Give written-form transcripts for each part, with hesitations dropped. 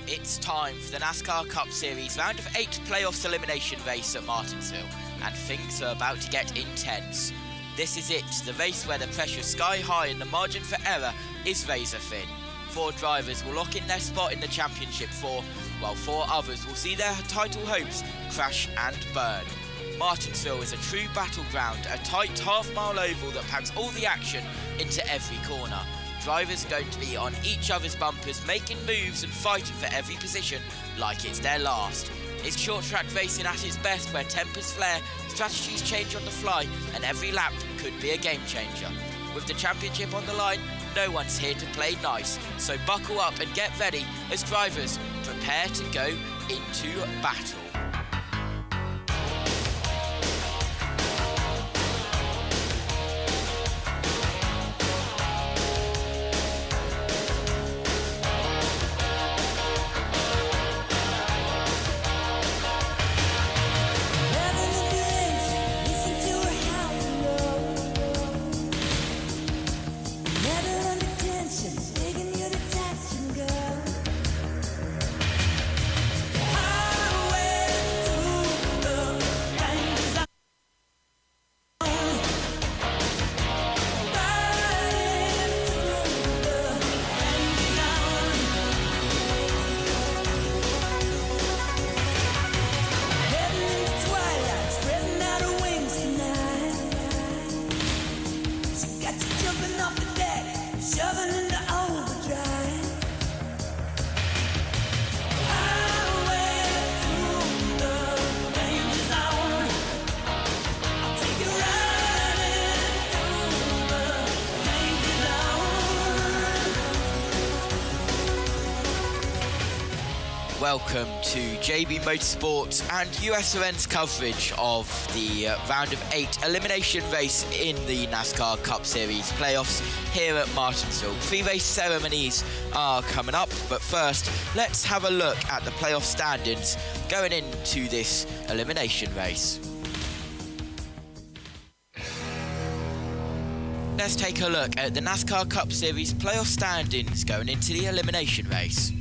It's time for the NASCAR Cup Series Round of 8 Playoffs Elimination Race at Martinsville, and things are about to get intense. This is it, the race where the pressure is sky high and the margin for error is razor thin. 4 drivers will lock in their spot in the championship while 4 others will see their title hopes crash and burn. Martinsville is a true battleground, a tight half-mile oval that packs all the action into every corner. Drivers are going to be on each other's bumpers, making moves and fighting for every position like it's their last. It's short track racing at its best, where tempers flare, strategies change on the fly, and every lap could be a game changer. With the championship on the line, no one's here to play nice, so buckle up and get ready as drivers prepare to go into battle. Welcome to JB Motorsports and USRN's coverage of the round of 8 elimination race in the NASCAR Cup Series playoffs here at Martinsville. Pre-race ceremonies are coming up, but first let's have a look at the playoff standings going into this elimination race. Let's take a look at the NASCAR Cup Series playoff standings going into the elimination race.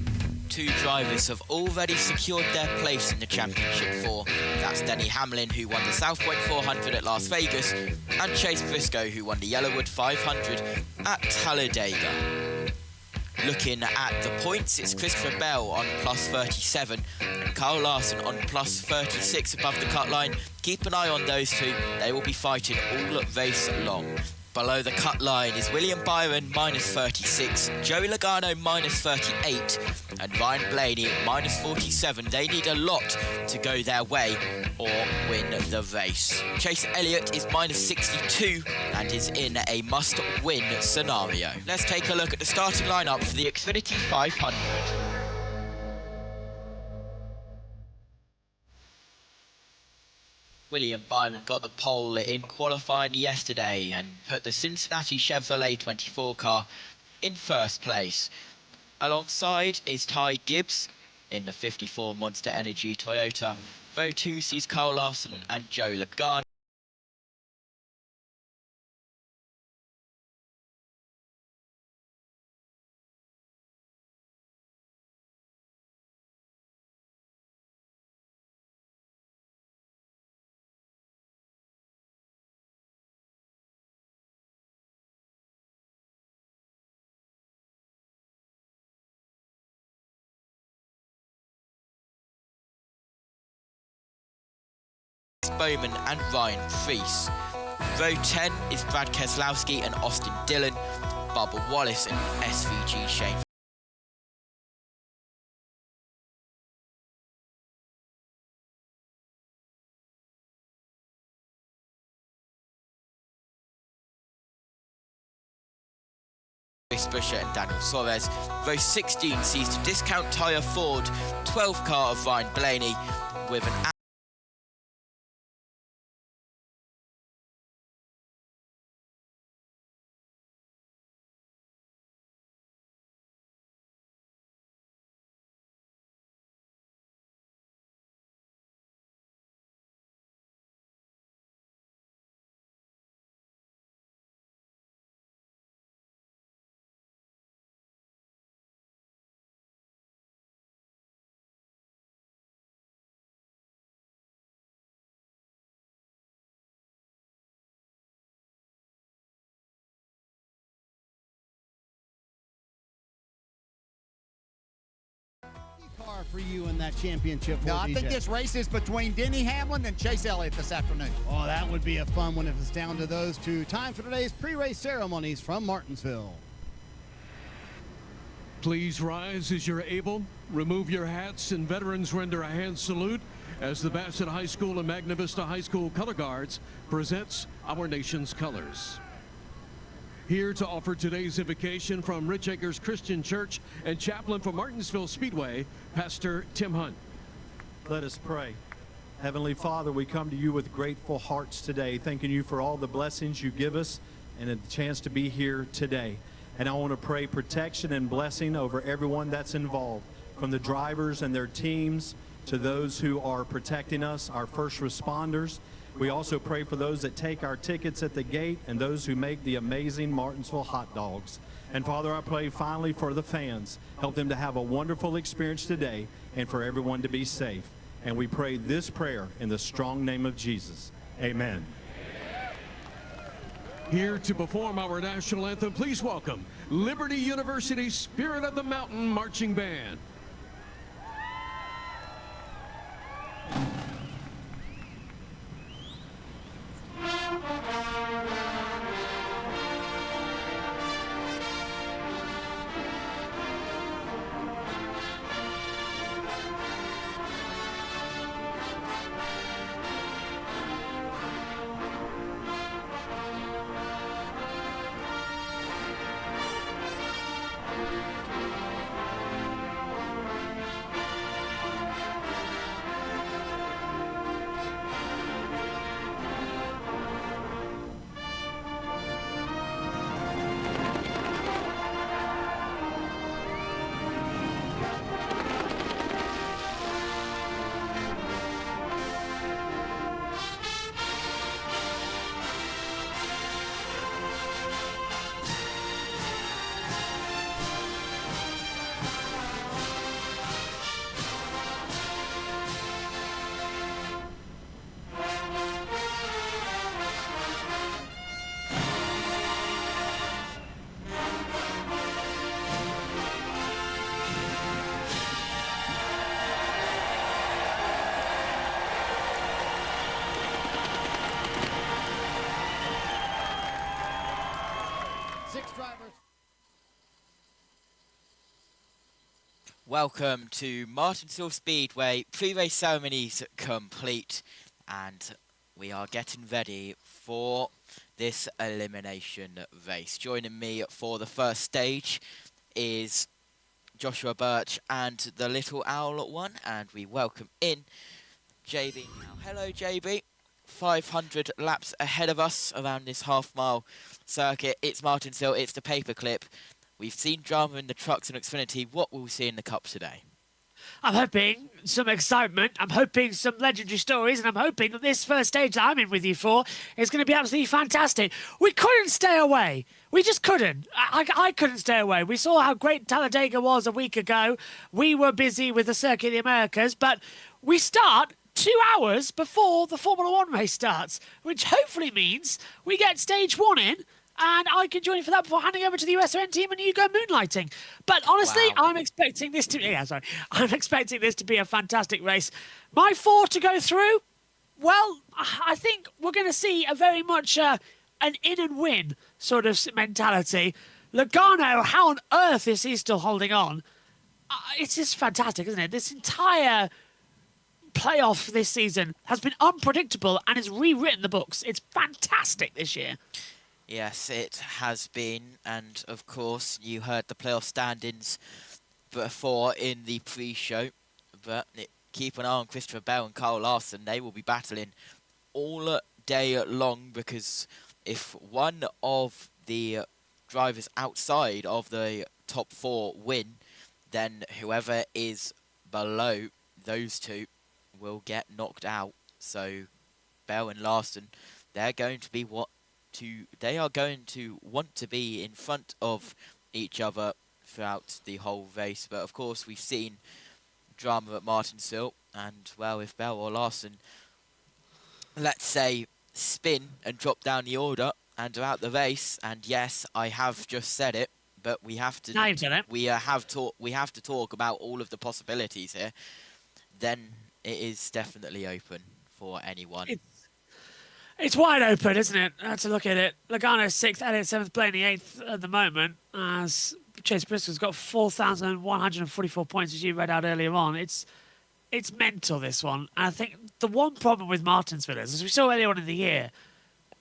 2 drivers have already secured their place in the championship for. That's Denny Hamlin, who won the South Point 400 at Las Vegas, and Chase Briscoe, who won the Yellowwood 500 at Talladega. Looking at the points, it's Christopher Bell on plus 37 and Kyle Larson on plus 36 above the cut line. Keep an eye on those two, they will be fighting all race long. Below the cut line is William Byron, minus 36, Joey Logano, minus 38, and Ryan Blaney, minus 47. They need a lot to go their way or win the race. Chase Elliott is minus 62 and is in a must-win scenario. Let's take a look at the starting lineup for the Xfinity 500. William Byron got the pole in qualifying yesterday and put the Cincinnati Chevrolet 24 car in first place. Alongside is Ty Gibbs in the 54 Monster Energy Toyota. Row 2 sees Kyle Larson and Joe Logano. Bowman and Ryan Preece. Row 10 is Brad Keselowski and Austin Dillon, Bubba Wallace and SVG Shane. Chris Buescher and Daniel Suarez. Row 16 sees the Discount Tire Ford 12 car of Ryan Blaney with an car for you in that championship? No, I think this race is between Denny Hamlin and Chase Elliott this afternoon. Oh, that would be a fun one if it's down to those two. Time for today's pre-race ceremonies from Martinsville. Please rise as you're able. Remove your hats and veterans render a hand salute as the Bassett High School and Magna Vista High School Color Guards presents our nation's colors. Here to offer today's invocation from Rich Acres Christian Church and chaplain for Martinsville Speedway, Pastor Tim Hunt. Let us pray. Heavenly Father, we come to you with grateful hearts today, thanking you for all the blessings you give us and a chance to be here today. And I want to pray protection and blessing over everyone that's involved, from the drivers and their teams to those who are protecting us, our first responders. We also pray for those that take our tickets at the gate and those who make the amazing Martinsville hot dogs. And Father, I pray finally for the fans. Help them to have a wonderful experience today and for everyone to be safe. And we pray this prayer in the strong name of Jesus. Amen. Here to perform our national anthem, please welcome Liberty University Spirit of the Mountain Marching Band. Welcome to Martinsville Speedway. Pre-race ceremonies complete, and we are getting ready for this elimination race. Joining me for the first stage is Joshua Birch and the Little Owl One, and we welcome in JB. Hello, JB. 500 laps ahead of us around this half-mile circuit. It's Martinsville. It's the paperclip. We've seen drama in the trucks and Xfinity. What will we see in the Cup today? I'm hoping some excitement, I'm hoping some legendary stories, and I'm hoping that this first stage that I'm in with you for is going to be absolutely fantastic. We couldn't stay away. We just couldn't. I couldn't stay away. We saw how great Talladega was a week ago. We were busy with the Circuit of the Americas, but we start 2 hours before the Formula One race starts, which hopefully means we get stage one in, and I can join you for that before handing over to the USRN team and you go moonlighting. But honestly, wow. I'm expecting this to be a fantastic race. My four to go through, well, I think we're going to see a very much an in and win sort of mentality. Logano, how on earth is he still holding on? It's just fantastic, isn't it? This entire playoff this season has been unpredictable and has rewritten the books. It's fantastic this year. Yes, it has been, and of course you heard the playoff standings before in the pre-show, but keep an eye on Christopher Bell and Kyle Larson. They will be battling all day long, because if one of the drivers outside of the top four win, then whoever is below those two will get knocked out. So Bell and Larson, they're going to be they are going to want to be in front of each other throughout the whole race. But of course we've seen drama at Martinsville, and well, if Bell or Larson, let's say, spin and drop down the order and are out the race, and yes, I have just said it, but we have to. Now you've done it. We have to talk about all of the possibilities here. Then it is definitely open for anyone. It's wide open, isn't it? To look at it. Logano's 6th, Elliott 7th, Blaney 8th at the moment. As Chase Briscoe's got 4,144 points, as you read out earlier on. It's mental, this one. And I think the one problem with Martinsville is, as we saw earlier on in the year,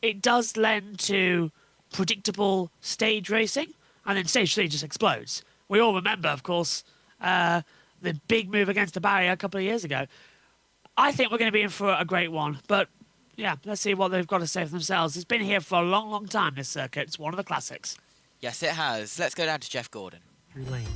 it does lend to predictable stage racing, and then stage 3 just explodes. We all remember, of course, the big move against the barrier a couple of years ago. I think we're going to be in for a great one, but yeah, let's see what they've got to say for themselves. It's been here for a long, long time, this circuit. It's one of the classics. Yes, it has. Let's go down to Jeff Gordon. Lane.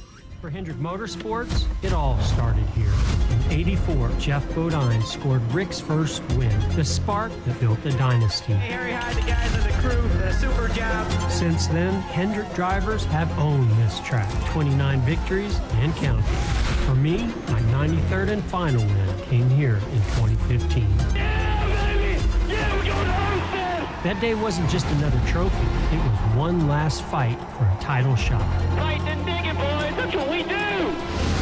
For Hendrick Motorsports, it all started here. In '84, Jeff Bodine scored Rick's first win, the spark that built the dynasty. Hey, Harry, hi, the guys in the crew. A super job. Since then, Hendrick drivers have owned this track, 29 victories and counting. For me, my 93rd and final win came here in 2015. That day wasn't just another trophy. It was one last fight for a title shot. Fight and dig it, boys. That's what we do.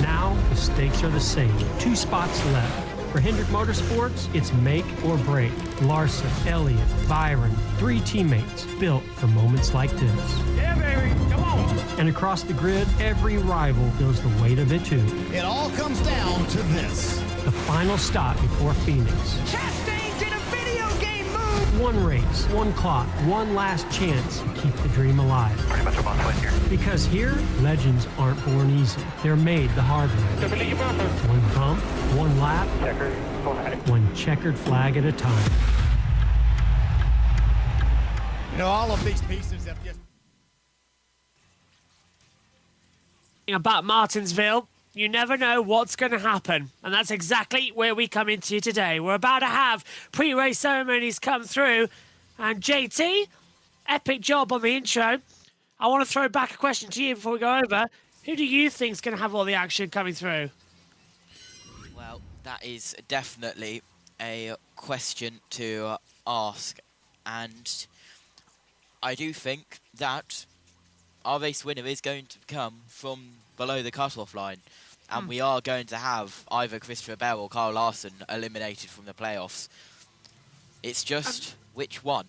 Now, the stakes are the same. 2 spots left. For Hendrick Motorsports, it's make or break. Larson, Elliott, Byron, 3 teammates built for moments like this. Yeah, baby. Come on. And across the grid, every rival feels the weight of it too. It all comes down to this. The final stop before Phoenix. Chastain did a video game move. One race, one clock, one last chance to keep the dream alive. Pretty much a month win here. Because here, legends aren't born easy. They're made the hard way. One bump, one lap, Checkered flag. one checkered flag at a time. You know, all of these pieces have just... About Martinsville, you never know what's going to happen. And that's exactly where we come into today. We're about to have pre-race ceremonies come through. And JT, epic job on the intro. I want to throw back a question to you before we go over. Who do you think is going to have all the action coming through? Well, that is definitely a question to ask. And I do think that our race winner is going to come from below the cut-off line. And we are going to have either Christopher Bell or Kyle Larson eliminated from the playoffs. It's just which one?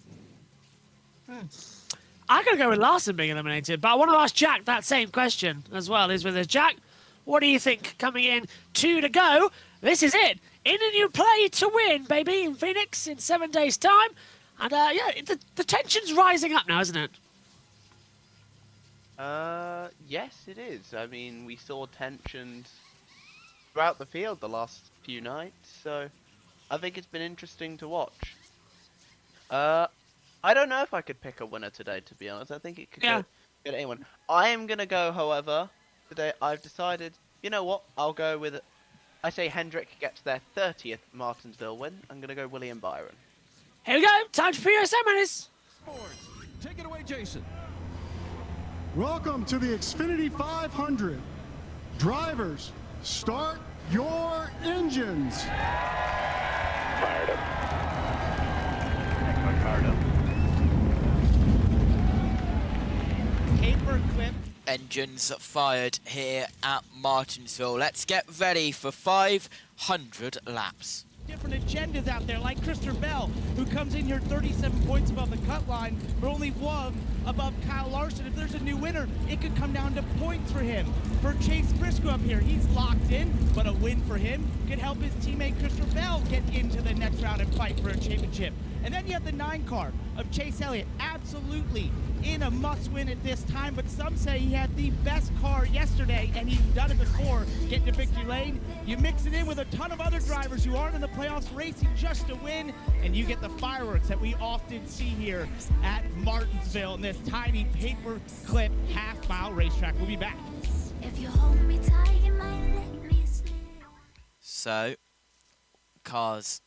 I'm going to go with Larson being eliminated, but I want to ask Jack that same question as well. Is with us. Jack, what do you think coming in 2 to go? This is it. In and you play to win, baby, in Phoenix in 7 days' time. And yeah, the tension's rising up now, isn't it? Yes, it is. I mean, we saw tensions throughout the field the last few nights, so I think it's been interesting to watch. I don't know if I could pick a winner today, to be honest. I think it could go to anyone. I am going to go, however, today I've decided, you know what, I'll go with, I say Hendrick gets their 30th Martinsville win. I'm going to go William Byron. Here we go. Time for pre-race ceremonies. Take it away, Jason. Welcome to the Xfinity 500. Drivers, start your engines. Fired up. Fired up. Paperclip. Engines fired here at Martinsville. Let's get ready for 500 laps. Different agendas out there, like Christopher Bell, who comes in here 37 points above the cut line, but only 1 above Kyle Larson. If there's a new winner, it could come down to points for him. For Chase Briscoe up here, he's locked in, but a win for him could help his teammate Christopher Bell get into the next round and fight for a championship. And then you have the 9 car of Chase Elliott, absolutely in a must-win at this time, but some say he had the best car yesterday, and he's done it before, getting to victory lane. You mix it in with a ton of other drivers who aren't in the playoffs racing just to win, and you get the fireworks that we often see here at Martinsville in this tiny paper-clip half-mile racetrack. We'll be back. If you hold me tight, you might let me slip. So, cars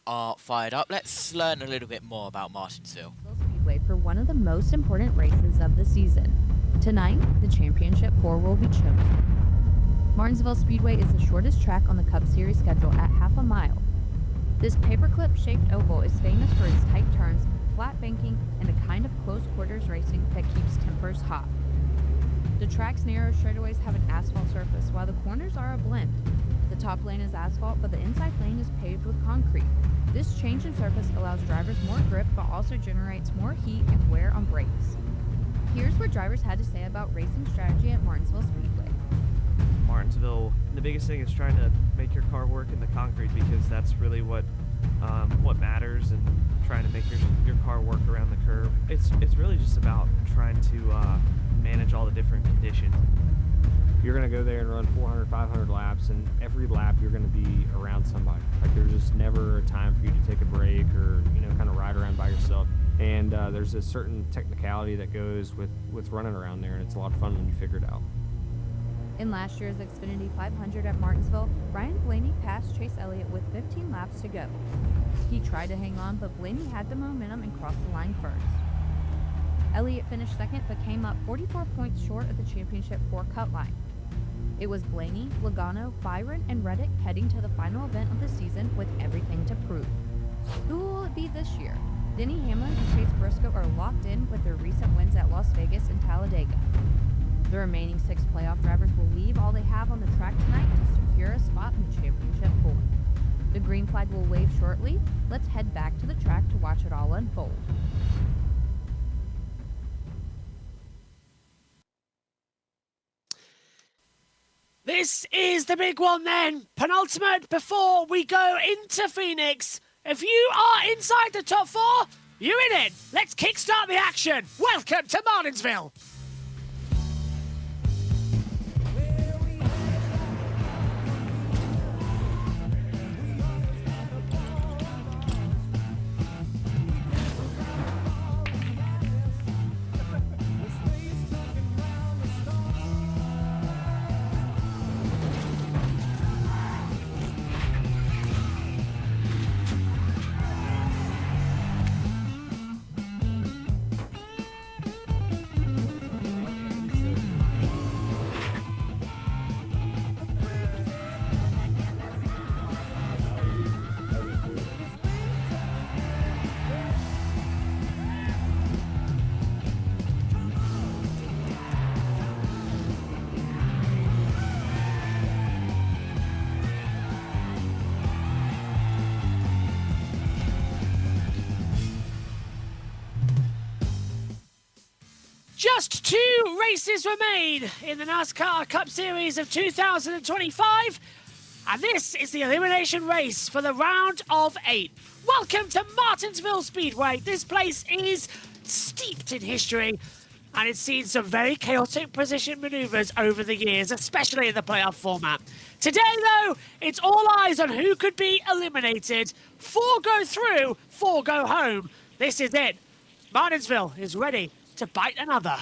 are fired up. Let's learn a little bit more about Martinsville. Speedway for one of the most important races of the season. Tonight, the championship 4 will be chosen. Martinsville Speedway is the shortest track on the Cup Series schedule at half a mile. This paperclip-shaped oval is famous for its tight turns, flat banking, and a kind of close quarters racing that keeps tempers hot. The track's narrow straightaways have an asphalt surface, while the corners are a blend. The top lane is asphalt, but the inside lane is paved with concrete. This change in surface allows drivers more grip, but also generates more heat and wear on brakes. Here's what drivers had to say about racing strategy at Martinsville Speedway. Martinsville, the biggest thing is trying to make your car work in the concrete, because that's really what matters, and trying to make your car work around the curb. It's really just about trying to manage all the different conditions. You're going to go there and run 400, 500 laps, and every lap you're going to be around somebody. Like, there's just never a time for you to take a break or, kind of ride around by yourself. And there's a certain technicality that goes with running around there, and it's a lot of fun when you figure it out. In last year's Xfinity 500 at Martinsville, Ryan Blaney passed Chase Elliott with 15 laps to go. He tried to hang on, but Blaney had the momentum and crossed the line first. Elliott finished second, but came up 44 points short of the championship 4 cut line. It was Blaney, Logano, Byron, and Reddick heading to the final event of the season with everything to prove. Who will it be this year? Denny Hamlin and Chase Briscoe are locked in with their recent wins at Las Vegas and Talladega. The remaining 6 playoff drivers will leave all they have on the track tonight to secure a spot in the championship 4. The green flag will wave shortly. Let's head back to the track to watch it all unfold. This is the big one then. Penultimate before we go into Phoenix. If you are inside the top 4, you're in it. Let's kickstart the action. Welcome to Martinsville. Just 2 races remain in the NASCAR Cup Series of 2025, and this is the elimination race for the round of 8. Welcome to Martinsville Speedway. This place is steeped in history, and it's seen some very chaotic position maneuvers over the years, especially in the playoff format. Today, though, it's all eyes on who could be eliminated. 4 go through, 4 go home. This is it. Martinsville is ready to bite another.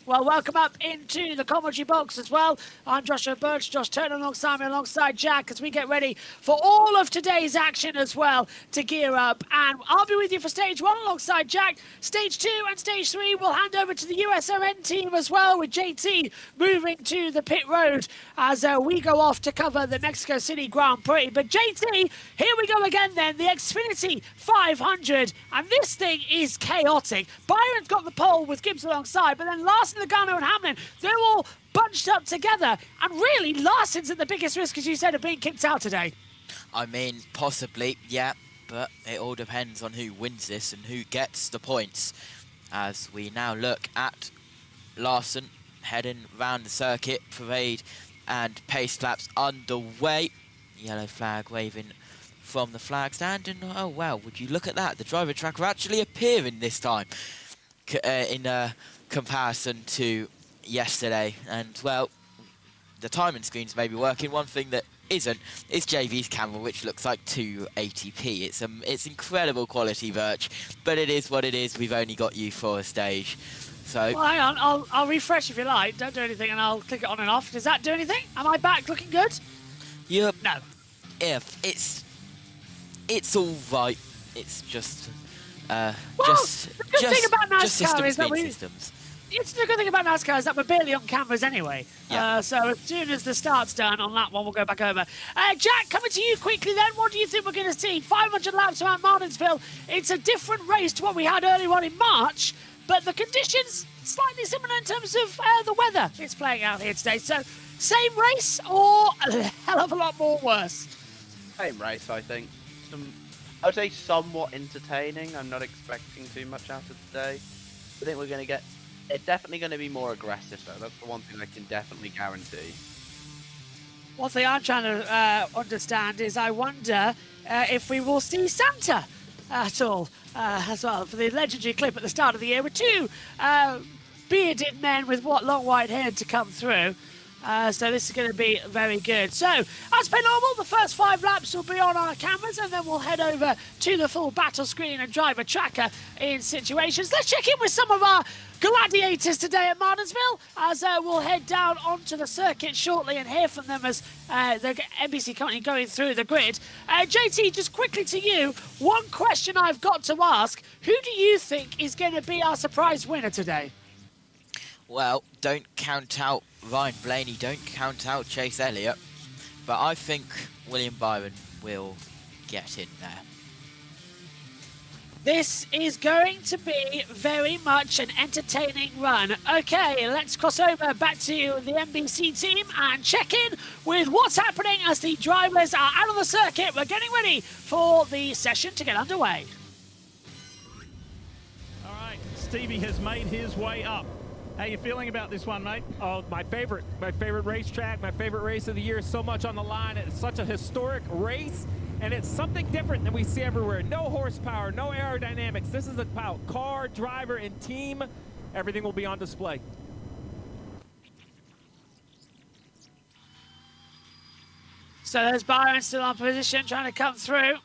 Well, welcome up into the commentary box as well. I'm Joshua Birch, Josh Turner alongside me, alongside Jack, as we get ready for all of today's action as well to gear up. And I'll be with you for stage 1 alongside Jack. Stage 2 and stage 3 we'll hand over to the USRN team as well, with JT moving to the pit road as we go off to cover the Mexico City Grand Prix. But JT, here we go again then, the Xfinity 500, and this thing is chaotic. Byron's got the pole with Gibbs alongside, but then Larson, Logano and Hamlin, they're all bunched up together, and really Larson's at the biggest risk, as you said, of being kicked out today. I mean, possibly, yeah, but it all depends on who wins this and who gets the points. As we now look at Larson heading round the circuit, parade and pace laps underway. Yellow flag waving from the flag stand, and oh wow, would you look at that, the driver tracker actually appearing this time in comparison to yesterday. And well, the timing screens may be working. One thing that isn't is JV's camera, which looks like 280p. It's incredible quality, Birch, but it is what it is. We've only got you for a stage, so well, hang on, I'll refresh if you like. Don't do anything and I'll click it on and off. Does that do anything? Am I back looking good? Yep. No. If it's all right. It's just the good thing about NASCAR is that systems. It's the good thing about NASCAR is that we're barely on cameras anyway. Yeah. So as soon as the start's done on that one, we'll go back over. Jack, coming to you quickly then. What do you think we're going to see? 500 laps around Martinsville. It's a different race to what we had earlier on in March. but the conditions slightly similar in terms of the weather it's playing out here today. So, same race or a hell of a lot more worse? Same race, I think. I would say somewhat entertaining. I'm not expecting too much out of today. I think we're going to get... It's definitely going to be more aggressive, though. That's the one thing I can definitely guarantee. One thing I'm trying to understand is I wonder if we will see Santa at all as well for the legendary clip at the start of the year with two bearded men with long white hair to come through. So this is going to be very good. So, as per normal, the first 5 laps will be on our cameras, and then we'll head over to the full battle screen and driver tracker in situations. Let's check in with some of our gladiators today at Martinsville, as we'll head down onto the circuit shortly and hear from them as the NBC company going through the grid. JT, just quickly to you, one question I've got to ask. Who do you think is going to be our surprise winner today? Well, don't count out Ryan Blaney, don't count out Chase Elliott, but I think William Byron will get in there. This is going to be very much an entertaining run. Okay, let's cross over back to the NBC team and check in with what's happening as the drivers are out on the circuit. We're getting ready for the session to get underway. All right, Stevie has made his way up. How you feeling about this one, mate? Oh, my favorite racetrack, my favorite race of the year. So much on the line. It's such a historic race, and it's something different than we see everywhere. No horsepower, no aerodynamics. This is about car, driver, and team. Everything will be on display. So there's Byron still on position, trying to come through.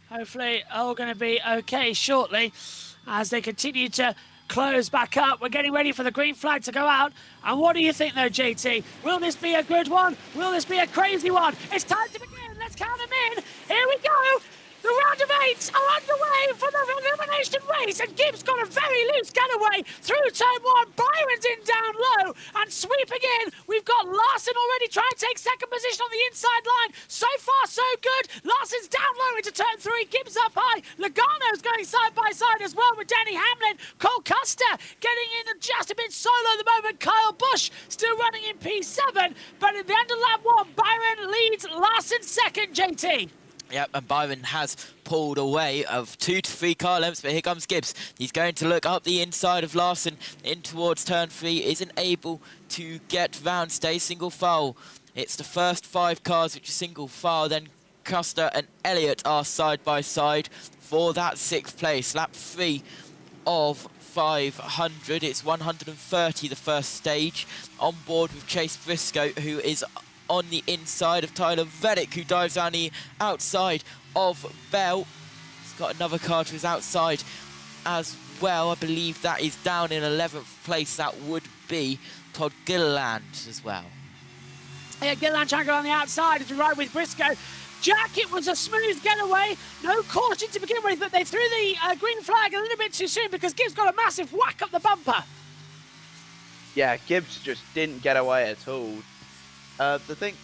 Hopefully all going to be okay shortly as they continue to close back up. We're getting ready for the green flag to go out. And what do you think, though, JT? Will this be a good one? Will this be a crazy one? It's time to begin. Let's count them in. Here we go. The round of 8 are underway for the elimination race, and Gibbs got a very loose getaway through turn 1. Byron's in down low and sweeping in. We've got Larson already trying to take second position on the inside line. So far, so good. Larson's down low into turn 3. Gibbs up high. Logano's going side by side as well with Danny Hamlin. Cole Custer getting in just a bit solo at the moment. Kyle Busch still running in P7, but at the end of lap 1, Byron leads Larson second, JT. Yep, and Byron has pulled away of 2 to 3 car lengths, but here comes Gibbs. He's going to look up the inside of Larson in towards turn 3, isn't able to get round, stay single file. It's the first 5 cars which are single file, then Custer and Elliott are side by side for that 6th place. Lap 3 of 500, it's 130 the first stage. On board with Chase Briscoe, who is on the inside of Tyler Reddick, who dives down the outside of Bell. He's got another car to his outside as well. I believe that is down in 11th place. That would be Todd Gilliland as well. Yeah, Gilliland trying to go on the outside to ride with Briscoe. Jack, it was a smooth getaway. No caution to begin with, but they threw the green flag a little bit too soon because Gibbs got a massive whack up the bumper. Yeah, Gibbs just didn't get away at all. I think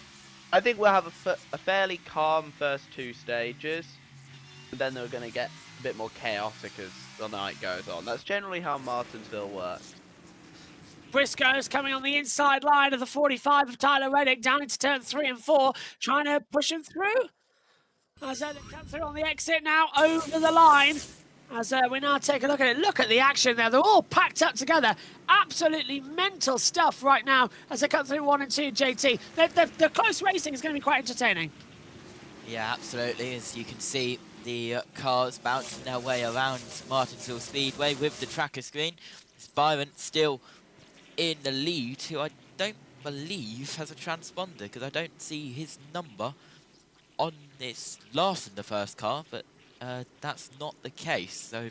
we'll have a fairly calm first 2 stages, and then they're going to get a bit more chaotic as the night goes on. That's generally how Martinsville works. Briscoe's coming on the inside line of the 45 of Tyler Reddick down into turn 3 and 4, trying to push him through. As they come through on the exit now over the line. As we now take a look at it. Look at the action there. They're all packed up together. Absolutely mental stuff right now as they come through 1 and 2, JT. The close racing is going to be quite entertaining. Yeah, absolutely. As you can see, the cars bouncing their way around Martinsville Speedway with the tracker screen. It's Byron still in the lead, who I don't believe has a transponder, because I don't see his number on this Larson, the first car, but that's not the case. So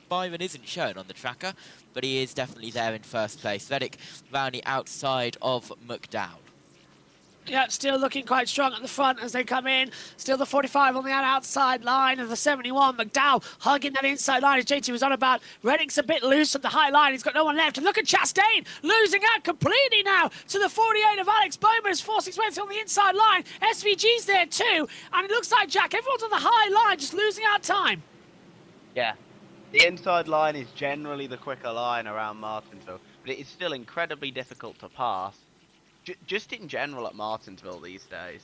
Byron isn't shown on the tracker, but he is definitely there in first place. Reddick round the outside of McDowell. Yeah, still looking quite strong at the front as they come in. Still the 45 on the outside line of the 71. McDowell hugging that inside line as JT was on about. Reddick's a bit loose at the high line. He's got no one left. And look at Chastain losing out completely now to the 48 of Alex Bowman as forcing his way through on the inside line. SVG's there too. And it looks like, Jack, everyone's on the high line just losing out time. Yeah. The inside line is generally the quicker line around Martinsville, but it is still incredibly difficult to pass. Just in general at Martinsville these days.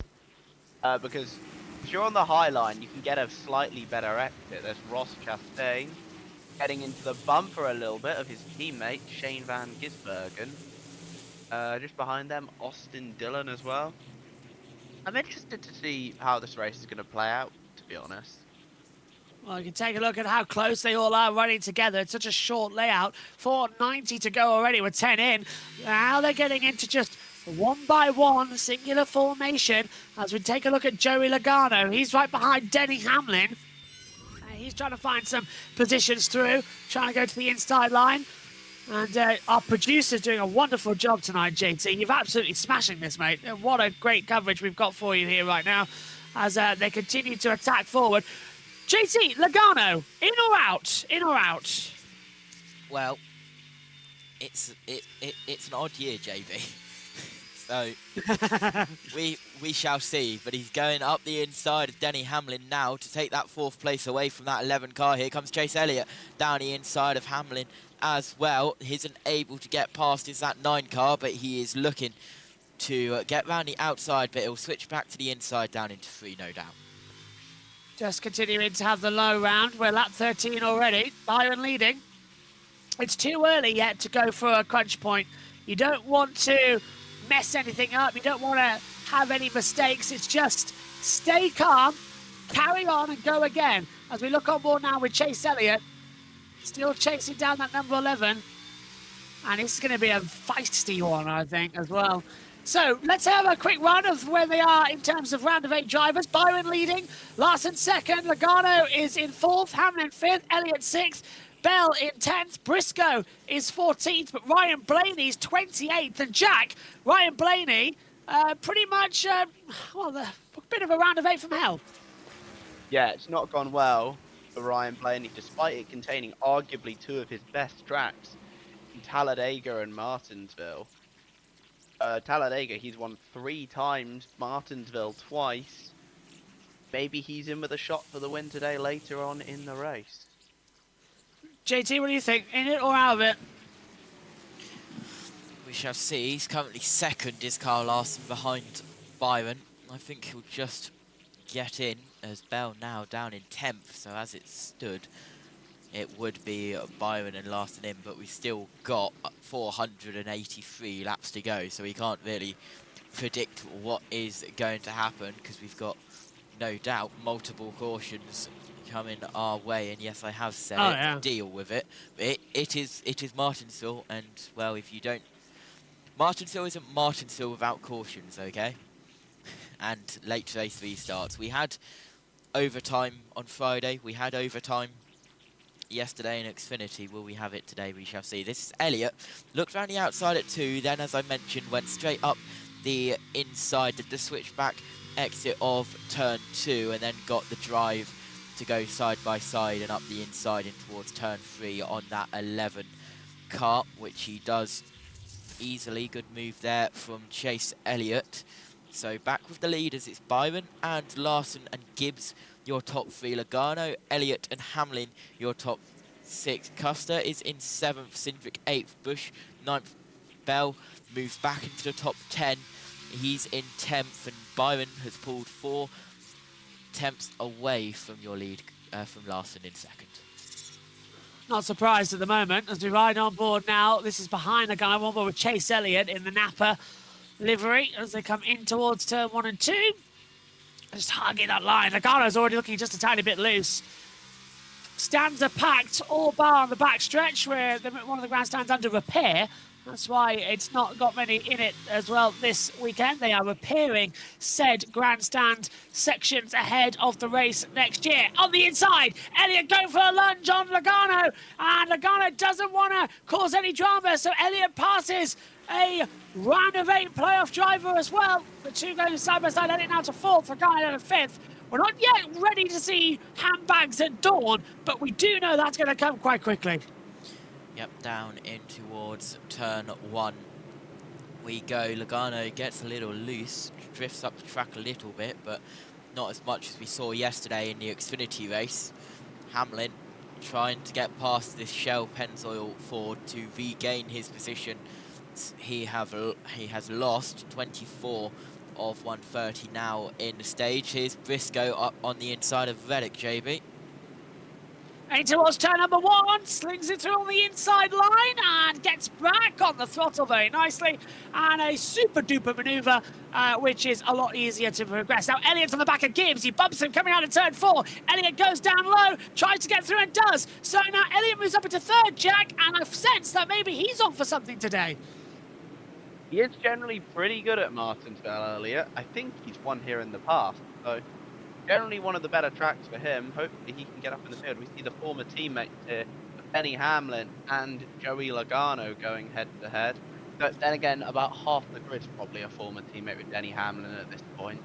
Because if you're on the high line, you can get a slightly better exit. There's Ross Chastain getting into the bumper a little bit of his teammate, Shane Van Gisbergen. Just behind them, Austin Dillon as well. I'm interested to see how this race is going to play out, to be honest. Well, you can take a look at how close they all are running together. It's such a short layout. 4:90 to go already with 10 in. Now they're getting into just one by one singular formation as we take a look at Joey Logano. He's right behind Denny Hamlin. He's trying to find some positions through, trying to go to the inside line. And our producer's doing a wonderful job tonight, JT. You're absolutely smashing this, mate. What a great coverage we've got for you here right now as they continue to attack forward. JT, Logano, in or out? In or out? Well, it's an odd year, JB. So we shall see. But he's going up the inside of Denny Hamlin now to take that 4th place away from that 11 car. Here comes Chase Elliott down the inside of Hamlin as well. He isn't able to get past is that 9 car, but he is looking to get round the outside, but he'll switch back to the inside down into 3, no doubt. Just continuing to have the low round. We're lap 13 already. Byron leading. It's too early yet to go for a crunch point. You don't want to mess anything up. You don't want to have any mistakes. It's just stay calm, carry on and go again. As we look on board now with Chase Elliott, still chasing down that number 11. And it's going to be a feisty one, I think, as well. So let's have a quick run of where they are in terms of round of 8 drivers. Byron leading, Larson 2nd, Logano is in 4th, Hamlin 5th, Elliott 6th, Bell in 10th, Briscoe is 14th, but Ryan Blaney's 28th. And Jack, Ryan Blaney, pretty much, well, a bit of a round of 8 from hell. Yeah, it's not gone well for Ryan Blaney, despite it containing arguably 2 of his best tracks in Talladega and Martinsville. Talladega, he's won 3 times, Martinsville twice. Maybe he's in with a shot for the win today later on in the race. JT, what do you think? In it or out of it? We shall see. He's currently 2nd, is Kyle Larson, behind Byron. I think he'll just get in as Bell now down in 10th. So as it stood, it would be Byron and Larson in, but we've still got 483 laps to go, so we can't really predict what is going to happen because we've got, no doubt, multiple cautions coming our way. And yes, I have said deal with it. But it is Martinsville, and well, if you don't, Martinsville isn't Martinsville without cautions, okay? And late race restarts. We had overtime on Friday. We had overtime yesterday in Xfinity. Will we have it today? We shall see. This is Elliott. Looked around the outside at 2, then as I mentioned went straight up the inside, did the switchback exit of turn 2 and then got the drive to go side by side and up the inside in towards turn 3 on that 11 car, which he does easily. Good move there from Chase Elliott. So back with the leaders, it's Byron and Larson and Gibbs, your top 3. Logano, Elliott and Hamlin, your top 6. Custer is in 7th, Cindric 8th, Busch 9th, Bell moves back into the top 10. He's in 10th, and Byron has pulled 4 tenths away from your lead from Larson in 2nd. Not surprised at the moment as we ride on board now. This is behind the guy on board with Chase Elliott in the Napa livery as they come in towards turn 1 and 2. Just hugging that line. Logano's already looking just a tiny bit loose. Stands are packed, all bar on the back stretch where one of the grandstands under repair. That's why it's not got many in it as well this weekend. They are repairing said grandstand sections ahead of the race next year. On the inside, Elliott going for a lunge on Logano. And Logano doesn't want to cause any drama, so Elliott passes a round of 8 playoff driver as well. The 2 going side by side, Elliott now to 4th, Logano to 5th. We're not yet ready to see handbags at dawn, but we do know that's going to come quite quickly. Yep, down in towards turn 1 we go. Logano gets a little loose, drifts up the track a little bit, but not as much as we saw yesterday in the Xfinity race. Hamlin trying to get past this Shell Pennzoil Ford to regain his position. He has lost 24 of 130 now in the stage. Here's Briscoe up on the inside of Reddick, JB. And towards turn number 1, slings it through on the inside line and gets back on the throttle very nicely. And a super duper maneuver, which is a lot easier to progress. Now, Elliot's on the back of Gibbs. He bumps him coming out of turn 4. Elliot goes down low, tries to get through and does. So now Elliot moves up into 3rd, Jack, and I've sensed that maybe he's on for something today. He is generally pretty good at Martinsville, Elliot. I think he's won here in the past, so generally one of the better tracks for him. Hopefully he can get up in the field. We see the former teammates here, Denny Hamlin and Joey Logano going head-to-head. But then again, about half the grid's probably a former teammate with Denny Hamlin at this point.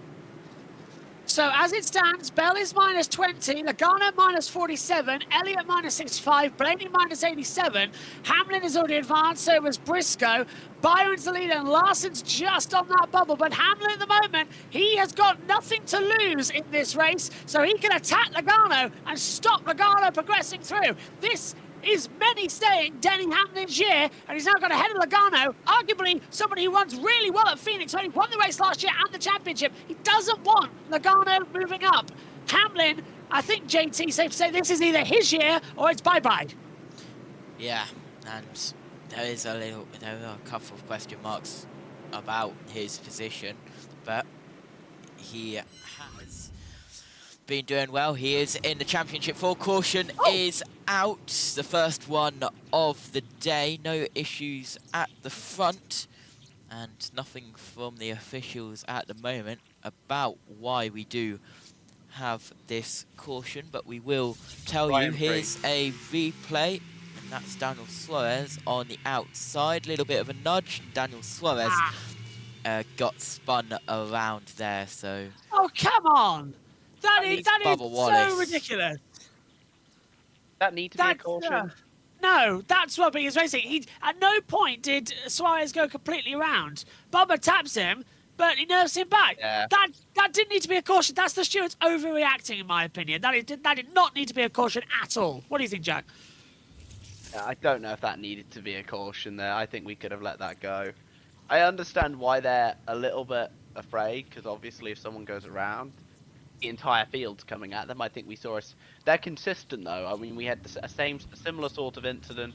So as it stands, Bell is minus 20, Logano minus 47, Elliott minus 65, Blaney minus 87, Hamlin is already advanced, so was Briscoe, Byron's the leader, and Larson's just on that bubble. But Hamlin at the moment, he has got nothing to lose in this race, so he can attack Logano and stop Logano progressing through. This is many saying Denny Hamlin's year, and he's now got ahead of Logano, arguably somebody who runs really well at Phoenix, who won the race last year and the championship. He doesn't want Logano moving up. Hamlin, I think, JT, safe to say this is either his year or it's bye-bye. Yeah, and there are a couple of question marks about his position, but he has been doing well. He is in the championship. Full caution is out, the first one of the day. No issues at the front, and nothing from the officials at the moment about why we do have this caution, but we will tell you. Here's a replay, and that's Daniel Suarez on the outside. Little bit of a nudge. Daniel Suarez got spun around there, so... Oh, come on! That is so ridiculous. That need to be a caution? No, that's what he is racing. At no point did Suarez go completely around. Bubba taps him, but he nerves him back. Yeah. That didn't need to be a caution. That's the stewards overreacting, in my opinion. That did not need to be a caution at all. What do you think, Jack? I don't know if that needed to be a caution there. I think we could have let that go. I understand why they're a little bit afraid, because obviously if someone goes around, the entire field's coming at them. I think we saw us. They're consistent though. I mean, we had a similar sort of incident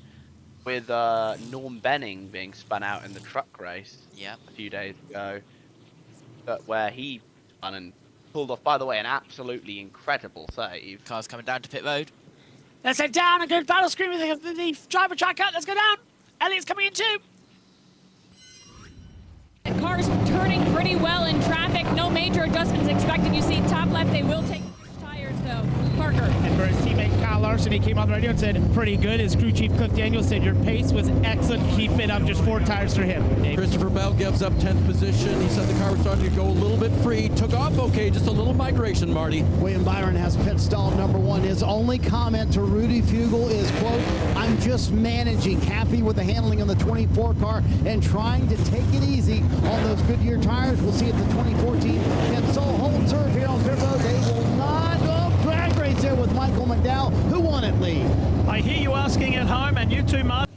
with Norm Benning being spun out in the truck race a few days ago, but where he spun and pulled off. By the way, an absolutely incredible save. Cars coming down to pit road. Let's head down and go to battle screen with the driver track out. Let's go down. Elliott's coming in too. Cars turning pretty well in traffic. No major adjustments expected. You see top left, they will take tires though. Parker. And for his teammate Kyle Larson, he came on the radio and said, pretty good. His crew chief Cliff Daniels said, your pace was excellent. Keep it up. Just 4 tires for him. Dave. Christopher Bell gives up 10th position. He said the car was starting to go a little bit free. Took off okay, just a little migration, Marty. William Byron has pit stall number 1. His only comment to Rudy Fugle is, quote, I'm just managing, happy with the handling on the 24 car and trying to take it easy on those Goodyear tires. We'll see if the 2014 can so hold serve here on pit road. They will not go drag race there with Michael McDowell, who won it lead. I hear you asking at home, and you too, Mark.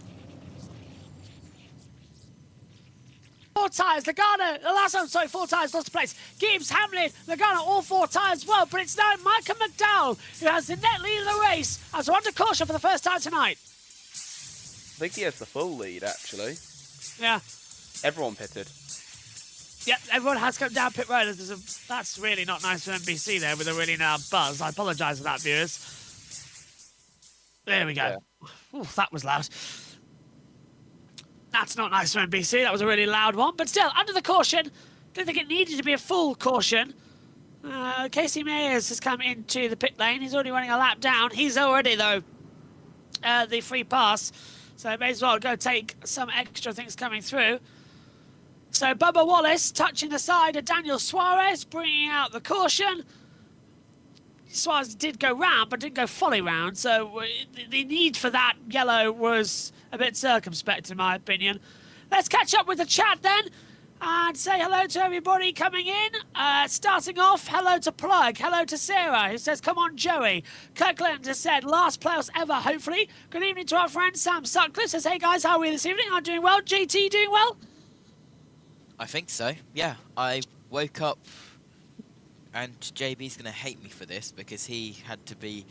4 tires, Logano, 4 tires lost place. Gibbs, Hamlin, Logano, all 4 tires as well, but it's now Michael McDowell who has the net lead of the race as we're under caution for the first time tonight. I think he has the full lead, actually. Yeah. Everyone pitted. Yep, everyone has come down pit road. That's really not nice for NBC there with a really loud buzz. I apologise for that, viewers. There we go. Yeah. Ooh, that was loud. That's not nice for NBC. That was a really loud one. But still, under the caution, didn't think it needed to be a full caution. Casey Mayers has come into the pit lane. He's already running a lap down. He's already, though, the free pass. So may as well go take some extra things coming through. So Bubba Wallace touching the side of Daniel Suarez, bringing out the caution. Suarez did go round, but didn't go fully round. So the need for that yellow was a bit circumspect, in my opinion. Let's catch up with the chat then. And say hello to everybody coming in. Starting off, hello to Plug, hello to Sarah, who says, come on, Joey. Kirkland has said, last playoffs ever, hopefully. Good evening to our friend Sam Sutcliffe, says, hey guys, how are we this evening? I'm doing well. GT, doing well? I think so, yeah. I woke up, and JB's going to hate me for this, because he had to be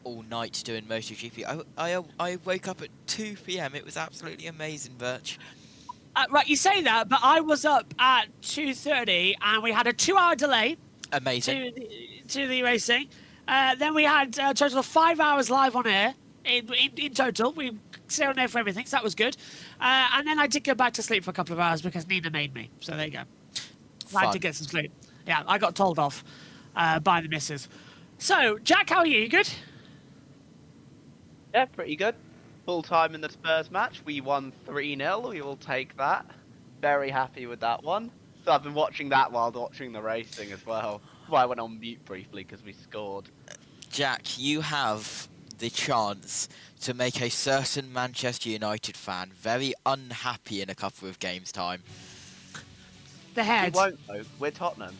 all night doing MotoGP. I woke up at 2 p.m. It was absolutely amazing, Birch. Right, you say that, but I was up at 2:30 and we had a 2-hour delay. Amazing. To the racing. Then we had a total of 5 hours live on air in total. We stayed on air for everything, so that was good. And then I did go back to sleep for a couple of hours because Nina made me. So there you go. I had to get some sleep. Yeah, I got told off by the missus. So, Jack, how are you? You good? Yeah, pretty good. Full time in the Spurs match. We won 3-0. We will take that. Very happy with that one. So I've been watching that while watching the racing as well. Well, I went on mute briefly because we scored. Jack, you have the chance to make a certain Manchester United fan very unhappy in a couple of games' time. The head. We won't, though. We're Tottenham.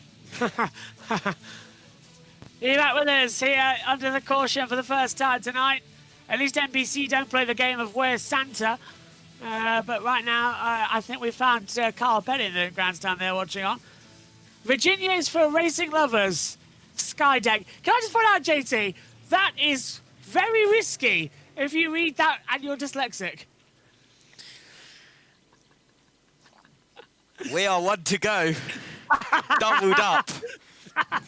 You're back with us here under the caution for the first time tonight. At least NBC don't play the game of Where's Santa. But right now, I think we found Carl Penn in the grandstand there watching on. Virginia is for racing lovers. Sky deck. Can I just point out, JT, that is very risky if you read that and you're dyslexic. We are one to go. Doubled up.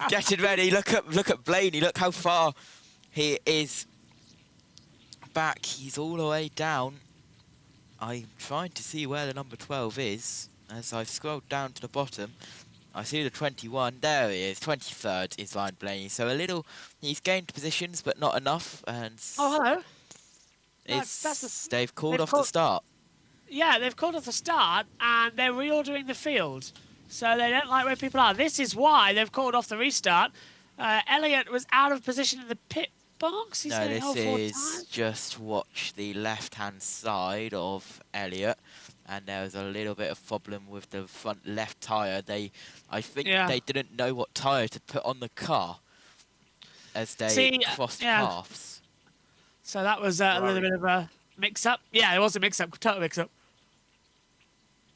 Getting ready. Look at Blaney. Look how far he is back. He's all the way down. I'm trying to see where the number 12 is. As I've scrolled down to the bottom, I see the 21. There he is. 23rd is Ryan Blaney. So a little, he's gained positions, but not enough. And oh, hello. They've called off the start. Yeah, they've called off the start, and they're reordering the field. So they don't like where people are. This is why they've called off the restart. Elliott was out of position in the pit box. He's no, this is times. Just watch the left-hand side of Elliott, and there was a little bit of problem with the front left tyre. I think they didn't know what tyre to put on the car as they crossed paths. So that was a little bit of a mix-up. Yeah, it was a mix-up, total mix-up.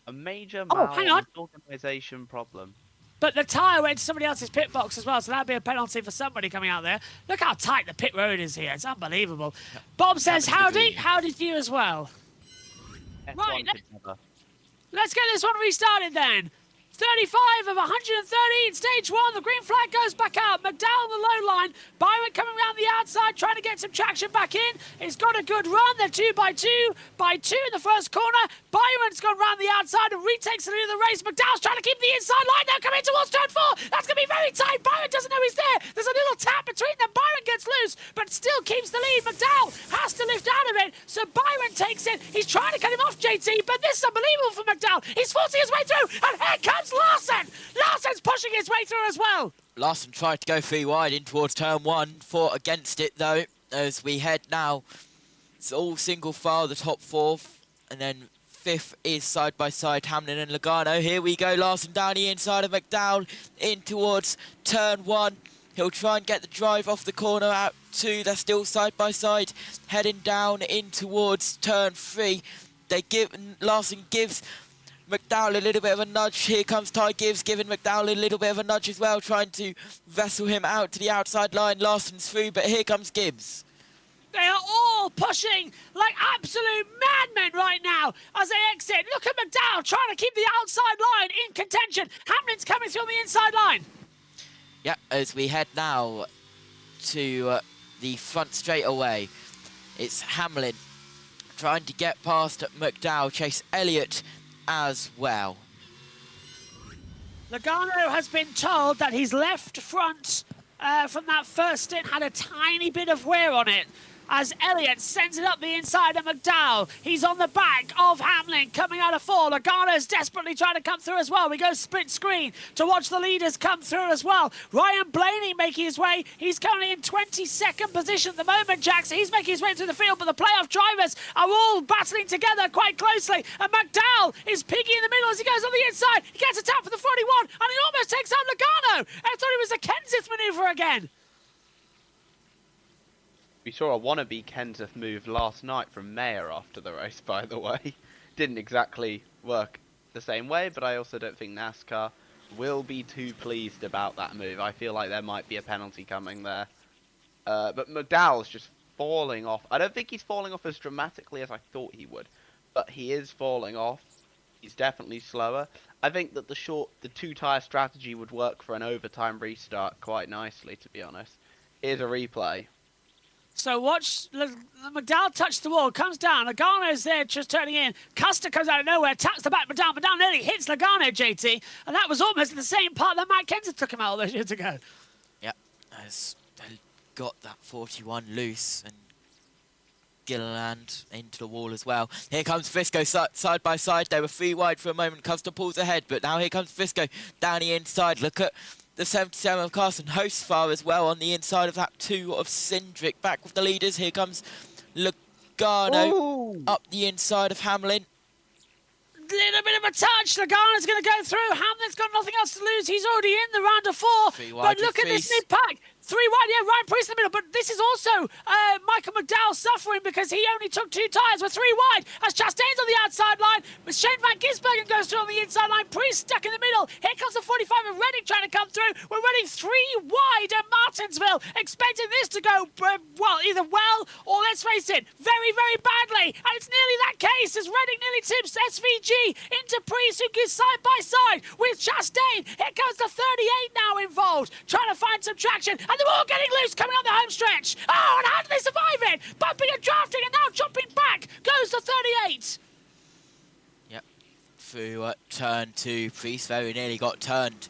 A major organisation problem. But the tyre went to somebody else's pit box as well, so that'd be a penalty for somebody coming out there. Look how tight the pit road is here. It's unbelievable. Bob says, howdy. Howdy to you as well. Right, let's get this one restarted then. 35 of 130 in stage one. The green flag goes back out. McDowell on the low line. Byron coming around the outside, trying to get some traction back in. It's got a good run. They're 2 by 2 in the first corner. Byron's gone round the outside and retakes the lead of the race. McDowell's trying to keep the inside line now, coming towards turn 4. That's going to be very tight. Byron doesn't know he's there. There's a little tap between them. Byron gets loose, but still keeps the lead. McDowell has to lift out of it, so Byron takes it. He's trying to cut him off, JT, but this is unbelievable for McDowell. He's forcing his way through, and here comes Larson! Larson's pushing his way through as well. Larson tried to go 3 wide in towards turn 1, fought against it though, as we head now. It's all single file, the top 4th, and then 5th is side by side Hamlin and Logano. Here we go, Larson down the inside of McDowell in towards turn 1. He'll try and get the drive off the corner out 2. They're still side by side, heading down in towards turn 3. Larson gives McDowell a little bit of a nudge. Here comes Ty Gibbs giving McDowell a little bit of a nudge as well, trying to wrestle him out to the outside line. Larson's through, but here comes Gibbs. They are all pushing like absolute madmen right now as they exit. Look at McDowell trying to keep the outside line in contention. Hamlin's coming through on the inside line. Yeah, as we head now to the front straight away. It's Hamlin trying to get past McDowell, Chase Elliott as well. Logano has been told that his left front from that first stint had a tiny bit of wear on it. as Elliott sends it up the inside of McDowell. He's on the back of Hamlin coming out of 4. Logano's desperately trying to come through as well. We go split screen to watch the leaders come through as well. Ryan Blaney making his way. He's currently in 22nd position at the moment, Jack. So he's making his way through the field, but the playoff drivers are all battling together quite closely. And McDowell is piggy in the middle as he goes on the inside. He gets a tap for the 41, and he almost takes out Logano. I thought it was a Kenseth manoeuvre again. We saw a wannabe Kenseth move last night from Mayer after the race, by the way. Didn't exactly work the same way, but I also don't think NASCAR will be too pleased about that move. I feel like there might be a penalty coming there. But McDowell's just falling off. I don't think he's falling off as dramatically as I thought he would, but he is falling off. He's definitely slower. I think that the two-tyre strategy would work for an overtime restart quite nicely, to be honest. Here's a replay. So watch McDowell touch the wall, comes down. Logano's there just turning in. Custer comes out of nowhere, taps the back. McDowell nearly hits Logano, JT. And that was almost the same part that Matt Kenseth took him out all those years ago. Yep, as they got that 41 loose and Gilliland into the wall as well. Here comes Fisco side by side. They were 3 wide for a moment. Custer pulls ahead, but now here comes Fisco down the inside. Look at the 77 of Carson Hostfar as well on the inside of that 2 of Cindric. Back with the leaders. Here comes Logano up the inside of Hamlin. Little bit of a touch. Logano's going to go through. Hamlin's got nothing else to lose. He's already in the round of 4. But look at this mid-pack. 3 wide, yeah, Ryan Preece in the middle, but this is also Michael McDowell suffering because he only took 2 tyres with 3 wide as Chastain's on the outside line, but Shane Van Gisbergen goes through on the inside line, Preece stuck in the middle. Here comes the 45 of Redding trying to come through. We're running 3 wide at Martinsville, expecting this to go, well, either well or, let's face it, very, very badly. And it's nearly that case as Redding nearly tips SVG into Preece, who goes side by side with Chastain. Here comes the 38 now involved, trying to find some traction. And they're all getting loose coming on the home stretch. Oh, and how do they survive it? Bumping and drafting and now jumping back goes the 38. Yep, through turn 2. Preece very nearly got turned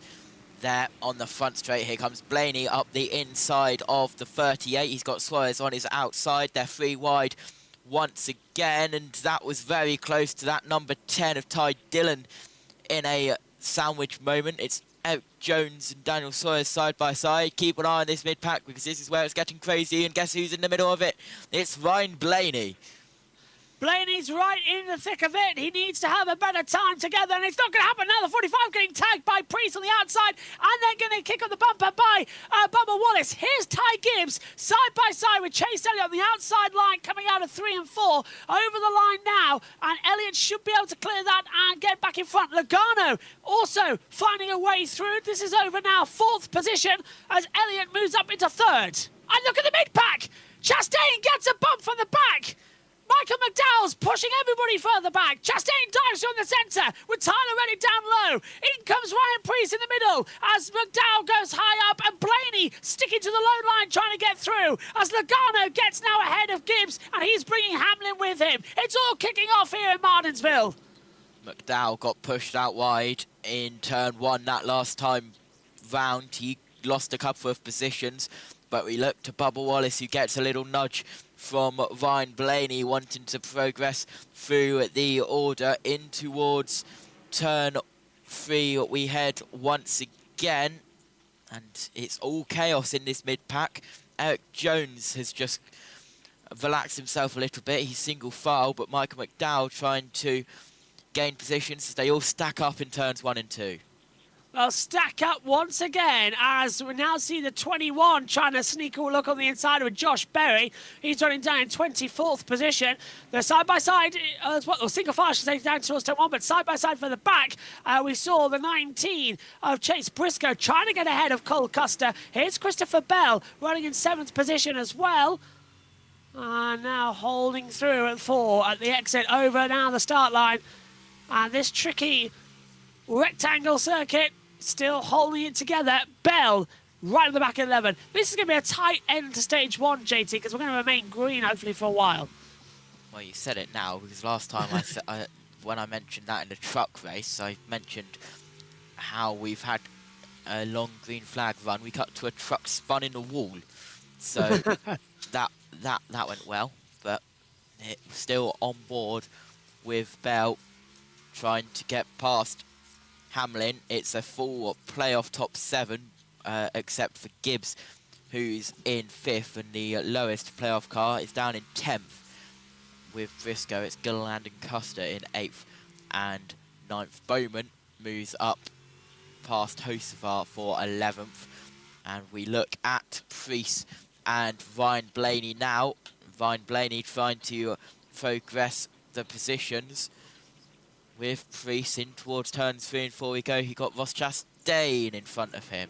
there on the front straight. Here comes Blaney up the inside of the 38. He's got Suarez on his outside. They're 3 wide once again, and that was very close to that number 10 of Ty Dillon in a sandwich moment. It's Eric Jones and Daniel Sawyers side by side. Keep an eye on this mid-pack because this is where it's getting crazy, and guess who's in the middle of it? It's Ryan Blaney. Blaney's right in the thick of it. He needs to have a better time together, and it's not going to happen now. The 45 getting tagged by Preece on the outside, and they're going to kick on the bumper by Bubba Wallace. Here's Ty Gibbs side by side with Chase Elliott on the outside line, coming out of 3 and 4 over the line now, and Elliott should be able to clear that and get back in front. Logano also finding a way through. This is over now, 4th position as Elliott moves up into 3rd. And look at the mid-pack. Chastain gets a bump from the back. Michael McDowell's pushing everybody further back. Chastain dives from the centre with Tyler Reddick down low. In comes Ryan Preece in the middle as McDowell goes high up and Blaney sticking to the low line trying to get through as Logano gets now ahead of Gibbs and he's bringing Hamlin with him. It's all kicking off here in Martinsville. McDowell got pushed out wide in turn 1 that last time round. He lost a couple of positions, but we look to Bubba Wallace, who gets a little nudge from Ryan Blaney, wanting to progress through the order in towards turn 3. We head once again, and it's all chaos in this mid-pack. Eric Jones has just relaxed himself a little bit. He's single file, but Michael McDowell trying to gain positions as they all stack up in turns 1 and 2. Well, stack up once again as we now see the 21 trying to sneak a look on the inside with Josh Berry. He's running down in 24th position. They're side-by-side as well, or single file, I should say, down towards turn 1, but side-by-side for the back. We saw the 19 of Chase Briscoe trying to get ahead of Cole Custer. Here's Christopher Bell running in 7th position as well. Now holding through at 4 at the exit over now the start line. And this tricky rectangle circuit still holding it together. Bell right at the back 11. This is going to be a tight end to stage 1, JT, because we're going to remain green hopefully for a while. Well, you said it now, because last time when I mentioned that in the truck race, I mentioned how we've had a long green flag run. We cut to a truck spun in the wall. So that went well, but it was still on board with Bell trying to get past Hamlin. It's a full playoff top 7, except for Gibbs, who's in 5th, and the lowest playoff car is down in 10th. With Briscoe, it's Gilliland and Custer in 8th and 9th. Bowman moves up past Hocevar for 11th. And we look at Preece and Ryan Blaney now. Ryan Blaney trying to progress the positions with Preece in towards turns 3 and 4 we go. He got Ross Chastain in front of him.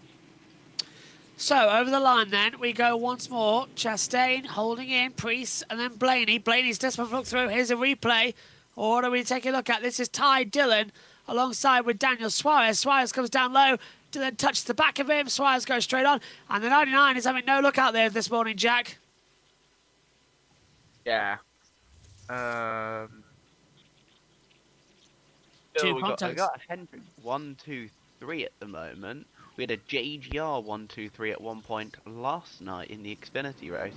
So, over the line then, we go once more. Chastain holding in, Preece, and then Blaney. Blaney's desperate look through. Here's a replay. What do we take a look at? This is Ty Dillon alongside with Daniel Suarez. Suarez comes down low. Dillon touches the back of him. Suarez goes straight on. And the 99 is having no look out there this morning, Jack. Yeah. Two we got a Hendrick 1, 2, 3 at the moment. We had a JGR 1, 2, 3 at one point last night in the Xfinity race.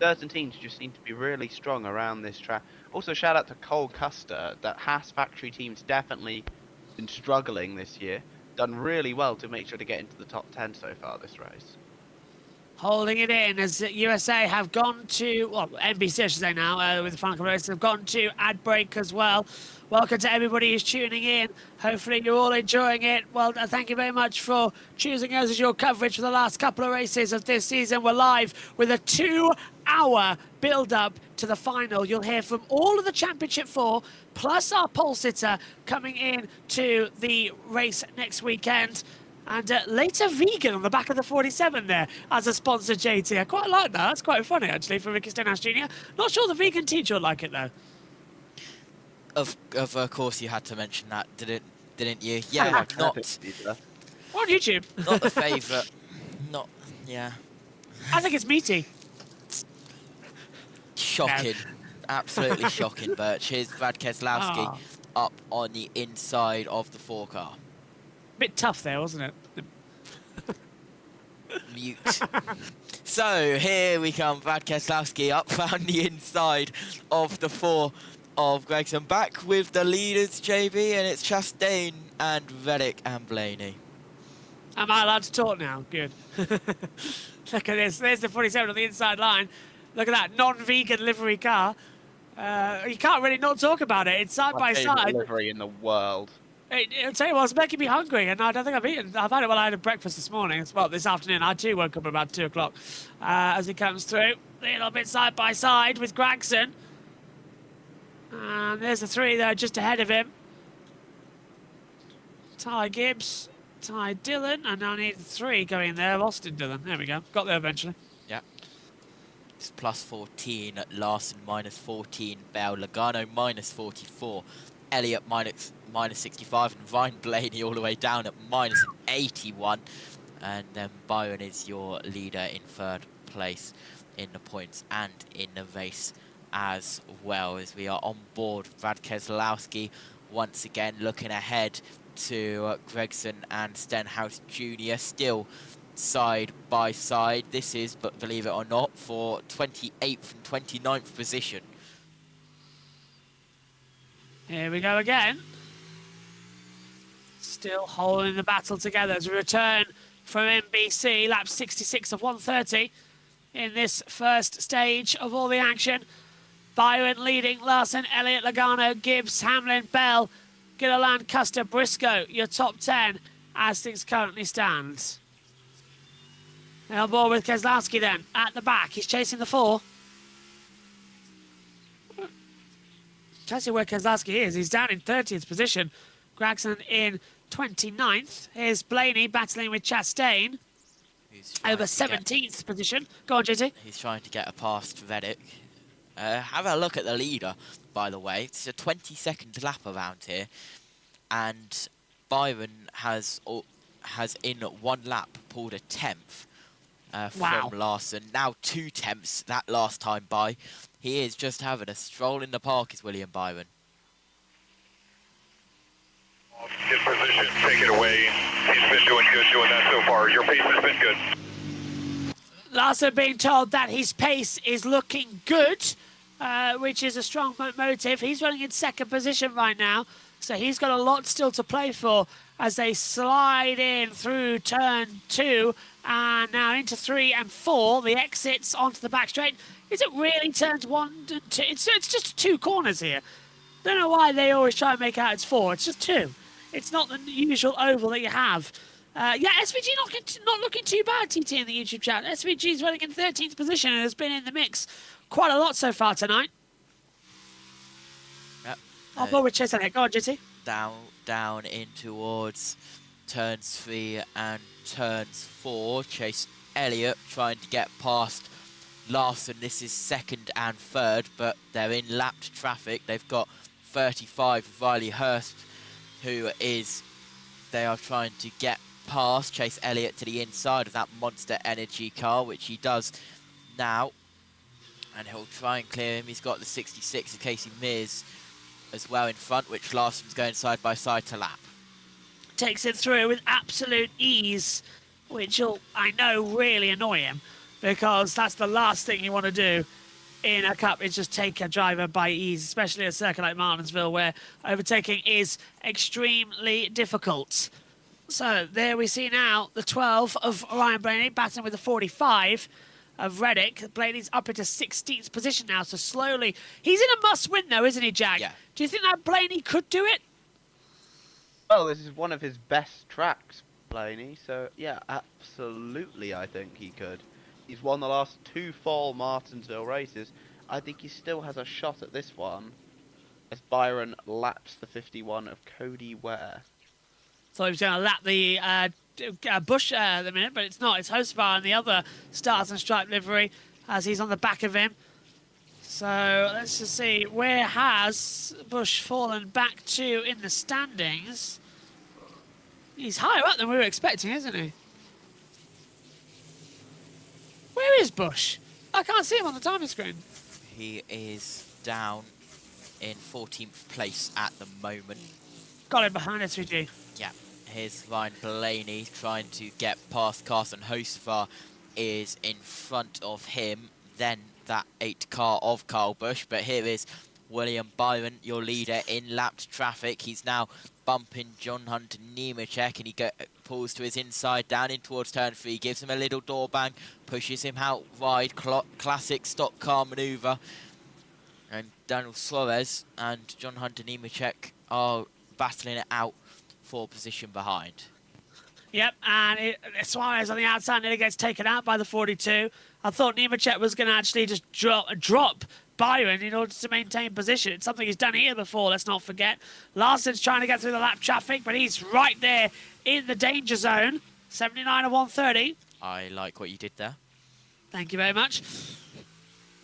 Certain teams just seem to be really strong around this track. Also, shout out to Cole Custer. That Haas factory team's definitely been struggling this year. Done really well to make sure to get into the top 10 so far this race. Holding it in as USA have gone to, well, NBC I should say now, with the final couple of races, have gone to ad break as well. Welcome to everybody who's tuning in. Hopefully you're all enjoying it. Well, thank you very much for choosing us as your coverage for the last couple of races of this season. We're live with a 2-hour build-up to the final. You'll hear from all of the Championship 4, plus our pole sitter coming in to the race next weekend. And later vegan on the back of the 47 there as a sponsor, JT. I quite like that. That's quite funny, actually, for Ricky Stenhouse Jr. Not sure the vegan teacher would like it, though. Of course you had to mention that, didn't you? Yeah, not on YouTube. Not the favourite. Not, yeah. I think it's meaty. Shocking. No. Absolutely shocking, Birch. Here's Brad Keselowski up on the inside of the 4 car. Bit tough there, wasn't it? Mute. So here we come, Brad Keselowski up on the inside of the 4 of Gregson. Back with the leaders, JB, and it's Chastain and Reddick and Blaney. Am I allowed to talk now? Good. Look at this. There's the 47 on the inside line. Look at that non-vegan livery car. You can't really not talk about it. It's side by side. Livery in the world. I'll tell you what, it's making me hungry, and I don't think I've eaten. I've had it while I had breakfast this morning. Well, this afternoon. I too woke up about 2 o'clock as he comes through. A little bit side by side with Gregson. And there's the 3 there just ahead of him. Ty Gibbs, Ty Dillon, and I need 3 going there. Austin Dillon. There we go. Got there eventually. Yeah. It's plus 14 at Larson, minus 14. Bell, Logano, minus 44. Elliott, minus 65. And Ryan Blaney all the way down at minus 81. And then Byron is your leader in 3rd place in the points and in the race as well, as we are on board. Brad Keselowski once again looking ahead to Gregson and Stenhouse Jr. still side by side. This is, but believe it or not, for 28th and 29th position. Here we go again. Still holding the battle together as we return from NBC, lap 66 of 130 in this first stage of all the action. Byron leading, Larson, Elliott, Logano, Gibbs, Hamlin, Bell, Gilliland, Custer, Briscoe, your top 10 as things currently stand. They're on board with Keselowski then, at the back. He's chasing the 4. Trying to see where Keselowski is. He's down in 30th position. Gregson in 29th. Here's Blaney battling with Chastain. Over 17th position. Go on, JT. He's trying to get a past Reddick. Have a look at the leader, by the way. It's a 22nd lap around here. And Byron has in 1 lap pulled a 10th from Larson. Now 2 tenths that last time by. He is just having a stroll in the park, is William Byron. In position, take it away. He's been doing good doing that so far. Your pace has been good. Larson being told that his pace is looking good, which is a strong motive. He's running in second position right now, so he's got a lot still to play for as they slide in through turn 2 and now into 3 and 4. The exits onto the back straight. Is it really turns 1 and 2? It's just 2 corners here. Don't know why they always try and make out it's 4. It's just 2. It's not the usual oval that you have. Yeah, SVG not looking too bad, TT, in the YouTube chat. SVG's running in 13th position and has been in the mix quite a lot so far tonight. Yep. On board with Chase Elliott. Go on, GT. Down in towards turns 3 and turns 4. Chase Elliott trying to get past Larson. This is 2nd and 3rd, but they're in lapped traffic. They've got 35 Riley Hurst, they are trying to get past Chase Elliott to the inside of that Monster Energy car, which he does now. And he'll try and clear him. He's got the 66 of Casey Mears as well in front, which Larson's going side by side to lap. Takes it through with absolute ease, which will, I know, really annoy him, because that's the last thing you want to do in a cup, is just take a driver by ease, especially a circuit like Martinsville, where overtaking is extremely difficult. So there we see now the 12 of Ryan Blaney battling with the 45 of Reddick. Blaney's up into 16th position now, so slowly. He's in a must-win, though, isn't he, Jack? Yeah. Do you think that Blaney could do it? Well, this is one of his best tracks, Blaney, so yeah, absolutely I think he could. He's won the last 2 fall Martinsville races. I think he still has a shot at this one, as Byron laps the 51 of Cody Ware. So he was going to lap the Bush at the minute, but it's not. It's Hostbar and the other Stars and Stripe livery as he's on the back of him. So let's just see. Where has Bush fallen back to in the standings? He's higher up than we were expecting, isn't he? Where is Bush? I can't see him on the timing screen. He is down in 14th place at the moment. Got him behind SVG. Yeah, here's Ryan Blaney trying to get past Carson Hocevar is in front of him. Then that 8 car of Carl Busch. But here is William Byron, your leader in lapped traffic. He's now bumping John Hunter Nemechek, and he pulls to his inside, down in towards turn 3, gives him a little door bang, pushes him out wide, classic stock car manoeuvre. And Daniel Suarez and John Hunter Nemechek are battling it out for position behind. Yep, and Suarez on the outside nearly gets taken out by the 42. I thought Nemechek was going to actually just drop Byron in order to maintain position. It's something he's done here before, let's not forget. Larson's trying to get through the lap traffic, but he's right there in the danger zone. 79 of 130. I like what you did there. Thank you very much.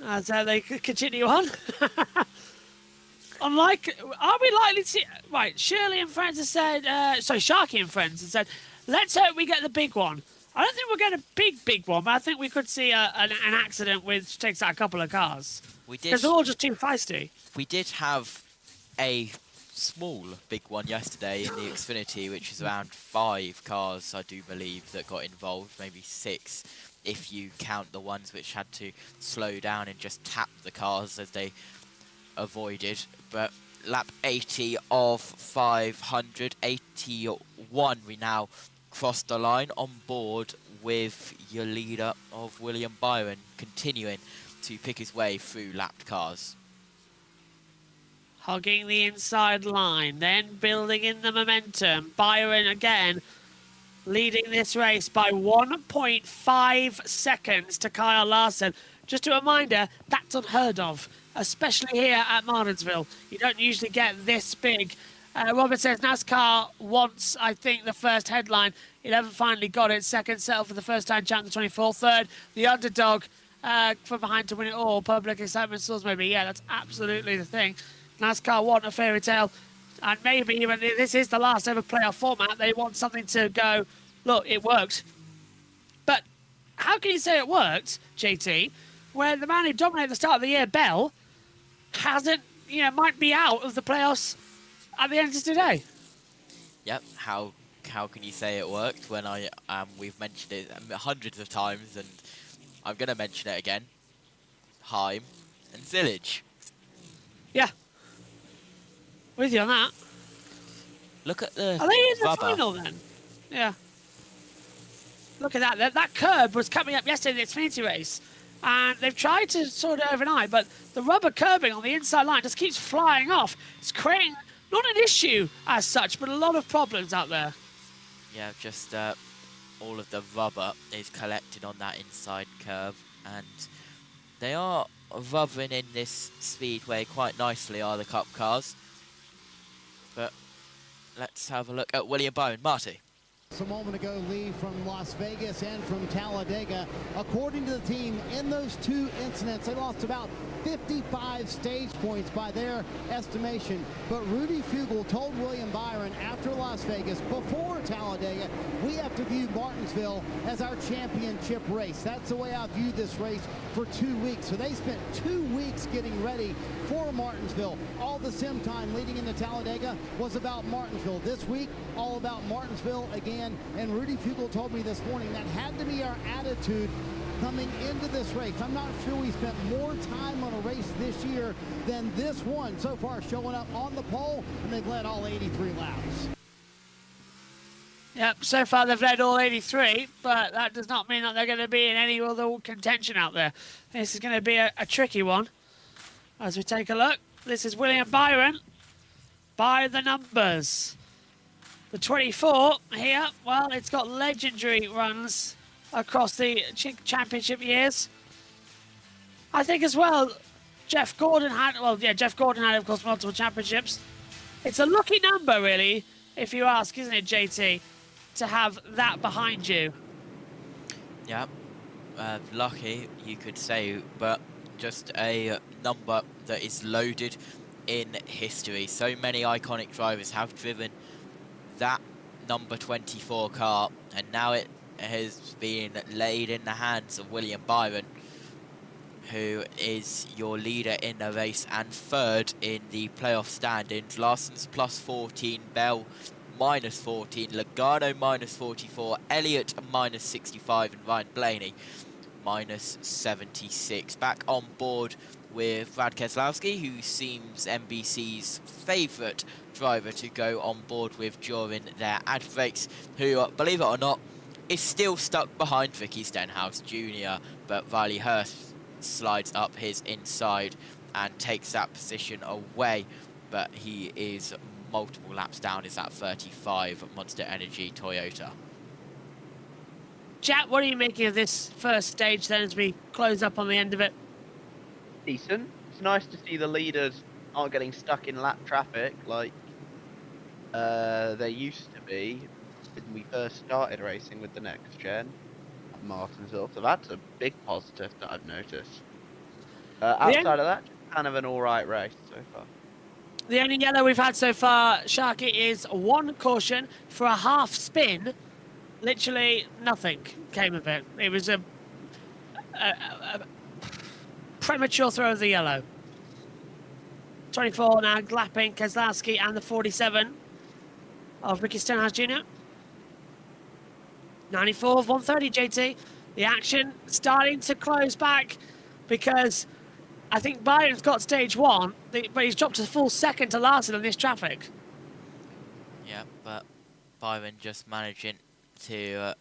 As they continue on. Unlike, are we likely to see... Right, Shirley and friends have said... Sharky and friends have said, let's hope we get the big one. I don't think we'll get a big one, but I think we could see an accident which takes out a couple of cars. Because they're all just too feisty. We did have a small big one yesterday in the Xfinity, which was around 5 cars, I do believe, that got involved. Maybe 6, if you count the ones which had to slow down and just tap the cars as they avoided. But lap 80 of 500, 81, we now cross the line on board with your leader of William Byron, continuing to pick his way through lapped cars. Hogging the inside line, then building in the momentum. Byron again leading this race by 1.5 seconds to Kyle Larson. Just a reminder, that's unheard of, especially here at Martinsville. You don't usually get this big. Robert says NASCAR wants, I think, the first headline. 11 finally got it. Second, settle for the first time, champ the 24. Third, the underdog from behind to win it all. Public excitement source, maybe. Yeah, that's absolutely the thing. NASCAR want a fairy tale. And maybe even this is the last ever playoff format. They want something to go, look, it worked. But how can you say it worked, JT, where the man who dominated the start of the year, Bell, hasn't, might be out of the playoffs at the end of today? Yep, how can you say it worked when we've mentioned it hundreds of times, and I'm going to mention it again. Heim and Village. Yeah. With you on that. Look at the Are they in the rubber. final then? Yeah. Look at that. That curb was coming up yesterday in the Xfinity race. And they've tried to sort it overnight, but the rubber curbing on the inside line just keeps flying off. It's creating not an issue as such, but a lot of problems out there. Yeah, just all of the rubber is collected on that inside curve, and they are rubbering in this speedway quite nicely, are the Cup cars. But let's have a look at William Byron. Marty. A moment ago, Lee, from Las Vegas and from Talladega. According to the team, in those two incidents, they lost about 55 stage points by their estimation. But Rudy Fugle told William Byron after Las Vegas, before Talladega, we have to view Martinsville as our championship race. That's the way I view this race for 2 weeks. So they spent 2 weeks getting ready for Martinsville. All the sim time leading into Talladega was about Martinsville. This week, all about Martinsville again. And Rudy Fugle told me this morning that had to be our attitude coming into this race. I'm not sure we spent more time on a race this year than this one so far, showing up on the pole, and they've led all 83 laps. Yep, so far they've led all 83, but that does not mean that they're going to be in any other contention out there. This is going to be a tricky one. As we take a look, this is William Byron by the numbers. The 24 here, well, it's got legendary runs across the championship years. I think as well, Jeff Gordon had, of course, multiple championships. It's a lucky number, really, if you ask, isn't it, JT, to have that behind you? Yeah, lucky, you could say, but just a number that is loaded in history. So many iconic drivers have driven that number 24 car, and now it has been laid in the hands of William Byron, who is your leader in the race and third in the playoff standings. Larson's plus 14, Bell minus 14, Logano minus 44, Elliott minus 65, and Ryan Blaney minus 76. Back on board with Brad Keselowski, who seems NBC's favourite driver to go on board with during their ad breaks, who, believe it or not, is still stuck behind Ricky Stenhouse Jr., but Riley Hurst slides up his inside and takes that position away, but he is multiple laps down, is that 35 Monster Energy Toyota. Jack, what are you making of this first stage then as we close up on the end of it? Decent. It's nice to see the leaders aren't getting stuck in lap traffic like they used to be when we first started racing with the next gen at Martinsville. So that's a big positive that I've noticed. Outside of that, kind of an alright race so far. The only yellow we've had so far, Sharky, is one caution for a half spin. Literally nothing came of it. It was a premature throw of the yellow. 24 now lapping Keselowski and the 47 of Ricky Stenhouse Jr. 94 of 130, JT. The action starting to close back because I think Byron's got stage one, but he's dropped a full second to Larson on this traffic. Yeah, but Byron just managing to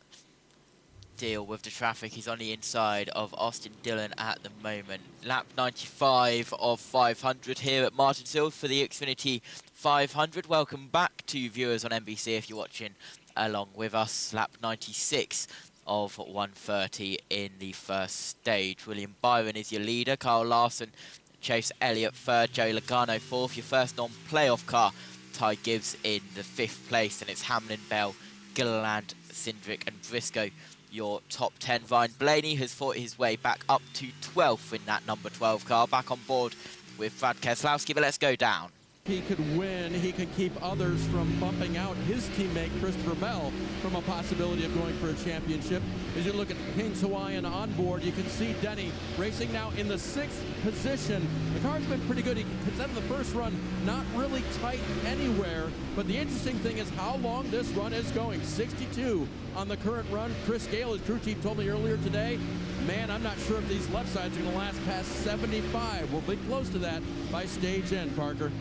deal with the traffic. He's on the inside of Austin Dillon at the moment. Lap 95 of 500 here at Martinsville for the Xfinity 500. Welcome back to viewers on NBC if you're watching along with us. Lap 96 of 130 in the first stage. William Byron is your leader. Kyle Larson, Chase Elliott third, Joey Logano fourth. Your first non-playoff car, Ty Gibbs in the 5th place, and it's Hamlin, Bell, Gilliland, Cindric and Briscoe your top 10. Ryan Blaney has fought his way back up to 12th in that number 12 car, back on board with Brad Keselowski, but let's go down. he could win, he could keep others from bumping out his teammate Christopher Bell from a possibility of going for a championship. As you look at King's Hawaiian on board, you can see Denny racing now in the 6th position. The car's been pretty good. He contended the first run, not really tight anywhere, but the interesting thing is how long this run is going. 62 on the current run. Chris Gale, his crew chief, told me earlier today, man, I'm not sure if these left sides are going to last past 75. We'll be close to that by stage end, Parker.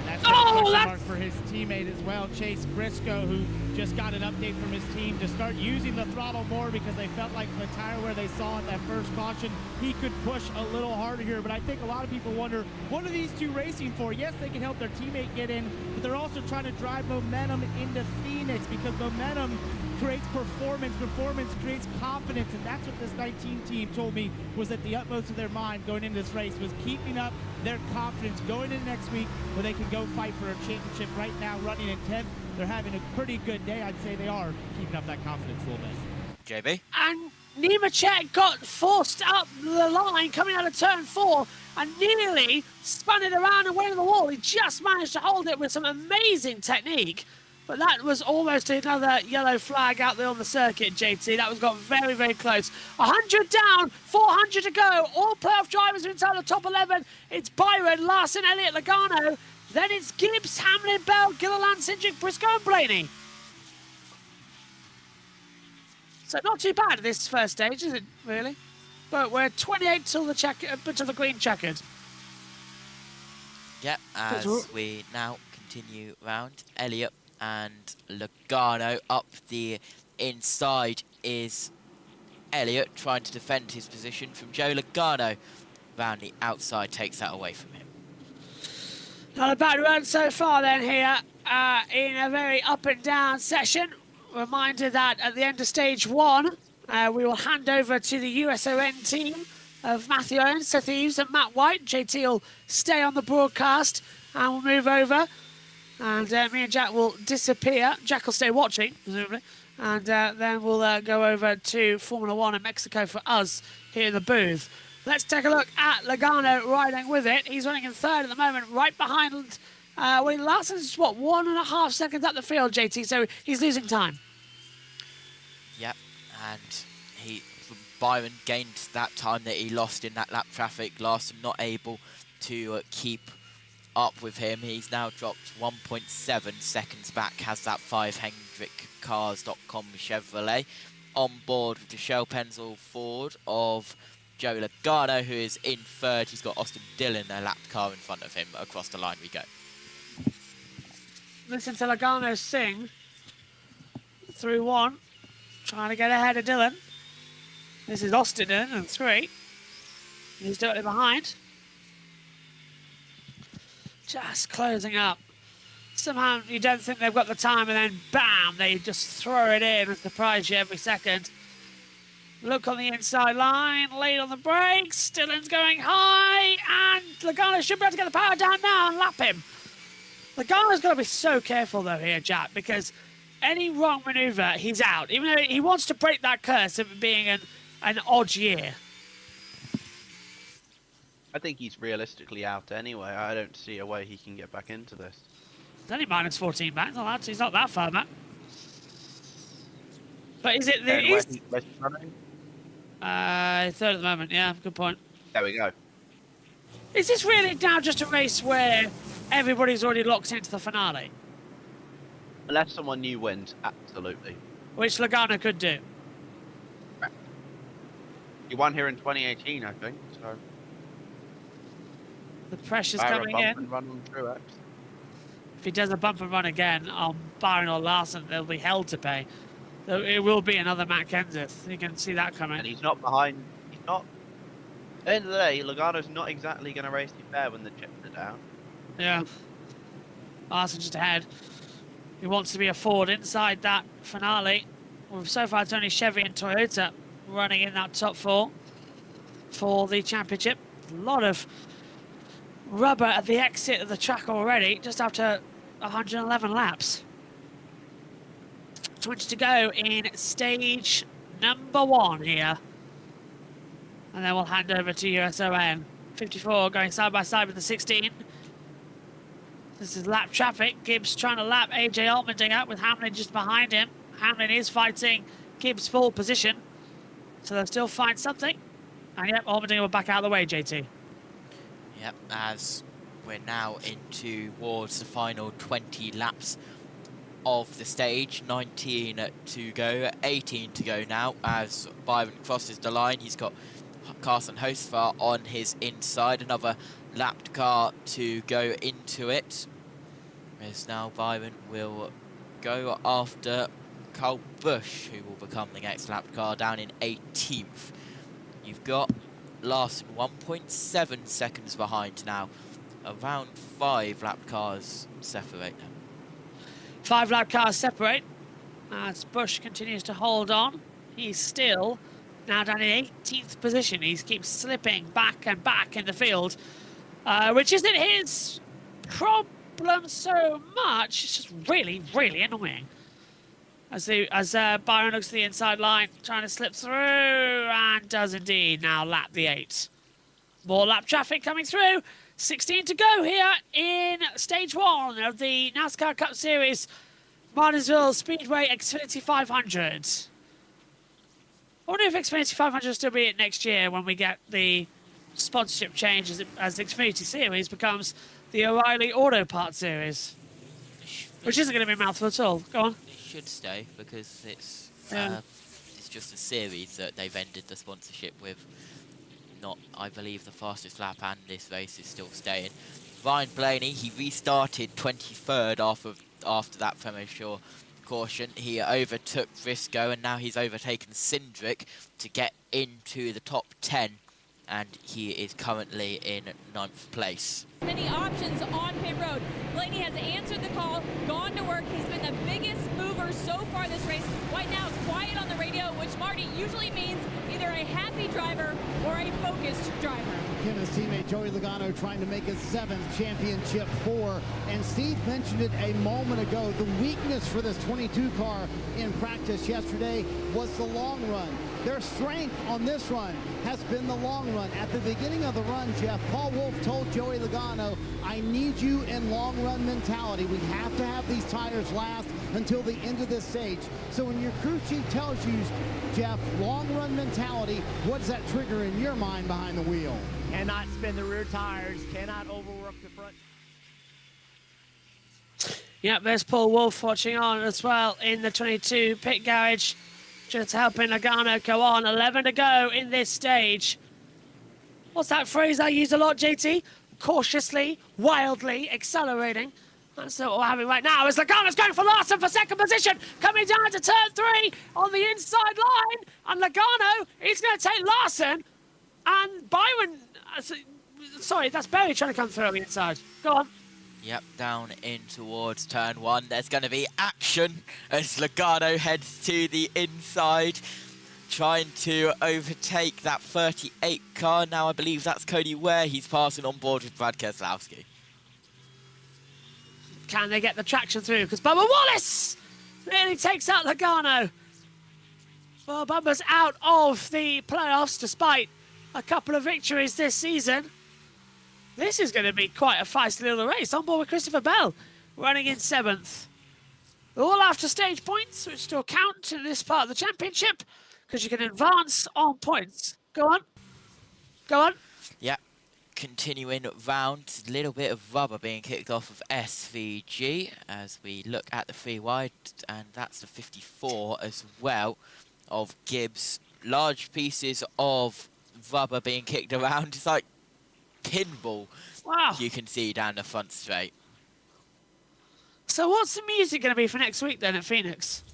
That's a question mark for his teammate as well, Chase Briscoe, who just got an update from his team to start using the throttle more because they felt like the tire where they saw at that first caution, he could push a little harder here. But I think a lot of people wonder, what are these two racing for? Yes, they can help their teammate get in, but they're also trying to drive momentum into Phoenix because momentum creates performance, performance creates confidence, and that's what this 19 team told me was at the utmost of their mind going into this race, was keeping up their confidence going into next week where they can go fight for a championship. Right now, running in 10th, they're having a pretty good day. I'd say they are keeping up that confidence a little bit. JB? And Nemechek got forced up the line coming out of turn 4 and nearly spun it around and went to the wall. He just managed to hold it with some amazing technique. But that was almost another yellow flag out there on the circuit, JT. That was got very, very close. 100 down, 400 to go. All playoff drivers are inside the top 11. It's Byron, Larson, Elliott, Logano. Then it's Gibbs, Hamlin, Bell, Gilliland, Cindric, Briscoe and Blaney. So not too bad this first stage, is it, really? But we're 28 till the green checkered. Yep, as we now continue round, Elliott and Logano up the inside is Elliott trying to defend his position from Joe Logano. Round the outside takes that away from him. Not a bad run so far then here in a very up and down session. Reminder that at the end of stage 1, we will hand over to the USON team of Matthew Owens, Seth Eves and Matt White. JT will stay on the broadcast and we'll move over. And me and Jack will disappear. Jack will stay watching, presumably. And then we'll go over to Formula 1 in Mexico for us here in the booth. Let's take a look at Logano riding with it. He's running in 3rd at the moment, right behind... Larson's, what, 1.5 seconds up the field, JT, so he's losing time. Yep, and Byron gained that time that he lost in that lap traffic. Larson not able to keep up with him. He's now dropped 1.7 seconds back, has that 5 HendrickCars.com Chevrolet on board with the Shell Penzel Ford of Joe Logano, who is in 3rd. He's got Austin Dillon, a lapped car in front of him. Across the line we go. Listen to Logano sing through 1, trying to get ahead of Dillon. This is Austin in 3. He's directly behind. Just closing up. Somehow you don't think they've got the time, and then bam, they just throw it in and surprise you every second. Look on the inside line, late on the brakes. Dillon's going high, and Logano should be able to get the power down now and lap him. Logano's got to be so careful though here, Jack, because any wrong manoeuvre, he's out. Even though he wants to break that curse of it being an odd year. I think he's realistically out anyway. I don't see a way he can get back into this. It's only minus 14 back. He's not that far back. But is it... running? 3rd at the moment, yeah, good point. There we go. Is this really now just a race where everybody's already locked into the finale? Unless someone new wins, absolutely. Which Logano could do. He won here in 2018, I think, so... The pressure's coming in. And run on Truex. If he does a bump and run again on Byron or Larson, there'll be hell to pay. It will be another Matt Kenseth. You can see that coming. And he's not behind. He's not. At the end of the day, Logano's not exactly going to race you fair when the chips are down. Yeah. Larson just ahead. He wants to be a Ford inside that finale. Well, so far, it's only Chevy and Toyota running in that top 4 for the championship. A lot of rubber at the exit of the track already, just after 111 laps. 20 to go in stage number 1 here. And then we'll hand over to USON. 54 going side by side with the 16. This is lap traffic. Gibbs trying to lap AJ Allmendinger with Hamlin just behind him. Hamlin is fighting Gibbs' full position. So they'll still find something. And yep, Allmendinger will back out of the way, JT. Yep, as we're now into towards the final 20 laps of the stage. 19 to go, 18 to go now as Byron crosses the line. He's got Carson Hostfar on his inside. Another lapped car to go into it. As now Byron will go after Carl Busch, who will become the next lapped car down in 18th. You've got Larson 1.7 seconds behind now. Around 5 lapped cars separate now. 5 lap cars separate as Busch continues to hold on. He's still now down in 18th position. He keeps slipping back and back in the field, which isn't his problem so much. It's just really, really annoying. As Byron looks to the inside line, trying to slip through, and does indeed now lap the 8. More lap traffic coming through. 16 to go here in stage 1 of the NASCAR Cup Series Martinsville Speedway Xfinity 500. I wonder if Xfinity 500 will still be it next year when we get the sponsorship change as the Xfinity Series becomes the O'Reilly Auto Parts Series. Which isn't going to be a mouthful at all. Go on. It should stay because it's just a series that they've ended the sponsorship with. Not, I believe, the fastest lap, and this race is still staying. Ryan Blaney, he restarted 23rd after that premature caution. He overtook Briscoe, and now he's overtaken Cindric to get into the top 10, and he is currently in 9th place. Many options on pit road. Blaney has answered the call, gone to work. He's been the biggest mover so far this race. Right now, quiet on the radio, which, Marty, usually means either a happy driver or a focused driver. Him and his teammate Joey Logano trying to make his 7th championship 4. And Steve mentioned it a moment ago. The weakness for this 22 car in practice yesterday was the long run. Their strength on this run has been the long run. At the beginning of the run, Jeff, Paul Wolfe told Joey Logano, I need you in long run mentality. We have to have these tires last until the end of this stage. So when your crew chief tells you, Jeff, long run mentality, what does that trigger in your mind behind the wheel? Cannot spin the rear tires, cannot overwork the front. Yep, there's Paul Wolfe watching on as well in the 22 pit garage, just helping Logano go on. 11 to go in this stage. What's that phrase I use a lot, JT? Cautiously, wildly, accelerating. That's what we're having right now as Logano's going for Larson for 2nd position, coming down to turn 3 on the inside line. And Logano is going to take Larson. And Byron, sorry, that's Berry trying to come through on the inside. Go on. Yep, down in towards turn 1. There's going to be action as Logano heads to the inside, trying to overtake that 38 car. Now I believe that's Cody Ware. He's passing on board with Brad Keselowski. Can they get the traction through? Because Bubba Wallace nearly takes out Logano. Well, Bubba's out of the playoffs despite a couple of victories this season. This is going to be quite a feisty little race. On board with Christopher Bell, running in 7th. All after stage points, which still count in this part of the championship, because you can advance on points. Go on. Go on. Yeah, continuing round, a little bit of rubber being kicked off of SVG as we look at the 3 wide, and that's the 54 as well of Gibbs. Large pieces of rubber being kicked around. It's like pinball. Wow. You can see down the front straight. So what's the music going to be for next week then at Phoenix?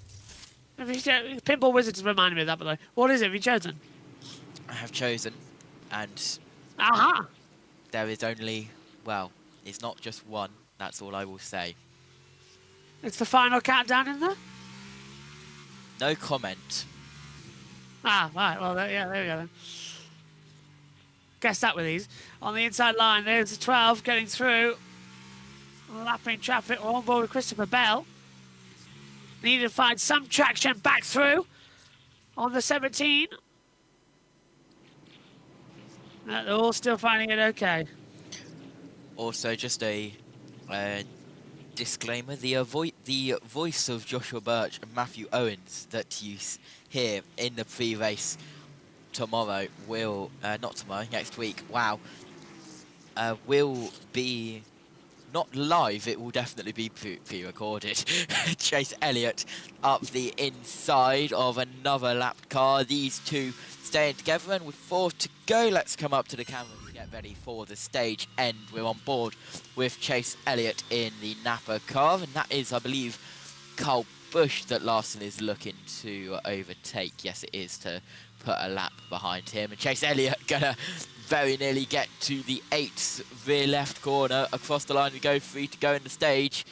Pinball Wizards reminded me of that, by the way. What is it? Have you chosen? I have chosen, and aha, there is only, well, it's not just one. That's all I will say. It's the final countdown in there? No comment. Ah, right. Well, yeah, there we go then. Guess that with these. On the inside line, there's the 12 getting through. Lapping traffic. We're on board with Christopher Bell. Need to find some traction back through on the 17. They're all still finding it okay. Also, just a Disclaimer, the voice of Joshua Birch and Matthew Owens that you hear in the pre-race tomorrow will, not tomorrow, next week, wow, will be not live, it will definitely be pre-recorded. Chase Elliott up the inside of another lapped car, these two staying together, and with 4 to go, let's come up to the camera to get ready for the stage end. We're on board with Chase Elliott in the Napa car, and that is, I believe, Carl Busch that Larson is looking to overtake. Yes, it is, to put a lap behind him, and Chase Elliott gonna very nearly get to the 8th rear left corner. Across the line we go, 3 to go in the stage,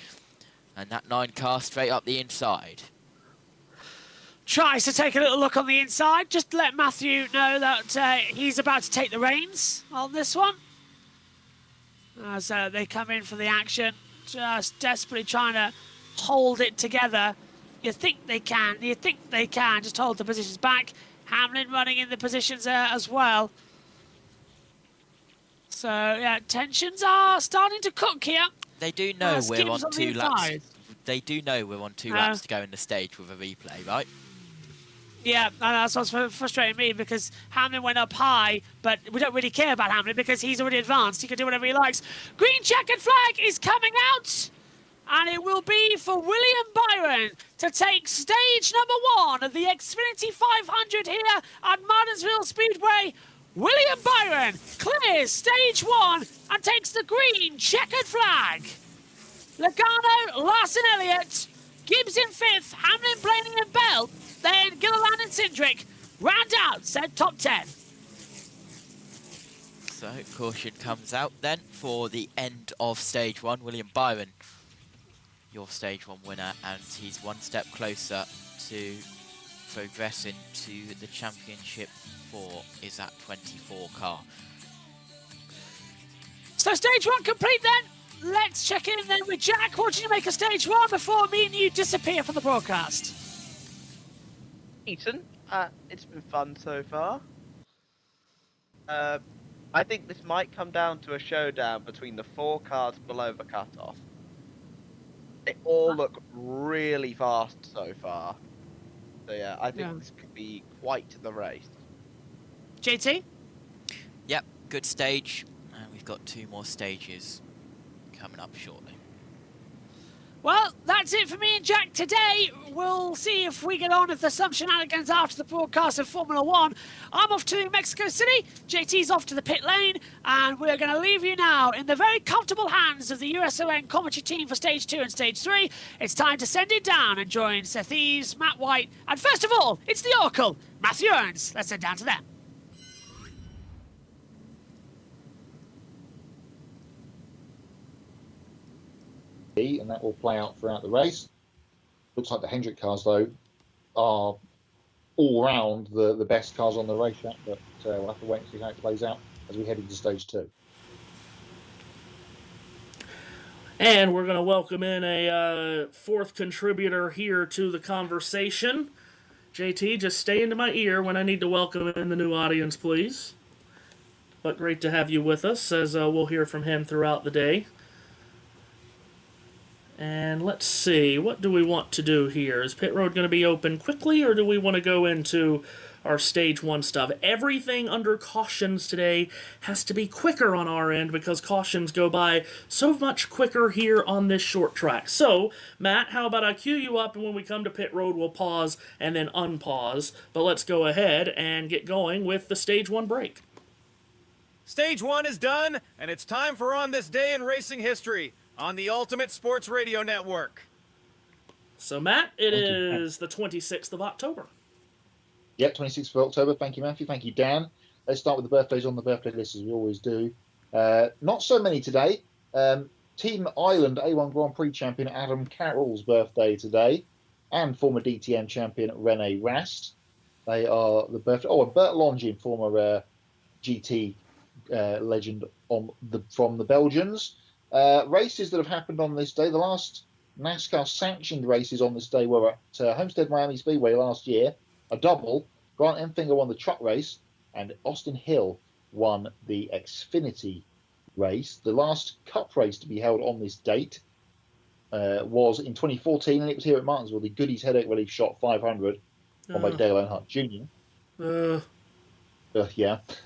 and that 9 car straight up the inside. Tries to take a little look on the inside, just to let Matthew know that he's about to take the reins on this one. As they come in for the action, just desperately trying to hold it together. You think they can, just hold the positions back. Hamlin running in the positions as well. So, yeah, tensions are starting to cook here. They do know we're on 2 laps. Inside. They do know we're on 2 laps to go in the stage with a replay, right? Yeah, and that's what's frustrating me, because Hamlin went up high, but we don't really care about Hamlin because he's already advanced. He can do whatever he likes. Green checkered flag is coming out, and it will be for William Byron to take stage number 1 of the Xfinity 500 here at Martinsville Speedway. William Byron clears stage 1 and takes the green checkered flag. Logano, Larson Elliott, Gibbs in 5th, Hamlin, Blaney and Bell. Then Gilliland and Cindric round out said top 10. So caution comes out then for the end of stage 1. William Byron, your stage 1 winner, and he's 1 step closer to progressing to the championship for is that 24 car. So stage 1 complete then. Let's check in then with Jack. What did you make of stage 1 before me and you disappear from the broadcast? Ethan, it's been fun so far. I think this might come down to a showdown between the 4 cars below the cutoff. They all look really fast so far. So yeah, I think this could be quite the race. JT? Yep, good stage. And we've got 2 more stages coming up shortly. Well, that's it for me and Jack today. We'll see if we get on with some shenanigans after the broadcast of Formula 1. I'm off to Mexico City, JT's off to the pit lane, and we're going to leave you now in the very comfortable hands of the USON commentary team for Stage 2 and Stage 3. It's time to send it down and join Seth Eves, Matt White, and first of all, it's the Oracle, Matthew Owens. Let's head down to them. And that will play out throughout the race. Looks like the Hendrick cars, though, are all round the best cars on the racetrack, but we'll have to wait and see how it plays out as we head into stage 2. And we're going to welcome in a 4th contributor here to the conversation. JT, just stay into my ear when I need to welcome in the new audience, please. But great to have you with us, as we'll hear from him throughout the day. And let's see, what do we want to do here? Is pit road going to be open quickly, or do we want to go into our stage 1 stuff? Everything under cautions today has to be quicker on our end because cautions go by so much quicker here on this short track. So, Matt, how about I cue you up, and when we come to pit road, we'll pause and then unpause. But let's go ahead and get going with the stage 1 break. Stage 1 is done, and it's time for On This Day in Racing History on the Ultimate Sports Radio Network. So, Matt, it is the 26th of October. Yep, 26th of October. Thank you, Matthew. Thank you, Dan. Let's start with the birthdays on the birthday list, as we always do. Not so many today. Team Ireland A1 Grand Prix champion Adam Carroll's birthday today, and former DTM champion Rene Rast. They are the birthday. Oh, and Bert Longin, former GT legend from the Belgians. Races that have happened on this day. The last NASCAR sanctioned races on this day were at Homestead Miami Speedway last year, a double. Grant Enfinger won the truck race, and Austin Hill won the Xfinity race. The last Cup race to be held on this date was in 2014, and it was here at Martinsville, the Goodies Headache Relief Shot 500 won by Dale Earnhardt Jr.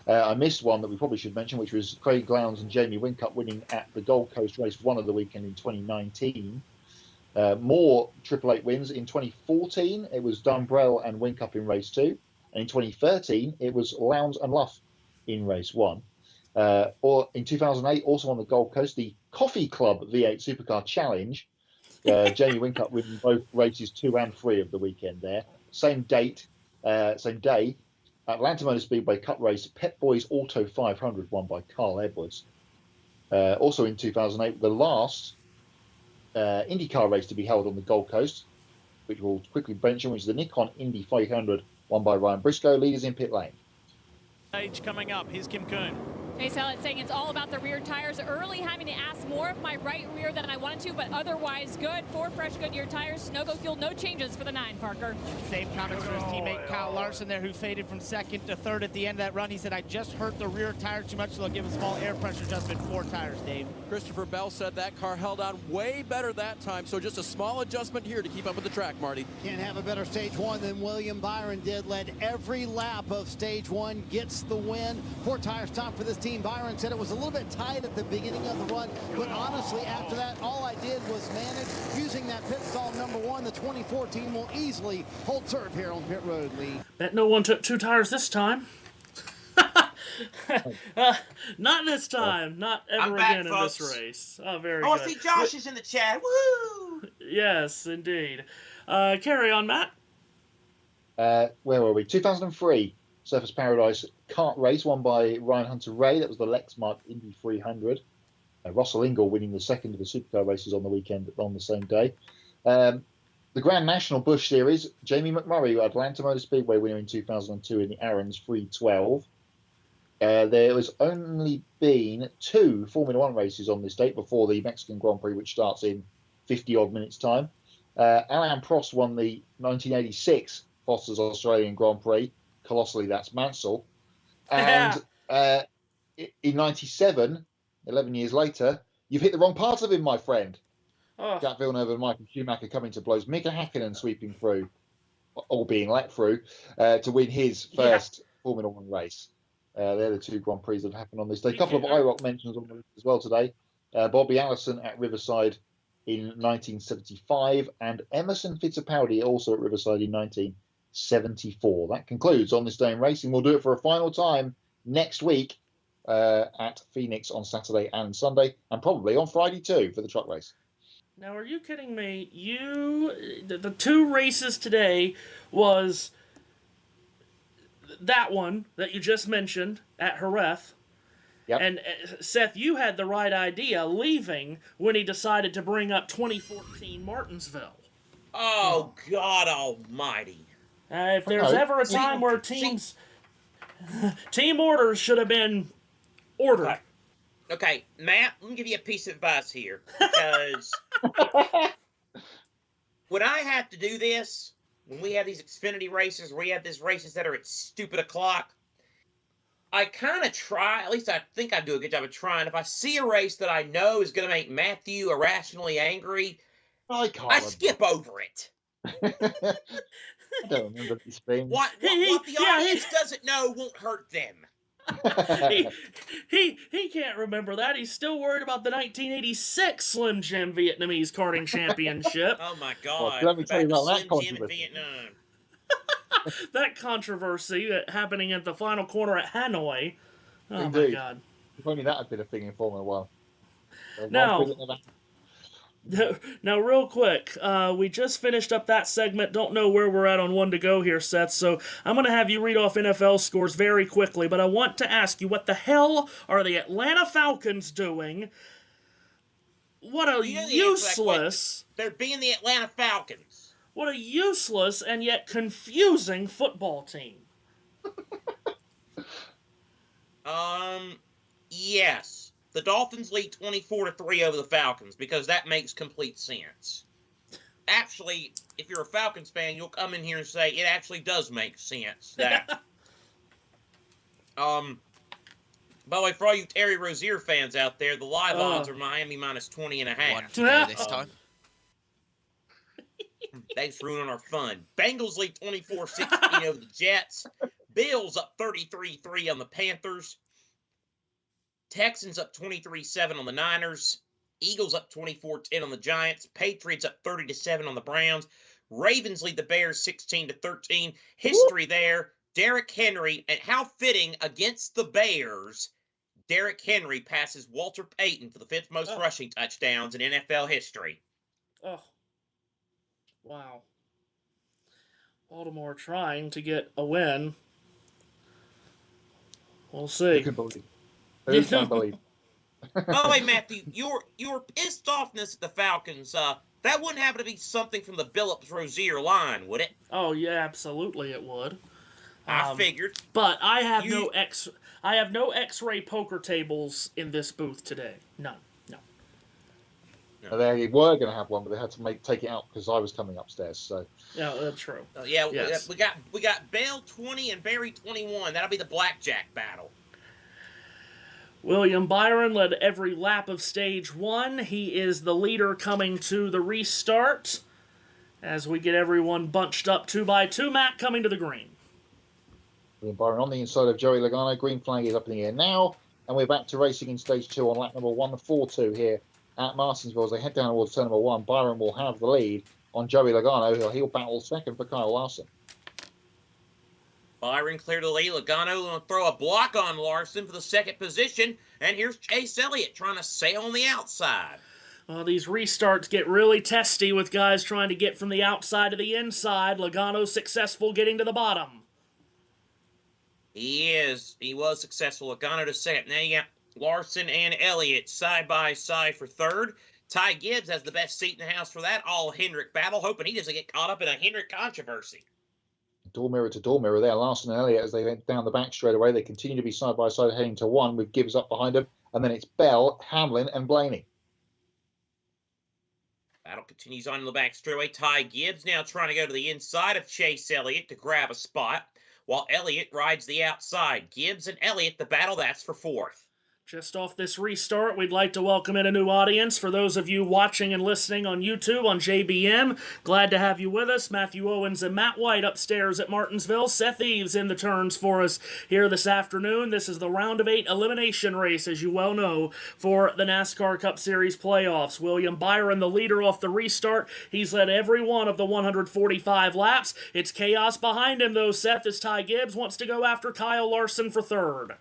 I missed one that we probably should mention, which was Craig Lowndes and Jamie Whincup winning at the Gold Coast race one of the weekend in 2019. More Triple Eight wins. In 2014, it was Dumbrell and Whincup in race 2. And in 2013, it was Lowndes and Luff in race 1. Or in 2008, also on the Gold Coast, the Coffee Club V8 Supercar Challenge. Jamie Whincup winning both races 2 and 3 of the weekend there. Same day, Atlanta Motor Speedway Cup race, Pep Boys Auto 500 won by Carl Edwards. Also in 2008, the last IndyCar race to be held on the Gold Coast, which we'll quickly mention, which is the Nikon Indy 500 won by Ryan Briscoe, leaders in pit lane. Stage coming up. Here's Kim Kuhn. Chase Elliott saying it's all about the rear tires. Early having to ask more of my right rear than I wanted to, but otherwise good. 4 fresh Goodyear tires. Snogo fuel, no changes for the 9, Parker. Same comments for his teammate Kyle Larson there, who faded from 2nd to 3rd at the end of that run. He said, I just hurt the rear tires too much, so they'll give a small air pressure adjustment, 4 tires, Dave. Christopher Bell said that car held on way better that time, so just a small adjustment here to keep up with the track, Marty. Can't have a better stage 1 than William Byron did. Led every lap of stage 1, gets the win. 4 tires top for this team. Byron said it was a little bit tight at the beginning of the run, but honestly, after that, all I did was manage using that pit stall number 1. The 2014 will easily hold serve here on pit road, Lee. Bet no one took 2 tires this time. Not this time. Not ever again in this race. Oh, very good. I see Josh is in the chat. Woo! Yes, indeed. Carry on, Matt. Where were we? 2003 Surface Paradise kart race won by Ryan Hunter-Ray. That was the Lexmark Indy 300. Russell Ingall winning the second of the supercar races on the weekend on the same day. The Grand National Busch Series, Jamie McMurray, Atlanta Motor Speedway winner in 2002 in the Aaron's 312. There was only been 2 Formula 1 races on this date before the Mexican Grand Prix, which starts in 50-odd minutes' time. Alain Prost won the 1986 Foster's Australian Grand Prix. Colossally, that's Mansell. And in 97, 11 years later, you've hit the wrong part of him, my friend. Jack Villeneuve and Michael Schumacher coming to blows. Mika Häkkinen sweeping through, or being let through, to win his first Formula 1 race. They're the 2 Grand Prix that have happened on this day. A couple of IROC mentions on the list as well today. Bobby Allison at Riverside in 1975, and Emerson Fittipaldi also at Riverside in 1974. That concludes On This Day in Racing. We'll do it for a final time next week at Phoenix on Saturday and Sunday, and probably on Friday too for the truck race. Now, are you kidding me? The 2 races today was that one that you just mentioned at Jerez. Yep. And Seth, you had the right idea leaving when he decided to bring up 2014 Martinsville. Oh, God almighty. If there's ever a time where team orders should have been ordered. Okay, Matt, let me give you a piece of advice here. Because when I have to do this, when we have these Xfinity races, where we have these races that are at stupid o'clock, I kind of try, at least I think I do a good job of trying. If I see a race that I know is going to make Matthew irrationally angry, I skip over it. I don't remember these things. What the audience doesn't know won't hurt them. he can't remember that. He's still worried about the 1986 Slim Jim Vietnamese karting championship. Oh my God! Well, let me tell you about that Slim Jim in controversy. Vietnam. That controversy happening at the final corner at Hanoi. Oh Indeed. my God! If only that had been a thing in Formula 1. Now, real quick, we just finished up that segment. Don't know where we're at on one to go here, Seth, so I'm going to have you read off NFL scores very quickly, but I want to ask you, what the hell are the Atlanta Falcons doing? What a useless... They're being the Atlanta Falcons. What a useless and yet confusing football team. Yes. The Dolphins lead 24-3 over the Falcons because that makes complete sense. Actually, if you're a Falcons fan, you'll come in here and say it actually does make sense that By the way, for all you Terry Rozier fans out there, the live odds are Miami minus 20.5. One to go this time. Thanks for ruining our fun. Bengals lead 24-16 over the Jets. Bills up 33-3 on the Panthers. Texans up 23-7 on the Niners. Eagles up 24-10 on the Giants. Patriots up 30-7 on the Browns. Ravens lead the Bears 16-13. History there. Derrick Henry, and how fitting against the Bears, Derrick Henry passes Walter Payton for the 5th most rushing touchdowns in NFL history. Oh. Wow. Baltimore trying to get a win. We'll see. Who can believe? Who can believe? By the way, Matthew, your pissed offness at the Falcons, that wouldn't happen to be something from the Billups Rozier line, would it? Oh yeah, absolutely it would. I figured. But I have no X-ray poker tables in this booth today. None. No. They were going to have one, but they had to take it out because I was coming upstairs. So. Yeah, that's true. Yes. we got Bell 20 and Barry 21. That'll be the blackjack battle. William Byron led every lap of stage 1. He is the leader coming to the restart as we get everyone bunched up 2 by 2. Matt coming to the green. William Byron on the inside of Joey Logano. Green flag is up in the air now. And we're back to racing in stage 2 on lap number 1, the 4-2 here at Martinsville. As they head down towards turn number 1, Byron will have the lead on Joey Logano. He'll battle second for Kyle Larson. Byron clear to the lead. Logano going to throw a block on Larson for the 2nd position. And here's Chase Elliott trying to sail on the outside. These restarts get really testy with guys trying to get from the outside to the inside. Logano successful getting to the bottom. He was successful. Logano to 2nd. Now you got Larson and Elliott side by side for 3rd. Ty Gibbs has the best seat in the house for that all Hendrick battle, hoping he doesn't get caught up in a Hendrick controversy. Door mirror to door mirror there. Larson and Elliott as they went down the back straight away. They continue to be side by side heading to 1 with Gibbs up behind them. And then it's Bell, Hamlin and Blaney. Battle continues on in the back straightaway. Ty Gibbs now trying to go to the inside of Chase Elliott to grab a spot, while Elliott rides the outside. Gibbs and Elliott, the battle, that's for 4th. Just off this restart, we'd like to welcome in a new audience. For those of you watching and listening on YouTube on JBM, glad to have you with us. Matthew Owens and Matt White upstairs at Martinsville. Seth Eves in the turns for us here this afternoon. This is the round of 8 elimination race, as you well know, for the NASCAR Cup Series playoffs. William Byron, the leader off the restart. He's led every one of the 145 laps. It's chaos behind him, though, Seth, as Ty Gibbs wants to go after Kyle Larson for 3rd.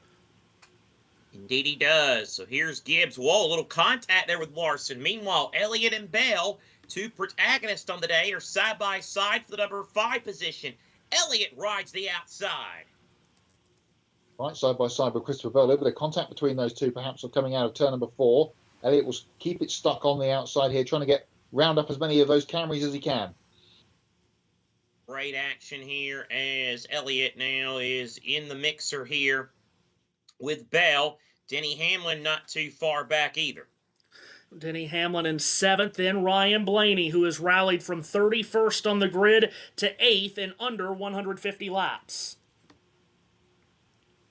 Indeed he does. So here's Gibbs. Whoa, a little contact there with Larson. Meanwhile, Elliott and Bell, 2 protagonists on the day, are side by side for the number 5 position. Elliott rides the outside. Right, side by side with Christopher Bell. A bit of contact between those two, perhaps, coming out of turn number 4. Elliott will keep it stuck on the outside here, trying to round up as many of those Camrys as he can. Great action here as Elliott now is in the mixer here with Bell. Denny Hamlin not too far back either. Denny Hamlin in 7th, then Ryan Blaney, who has rallied from 31st on the grid to 8th in under 150 laps.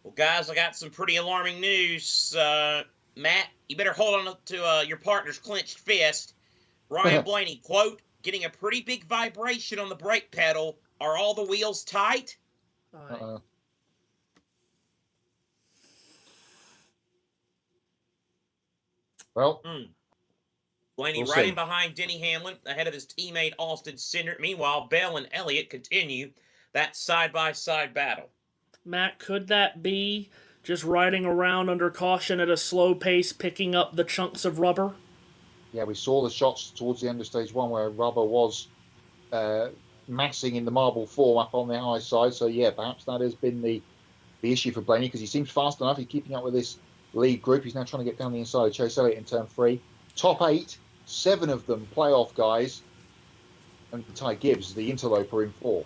Well, guys, I got some pretty alarming news. Matt, you better hold on to your partner's clenched fist. Ryan Blaney, quote, getting a pretty big vibration on the brake pedal. Are all the wheels tight? Well, Blaney we'll riding behind Denny Hamlin, ahead of his teammate Austin Cindric. Meanwhile, Bell and Elliott continue that side-by-side battle. Matt, could that be just riding around under caution at a slow pace, picking up the chunks of rubber? Yeah, we saw the shots towards the end of stage 1 where rubber was massing in the marble form up on the high side. So, yeah, perhaps that has been the issue for Blaney, because he seems fast enough. He's keeping up with this lead group. He's now trying to get down the inside of Chase Elliott in turn 3. Top 8, 7 of them playoff guys, and Ty Gibbs, the interloper, in 4th.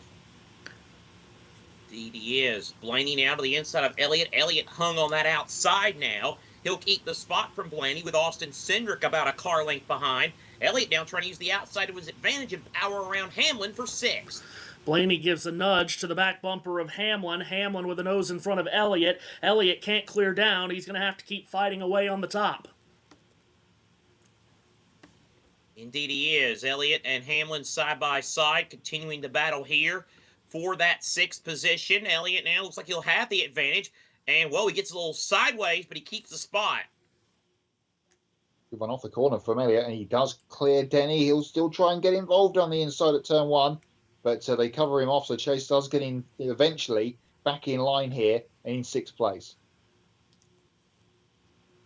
Indeed he is. Blaney now to the inside of Elliott. Elliott hung on that outside now. He'll keep the spot from Blaney with Austin Cindric about a car length behind. Elliott now trying to use the outside to his advantage and power around Hamlin for 6th. Blaney gives a nudge to the back bumper of Hamlin. Hamlin with a nose in front of Elliott. Elliott can't clear down. He's going to have to keep fighting away on the top. Indeed he is. Elliott and Hamlin side by side, continuing the battle here for that 6th position. Elliott now looks like he'll have the advantage. And, well, he gets a little sideways, but he keeps the spot. Good one off the corner from Elliott, and he does clear Denny. He'll still try and get involved on the inside at turn 1, but they cover him off, so Chase does get in eventually back in line here and in 6th place.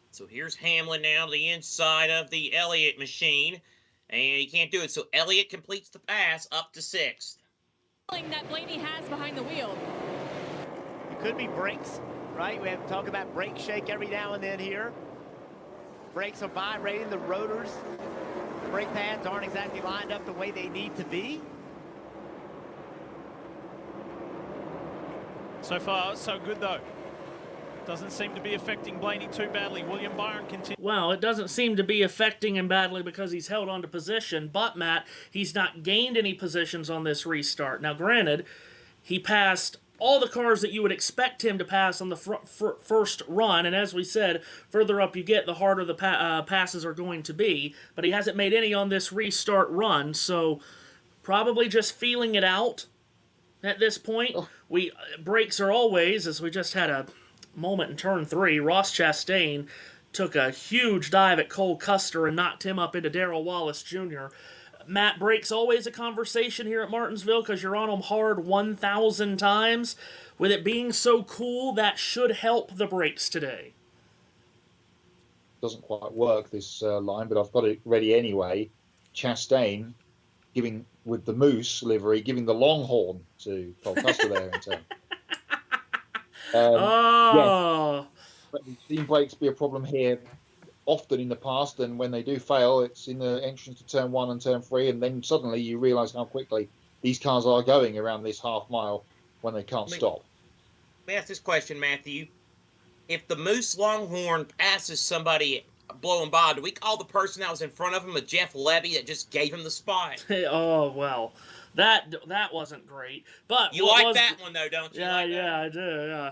So here's Hamlin now to the inside of the Elliott machine, and he can't do it. So Elliott completes the pass up to 6th. That Blaney has behind the wheel. It could be brakes, right? We have to talk about brake shake every now and then here. Brakes are vibrating, the rotors, brake pads aren't exactly lined up the way they need to be. So far, so good though. Doesn't seem to be affecting Blaney too badly. William Byron continues. Well, it doesn't seem to be affecting him badly because he's held on to position, but, Matt, he's not gained any positions on this restart. Now, granted, he passed all the cars that you would expect him to pass on the first run, and as we said, further up you get, the harder the passes are going to be, but he hasn't made any on this restart run, so probably just feeling it out at this point. Brakes are always, as we just had a moment in turn 3, Ross Chastain took a huge dive at Cole Custer and knocked him up into Darrell Wallace Jr. Matt, brakes always a conversation here at Martinsville because you're on them hard 1,000 times. With it being so cool, that should help the brakes today. Doesn't quite work, this line, but I've got it ready anyway. Chastain giving, with the Moose livery, giving the Longhorn to Cole Custer there in turn. Yeah, we've seen brakes be a problem here often in the past, and when they do fail, it's in the entrance to turn 1 and turn 3, and then suddenly you realise how quickly these cars are going around this half mile when they can't stop. Let me ask this question, Matthew. If the Moose Longhorn passes somebody blowing by, do we call the person that was in front of him a Jeff Levy that just gave him the spot? Oh, well, that wasn't great. But you like that one, though, don't you? Yeah, I do, yeah.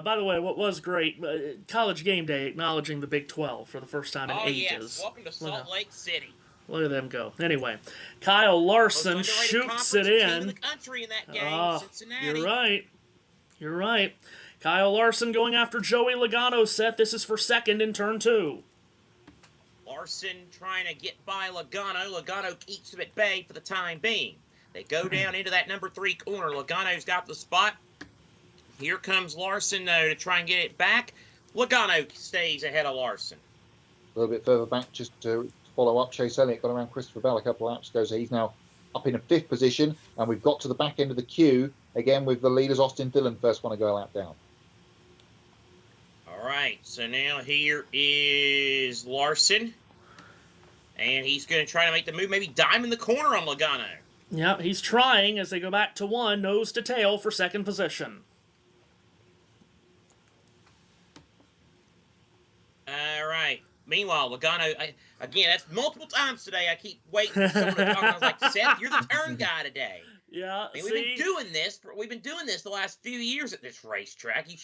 By the way, what was great, College Game Day acknowledging the Big 12 for the first time in ages. Yes. Welcome to Salt Lake City. Look at them go. Anyway, Kyle Larson shoots it in. The country in that game, Cincinnati. You're right. Kyle Larson going after Joey Logano, Seth. This is for 2nd in turn 2. Larson trying to get by Logano. Logano keeps him at bay for the time being. They go down into that number 3 corner. Logano's got the spot. Here comes Larson, though, to try and get it back. Logano stays ahead of Larson. A little bit further back, just to follow up, Chase Elliott got around Christopher Bell a couple of laps ago, so he's now up in a 5th position, and we've got to the back end of the queue, again with the leaders, Austin Dillon, first one to go a lap down. All right, so now here is Larson, and he's going to try to make the move, maybe dime in the corner on Logano. Yep, he's trying as they go back to 1, nose to tail for 2nd position. All right. Meanwhile, Logano, again, that's multiple times today. I keep waiting for someone to talk. I was like, Seth, you're the turn guy today. Yeah, I mean, we've been doing this. We've been doing this the last few years at this racetrack. I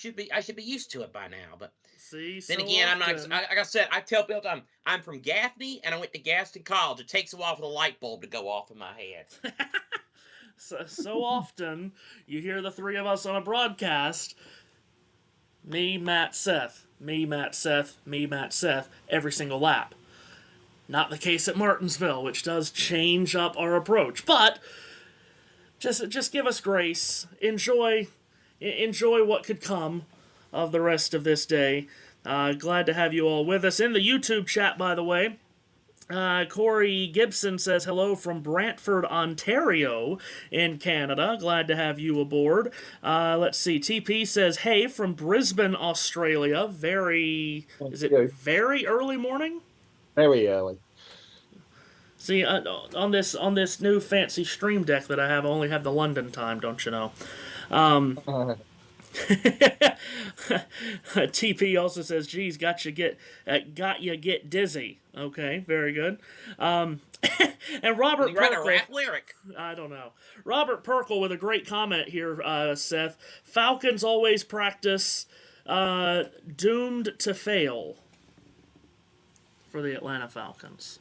should be used to it by now. But then again, I'm not. Like I said, I tell people I'm from Gaffney, and I went to Gaston College. It takes a while for the light bulb to go off in my head. So often you hear the 3 of us on a broadcast. Me, Matt, Seth. Me, Matt, Seth. Me, Matt, Seth. Every single lap. Not the case at Martinsville, which does change up our approach. But just give us grace. Enjoy what could come of the rest of this day. Glad to have you all with us. In the YouTube chat, by the way, Corey Gibson says hello from Brantford, Ontario in Canada. Glad to have you aboard. Let's see. TP says, hey, from Brisbane, Australia. Very early morning? Very early. See, on this new fancy stream deck that I have, I only have the London time, don't you know? TP also says, geez, got you get dizzy. Okay, very good. And Robert Did he write a Perkle, rap lyric? I don't know. Robert Perkle with a great comment here, Seth. Falcons always practice doomed to fail for the Atlanta Falcons.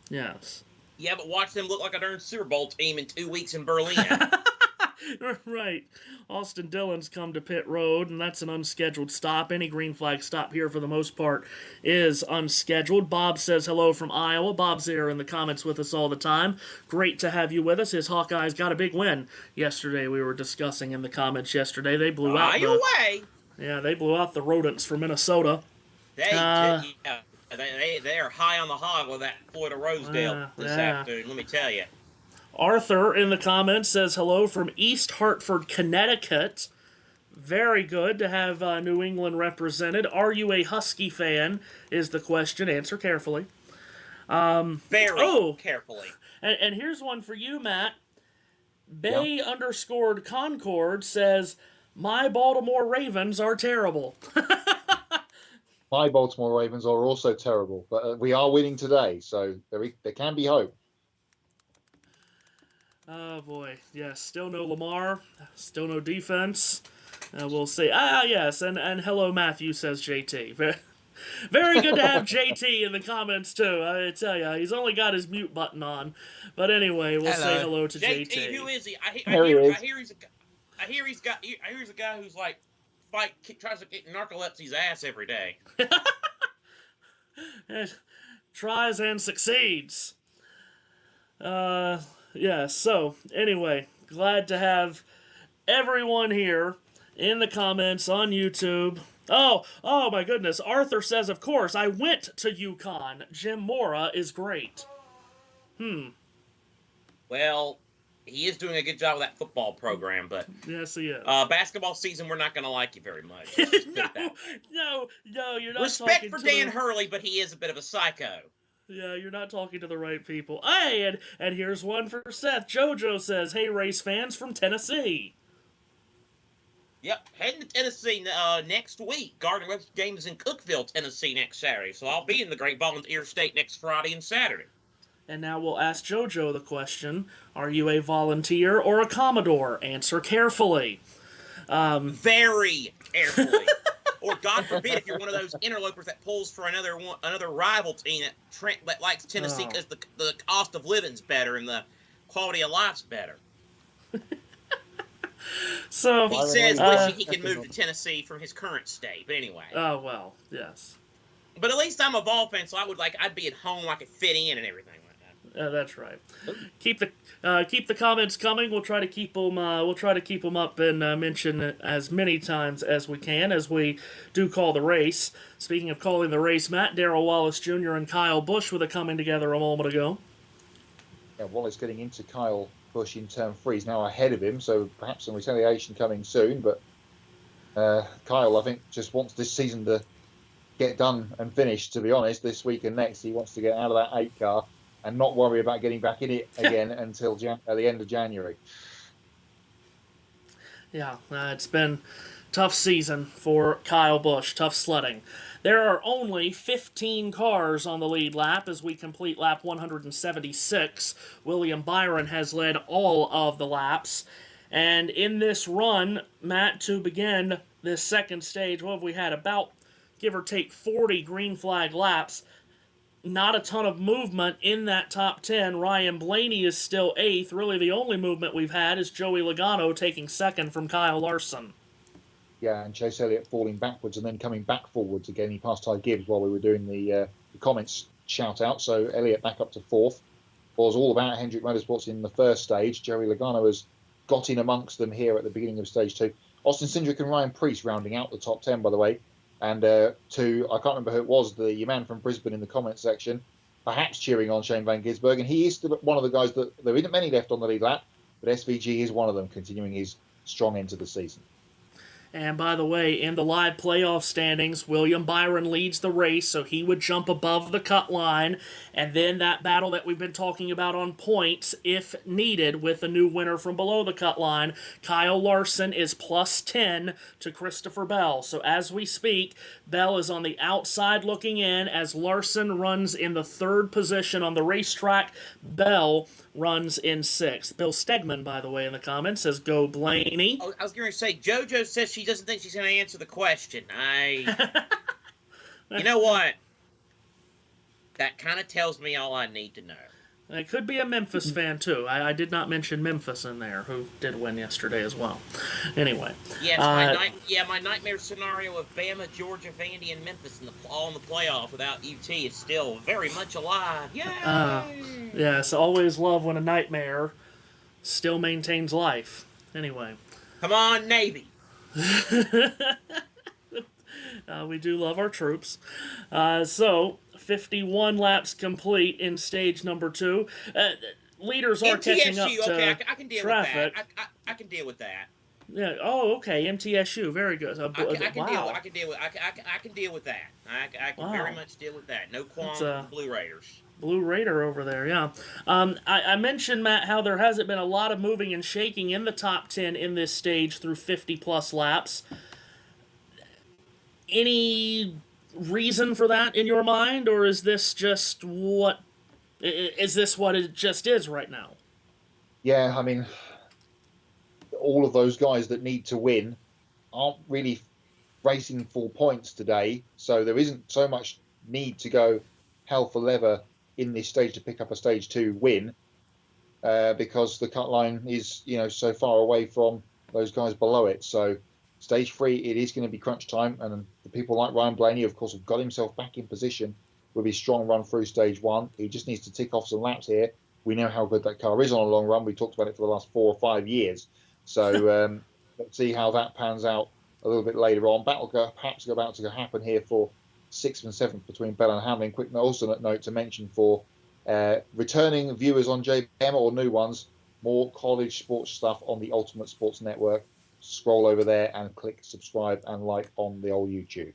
Yes. Yeah, but watch them look like a darn Super Bowl team in 2 weeks in Berlin. Right. Austin Dillon's come to pit road, and that's an unscheduled stop. Any green flag stop here, for the most part, is unscheduled. Bob says hello from Iowa. Bob's there in the comments with us all the time. Great to have you with us. His Hawkeyes got a big win yesterday. We were discussing in the comments yesterday. They blew out they blew out the Rodents from Minnesota. They are high on the hog with that Florida Rosedale this afternoon, let me tell you. Arthur in the comments says hello from East Hartford, Connecticut. Very good to have New England represented. Are you a Husky fan is the question. Answer carefully. Very carefully. And here's one for you, Matt. Bay _ Concord says, my Baltimore Ravens are terrible. My Baltimore Ravens are also terrible, but we are winning today, so there can be hope. Oh, boy. Yes, still no Lamar. Still no defense. We'll see. Yes, and hello, Matthew, says JT. Very good to have JT in the comments, too. I tell you, he's only got his mute button on. But anyway, we'll say hello to JT. Who is he? I hear he's a guy who's like, tries to get narcolepsy's ass every day. Tries and succeeds. Yeah, so, anyway, glad to have everyone here in the comments on YouTube. Oh, my goodness. Arthur says, of course, I went to UConn. Jim Mora is great. Well, he is doing a good job with that football program, but... Yes, he is. Basketball season, we're not going to like you very much. No, you're not Respect talking for to Dan Hurley, but he is a bit of a psycho. Yeah, you're not talking to the right people. Hey, and here's one for Seth. JoJo says, hey, race fans from Tennessee. Yep, heading to Tennessee next week. Gardner-Webster Games in Cookeville, Tennessee next Saturday. So I'll be in the Great Volunteer State next Friday and Saturday. And now we'll ask JoJo the question, are you a volunteer or a Commodore? Answer carefully. Very carefully. Or God forbid if you're one of those interlopers that pulls for another rival team that likes Tennessee because the cost of living's better and the quality of life's better. So he says wishing he could move to Tennessee from his current state. But anyway. Oh well, yes. But at least I'm a Vol fan, so I'd be at home, I could fit in and everything like that. That's right. Keep the comments coming. We'll try to keep them. Up and mention it as many times as we can as we do call the race. Speaking of calling the race, Matt, Darrell Wallace Jr. and Kyle Busch were coming together a moment ago. Yeah, Wallace getting into Kyle Busch in turn 3 is now ahead of him, so perhaps some retaliation coming soon. But Kyle, I think, just wants this season to get done and finished. To be honest, this week and next, he wants to get out of that 8 car. And not worry about getting back in it again until the end of January. Yeah, it's been a tough season for Kyle Busch, tough sledding. There are only 15 cars on the lead lap as we complete lap 176. William Byron has led all of the laps. And in this run, Matt, to begin this second stage, what have we had? About, give or take, 40 green flag laps. Not a ton of movement in that top 10. Ryan Blaney is still 8th. Really, the only movement we've had is Joey Logano taking 2nd from Kyle Larson. Yeah, and Chase Elliott falling backwards and then coming back forwards again. He passed Ty Gibbs while we were doing the comments shout out. So Elliott back up to 4th. Was all about Hendrick Motorsports in the first stage. Joey Logano has got in amongst them here at the beginning of stage 2. Austin Cindric and Ryan Preece rounding out the top 10, by the way. And I can't remember who it was, the man from Brisbane in the comments section, perhaps cheering on Shane Van Gisbergen. And he is still one of the guys that there isn't many left on the lead lap, but SVG is one of them, continuing his strong end to the season. And by the way, in the live playoff standings, William Byron leads the race, so he would jump above the cut line. And then that battle that we've been talking about on points, if needed, with a new winner from below the cut line, Kyle Larson is plus 10 to Christopher Bell. So as we speak, Bell is on the outside looking in as Larson runs in the 3rd position on the racetrack. Bell runs in 6th. Bill Stegman, by the way, in the comments says, go Blaney. Oh, I was going to say, JoJo says she doesn't think she's going to answer the question. You know what? That kind of tells me all I need to know. It could be a Memphis fan, too. I did not mention Memphis in there, who did win yesterday as well. Anyway. Yes, my nightmare scenario of Bama, Georgia, Vandy, and Memphis all in the playoff without UT is still very much alive. Yay! Yes, always love when a nightmare still maintains life. Anyway. Come on, Navy! We do love our troops. So, 51 laps complete in stage number 2. Leaders are catching up to I can deal traffic. with that. I can deal with that. Yeah. Oh, okay. MTSU. Very good. I can deal with that. I can very much deal with that. No qualms with the Blue Raiders. Blue Raider over there, yeah. I mentioned, Matt, how there hasn't been a lot of moving and shaking in the top 10 in this stage through 50-plus laps. Any reason for that in your mind, or is this just what it just is right now? Yeah, I mean, all of those guys that need to win aren't really racing for points today, so there isn't so much need to go hell for leather in this stage to pick up a stage 2 win, because the cut line is, so far away from those guys below it. So stage 3, it is going to be crunch time, and the people like Ryan Blaney, of course, have got himself back in position with his strong run through stage 1. He just needs to tick off some laps here. We know how good that car is on a long run. We talked about it for the last 4 or 5 years. So let's see how that pans out a little bit later on. Battle perhaps about to happen here for 6th and 7th between Bell and Hamlin. Quick alternate note to mention for returning viewers on JBM or new ones, more college sports stuff on the Ultimate Sports Network. Scroll over there and click subscribe and like on the old YouTube.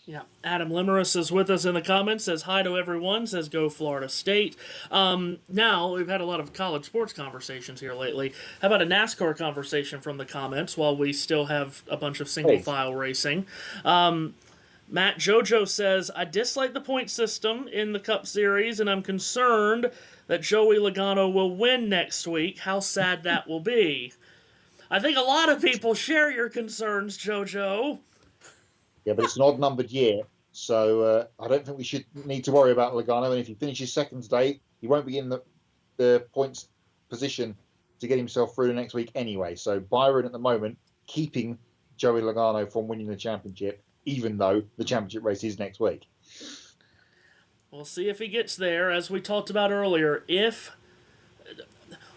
Yeah, Adam Limeris is with us in the comments, says hi to everyone, says go Florida State. Now, we've had a lot of college sports conversations here lately. How about a NASCAR conversation from the comments while we still have a bunch of single-file racing? Matt Jojo says, I dislike the point system in the Cup Series, and I'm concerned that Joey Logano will win next week. How sad that will be. I think a lot of people share your concerns, Jojo. Yeah, but it's an odd-numbered year, so I don't think we should need to worry about Logano. And if he finishes second today, he won't be in the points position to get himself through the next week anyway. So Byron at the moment keeping Joey Logano from winning the championship, even though the championship race is next week. We'll see if he gets there. As we talked about earlier, if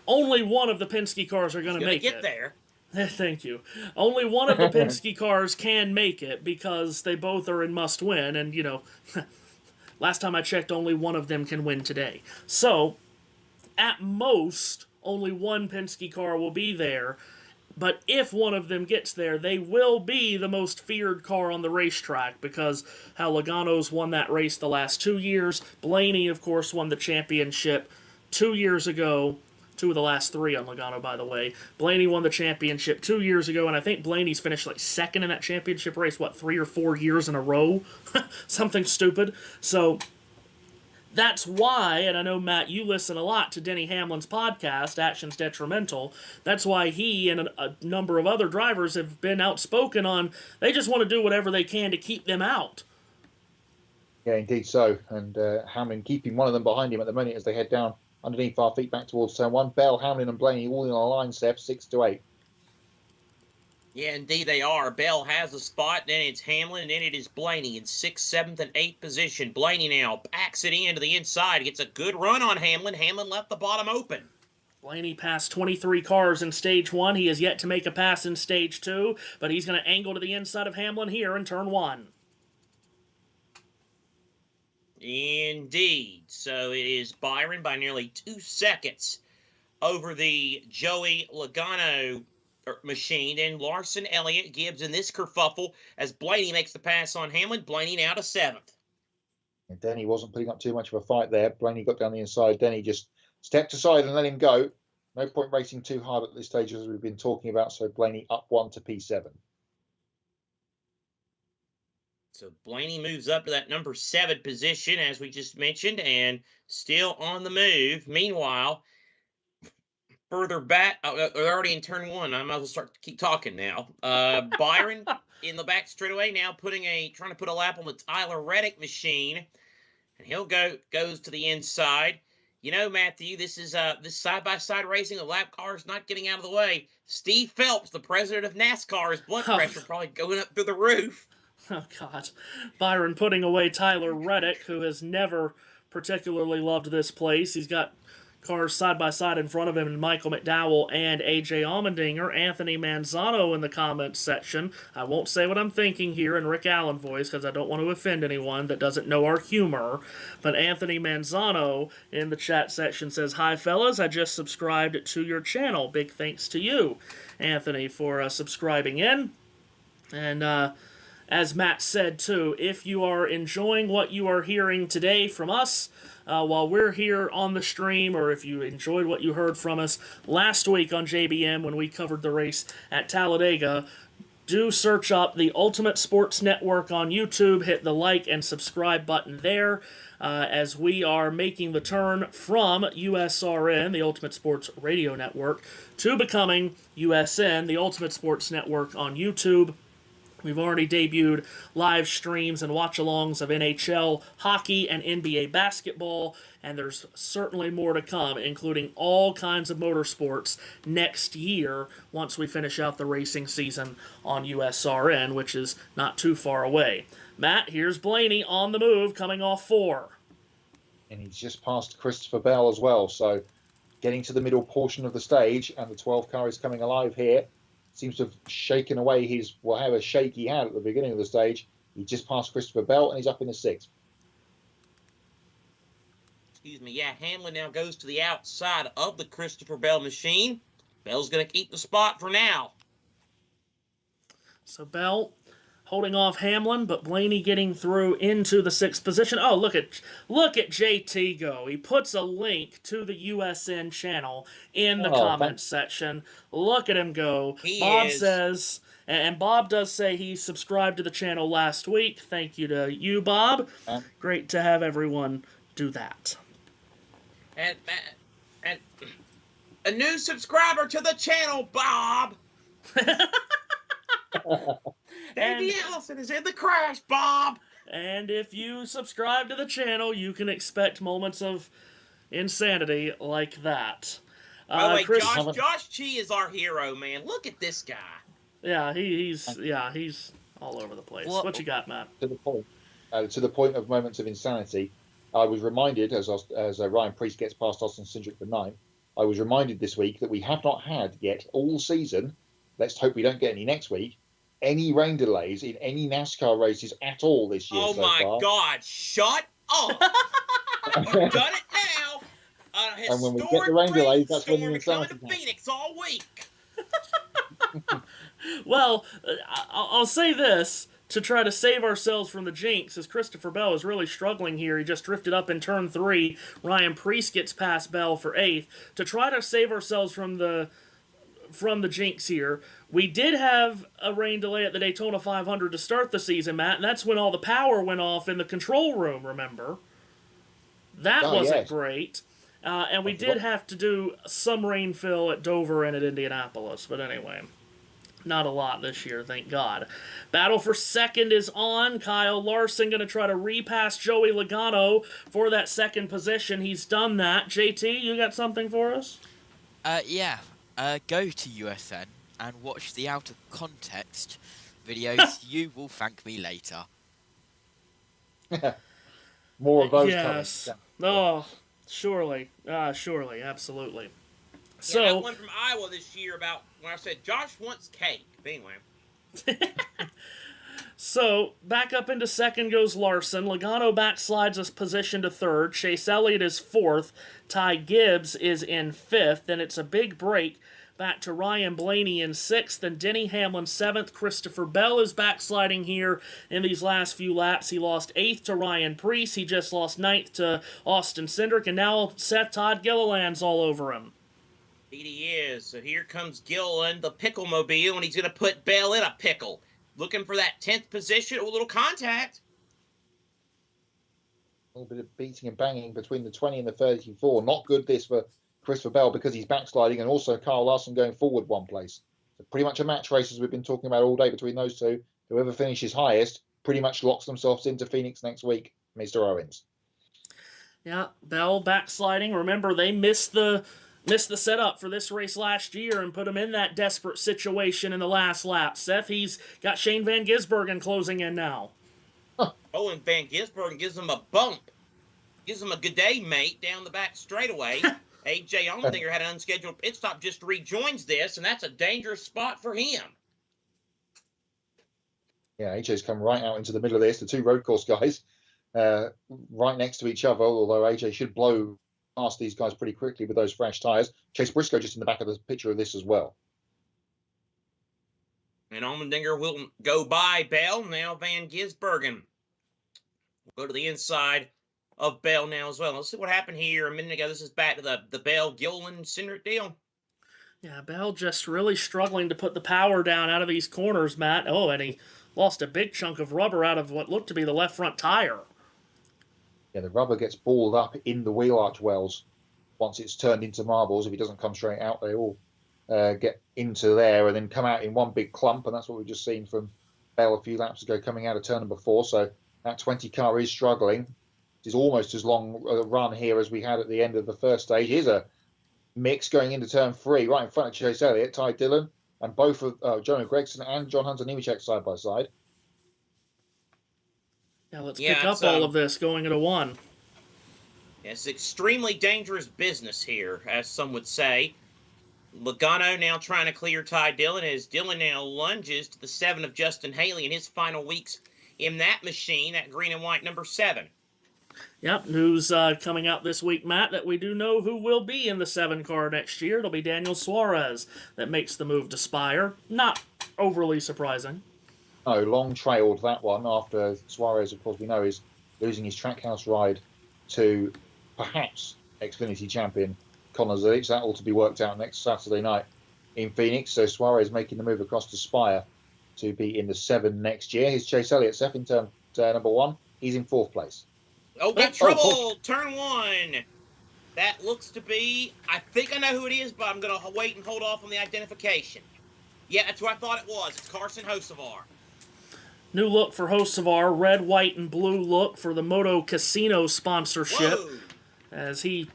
only one of the Penske cars are going to make it. Get there. Thank you. Only one of the Penske cars can make it because they both are in must-win, and, last time I checked, only one of them can win today. So, at most, only one Penske car will be there, but if one of them gets there, they will be the most feared car on the racetrack because how Logano's won that race the last 2 years. Blaney, of course, won the championship 2 years ago. 2 of the last 3 on Logano, by the way. Blaney won the championship 2 years ago, and I think Blaney's finished second in that championship race, 3 or 4 years in a row? Something stupid. So that's why, and I know, Matt, you listen a lot to Denny Hamlin's podcast, Actions Detrimental. That's why he and a number of other drivers have been outspoken on they just want to do whatever they can to keep them out. Yeah, indeed so. And Hamlin keeping one of them behind him at the moment as they head down underneath our feet back towards turn 1. Bell, Hamlin and Blaney all in a line, Seth, 6 to 8. Yeah, indeed they are. Bell has a spot, then it's Hamlin, and then it is Blaney in 6th, 7th, and 8th position. Blaney now backs it in to the inside. Gets a good run on Hamlin. Hamlin left the bottom open. Blaney passed 23 cars in Stage 1. He has yet to make a pass in Stage 2, but he's going to angle to the inside of Hamlin here in Turn 1. Indeed. So it is Byron by nearly 2 seconds over the Joey Logano machine. And Larson, Elliott, Gibbs in this kerfuffle as Blaney makes the pass on Hamlin. Blaney now to 7th. And Denny wasn't putting up too much of a fight there. Blaney got down the inside. Denny just stepped aside and let him go. No point racing too hard at this stage, as we've been talking about. So Blaney up 1 to P7. So Blaney moves up to that number 7 position, as we just mentioned, and still on the move. Meanwhile, further back, they're already in turn 1. I might as well keep talking now. Byron in the back straightaway now trying to put a lap on the Tyler Reddick machine, and he'll goes to the inside. You know, Matthew, this is this side-by-side racing. The lap car is not getting out of the way. Steve Phelps, the president of NASCAR, his blood pressure probably going up through the roof. Oh, God. Byron putting away Tyler Reddick, who has never particularly loved this place. He's got cars side-by-side in front of him, and Michael McDowell and A.J. Allmendinger. Anthony Manzano in the comments section. I won't say what I'm thinking here in Rick Allen voice, because I don't want to offend anyone that doesn't know our humor. But Anthony Manzano in the chat section says, "Hi, fellas. I just subscribed to your channel. Big thanks to you, Anthony, for subscribing in." And, as Matt said, too, if you are enjoying what you are hearing today from us while we're here on the stream, or if you enjoyed what you heard from us last week on JBM when we covered the race at Talladega, do search up the Ultimate Sports Network on YouTube, hit the like and subscribe button there, as we are making the turn from USRN, the Ultimate Sports Radio Network, to becoming USN, the Ultimate Sports Network on YouTube. We've already debuted live streams and watch-alongs of NHL hockey and NBA basketball, and there's certainly more to come, including all kinds of motorsports next year once we finish out the racing season on USRN, which is not too far away. Matt, here's Blaney on the move, coming off 4. And he's just passed Christopher Bell as well, so getting to the middle portion of the stage, and the 12 car is coming alive here. Seems to have shaken away however shake he had at the beginning of the stage. He just passed Christopher Bell, and he's up in the 6th. Excuse me, yeah, Hamlin now goes to the outside of the Christopher Bell machine. Bell's going to keep the spot for now. So Bell holding off Hamlin, but Blaney getting through into the 6th position. Oh, look at JT go. He puts a link to the USN channel in the comments section. Look at him go. Bob says, and Bob does say he subscribed to the channel last week. Thank you to you, Bob. Great to have everyone do that. And a new subscriber to the channel, Bob. Davey Allison is in the crash, Bob. And if you subscribe to the channel, you can expect moments of insanity like that. By the way, Josh Chi is our hero, man. Look at this guy. Yeah, he's all over the place. What you got, Matt? To the point of moments of insanity, I was reminded, as Ryan Preece gets past Austin Cindric for 9, I was reminded this week that we have not had yet all season, let's hope we don't get any next week, any rain delays in any NASCAR races at all this year. Oh so my far. God! Shut up! You've done it now. And when we get the rain delays, that's when the insanity comes. Phoenix all week. Well, I'll say this to try to save ourselves from the jinx, as Christopher Bell is really struggling here. He just drifted up in turn 3. Ryan Preece gets past Bell for 8th. To try to save ourselves from the jinx here, we did have a rain delay at the Daytona 500 to start the season, Matt, and that's when all the power went off in the control room, remember? That wasn't great. And we did have to do some rain fill at Dover and at Indianapolis, but anyway, not a lot this year, thank God. Battle for 2nd is on. Kyle Larson going to try to repass Joey Logano for that 2nd position. He's done that. JT, you got something for us? Yeah. Go to USN and watch the out of context videos. You will thank me later. More of those. Yes. Oh, surely. Surely, absolutely. So, that one from Iowa this year about when I said Josh wants cake. But anyway. So, back up into 2nd goes Larson. Logano backslides his position to 3rd. Chase Elliott is 4th. Ty Gibbs is in 5th. And it's a big break back to Ryan Blaney in 6th and Denny Hamlin 7th. Christopher Bell is backsliding here in these last few laps. He lost 8th to Ryan Preece. He just lost 9th to Austin Cindric, and now Seth Todd Gilliland's all over him. Indeed he is. So here comes Gilliland, the pickle mobile, and he's going to put Bell in a pickle. Looking for that 10th position. Oh, a little contact. A little bit of beating and banging between the 20 and the 34. Not good this for Christopher Bell because he's backsliding, and also Carl Larson going forward one place. So pretty much a match race, as we've been talking about all day, between those two. Whoever finishes highest pretty much locks themselves into Phoenix next week, Mr. Owens. Yeah, Bell backsliding. Remember, they missed the setup for this race last year and put him in that desperate situation in the last lap. Seth, he's got Shane Van Gisbergen closing in now. Oh, and Van Gisbergen gives him a bump. Gives him a good day, mate, down the back straightaway. AJ Allmendinger had an unscheduled pit stop, just rejoins this, and that's a dangerous spot for him. Yeah, AJ's come right out into the middle of this. The two road course guys right next to each other, although AJ should blow past these guys pretty quickly with those fresh tyres. Chase Briscoe just in the back of the picture of this as well. And Allmendinger will go by Bell. Now Van Gisbergen will go to the inside of Bell now as well. Let's see what happened here a minute ago. This is back to the Bell, Gilliland, Cindric deal. Yeah, Bell just really struggling to put the power down out of these corners, Matt. Oh, and he lost a big chunk of rubber out of what looked to be the left front tire. Yeah, the rubber gets balled up in the wheel arch wells once it's turned into marbles. If it doesn't come straight out, they all get into there and then come out in one big clump, and that's what we've just seen from Bell a few laps ago coming out of turn number 4. So that 20 car is struggling. It is almost as long a run here as we had at the end of the first stage. Here's a mix going into turn 3 right in front of Chase Elliott, Ty Dillon, and both of Jonah Gregson and John Hunter Nemechek side by side. Now let's pick up all of this going into 1. It's extremely dangerous business here, as some would say. Logano now trying to clear Ty Dillon as Dillon now lunges to the 7 of Justin Haley in his final weeks in that machine, that green and white number 7. Yep, news coming out this week, Matt, that we do know who will be in the 7 car next year. It'll be Daniel Suarez that makes the move to Spire. Not overly surprising. No, long trailed that one after Suarez, of course, we know is losing his Trackhouse ride to perhaps Xfinity champion Connor Zilic. That ought to be worked out next Saturday night in Phoenix. So Suarez making the move across to Spire to be in the 7 next year. Here's Chase Elliott, Seth, in turn number 1. He's in 4th place. Oh, got trouble! Turn 1. That looks to be, I think I know who it is, but I'm going to wait and hold off on the identification. Yeah, that's what I thought it was. It's Carson Hocevar. New look for Hocevar, red, white, and blue look for the Moto Casino sponsorship. Whoa. As he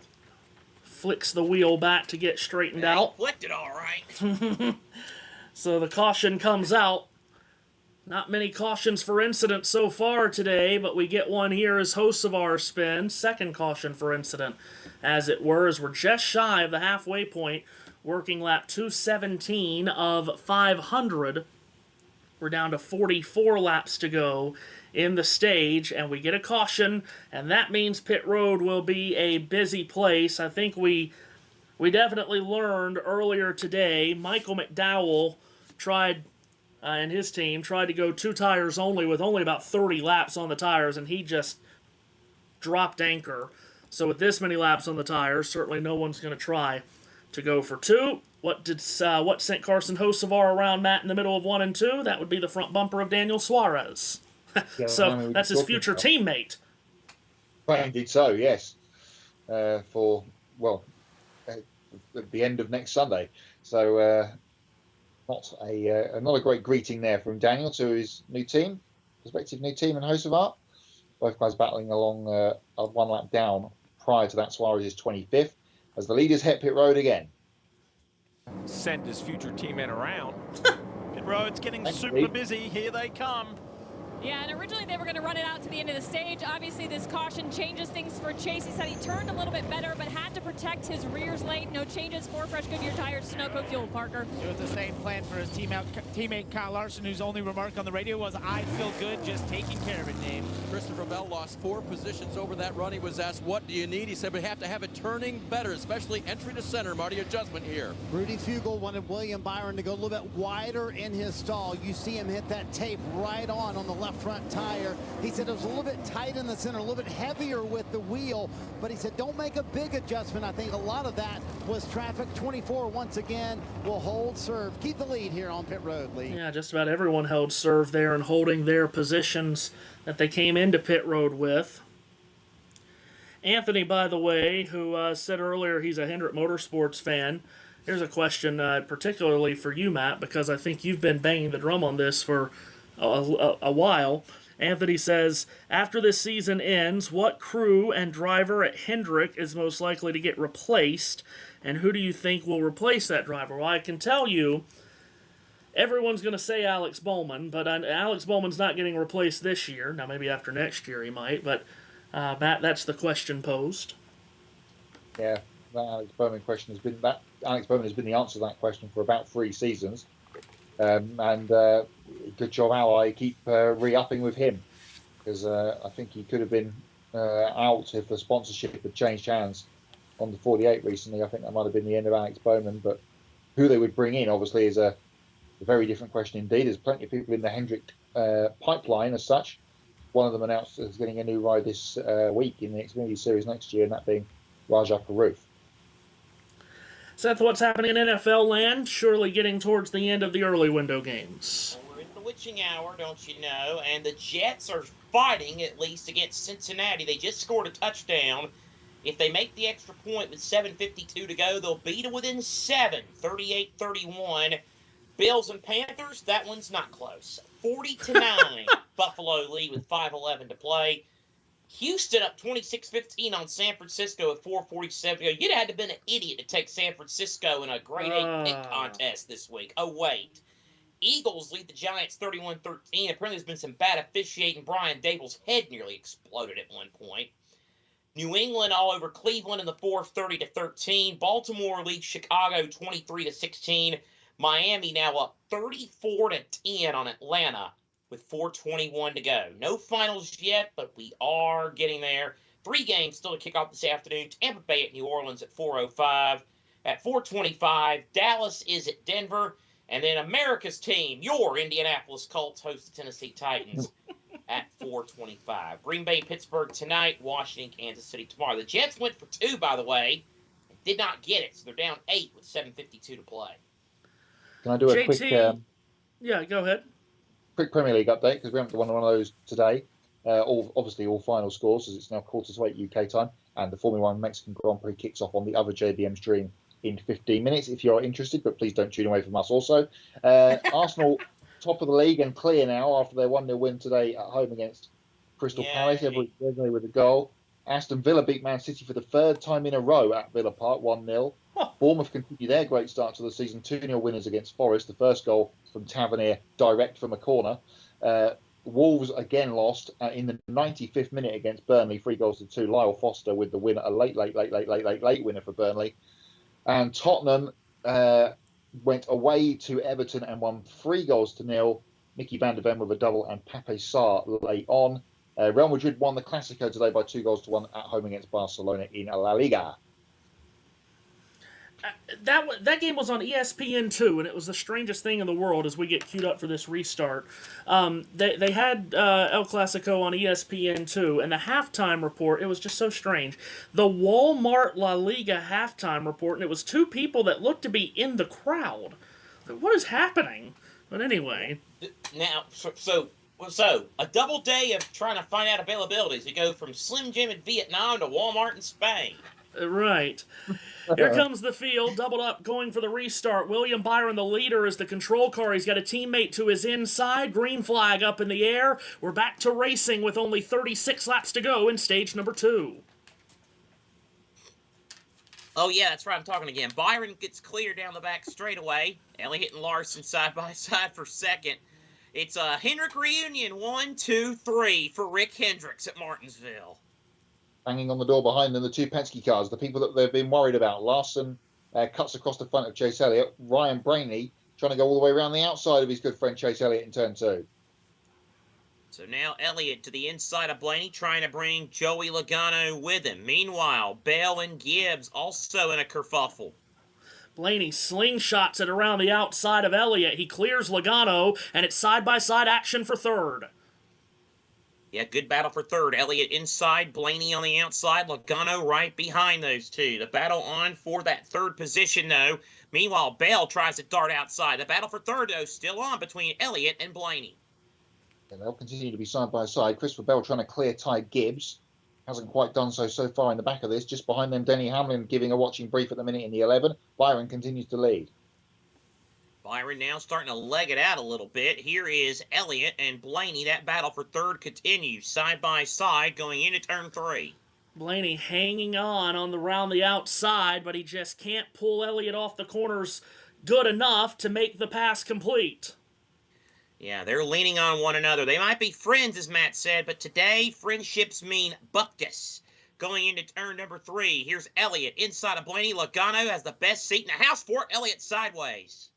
flicks the wheel back to get straightened out. He flicked it all right. So the caution comes out. Not many cautions for incident so far today, but we get one here as Hocevar spins. Second caution for incident, as it were, as we're just shy of the halfway point, working lap 217 of 500. We're down to 44 laps to go in the stage, and we get a caution, and that means pit road will be a busy place. I think we definitely learned earlier today, Michael McDowell tried, and his team tried to go 2 tires only with only about 30 laps on the tires, and he just dropped anchor. So with this many laps on the tires, certainly no one's going to try to go for 2. What sent Carson Hocevar around, Matt, in the middle of 1 and 2? That would be the front bumper of Daniel Suarez. So that's his future teammate. Well, indeed so, yes. For, well, at the end of next Sunday. So not a great greeting there from Daniel to his new team, prospective new team in Hocevar. Both guys battling along 1 lap down prior to that. Suarez is 25th as the leaders hit pit road again. Send his future teammate around. Pit road's getting super busy. Here they come. Yeah, and originally they were going to run it out to the end of the stage. Obviously, this caution changes things for Chase. He said he turned a little bit better, but had to protect his rears late. No changes, 4 fresh Goodyear tires, Sunoco fuel, Parker. It was the same plan for his teammate Kyle Larson, whose only remark on the radio was, "I feel good just taking care of it, Dave." Christopher Bell lost 4 positions over that run. He was asked, what do you need? He said, we have to have it turning better, especially entry to center. Marty, adjustment here. Rudy Fugle wanted William Byron to go a little bit wider in his stall. You see him hit that tape right on the left front tire. He said it was a little bit tight in the center, a little bit heavier with the wheel, but he said don't make a big adjustment. I think a lot of that was traffic. 24 once again will hold serve. Keep the lead here on pit road, Lee. Yeah, just about everyone held serve there and holding their positions that they came into pit road with. Anthony, by the way, who said earlier he's a Hendrick Motorsports fan. Here's a question particularly for you, Matt, because I think you've been banging the drum on this for a while. Anthony says, after this season ends, what crew and driver at Hendrick is most likely to get replaced, and who do you think will replace that driver? Well, I can tell you, everyone's going to say Alex Bowman, but Alex Bowman's not getting replaced this year. Now, maybe after next year he might, but Matt, that's the question posed. Yeah, that Alex Bowman question has been Alex Bowman has been the answer to that question for about 3 seasons. Good job, Ally. Keep re-upping with him, because I think he could have been out if the sponsorship had changed hands on the 48 recently. I think that might have been the end of Alex Bowman. But who they would bring in, obviously, is a very different question indeed. There's plenty of people in the Hendrick pipeline as such. One of them announced as getting a new ride this week in the Xfinity Series next year, and that being Rajah Caruth. Seth, what's happening in NFL land? Surely getting towards the end of the early window games. Well, we're in the witching hour, don't you know? And the Jets are fighting, at least, against Cincinnati. They just scored a touchdown. If they make the extra point with 7:52 to go, they'll beat them within 7, 38-31. Bills and Panthers, that one's not close. 40-9, Buffalo lead with 5:11 to play. Houston up 26-15 on San Francisco at 4:47 to go. You'd have had to have been an idiot to take San Francisco in a grade 8 pick contest this week. Oh, wait. Eagles lead the Giants 31-13. Apparently there's been some bad officiating. Brian Dable's head nearly exploded at one point. New England all over Cleveland in the fourth, 30-13. Baltimore leads Chicago 23-16. Miami now up 34-10 on Atlanta with 4:21 to go. No finals yet, but we are getting there. 3 games still to kick off this afternoon. Tampa Bay at New Orleans at 4:05. At 4:25, Dallas is at Denver. And then America's team, your Indianapolis Colts, host the Tennessee Titans at 4:25. Green Bay, Pittsburgh tonight. Washington, Kansas City tomorrow. The Jets went for 2, by the way. Did not get it, so they're down 8 with 7:52 to play. Can I do a quick... yeah, go ahead. Quick Premier League update, because we haven't done one of those today. Obviously, all final scores, as it's now 7:45 UK time, and the Formula 1 Mexican Grand Prix kicks off on the other JBM stream in 15 minutes, if you're interested, but please don't tune away from us also. Arsenal, top of the league and clear now after their 1-0 win today at home against Crystal Palace. Everybody with a goal. Aston Villa beat Man City for the 3rd time in a row at Villa Park, 1-0. Bournemouth continue their great start to the season, 2-0 winners against Forest. The first goal from Tavernier, direct from a corner. Wolves again lost in the 95th minute against Burnley, 3-2. Lyle Foster with the winner, a late winner for Burnley. And Tottenham went away to Everton and won 3-0. Mickey van der Ven with a double and Pape Sarr late on. Real Madrid won the Clásico today by 2-1 at home against Barcelona in La Liga. That game was on ESPN2, and it was the strangest thing in the world as we get queued up for this restart. They had El Clasico on ESPN2, and the halftime report, it was just so strange. The Walmart La Liga halftime report, and it was 2 people that looked to be in the crowd. What is happening? But anyway. Now, so a double day of trying to find out availabilities. You go from Slim Jim in Vietnam to Walmart in Spain. Right. Here comes the field, doubled up, going for the restart. William Byron, the leader, is the control car. He's got a teammate to his inside. Green flag up in the air. We're back to racing with only 36 laps to go in stage number 2. Oh, yeah, that's right. I'm talking again. Byron gets clear down the back straightaway. Elliott and Larson side by side for second. It's a Hendrick reunion, 1, 2, 3 for Rick Hendricks at Martinsville. Banging on the door behind them, the two Penske cars, the people that they've been worried about. Larson cuts across the front of Chase Elliott. Ryan Blaney trying to go all the way around the outside of his good friend Chase Elliott in turn 2. So now Elliott to the inside of Blaney, trying to bring Joey Logano with him. Meanwhile, Bell and Gibbs also in a kerfuffle. Blaney slingshots it around the outside of Elliott. He clears Logano, and it's side-by-side action for third. Yeah, good battle for third. Elliott inside, Blaney on the outside, Logano right behind those two. The battle on for that third position, though. Meanwhile, Bell tries to dart outside. The battle for third, though, still on between Elliott and Blaney. And they'll continue to be side by side. Christopher Bell trying to clear Ty Gibbs. Hasn't quite done so far in the back of this. Just behind them, Denny Hamlin giving a watching brief at the minute in the 11. Byron continues to lead. Byron now starting to leg it out a little bit. Here is Elliott and Blaney. That battle for third continues side by side going into turn 3. Blaney hanging on around the outside, but he just can't pull Elliott off the corners good enough to make the pass complete. Yeah, they're leaning on one another. They might be friends, as Matt said, but today friendships mean bupkis. Going into turn number 3, here's Elliott inside of Blaney. Logano has the best seat in the house for it. Elliott sideways.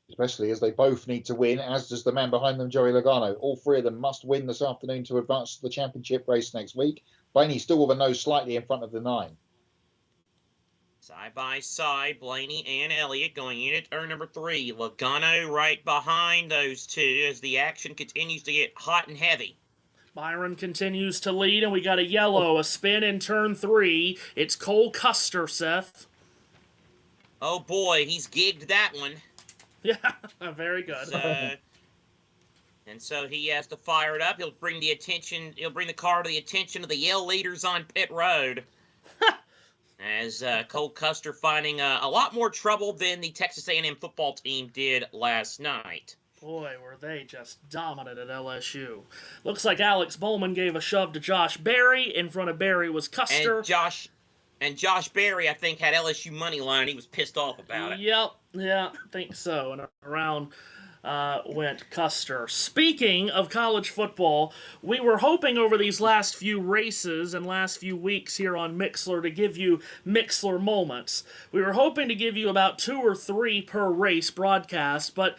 Especially as they both need to win, as does the man behind them, Joey Logano. All three of them must win this afternoon to advance to the championship race next week. Blaney still with a nose slightly in front of the 9. Side by side, Blaney and Elliott going into turn number 3. Logano right behind those two as the action continues to get hot and heavy. Byron continues to lead, and we got a yellow, a spin in turn 3. It's Cole Custer, Seth. Oh boy, he's gigged that one. Yeah, very good. And so he has to fire it up. He'll bring the car to the attention of the yell leaders on pit road. As Cole Custer finding a lot more trouble than the Texas A&M football team did last night. Boy, were they just dominant at LSU. Looks like Alex Bowman gave a shove to Josh Berry. In front of Berry was Custer. And Josh Berry, I think, had LSU money line. He was pissed off about it. Yep, yeah, I think so. And around went Custer. Speaking of college football, we were hoping over these last few races and last few weeks here on Mixler to give you Mixler moments. We were hoping to give you about 2 or 3 per race broadcast, but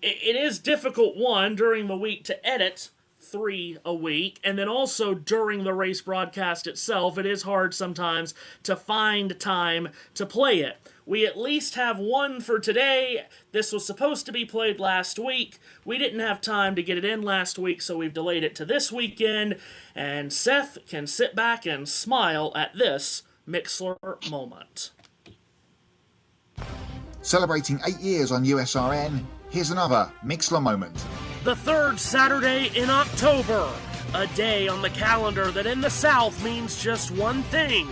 it is difficult, one, during the week to edit 3 a week, and then also during the race broadcast itself, it is hard sometimes to find time to play it. We at least have 1 for today. This was supposed to be played last week. We didn't have time to get it in last week, so we've delayed it to this weekend, and Seth can sit back and smile at this Mixler moment. Celebrating 8 years on USRN, here's another Mixler moment. The 3rd Saturday in October, a day on the calendar that in the South means just one thing.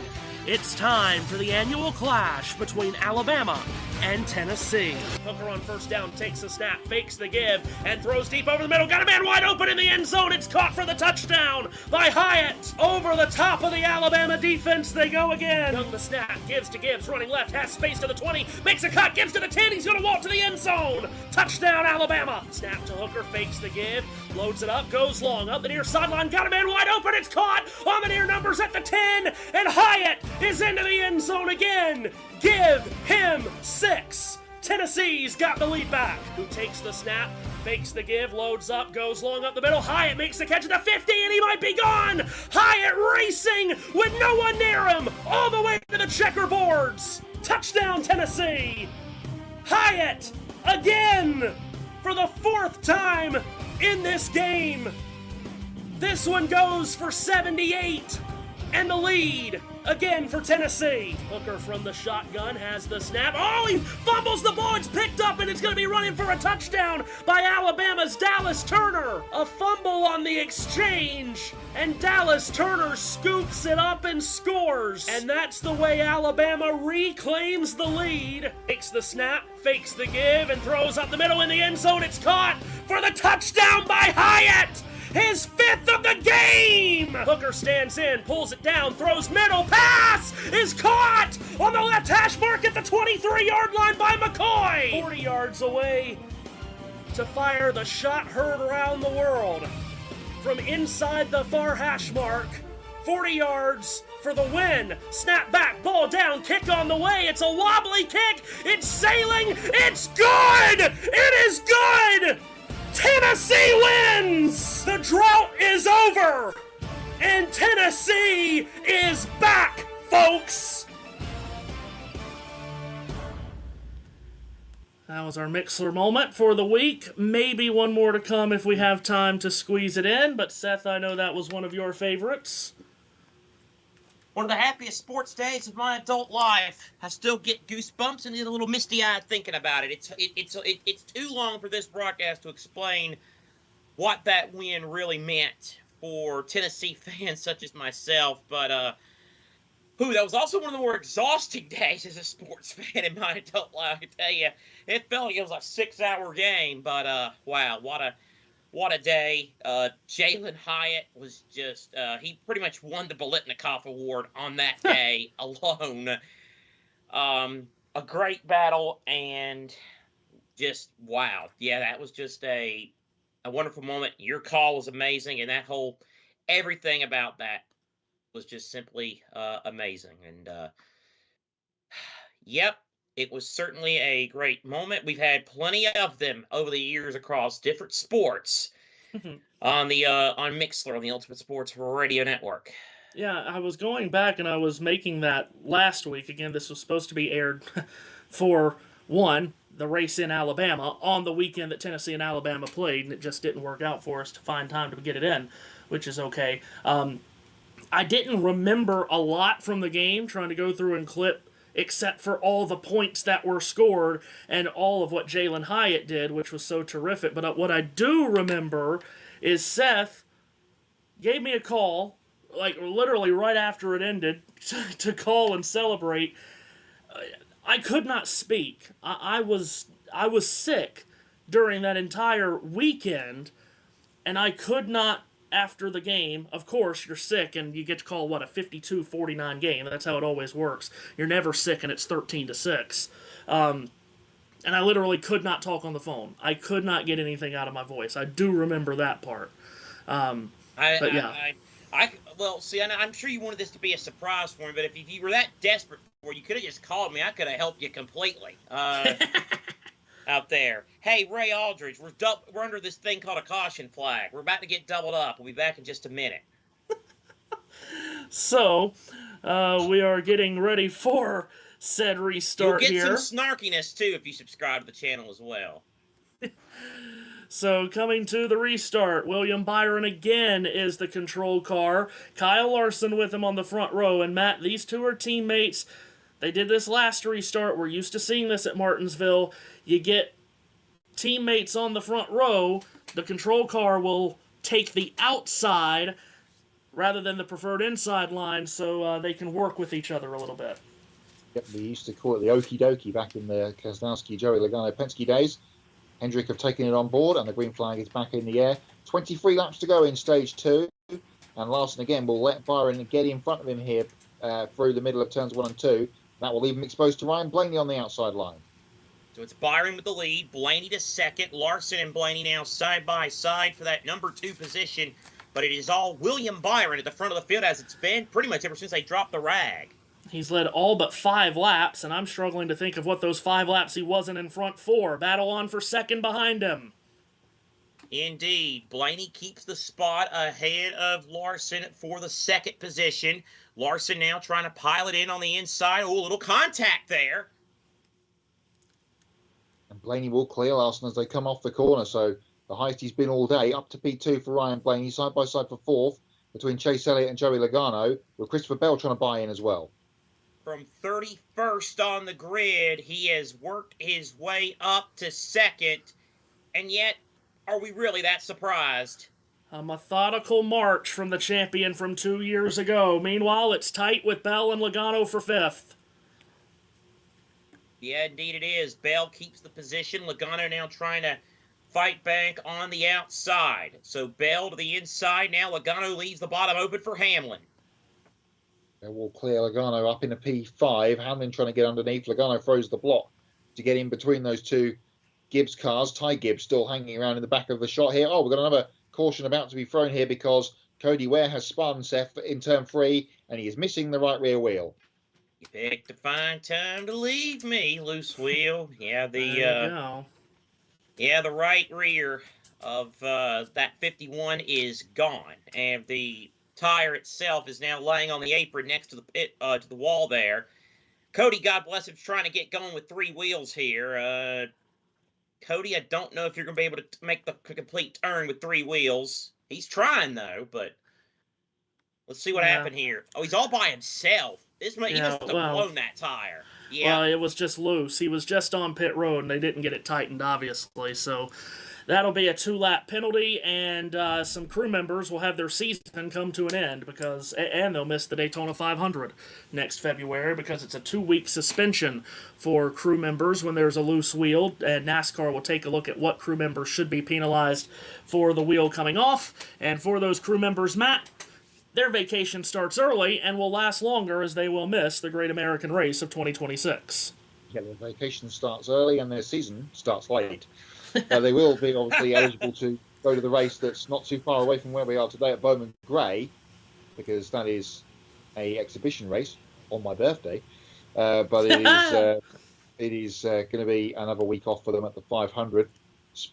It's time for the annual clash between Alabama and Tennessee. Hooker on first down takes the snap, fakes the give, and throws deep over the middle. Got a man wide open in the end zone. It's caught for the touchdown by Hyatt. Over the top of the Alabama defense they go again. Young the snap, gives to Gibbs, running left, has space to the 20, makes a cut, gives to the 10, he's going to walk to the end zone. Touchdown Alabama. Snap to Hooker, fakes the give, loads it up, goes long, up the near sideline, got a man wide open, it's caught on the near numbers at the 10, and Hyatt is into the end zone again. Give him 6. Tennessee's got the lead back. Who takes the snap, fakes the give, loads up, goes long up the middle. Hyatt makes the catch at the 50, and he might be gone. Hyatt racing with no one near him all the way to the checkerboards. Touchdown, Tennessee. Hyatt again for the 4th time in this game. This one goes for 78, and the lead again for Tennessee. Hooker from the shotgun has the snap. Oh, he fumbles the ball. It's picked up, and it's going to be running for a touchdown by Alabama's Dallas Turner. A fumble on the exchange, and Dallas Turner scoops it up and scores. And that's the way Alabama reclaims the lead. Takes the snap, fakes the give, and throws up the middle in the end zone. It's caught for the touchdown by Hyatt. His 5th of the game! Hooker stands in, pulls it down, throws middle, pass is caught on the left hash mark at the 23-yard line by McCoy. 40 yards away to fire the shot heard around the world. From inside the far hash mark, 40 yards for the win. Snap back, ball down, kick on the way. It's a wobbly kick. It's sailing. It's good. It is good. Tennessee wins. The drought is over. And Tennessee is back, folks. That was our Mixler moment for the week. Maybe one more to come if we have time to squeeze it in. But Seth, I know that was one of your favorites. One of the happiest sports days of my adult life. I still get goosebumps and get a little misty-eyed thinking about it. It's too long for this broadcast to explain what that win really meant for Tennessee fans such as myself. But that was also one of the more exhausting days as a sports fan in my adult life. I can tell you, it felt like it was a 6-hour game. But wow, what a day. Jalen Hyatt was just, he pretty much won the Biletnikoff Award on that day alone. A great battle and just, wow. Yeah, that was just a wonderful moment. Your call was amazing, and everything about that was just simply amazing. And, yep. It was certainly a great moment. We've had plenty of them over the years across different sports on Mixler, on the Ultimate Sports Radio Network. Yeah, I was going back and I was making that last week. Again, this was supposed to be aired for the race in Alabama on the weekend that Tennessee and Alabama played, and it just didn't work out for us to find time to get it in, which is okay. I didn't remember a lot from the game, trying to go through and clip except for all the points that were scored and all of what Jalen Hyatt did, which was so terrific. But what I do remember is Seth gave me a call, like literally right after it ended, to call and celebrate. I could not speak. I was sick during that entire weekend, and I could not. After the game, of course, you're sick and you get to call, a 52-49 game. That's how it always works. You're never sick and it's 13-6. And I literally could not talk on the phone. I could not get anything out of my voice. I do remember that part. But yeah. Well, see, I'm sure you wanted this to be a surprise for me, but if you were that desperate for it, you could have just called me. I could have helped you completely. Out there. Hey, Ray Aldridge, we're under this thing called a caution flag. We're about to get doubled up. We'll be back in just a minute. So, we are getting ready for said restart here. You'll get some snarkiness, too, if you subscribe to the channel as well. So, coming to the restart, William Byron again is the control car. Kyle Larson with him on the front row. And Matt, these two are teammates. They did this last restart. We're used to seeing this at Martinsville. You get teammates on the front row. The control car will take the outside rather than the preferred inside line, so they can work with each other a little bit. Yep, we used to call it the okie dokie back in the Kaznowski, Joey Logano, Penske days. Hendrick have taken it on board, and the green flag is back in the air. 23 laps to go in stage 2, and Larson again will let Byron get in front of him here through the middle of turns 1 and 2. That will leave him exposed to Ryan Blaney on the outside line. So it's Byron with the lead, Blaney to second, Larson and Blaney now side by side for that number 2 position. But it is all William Byron at the front of the field, as it's been pretty much ever since they dropped the rag. He's led all but 5 laps, and I'm struggling to think of what those 5 laps he wasn't in front for. Battle on for second behind him. Indeed. Blaney keeps the spot ahead of Larson for the second position. Larson now trying to pilot in on the inside. Oh, a little contact there. And Blaney will clear Larson as they come off the corner. So the highest he's been all day, up to P2 for Ryan Blaney, side by side for 4th between Chase Elliott and Joey Logano, with Christopher Bell trying to buy in as well. From 31st on the grid, he has worked his way up to 2nd. And yet, are we really that surprised? A methodical march from the champion from 2 years ago. Meanwhile, it's tight with Bell and Logano for 5th. Yeah, indeed it is. Bell keeps the position. Logano now trying to fight back on the outside. So Bell to the inside. Now Logano leaves the bottom open for Hamlin. Bell will clear Logano up in a P5. Hamlin trying to get underneath. Logano throws the block to get in between those two Gibbs cars. Ty Gibbs still hanging around in the back of the shot here. Oh, we've got another caution about to be thrown here because Cody Ware has spun Seth in turn 3, and he is missing the right rear wheel. You picked a fine time to leave me, loose wheel. Yeah, There the right rear of that 51 is gone, and the tire itself is now laying on the apron next to the pit to the wall there. Cody, God bless him, is trying to get going with 3 wheels here. Cody, I don't know if you're going to be able to make the complete turn with 3 wheels. He's trying, though, but let's see what happened here. Oh, he's all by himself. He must have blown that tire. Yeah. Well, it was just loose. He was just on pit road, and they didn't get it tightened, obviously. So that'll be a 2-lap penalty, and some crew members will have their season come to an end and they'll miss the Daytona 500 next February because it's a 2-week suspension for crew members when there's a loose wheel, and NASCAR will take a look at what crew members should be penalized for the wheel coming off. And for those crew members, Matt, their vacation starts early and will last longer as they will miss the Great American Race of 2026. Yeah, their vacation starts early and their season starts late. They will be obviously eligible to go to the race that's not too far away from where we are today at Bowman Gray, because that is a exhibition race on my birthday. But it is going to be another week off for them at the 500.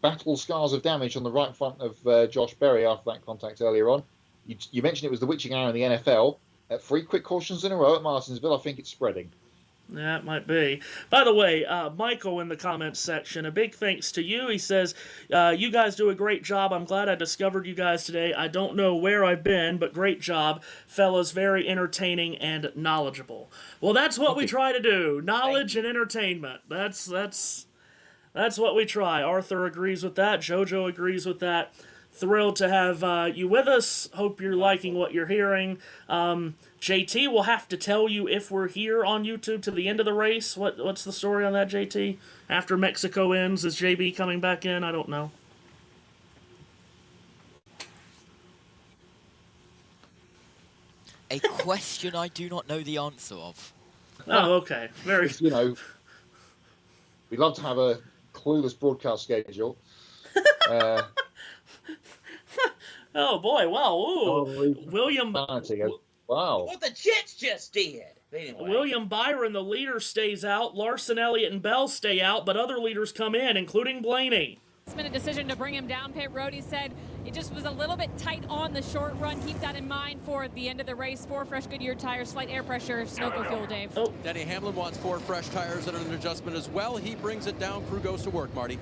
Battle scars of damage on the right front of Josh Berry after that contact earlier on. You mentioned it was the witching hour in the NFL. 3 quick cautions in a row at Martinsville. I think it's spreading. Yeah, it might be. By the way, Michael in the comments section, a big thanks to you. He says, you guys do a great job. I'm glad I discovered you guys today. I don't know where I've been, but great job. Fellas, very entertaining and knowledgeable. Well, that's what we try to do. Knowledge and entertainment. That's what we try. Arthur agrees with that. JoJo agrees with that. Thrilled to have you with us. Hope you're liking what you're hearing. JT will have to tell you if we're here on YouTube to the end of the race. What's the story on that, JT? After Mexico ends, is JB coming back in? I don't know. A question I do not know the answer of. Oh, okay. Very. You know, we love to have a clueless broadcast schedule. Oh boy! Wow! Ooh. William. Wow! What the Jets just did. Anyway. William Byron, the leader, stays out. Larson, Elliott, and Bell stay out, but other leaders come in, including Blaney. It's been a decision to bring him down pit road. He said it just was a little bit tight on the short run. Keep that in mind for the end of the race. 4 fresh Goodyear tires, slight air pressure, Sunoco fuel, Dave. Oh. Denny Hamlin wants 4 fresh tires and an adjustment as well. He brings it down. Crew goes to work, Marty.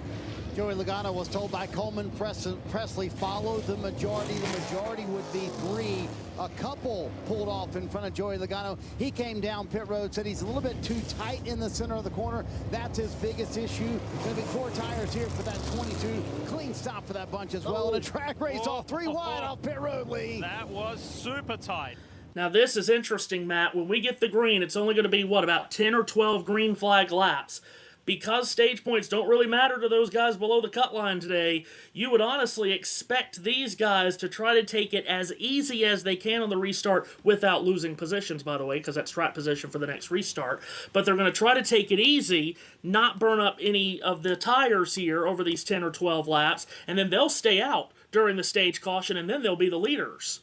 Joey Logano was told by Coleman Presley, follow the majority. The majority would be 3. A couple pulled off in front of Joey Logano. He came down pit road, said he's a little bit too tight in the center of the corner. That's his biggest issue. Going to be 4 tires here for that 22. Clean stop for that bunch as well. And a track race off 3 wide off pit road, Lee. That was super tight. Now this is interesting, Matt. When we get the green, it's only going to be, about 10 or 12 green flag laps. Because stage points don't really matter to those guys below the cut line today, you would honestly expect these guys to try to take it as easy as they can on the restart without losing positions, by the way, because that's track position for the next restart. But they're going to try to take it easy, not burn up any of the tires here over these 10 or 12 laps, and then they'll stay out during the stage caution, and then they'll be the leaders.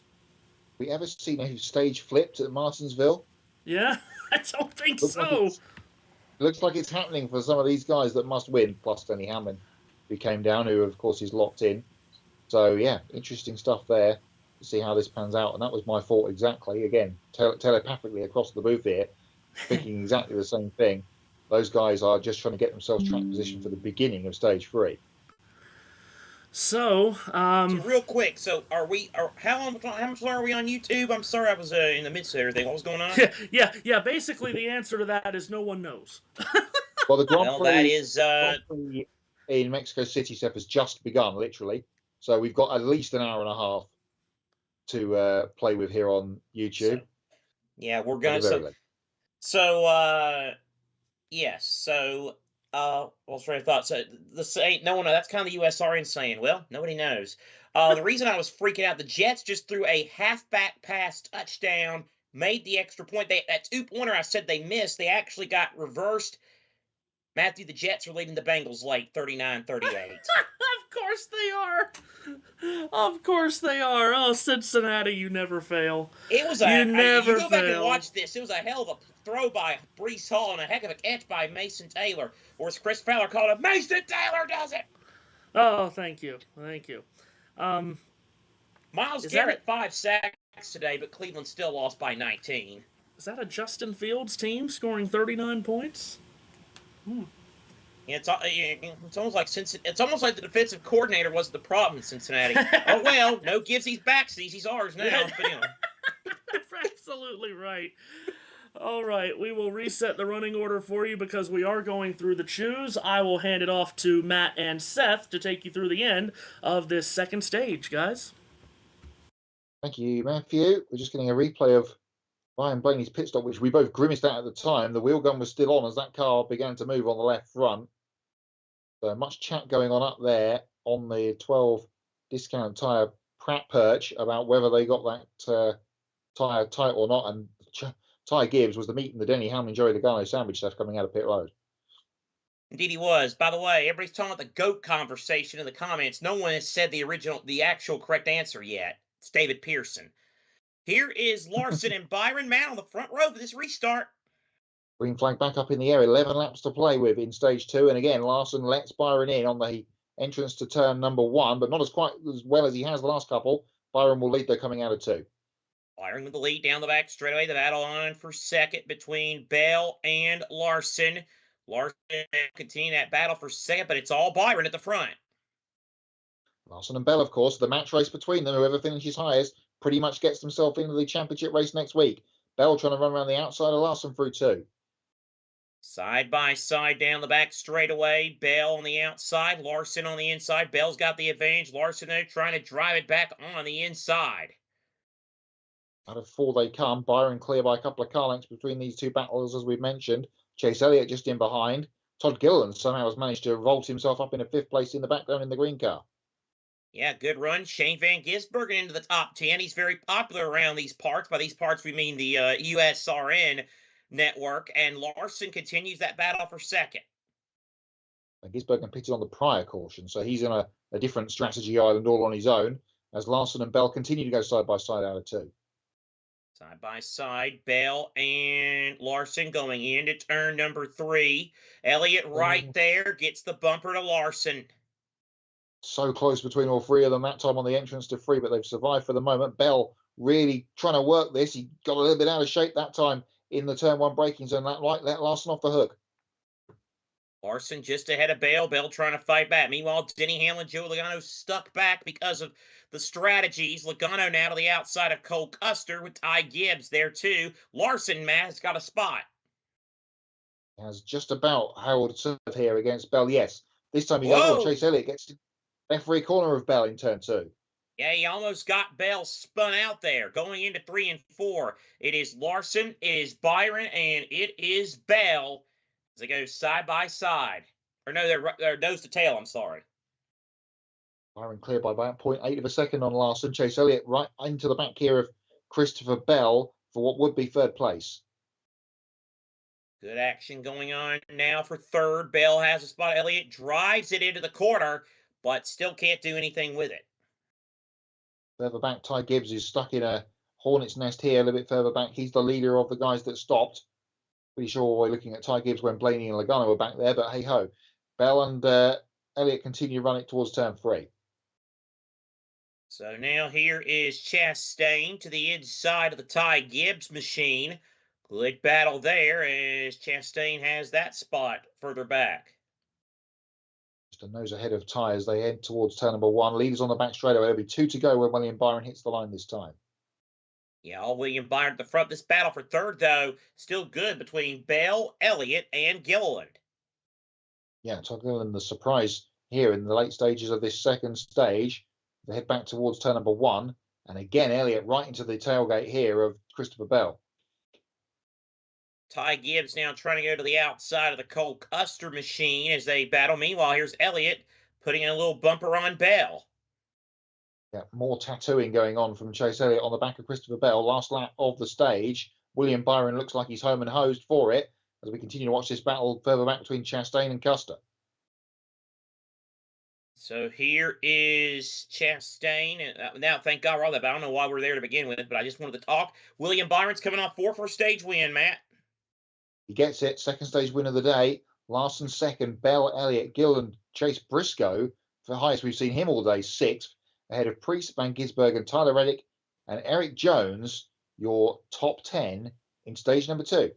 We ever seen a stage flipped at Martinsville? Yeah, I don't think so. Looks like it's happening for some of these guys that must win, plus Denny Hamlin, who came down, who, of course, is locked in. So, yeah, interesting stuff there to see how this pans out. And that was my fault exactly. Again, telepathically across the booth here, thinking exactly the same thing. Those guys are just trying to get themselves track position for the beginning of stage 3. So, real quick, so how much longer are we on YouTube? I'm sorry, I was in the midst of everything. What was going on? Yeah. Basically, the answer to that is no one knows. Well, the Grand Prix, that is Grand Prix in Mexico City, Steph, has just begun, literally. So we've got at least an hour and a half to play with here on YouTube. We're going to. Yes. So. What's my thought? So that's kind of the USRN saying, well, nobody knows. The reason I was freaking out, the Jets just threw a halfback pass touchdown, made the extra point. That 2-pointer I said they missed, they actually got reversed. Matthew, the Jets are leading the Bengals late, 39-38. Of course they are. Of course they are. Oh, Cincinnati, you never fail. It was you never you go back and fail. watch this. It was a hell of a throw by Breece Hall and a heck of a catch by Mason Taylor. Or as Chris Fowler called it, Mason Taylor does it. Oh, thank you. Thank you. Myles Is Garrett 5 sacks today, but Cleveland still lost by 19. Is that a Justin Fields team scoring 39 points? It's almost like it's almost like the defensive coordinator was the problem in Cincinnati. Oh well, no gives these backsies. He's ours now. But anyway. That's absolutely right. All right, we will reset the running order for you because we are going through the chews. I will hand it off to Matt and Seth to take you through the end of this second stage, guys. Thank you, Matthew. We're just getting a replay of Ryan Blaney's pit stop, which we both grimaced at the time. The wheel gun was still on as that car began to move on the left front. So much chat going on up there on the 12 discount tyre Pratt perch about whether they got that tyre tight or not. And Ty Gibbs was the meat and the Denny Hamlin Joey Logano sandwich stuff coming out of pit road. Indeed he was. By the way, everybody's talking about the GOAT conversation in the comments. No one has said the actual correct answer yet. It's David Pearson. Here is Larson and Byron Mann on the front row for this restart. Green flag back up in the air, 11 laps to play with in stage 2. And again, Larson lets Byron in on the entrance to turn number 1, but not as quite as well as he has the last couple. Byron will lead though coming out of 2. Byron with the lead down the back straightaway. The battle on for second between Bell and Larson. Larson continuing that battle for second, but it's all Byron at the front. Larson and Bell, of course, the match race between them. Whoever finishes highest pretty much gets themselves into the championship race next week. Bell trying to run around the outside of Larson through 2. Side by side down the back straightaway. Bell on the outside, Larson on the inside. Bell's got the advantage. Larson there trying to drive it back on the inside. Out of 4 they come. Byron clear by a couple of car lengths between these two battlers, as we've mentioned. Chase Elliott just in behind. Todd Gilliland somehow has managed to vault himself up in a 5th place in the background in the green car. Yeah, good run. Shane Van Gisbergen into the top 10. He's very popular around these parts. By these parts, we mean the USRN network. And Larson continues that battle for second. Gisbergen pitted on the prior caution, so he's in a different strategy island all on his own, as Larson and Bell continue to go side by side out of 2. Side by side, Bell and Larson going into turn number 3. Elliott right there gets the bumper to Larson. So close between all 3 of them that time on the entrance to 3, but they've survived for the moment. Bell really trying to work this. He got a little bit out of shape that time in the turn 1 braking zone. That right, let Larson off the hook. Larson just ahead of Bell. Bell trying to fight back. Meanwhile, Denny Hamlin, Joe Logano stuck back because of the strategies. Logano now to the outside of Cole Custer with Ty Gibbs there too. Larson, Matt, has got a spot. Has just about held serve here against Bell. Yes, this time he goes. Chase Elliott gets to left rear corner of Bell in turn 2. Yeah, he almost got Bell spun out there. Going into 3 and 4. It is Larson, it is Byron, and it is Bell as they go side by side. Or no, they're nose to tail, I'm sorry. Byron clear by about 0.8 of a second on Larson. Chase Elliott right into the back here of Christopher Bell for what would be 3rd place. Good action going on now for 3rd. Bell has a spot. Elliott drives it into the corner, but still can't do anything with it. Further back, Ty Gibbs is stuck in a hornet's nest here a little bit further back. He's the leader of the guys that stopped. Pretty sure we're looking at Ty Gibbs when Blaney and Logano were back there, but hey-ho. Bell and Elliott continue to run it towards turn 3. So now here is Chastain to the inside of the Ty Gibbs machine. Good battle there as Chastain has that spot further back. Just a nose ahead of Ty as they head towards turn number 1. Leaders on the back straightaway. There'll be 2 to go when William Byron hits the line this time. Yeah, all William Byron at the front. This battle for 3rd, though, still good between Bell, Elliott, and Gilliland. Yeah, Todd Gilliland, the surprise here in the late stages of this second stage. They head back towards turn number 1. And again, Elliott right into the tailgate here of Christopher Bell. Ty Gibbs now trying to go to the outside of the Cole Custer machine as they battle. Meanwhile, here's Elliott putting in a little bumper on Bell. Yeah, more tattooing going on from Chase Elliott on the back of Christopher Bell. Last lap of the stage. William Byron looks like he's home and hosed for it. as we continue to watch this battle further back between Chastain and Custer. So here is Chastain. And now, thank God we're all that, but I don't know why we're there to begin with, but I just wanted to talk. William Byron's coming off 4 for a stage win, Matt. He gets it. Second stage win of the day. Larson second. Bell, Elliott, Gillen, Chase Briscoe, for the highest we've seen him all day, 6th, ahead of Priest, Van Gisbergen, and Tyler Reddick, and Eric Jones, your top 10 in stage number 2.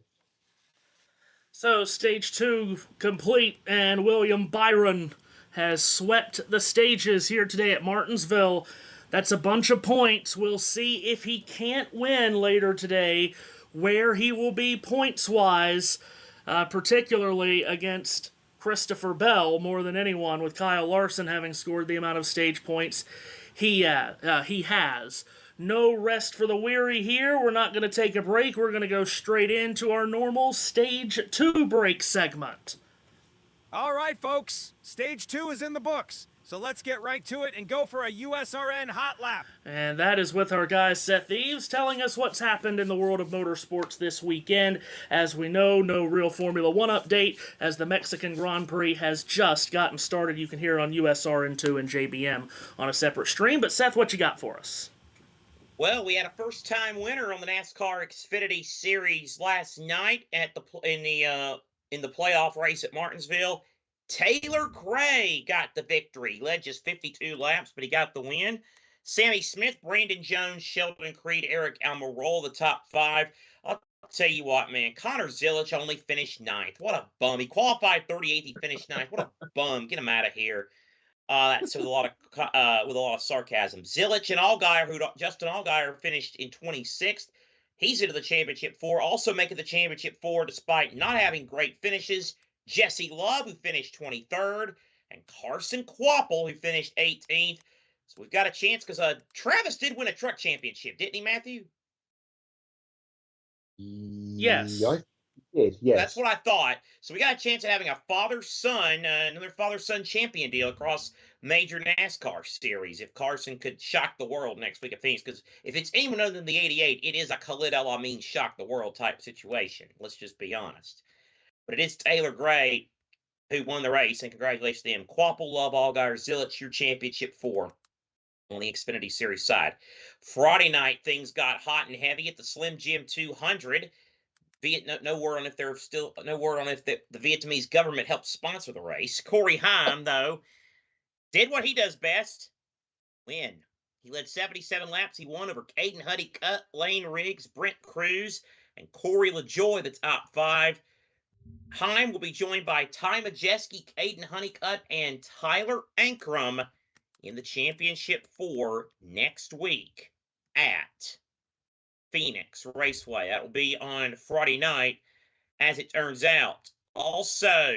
So stage 2 complete, and William Byron has swept the stages here today at Martinsville. That's a bunch of points. We'll see if he can't win later today, where he will be points-wise, particularly against Christopher Bell more than anyone, with Kyle Larson having scored the amount of stage points he has. No rest for the weary here. We're not going to take a break. We're going to go straight into our normal Stage 2 break segment. All right, folks. Stage 2 is in the books. So let's get right to it and go for a USRN hot lap. And that is with our guy Seth Eves telling us what's happened in the world of motorsports this weekend. As we know, no real Formula 1 update, as the Mexican Grand Prix has just gotten started. You can hear it on USRN2 and JBM on a separate stream. But Seth, what you got for us? Well, we had a first-time winner on the NASCAR Xfinity Series last night at in the playoff race at Martinsville. Taylor Gray got the victory. Led just 52 laps, but he got the win. Sammy Smith, Brandon Jones, Sheldon Creed, Eric Almirola, the top 5. I'll tell you what, man. Connor Zilic only finished 9th. What a bum. He qualified 38th. He finished 9th. What a bum. Get him out of here. That's with a lot of sarcasm. Zilic and Allgaier, Justin Allgaier finished in 26th. He's into the championship 4. Also making the championship 4 despite not having great finishes. Jesse Love, who finished 23rd, and Carson Quapple, who finished 18th. So we've got a chance because Travis did win a truck championship, didn't he, Matthew? Yes. Yes. That's what I thought. So we got a chance of having a father-son, another father-son champion deal across major NASCAR series if Carson could shock the world next week at Phoenix. Because if it's anyone other than the 88, it is a Khalid El-Amin shock the world type situation. Let's just be honest. But it is Taylor Gray who won the race, and congratulations to him. Quapple, Love, Allgaier, Zilic, your championship 4 on the Xfinity Series side. Friday night, things got hot and heavy at the Slim Jim 200. No word on if the Vietnamese government helped sponsor the race. Corey Haim, though, did what he does best: win. He led 77 laps. He won over Caden Honeycutt, Lane Riggs, Brent Cruz, and Corey LaJoy, the top 5. Haim will be joined by Ty Majeski, Caden Honeycutt, and Tyler Ankrum in the Championship 4 next week at Phoenix Raceway. That will be on Friday night, as it turns out. Also,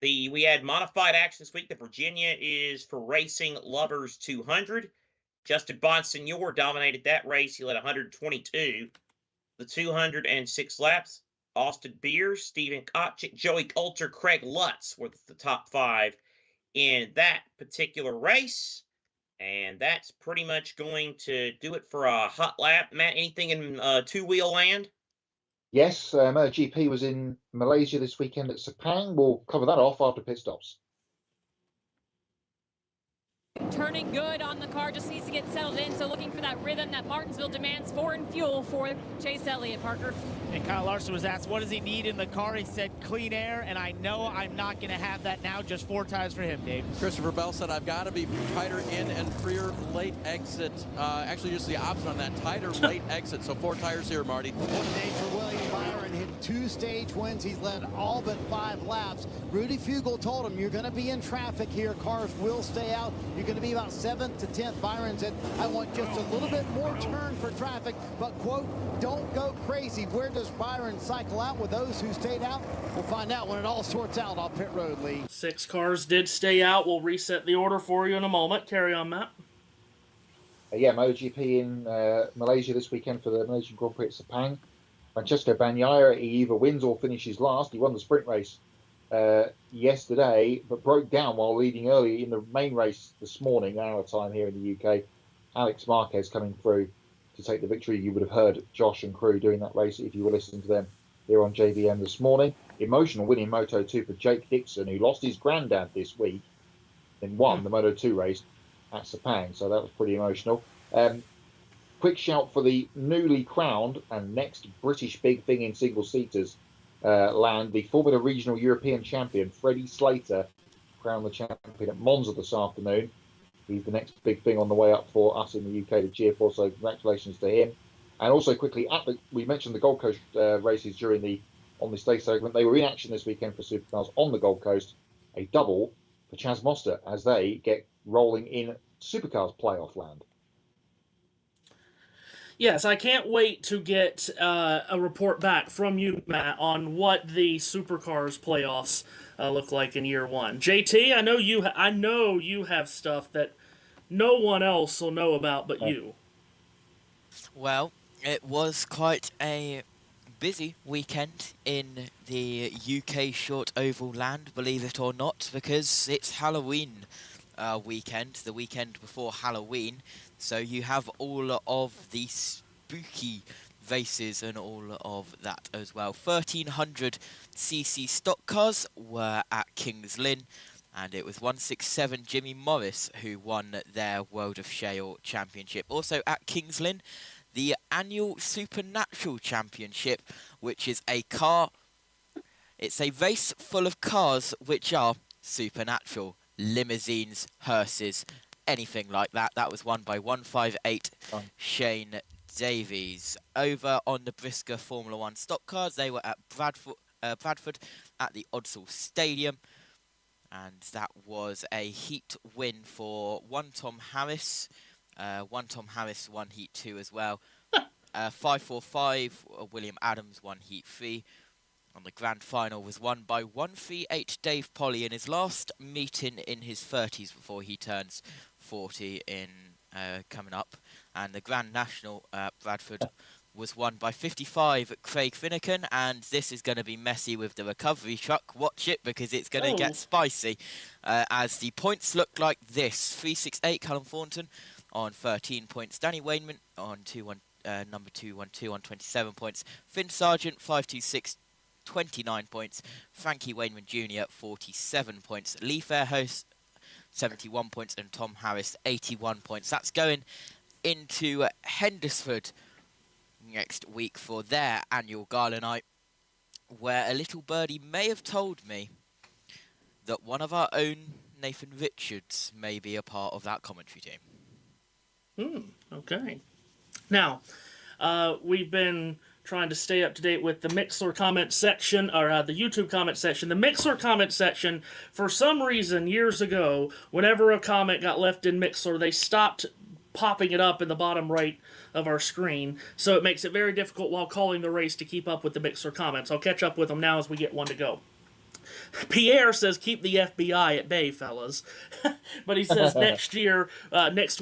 we had modified action this week. The Virginia is for Racing Lovers 200. Justin Bonsignor dominated that race. He led 122. The 206 laps. Austin Beers, Stephen Kotchik, Joey Coulter, Craig Lutz were the top 5 in that particular race. And that's pretty much going to do it for a hot lap. Matt, anything in two-wheel land? Yes, MotoGP was in Malaysia this weekend at Sepang. We'll cover that off after pit stops. Turning good on the car, just needs to get settled in. So looking for that rhythm that Martinsville demands foreign fuel for Chase Elliott, Parker. And Kyle Larson was asked, what does he need in the car? He said, clean air, and I know I'm not going to have that now. Just 4 tires for him, Dave. Christopher Bell said, I've got to be tighter in and freer late exit. Actually, just the opposite on that, tighter late exit. So 4 tires here, Marty. What a day for William Byron. Hit 2 stage wins. He's led all but 5 laps. Rudy Fugle told him, you're going to be in traffic here. Cars will stay out. You're going to be about 7th to 10th. Byron said, I want just a little bit more turn for traffic, but, quote, don't go crazy. Where does Byron cycle out with those who stayed out? We'll find out when it all sorts out on pit road, Lee. 6 cars did stay out. We'll reset the order for you in a moment. Carry on, Matt. Yeah, MotoGP in Malaysia this weekend for the Malaysian Grand Prix at Sepang. Francesco Bagnaia, he either wins or finishes last. He won the sprint race yesterday, but broke down while leading early in the main race this morning, our time here in the UK. Alex Marquez coming through to to take the victory. You would have heard Josh and crew doing that race if you were listening to them here on JBM this morning. Emotional win in Moto 2 for Jake Dixon, who lost his granddad this week and won the Moto 2 race at Sepang, so that was pretty emotional. Quick shout for the newly crowned and next British big thing in single-seaters land, the Formula Regional European champion, Freddie Slater, crowned the champion at Monza this afternoon. He's the next big thing on the way up for us in the UK to cheer for, so congratulations to him. And also quickly, we mentioned the Gold Coast races on the stage segment. They were in action this weekend for Supercars on the Gold Coast. A double for Chaz Moster as they get rolling in Supercars playoff land. Yes, I can't wait to get a report back from you, Matt, on what the Supercars playoffs look like in year one. JT, I know you have stuff that no one else will know about but you. Well, it was quite a busy weekend in the UK short oval land, believe it or not, because it's Halloween weekend, the weekend before Halloween. So you have all of the spooky races and all of that as well. 1300cc stock cars were at Kings Lynn, and it was 167 Jimmy Morris who won their World of Shale Championship. Also at Kings Lynn, the annual Supernatural Championship, which is it's a race full of cars which are supernatural. Limousines, hearses, anything like that. That was won by 158 Shane Davies. Over on the Brisker Formula 1 stock cars, they were at Bradford at the Odsall Stadium, and that was a heat win for one Tom Harris. Tom Harris won Heat 2 as well. 545 William Adams won Heat 3. And the grand final was won by 138 Dave Polly in his last meeting in his 30s before he turns 40 in coming up. And the Grand National at Bradford was won by 55 Craig Finnegan, and this is going to be messy with the recovery truck. Watch it, because it's going to get spicy. As the points look like this: 368 Callum Thornton on 13 points, Danny Wainman on number 212 on 27 points, Finn Sargent 526 29 points, Frankie Wainman Jr. 47 points, Lee Fairhouse 71 points, and Tom Harris 81 points. That's going into Hendersford next week for their annual gala night, where a little birdie may have told me that one of our own Nathan Richards may be a part of that commentary team. Okay. Now, we've been trying to stay up to date with the Mixlr comment section, or the YouTube comment section. The Mixlr comment section, for some reason, years ago, whenever a comment got left in Mixlr, they stopped popping it up in the bottom right of our screen, so it makes it very difficult while calling the race to keep up with the Mixlr comments. I'll catch up with them now as we get one to go. Pierre says, keep the FBI at bay, fellas. But he says next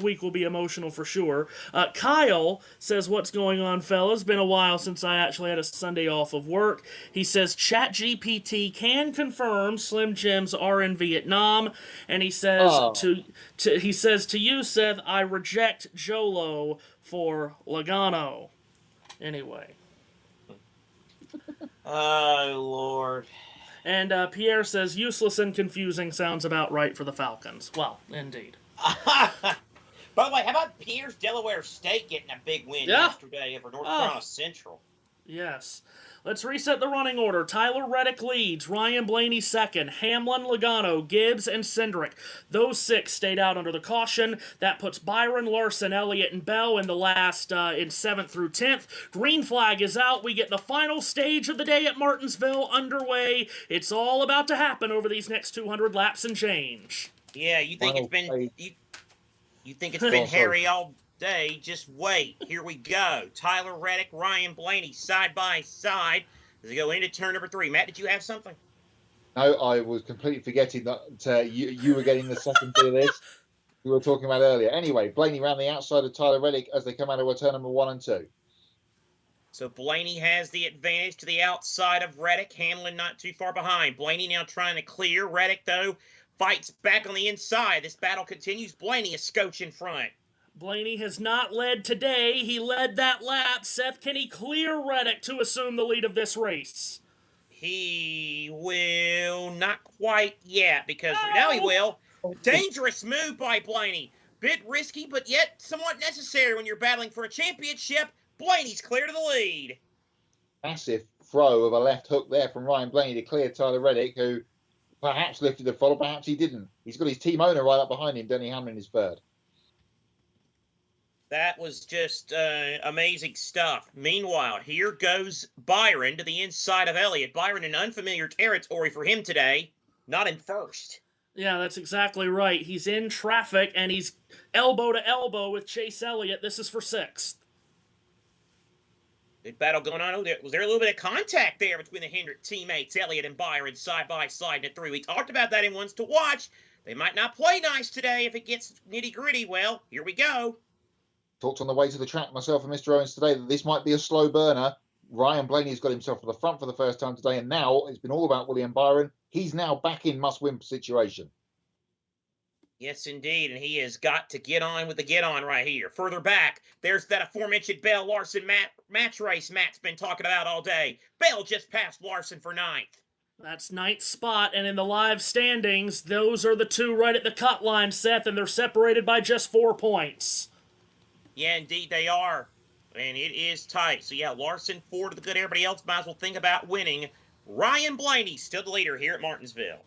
week will be emotional for sure. Kyle says, what's going on, fellas? Been a while since I actually had a Sunday off of work. He says, ChatGPT can confirm Slim Jims are in Vietnam. And he says, to you, Seth, I reject Jolo for Logano. Anyway. Oh, Lord. And Pierre says, useless and confusing sounds about right for the Falcons. Well, indeed. By the way, how about Pierre's Delaware State getting a big win yesterday over North Carolina Central? Yes. Let's reset the running order. Tyler Reddick leads, Ryan Blaney second, Hamlin, Logano, Gibbs, and Cindric. Those six stayed out under the caution. That puts Byron, Larson, Elliott, and Bell in the last in 7th through 10th. Green flag is out. We get the final stage of the day at Martinsville underway. It's all about to happen over these next 200 laps and change. Yeah, you think it's been you think it's been hairy all day? Just wait. Here we go. Tyler Reddick, Ryan Blaney, side by side as they go into turn number 3. Matt, did you have something? No, I was completely forgetting that you were getting the second bit of this we were talking about earlier. Anyway, Blaney ran the outside of Tyler Reddick as they come out of turn number 1 and 2. So Blaney has the advantage to the outside of Reddick. Hamlin not too far behind. Blaney now trying to clear. Reddick, though, fights back on the inside. This battle continues. Blaney a scotch in front. Blaney has not led today. He led that lap. Seth, can he clear Reddick to assume the lead of this race? He will not quite yet, because now he will. Dangerous move by Blaney. Bit risky, but yet somewhat necessary when you're battling for a championship. Blaney's clear to the lead. Massive throw of a left hook there from Ryan Blaney to clear Tyler Reddick, who perhaps lifted the follow, perhaps he didn't. He's got his team owner right up behind him. Denny Hamlin is third. That was just amazing stuff. Meanwhile, here goes Byron to the inside of Elliott. Byron in unfamiliar territory for him today, not in first. Yeah, that's exactly right. He's in traffic, and he's elbow to elbow with Chase Elliott. This is for sixth. Good battle going on. Was there a little bit of contact there between the Hendrick teammates, Elliott and Byron, side by side in a 3 week? Talked about that in Ones to Watch. They might not play nice today if it gets nitty-gritty. Well, here we go. Talked on the way to the track, myself and Mr. Owens today, that this might be a slow burner. Ryan Blaney's got himself to the front for the first time today, and now it's been all about William Byron. He's now back in must-win situation. Yes, indeed, and he has got to get on with the get-on right here. Further back, there's that aforementioned Bell Larson match race Matt's been talking about all day. Bell just passed Larson for ninth. That's ninth spot, and in the live standings, those are the two right at the cut line, Seth, and they're separated by just 4 points. Yeah, indeed they are. And it is tight. So, yeah, Larson, 4 to the good. Everybody else might as well think about winning. Ryan Blaney, still the leader here at Martinsville.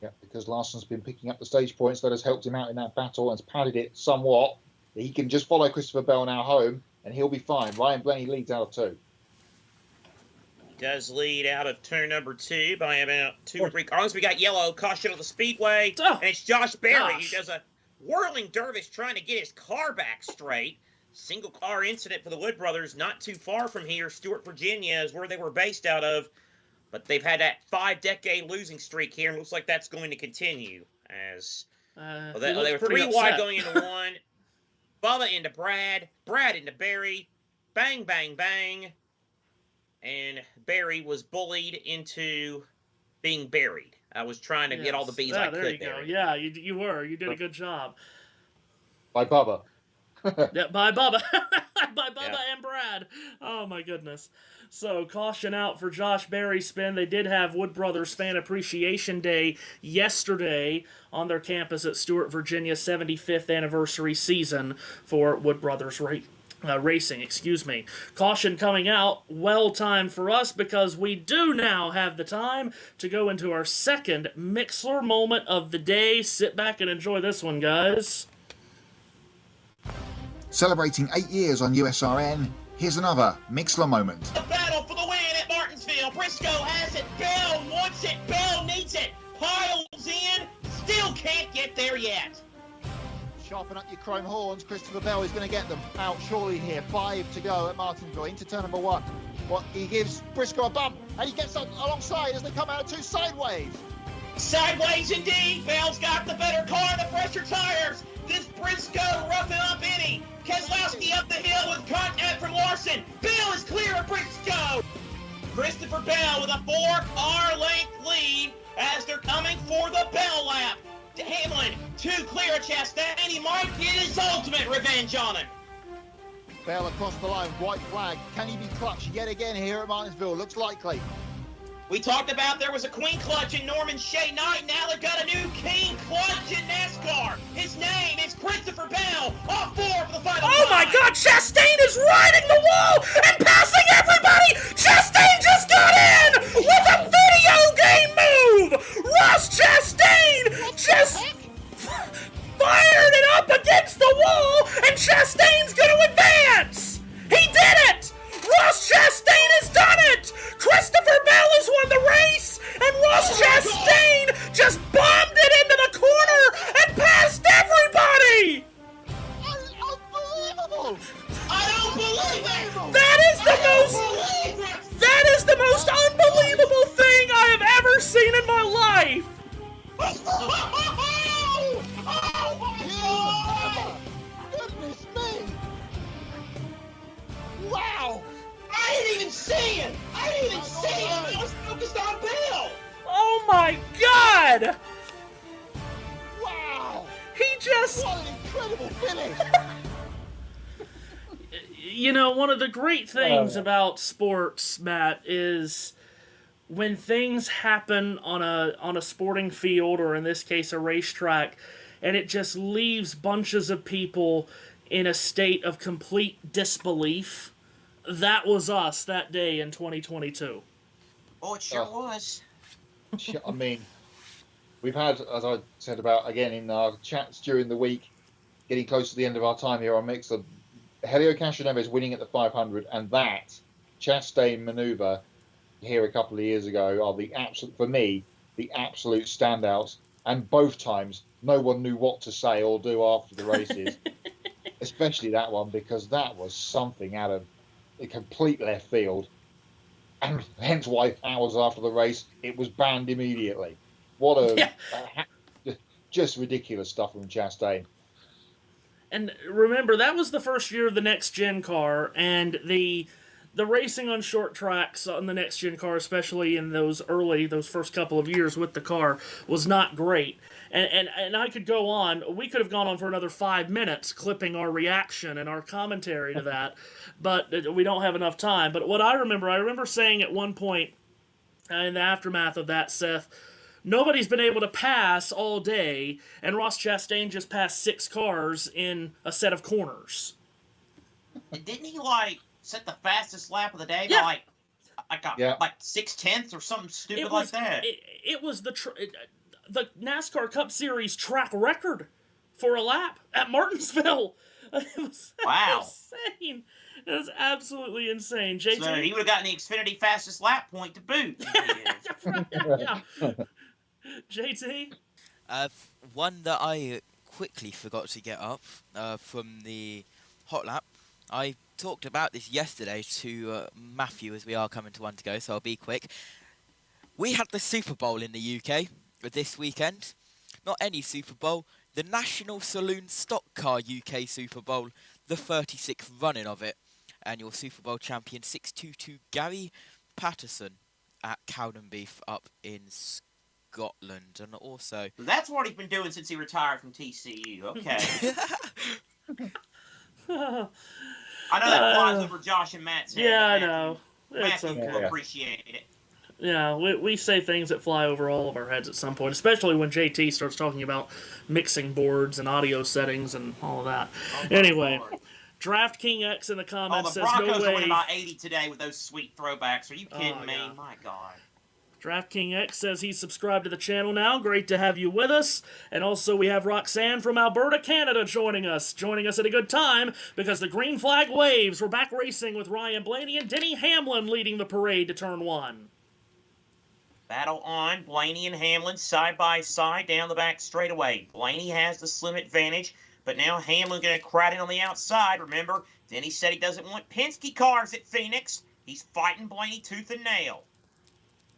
Yeah, because Larson's been picking up the stage points. That has helped him out in that battle and has padded it somewhat. He can just follow Christopher Bell now home, and he'll be fine. Ryan Blaney leads out of 2. He does lead out of turn number 2 by about 2 or 3 cars. We got yellow, caution on the speedway. And it's Josh Berry who does a whirling dervish trying to get his car back straight. Single car incident for the Wood brothers not too far from here. Stuart, Virginia is where they were based out of. But they've had that 5-decade losing streak here, and looks like that's going to continue. As they were 3 wide going into 1. Bubba into Brad. Brad into Barry. Bang, bang, bang. And Barry was bullied into being buried. I was trying to get all the B's I could there. There you go. Yeah, you were. You did a good job. By Bubba. Yeah, by Bubba. By Bubba and Brad. Oh, my goodness. So, caution out for Josh Berry's spin. They did have Wood Brothers Fan Appreciation Day yesterday on their campus at Stuart, Virginia, 75th anniversary season for Wood Brothers Racing. Excuse me. Caution coming out, well timed for us, because we do now have the time to go into our second Mixler moment of the day. Sit back and enjoy this one, guys. Celebrating 8 years on USRN, here's another Mixler moment. The battle for the win at Martinsville. Briscoe has it. Bell wants it. Bell needs it. Piles in. Still can't get there yet. Sharpen up your chrome horns. Christopher Bell is going to get them out shortly here. 5 to go at Martinsville into turn number 1. Well, he gives Briscoe a bump, and he gets alongside as they come out of 2 sideways. Sideways indeed. Bell's got the better car, the fresher tires. This Briscoe roughing up any. Keselowski up the hill with contact from Larson. Bell is clear of Briscoe. Christopher Bell with a 4-car length lead as they're coming for the Bell lap. Hamlin, 2 clear of Chastain. He might get his ultimate revenge on him. Bell across the line, white flag. Can he be clutched yet again here at Martinsville? Looks likely. We talked about there was a queen clutch in Norman Shea Knight. Now they've got a new king clutch in NASCAR. His name is Christopher Bell. Off 4 for the final. Oh my God! Chastain is riding the wall and passing everybody. Chastain just got in with a video game move. Ross Chastain just fired it up against the wall, and Chastain's going to advance. He did it. Ross Chastain has done it! Christopher Bell has won the race, and Ross Chastain just bombed it into the corner and passed everybody! Unbelievable! I don't believe it! That is the most unbelievable thing I have ever seen in my life! Goodness me! Wow! I didn't even see it! I was focused on Bell! Oh my God! Wow! He just Yes! What an incredible finish! You know, one of the great things about sports, Matt, is when things happen on a sporting field, or in this case a racetrack, and it just leaves bunches of people in a state of complete disbelief. That was us that day in 2022. Oh, it sure was. I mean, we've had, as I said about again in our chats during the week, getting close to the end of our time here on Mixer, Helio Castroneves winning at the 500, and that Chastain maneuver here a couple of years ago are the absolute, for me, the absolute standouts. And both times, no one knew what to say or do after the races, especially that one, because that was something out of a complete left field. And hence why hours after the race, it was banned immediately. What a just ridiculous stuff from Chastain. And remember, that was the first year of the next-gen car, and the racing on short tracks on the next-gen car, especially in those first couple of years with the car, was not great. And I could go on. We could have gone on for another 5 minutes clipping our reaction and our commentary to that, but we don't have enough time. But what I remember saying at one point in the aftermath of that, Seth, nobody's been able to pass all day, and Ross Chastain just passed 6 cars in a set of corners. And didn't he, set the fastest lap of the day by, like 6/10 or something stupid like that? It was the NASCAR Cup Series track record for a lap at Martinsville. It was insane. It was absolutely insane. JT? So he would have gotten the Xfinity fastest lap point to boot. Yeah. JT? One that I quickly forgot to get up from the hot lap. I talked about this yesterday to Matthew as we are coming to one to go, so I'll be quick. We had the Super Bowl in the UK this weekend. Not any Super Bowl, the National Saloon Stock Car UK Super Bowl, the 36th running of it. And your Super Bowl champion 622 Gary Patterson at Cowdenbeath up in Scotland. And also... That's what he's been doing since he retired from TCU. Okay. I know that flies over Josh and Matt's head. Yeah, I know. Matthew will appreciate it. Yeah, we say things that fly over all of our heads at some point, especially when JT starts talking about mixing boards and audio settings and all of that. Anyway, DraftKings X in the comments says, no way. The Broncos are winning by 80 today with those sweet throwbacks. Are you kidding me? God. My God. DraftKings X says he's subscribed to the channel now. Great to have you with us. And also we have Roxanne from Alberta, Canada joining us at a good time because the green flag waves. We're back racing with Ryan Blaney and Denny Hamlin leading the parade to turn 1. Battle on. Blaney and Hamlin side by side down the back straightaway. Blaney has the slim advantage, but now Hamlin going to crowd in on the outside. Remember, Denny said he doesn't want Penske cars at Phoenix. He's fighting Blaney tooth and nail.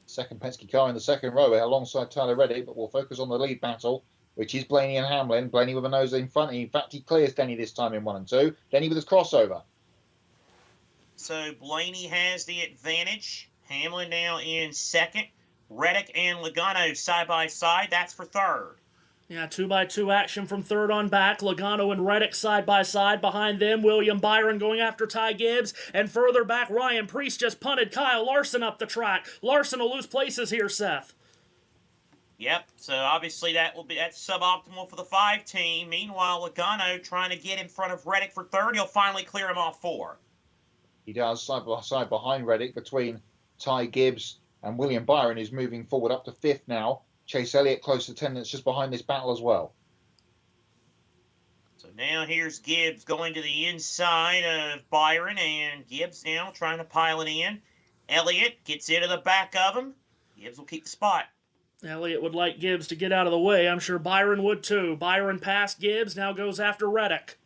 Second Penske car in the second row alongside Tyler Reddick, but we'll focus on the lead battle, which is Blaney and Hamlin. Blaney with a nose in front. In fact, he clears Denny this time in 1 and 2. Denny with his crossover. So Blaney has the advantage. Hamlin now in second. Reddick and Logano side by side. That's for third. Yeah, 2x2 action from third on back. Logano and Reddick side by side. Behind them, William Byron going after Ty Gibbs. And further back, Ryan Preece just punted Kyle Larson up the track. Larson will lose places here, Seth. Yep, so obviously that's suboptimal for the 5 team. Meanwhile, Logano trying to get in front of Reddick for third. He'll finally clear him off 4. He does, side by side behind Reddick between Ty Gibbs and William Byron, is moving forward up to 5th now. Chase Elliott close to 10 minutes just behind this battle as well. So now here's Gibbs going to the inside of Byron, and Gibbs now trying to pile it in. Elliott gets into the back of him. Gibbs will keep the spot. Elliott would like Gibbs to get out of the way. I'm sure Byron would too. Byron passed Gibbs, now goes after Reddick.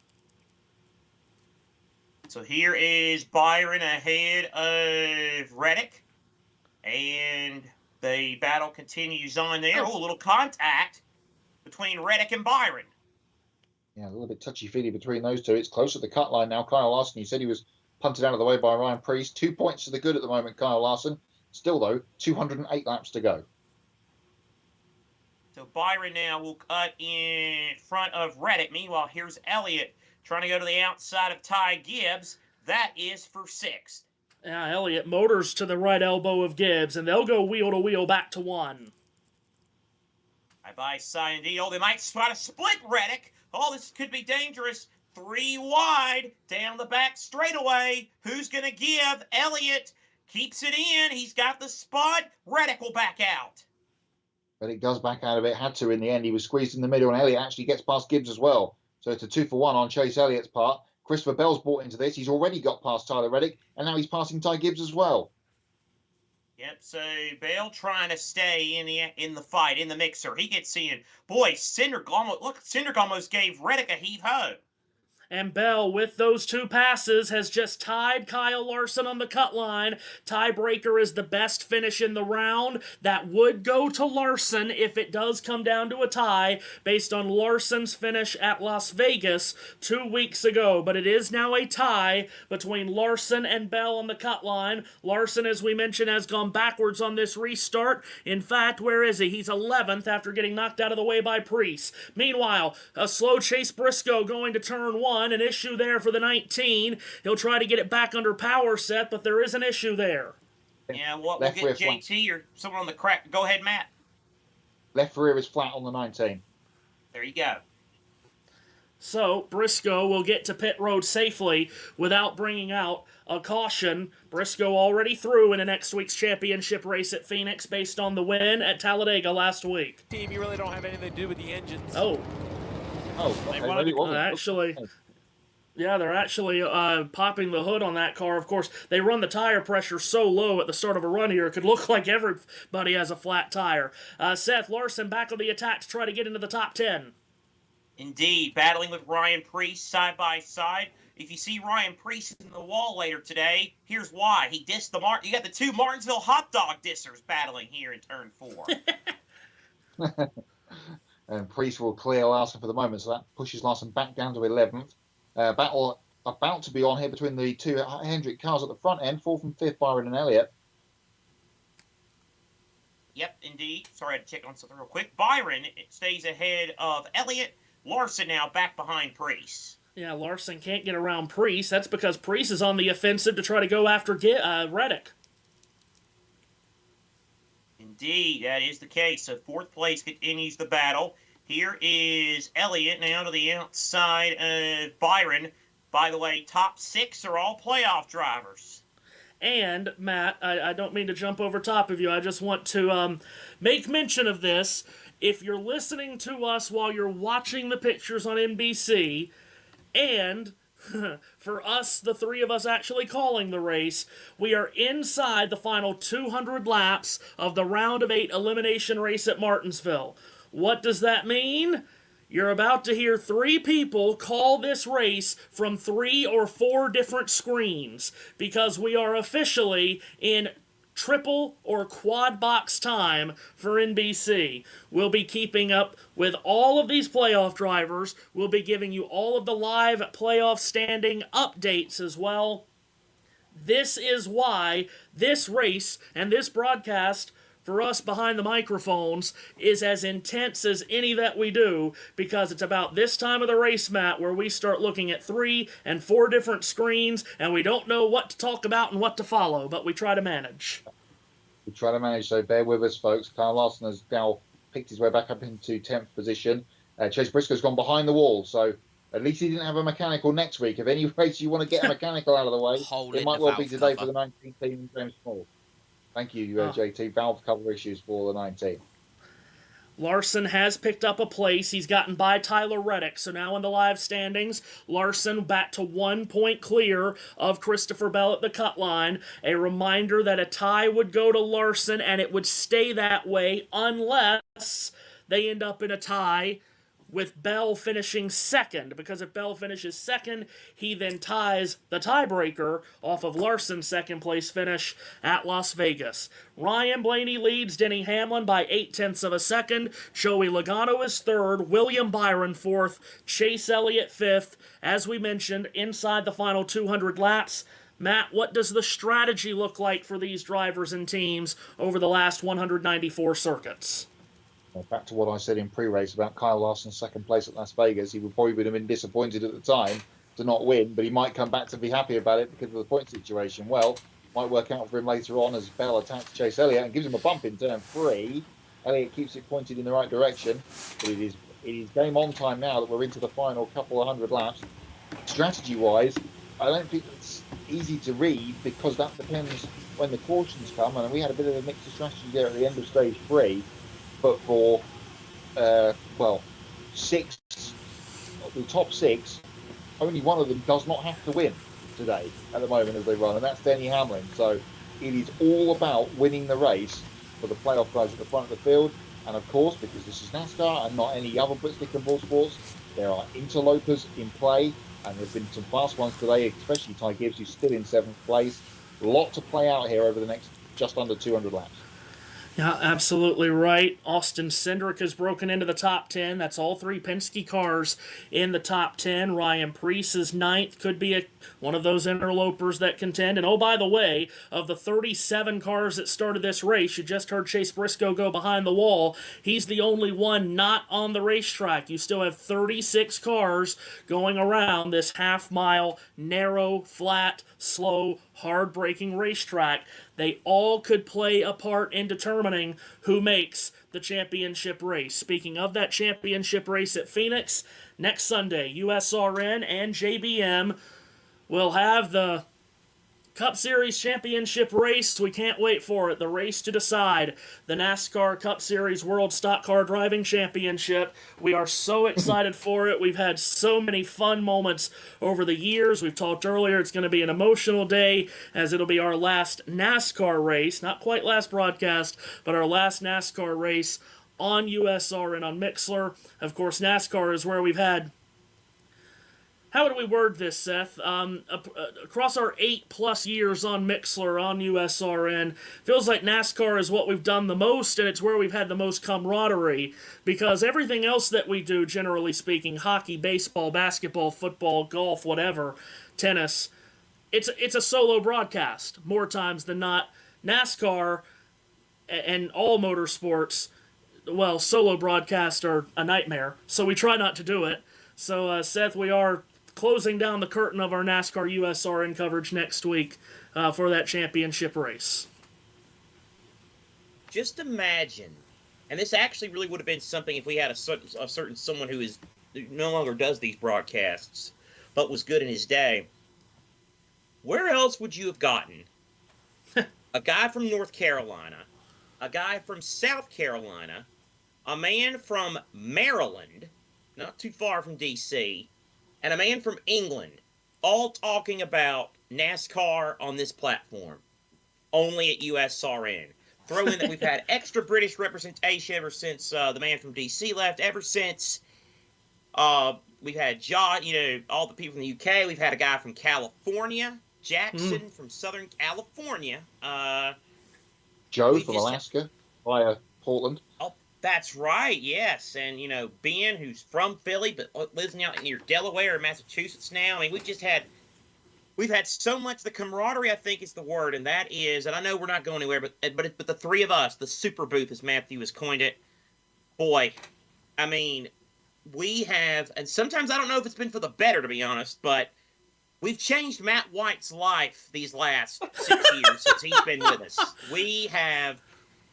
So here is Byron ahead of Reddick. And the battle continues on there. Oh, a little contact between Reddick and Byron. Yeah, a little bit touchy-feely between those two. It's close to the cut line now. Kyle Larson, you said he was punted out of the way by Ryan Preece. 2 points to the good at the moment, Kyle Larson. Still, though, 208 laps to go. So Byron now will cut in front of Reddick. Meanwhile, here's Elliott trying to go to the outside of Ty Gibbs. That is for 6th. Yeah, Elliott motors to the right elbow of Gibbs, and they'll go wheel to wheel back to 1. By side indeed. Oh, they might spot a split Reddick. Oh, this could be dangerous. 3 wide down the back straightaway. Who's going to give? Elliott keeps it in. He's got the spot. Reddick will back out. Reddick does back out of it. Had to in the end. He was squeezed in the middle, and Elliott actually gets past Gibbs as well. So it's a 2-for-1 on Chase Elliott's part. Christopher Bell's bought into this. He's already got past Tyler Reddick, and now he's passing Ty Gibbs as well. Yep, so Bell trying to stay in the fight, in the mixer. He gets in. Boy, Cindric almost gave Reddick a heave-ho. And Bell, with those 2 passes, has just tied Kyle Larson on the cut line. Tiebreaker is the best finish in the round. That would go to Larson if it does come down to a tie, based on Larson's finish at Las Vegas 2 weeks ago. But it is now a tie between Larson and Bell on the cut line. Larson, as we mentioned, has gone backwards on this restart. In fact, where is he? He's 11th after getting knocked out of the way by Priest. Meanwhile, a slow Chase Briscoe going to turn 1. An issue there for the 19. He'll try to get it back under power set, but there is an issue there. Yeah, we'll get JT or someone on the crack. Go ahead, Matt. Left rear is flat on the 19. There you go. So, Briscoe will get to pit road safely without bringing out a caution. Briscoe already through in a next week's championship race at Phoenix based on the win at Talladega last week. Team, you really don't have anything to do with the engines. Oh. Okay. Actually... Yeah, they're actually popping the hood on that car. Of course, they run the tire pressure so low at the start of a run here, it could look like everybody has a flat tire. Seth Larson back on the attack to try to get into the top 10. Indeed, battling with Ryan Priest side by side. If you see Ryan Priest in the wall later today, here's why. He dissed you got the 2 Martinsville hot dog dissers battling here in turn 4. And Priest will clear Larson for the moment, so that pushes Larson back down to 11th. Battle about to be on here between the 2 Hendrick cars at the front end, 4th and 5th, Byron and Elliott. Yep, indeed. Sorry, I had to check on something real quick. Byron stays ahead of Elliott. Larson now back behind Priest. Yeah, Larson can't get around Priest. That's because Priest is on the offensive to try to go after Reddick. Indeed, that is the case. So 4th place continues the battle. Here is Elliott now to the outside of Byron. By the way, top 6 are all playoff drivers. And, Matt, I don't mean to jump over top of you. I just want to make mention of this. If you're listening to us while you're watching the pictures on NBC, and for us, the 3 of us actually calling the race, we are inside the final 200 laps of the round of 8 elimination race at Martinsville. What does that mean? You're about to hear 3 people call this race from 3 or 4 different screens, because we are officially in triple or quad box time for NBC. We'll be keeping up with all of these playoff drivers. We'll be giving you all of the live playoff standing updates as well. This is why this race and this broadcast for us behind the microphones is as intense as any that we do, because it's about this time of the race, Matt, where we start looking at 3 and 4 different screens, and we don't know what to talk about and what to follow, but we try to manage. We try to manage, so bear with us, folks. Kyle Larson has now picked his way back up into 10th position. Chase Briscoe's gone behind the wall, so at least he didn't have a mechanical next week. If any race you want to get a mechanical out of the way, it might well be today for the 19th team, James Small. Thank you, JT. Valve cover issues for the 19. Larson has picked up a place. He's gotten by Tyler Reddick. So now in the live standings, Larson back to 1 point clear of Christopher Bell at the cut line. A reminder that a tie would go to Larson, and it would stay that way unless they end up in a tie with Bell finishing second, because if Bell finishes second, he then ties the tiebreaker off of Larson's second place finish at Las Vegas. Ryan Blaney leads Denny Hamlin by 0.8 of a second. Joey Logano is third. William Byron fourth. Chase Elliott fifth. As we mentioned, inside the final 200 laps. Matt, what does the strategy look like for these drivers and teams over the last 194 circuits? Back to what I said in pre-race about Kyle Larson's second place at Las Vegas. He would probably have been disappointed at the time to not win, but he might come back to be happy about it because of the point situation. Well, might work out for him later on as Bell attacks Chase Elliott and gives him a bump in turn 3. Elliott keeps it pointed in the right direction, but it is game on time now that we're into the final couple of 100 laps. Strategy-wise, I don't think it's easy to read because that depends when the cautions come, and we had a bit of a mix of strategy there at the end of stage 3. But for, the top 6, only one of them does not have to win today at the moment as they run, and that's Denny Hamlin. So it is all about winning the race for the playoff guys at the front of the field. And of course, because this is NASCAR and not any other stick and ball sports, there are interlopers in play, and there's been some fast ones today, especially Ty Gibbs, who's still in 7th place. A lot to play out here over the next just under 200 laps. Yeah, absolutely right. Austin Cindric has broken into the top 10. That's all 3 Penske cars in the top 10. Ryan Preece is 9th. Could be one of those interlopers that contend. And oh, by the way, of the 37 cars that started this race, you just heard Chase Briscoe go behind the wall. He's the only one not on the racetrack. You still have 36 cars going around this half-mile, narrow, flat, slow, hard-braking racetrack. They all could play a part in determining who makes the championship race. Speaking of that championship race at Phoenix, next Sunday, USRN and JBM will have the Cup Series Championship race. We can't wait for it. The race to decide the NASCAR Cup Series World Stock Car Driving Championship. We are so excited for it. We've had so many fun moments over the years. We've talked earlier, it's going to be an emotional day as it'll be our last NASCAR race. Not quite last broadcast, but our last NASCAR race on USR and on Mixlr. Of course, NASCAR is where we've had... How do we word this, Seth? Across our 8+ years on Mixlr, on USRN, feels like NASCAR is what we've done the most, and it's where we've had the most camaraderie, because everything else that we do, generally speaking, hockey, baseball, basketball, football, golf, whatever, tennis, it's a solo broadcast, more times than not. NASCAR and all motorsports, well, solo broadcasts are a nightmare, so we try not to do it. So, Seth, we are closing down the curtain of our NASCAR USRN coverage next week for that championship race. Just imagine, and this actually really would have been something if we had a certain someone who no longer does these broadcasts, but was good in his day. Where else would you have gotten a guy from North Carolina, a guy from South Carolina, a man from Maryland, not too far from D.C., and a man from England, all talking about NASCAR on this platform, only at USRN. Throw in that we've had extra British representation ever since the man from D.C. left, ever since we've had John, all the people from the UK. We've had a guy from California, Jackson from Southern California. Joe from Alaska via Portland. Oh, that's right, yes. And, Ben, who's from Philly, but lives out near Delaware or Massachusetts now. I mean, we've had so much. The camaraderie, I think, is the word, and that is, and I know we're not going anywhere, but the three of us, the super booth, as Matthew has coined it, boy, I mean, we have, and sometimes I don't know if it's been for the better, to be honest, but we've changed Matt White's life these last 6 years since he's been with us.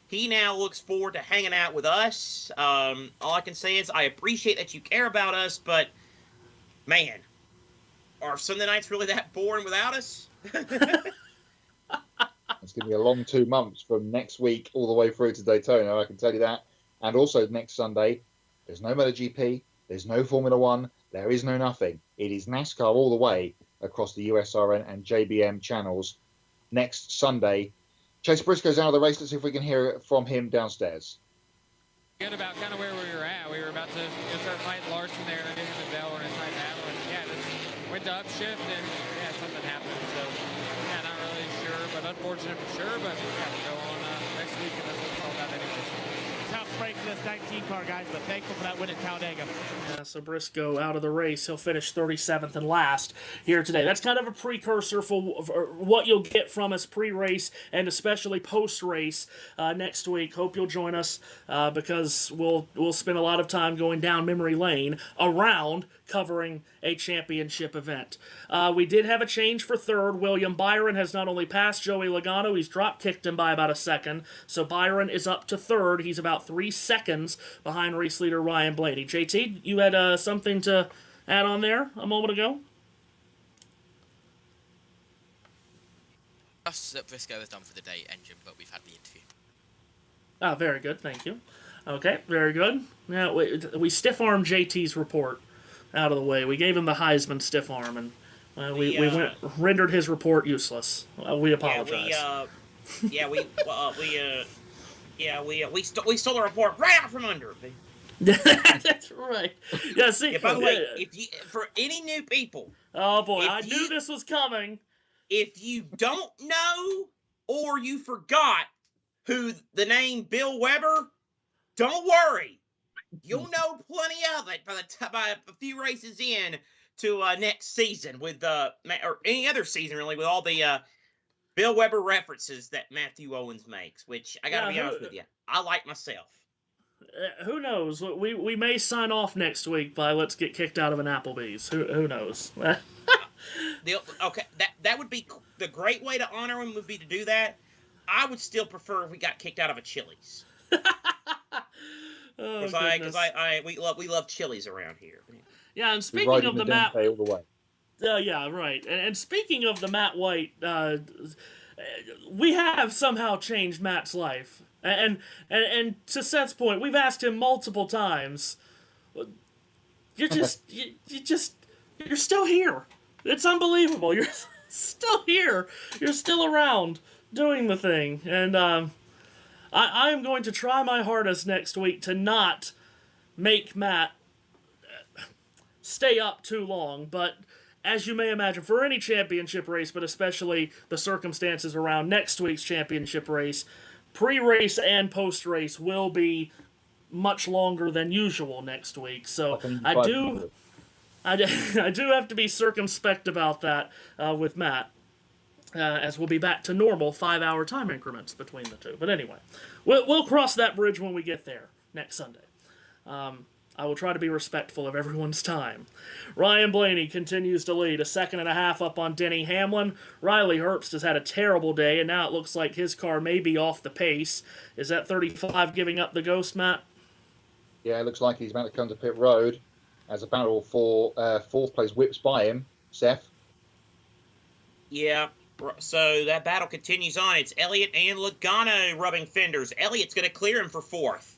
He now looks forward to hanging out with us. All I can say is I appreciate that you care about us, but, man, are Sunday nights really that boring without us? It's going to be a long 2 months from next week all the way through to Daytona, I can tell you that. And also next Sunday, there's no MotoGP, there's no Formula One, there is no nothing. It is NASCAR all the way across the USRN and JBM channels next Sunday. Chase Briscoe's out of the race. Let's see if we can hear it from him downstairs. Good about kind of where we were at. We were about to start fighting Larson there, and I knew him and Bell were in a tight battle. And yeah, just went to upshift, and yeah, something happened. So yeah, not really sure, but unfortunate for sure. But yeah, we'll go on next week, and that's what it's all about anyway. tough break for this 19 car, guys, but thankful for that win at Talladega. Yeah, so Briscoe out of the race. He'll finish 37th and last here today. That's kind of a precursor for what you'll get from us pre-race and especially post-race next week. Hope you'll join us because we'll spend a lot of time going down memory lane around covering a championship event. We did have a change for third. William Byron has not only passed Joey Logano, he's drop-kicked him by about a second. So Byron is up to third. He's about 3 seconds behind race leader Ryan Blaney. JT, you had something to add on there a moment ago? Just that Briscoe is done for the day, engine, but we've had the interview. Ah, very good. Thank you. Okay, very good. Now, we stiff-armed JT's report out of the way. We gave him the Heisman stiff arm, and we rendered his report useless. We apologize. We stole the report right out from under it. That's right. Yeah. See. Yeah, by the way, for any new people. Oh boy, I knew this was coming. If you don't know or you forgot who the name Bill Weber, don't worry. You'll know plenty of it by a few races in to next season with or any other season really with all the Bill Weber references that Matthew Owens makes. Which I gotta be honest with you, I like myself. Who knows? We may sign off next week by let's get kicked out of an Applebee's. Who knows? Okay, that would be the great way to honor him would be to do that. I would still prefer if we got kicked out of a Chili's. Because we love Chili's around here. Yeah, and speaking of the Matt, yeah, right. And speaking of the Matt White, we have somehow changed Matt's life. And to Seth's point, we've asked him multiple times. You're still here. It's unbelievable. You're still here. You're still around doing the thing. And I am going to try my hardest next week to not make Matt stay up too long. But as you may imagine, for any championship race, but especially the circumstances around next week's championship race, pre-race and post-race will be much longer than usual next week. So I do have to be circumspect about that with Matt, as we'll be back to normal 5-hour time increments between the two. But anyway, we'll cross that bridge when we get there next Sunday. I will try to be respectful of everyone's time. Ryan Blaney continues to lead, 1.5 seconds up on Denny Hamlin. Riley Herbst has had a terrible day, and now it looks like his car may be off the pace. Is that 35 giving up the ghost, Matt? Yeah, it looks like he's about to come to pit road as a battle for fourth place whips by him. Seth? Yeah, so that battle continues on. It's Elliott and Logano rubbing fenders. Elliott's going to clear him for fourth.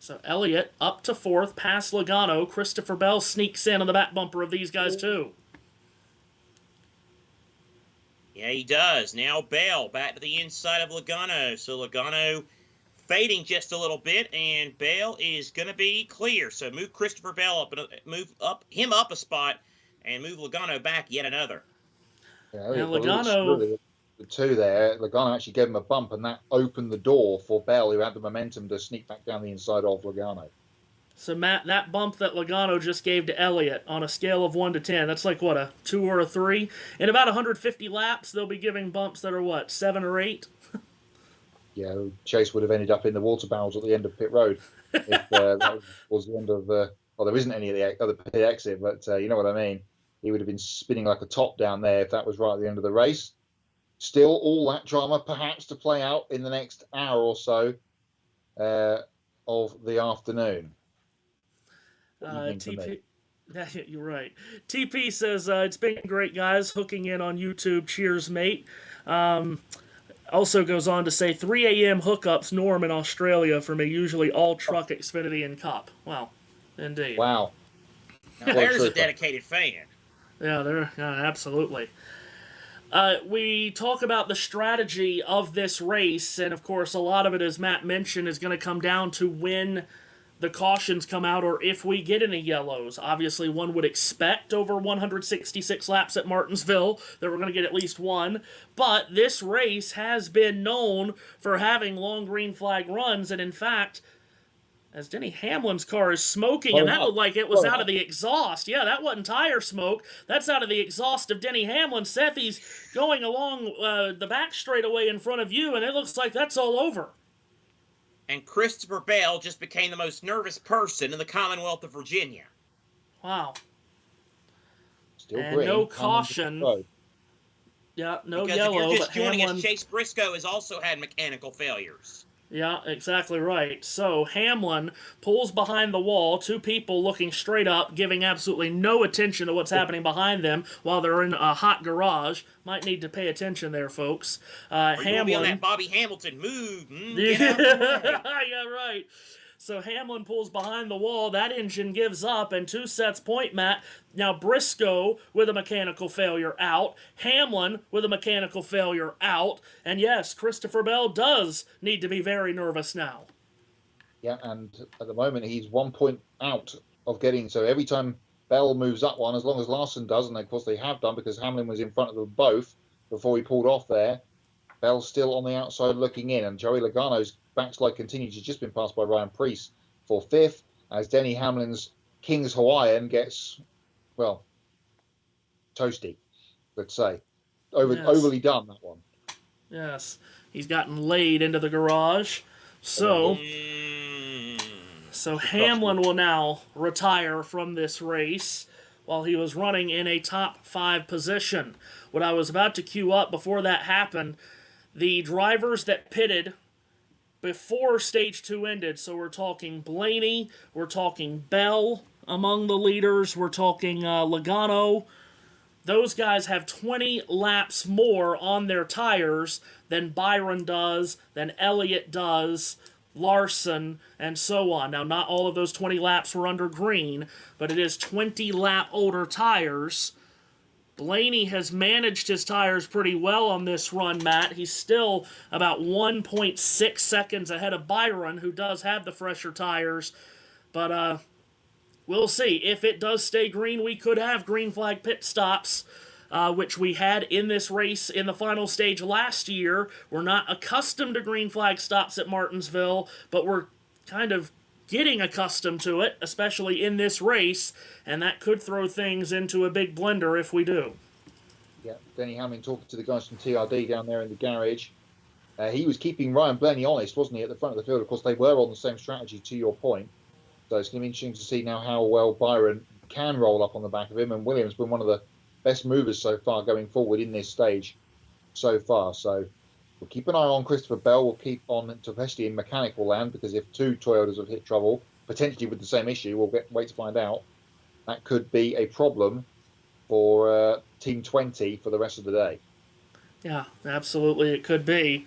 So Elliott up to fourth, past Logano. Christopher Bell sneaks in on the back bumper of these guys too. Yeah, he does. Now Bell back to the inside of Logano. So Logano fading just a little bit, and Bell is going to be clear. So move Christopher Bell up, move him up a spot, and move Logano back yet another. Yeah, Logano. The two there, Logano actually gave him a bump, and that opened the door for Bell, who had the momentum to sneak back down the inside of Logano. So, Matt, that bump that Logano just gave to Elliott on a scale of 1 to 10, that's like, what, a 2 or a 3? In about 150 laps, they'll be giving bumps that are, what, 7 or 8? Yeah, Chase would have ended up in the water barrels at the end of pit road. If that was the end of well, there isn't any of the other pit exit, but you know what I mean. He would have been spinning like a top down there if that was right at the end of the race. Still, all that drama perhaps to play out in the next hour or so of the afternoon. TP, you're right. TP says, it's been great, guys. Hooking in on YouTube. Cheers, mate. Also goes on to say, 3 a.m. hookups norm in Australia for me, usually all truck, Xfinity, and Cup. Wow. Indeed. Wow. Now, there's a dedicated fan. Yeah, absolutely. We talk about the strategy of this race, and of course, a lot of it, as Matt mentioned, is going to come down to when the cautions come out or if we get any yellows. Obviously, one would expect over 166 laps at Martinsville that we're going to get at least one. But this race has been known for having long green flag runs. And in fact, as Denny Hamlin's car is smoking, and that looked like it was out of the exhaust. Yeah, that wasn't tire smoke. That's out of the exhaust of Denny Hamlin. Seth, he's going along the back straightaway in front of you, and it looks like that's all over. And Christopher Bell just became the most nervous person in the Commonwealth of Virginia. Wow. Still and green. No caution. Yeah, no because yellow. If you're just but joining Hamlin... us, Chase Briscoe has also had mechanical failures. Yeah, exactly right. So Hamlin pulls behind the wall, two people looking straight up, giving absolutely no attention to what's happening behind them while they're in a hot garage. Might need to pay attention there, folks. Hamlin be on that Bobby Hamilton move. Get out the way. Yeah, right. So Hamlin pulls behind the wall. That engine gives up, and 2 sets point, Matt. Now Briscoe with a mechanical failure out. Hamlin with a mechanical failure out. And yes, Christopher Bell does need to be very nervous now. Yeah, and at the moment he's 1 point out of getting. So every time Bell moves up one, as long as Larson does, and of course they have done because Hamlin was in front of them both before he pulled off there, Bell's still on the outside looking in, and Joey Logano's backslide continues. He's just been passed by Ryan Preece for 5th, as Denny Hamlin's King's Hawaiian gets, well, toasty, let's say. Overly done, that one. Yes, he's gotten laid into the garage. So Hamlin will now retire from this race while he was running in a top 5 position. What I was about to queue up before that happened, the drivers that pitted before Stage 2 ended, so we're talking Blaney, we're talking Bell among the leaders, we're talking Logano. Those guys have 20 laps more on their tires than Byron does, than Elliott does, Larson, and so on. Now, not all of those 20 laps were under green, but it is 20 lap older tires. Blaney has managed his tires pretty well on this run, Matt. He's still about 1.6 seconds ahead of Byron, who does have the fresher tires. But we'll see. If it does stay green, we could have green flag pit stops, which we had in this race in the final stage last year. We're not accustomed to green flag stops at Martinsville, but we're kind of getting accustomed to it, especially in this race, and that could throw things into a big blender if we do. Yeah, Denny Hamlin talking to the guys from TRD down there in the garage. He was keeping Ryan Blaney honest, wasn't he, at the front of the field? Of course, they were on the same strategy, to your point. So it's going to be interesting to see now how well Byron can roll up on the back of him, and Williams been one of the best movers so far going forward in this stage so far. So we'll keep an eye on Christopher Bell. We'll keep on, especially in mechanical land, because if 2 Toyotas have hit trouble, potentially with the same issue, we'll wait to find out. That could be a problem for Team 20 for the rest of the day. Yeah, absolutely, it could be.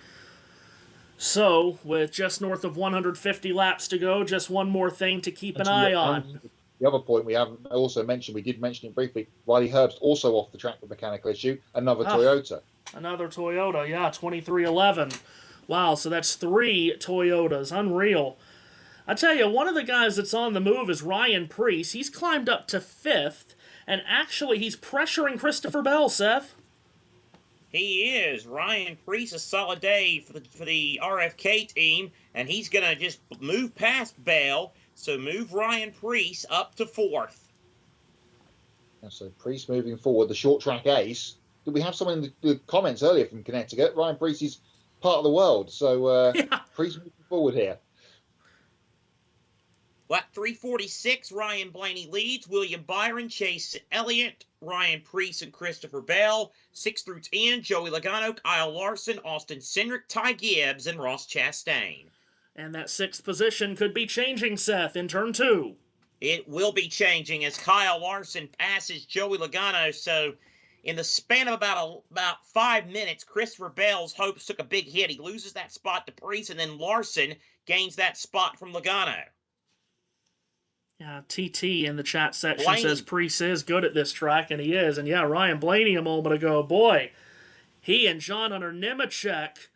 So, with just north of 150 laps to go, just one more thing to keep an eye on. The other point we haven't also mentioned, we did mention it briefly, Riley Herbst also off the track with mechanical issue, another Toyota. Another Toyota, yeah, 2311. Wow, so that's 3 Toyotas. Unreal. I tell you, one of the guys that's on the move is Ryan Preece. He's climbed up to 5th, and actually he's pressuring Christopher Bell, Seth. He is. Ryan Preece, a solid day for the RFK team, and he's going to just move past Bell, so move Ryan Preece up to 4th. And so Preece moving forward, the short track ace. Did we have someone in the comments earlier from Connecticut? Ryan Preece is part of the world, so Preece moving forward here. Lap 346, Ryan Blaney leads. William Byron, Chase Elliott, Ryan Preece, and Christopher Bell. 6 through 10, Joey Logano, Kyle Larson, Austin Cindric, Ty Gibbs, and Ross Chastain. And that 6th position could be changing, Seth, in turn 2. It will be changing as Kyle Larson passes Joey Logano. So in the span of about 5 minutes, Christopher Bell's hopes took a big hit. He loses that spot to Preece, and then Larson gains that spot from Logano. Yeah, TT in the chat section says Preece is good at this track, and he is. And yeah, Ryan Blaney a moment ago, boy, he and John Hunter Nemechek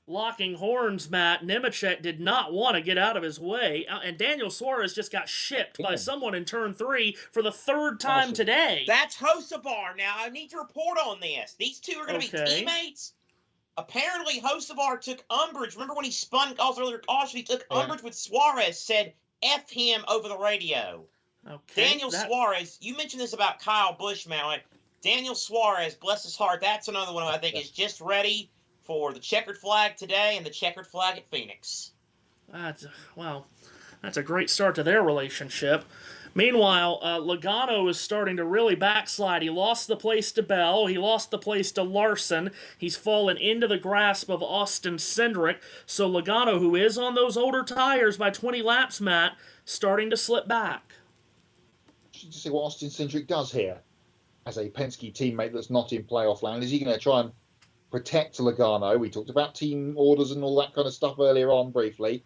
locking horns, Matt. Nemechek did not want to get out of his way. And Daniel Suarez just got shipped by someone in turn 3 for the 3rd time today. That's Hocevar. Now, I need to report on this. These two are going to be teammates. Apparently, Hocevar took umbrage. Remember when he spun off earlier caution? He took umbrage with Suarez, said F him over the radio. Daniel Suarez, you mentioned this about Kyle Busch, Maui. Daniel Suarez, bless his heart, that's another one who I think is just ready for the checkered flag today and the checkered flag at Phoenix. That's a great start to their relationship. Meanwhile, Logano is starting to really backslide. He lost the place to Bell. He lost the place to Larson. He's fallen into the grasp of Austin Cindric. So Logano, who is on those older tires by 20 laps, Matt, starting to slip back. To see what Austin Cindric does here as a Penske teammate that's not in playoff land. Is he going to try and protect Logano? We talked about team orders and all that kind of stuff earlier on briefly,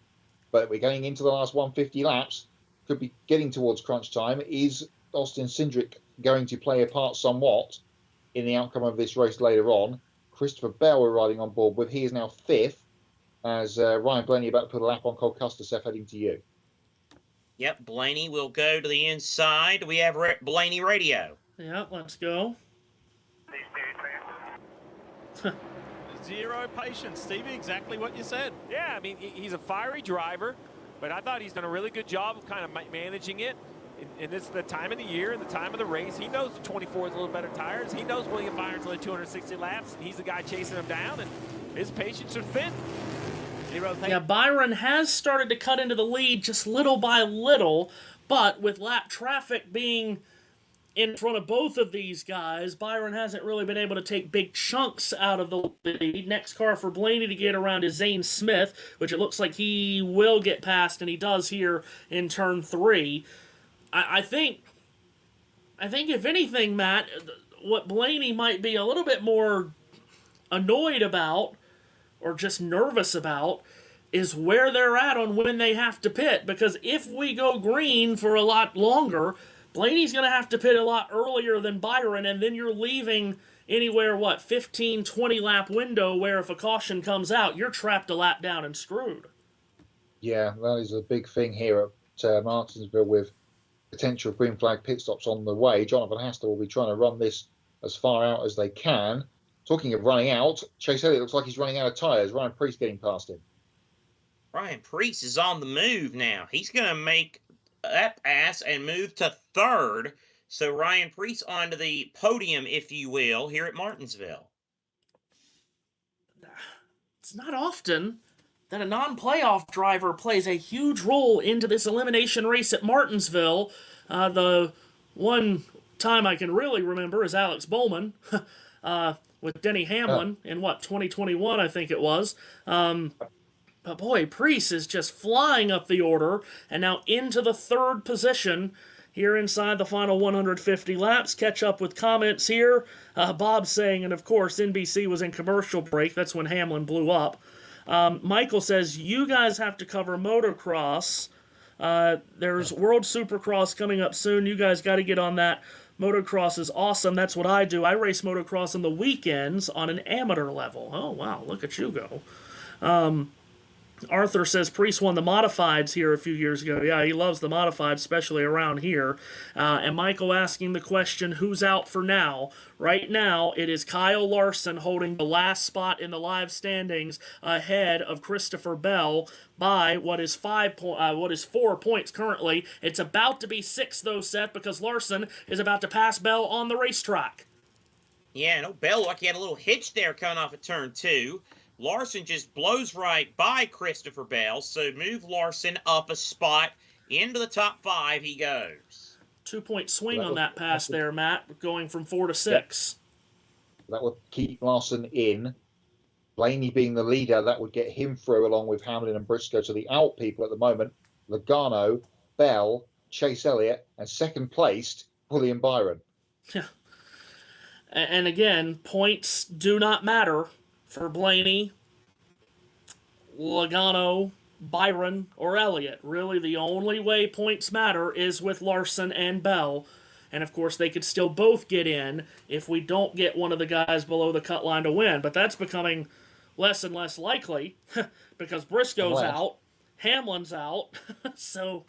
but we're getting into the last 150 laps. Could be getting towards crunch time. Is Austin Cindric going to play a part somewhat in the outcome of this race later on? Christopher Bell we're riding on board with. He is now 5th as Ryan Blaney about to put a lap on Cole Kustosef, heading to you. Yep, Blaney will go to the inside. We have Blaney radio. Yeah, let's go. Zero patience, Stevie, exactly what you said. Yeah, I mean, he's a fiery driver, but I thought he's done a really good job of kind of managing it. And it's the time of the year and the time of the race. He knows the 24 is a little better tires. He knows William Byron's only 260 laps, and he's the guy chasing him down, and his patience are thin. Yeah, Byron has started to cut into the lead just little by little, but with lap traffic being in front of both of these guys, Byron hasn't really been able to take big chunks out of the lead. Next car for Blaney to get around is Zane Smith, which it looks like he will get past, and he does here in turn 3. I think if anything, Matt, what Blaney might be a little bit more annoyed about or just nervous about is where they're at on when they have to pit, because if we go green for a lot longer, Blaney's going to have to pit a lot earlier than Byron, and then you're leaving anywhere, 15, 20 lap window where if a caution comes out, you're trapped a lap down and screwed. Yeah, that is a big thing here at Martinsville with potential green flag pit stops on the way. Jonathan Haster will be trying to run this as far out as they can. Talking of running out, Chase Elliott looks like he's running out of tyres. Ryan Preece getting past him. Ryan Preece is on the move now. He's going to make that pass and move to 3rd. So Ryan Preece onto the podium, if you will, here at Martinsville. It's not often that a non-playoff driver plays a huge role into this elimination race at Martinsville. The one time I can really remember is Alex Bowman with Denny Hamlin in, 2021, I think it was. But boy, Preece is just flying up the order, and now into the 3rd position here inside the final 150 laps. Catch up with comments here. Bob saying, and of course, NBC was in commercial break. That's when Hamlin blew up. Michael says, you guys have to cover motocross. There's World Supercross coming up soon. You guys got to get on that. Motocross is awesome. That's what I do. I race motocross on the weekends on an amateur level. Oh, wow. Look at you go. Arthur says Preece won the modifieds here a few years ago. Yeah, he loves the modifieds, especially around here. And Michael asking the question, who's out for now? Right now, it is Kyle Larson holding the last spot in the live standings ahead of Christopher Bell by what is 4 points currently. It's about to be 6, though, Seth, because Larson is about to pass Bell on the racetrack. Yeah, no, Bell, like he had a little hitch there coming off at turn 2. Larson just blows right by Christopher Bell, so move Larson up a spot. Into the top 5 he goes. 2-point swing on that pass there, Matt, going from 4 to 6. That would keep Larson in. Blaney being the leader, that would get him through along with Hamlin and Briscoe. So the out people at the moment, Logano, Bell, Chase Elliott, and second placed, William Byron. Yeah. And again, points do not matter for Blaney, Logano, Byron, or Elliott. Really, the only way points matter is with Larson and Bell. And, of course, they could still both get in if we don't get one of the guys below the cut line to win. But that's becoming less and less likely because Briscoe's Unless. out, Hamlin's out, so...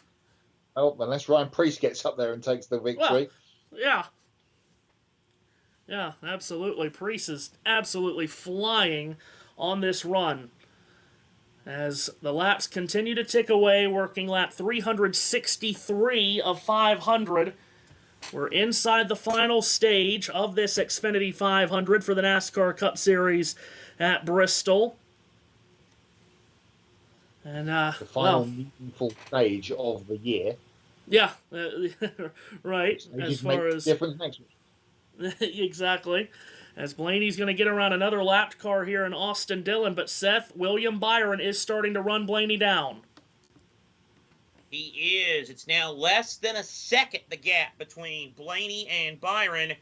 Oh, unless Ryan Preece gets up there and takes the victory. Well, yeah. Yeah, absolutely. Preece is absolutely flying on this run. As the laps continue to tick away, working lap 363 of 500. We're inside the final stage of this Xfinity 500 for the NASCAR Cup Series at Bristol. And, the final meaningful stage of the year. Yeah, right. As far as difference next week. Exactly. As Blaney's going to get around another lapped car here in Austin Dillon, but Seth, William Byron is starting to run Blaney down. He is. It's now less than a second, the gap between Blaney and Byron.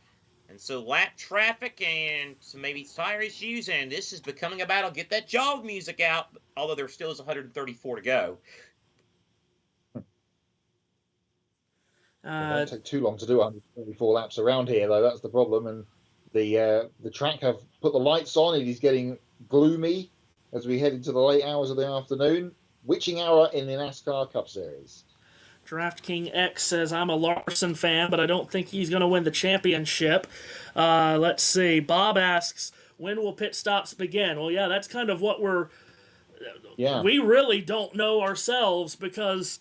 And so lap traffic and some maybe tire issues, and this is becoming a battle. Get that jog music out, although there still is 134 to go. It won't take too long to do 134 laps around here, though. That's the problem. And the track have put the lights on. It is getting gloomy as we head into the late hours of the afternoon. Witching hour in the NASCAR Cup Series. DraftKings X says, I'm a Larson fan, but I don't think he's going to win the championship. Let's see. Bob asks, when will pit stops begin? Well, yeah, that's kind of what we really don't know ourselves, because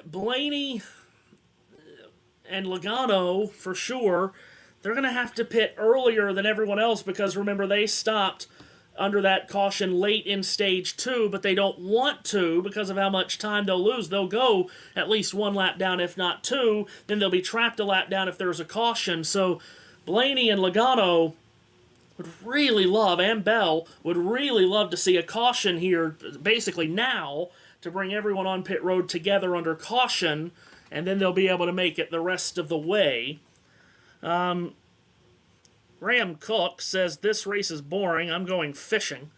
Blaney and Logano, for sure, they're going to have to pit earlier than everyone else, because remember, they stopped under that caution late in stage 2, but they don't want to because of how much time they'll lose. They'll go at least one lap down, if not two. Then they'll be trapped a lap down if there's a caution. So Blaney and Logano would really love, and Bell would really love to see a caution here, basically now, to bring everyone on pit road together under caution, and then they'll be able to make it the rest of the way. Graham Cook says, this race is boring. I'm going fishing.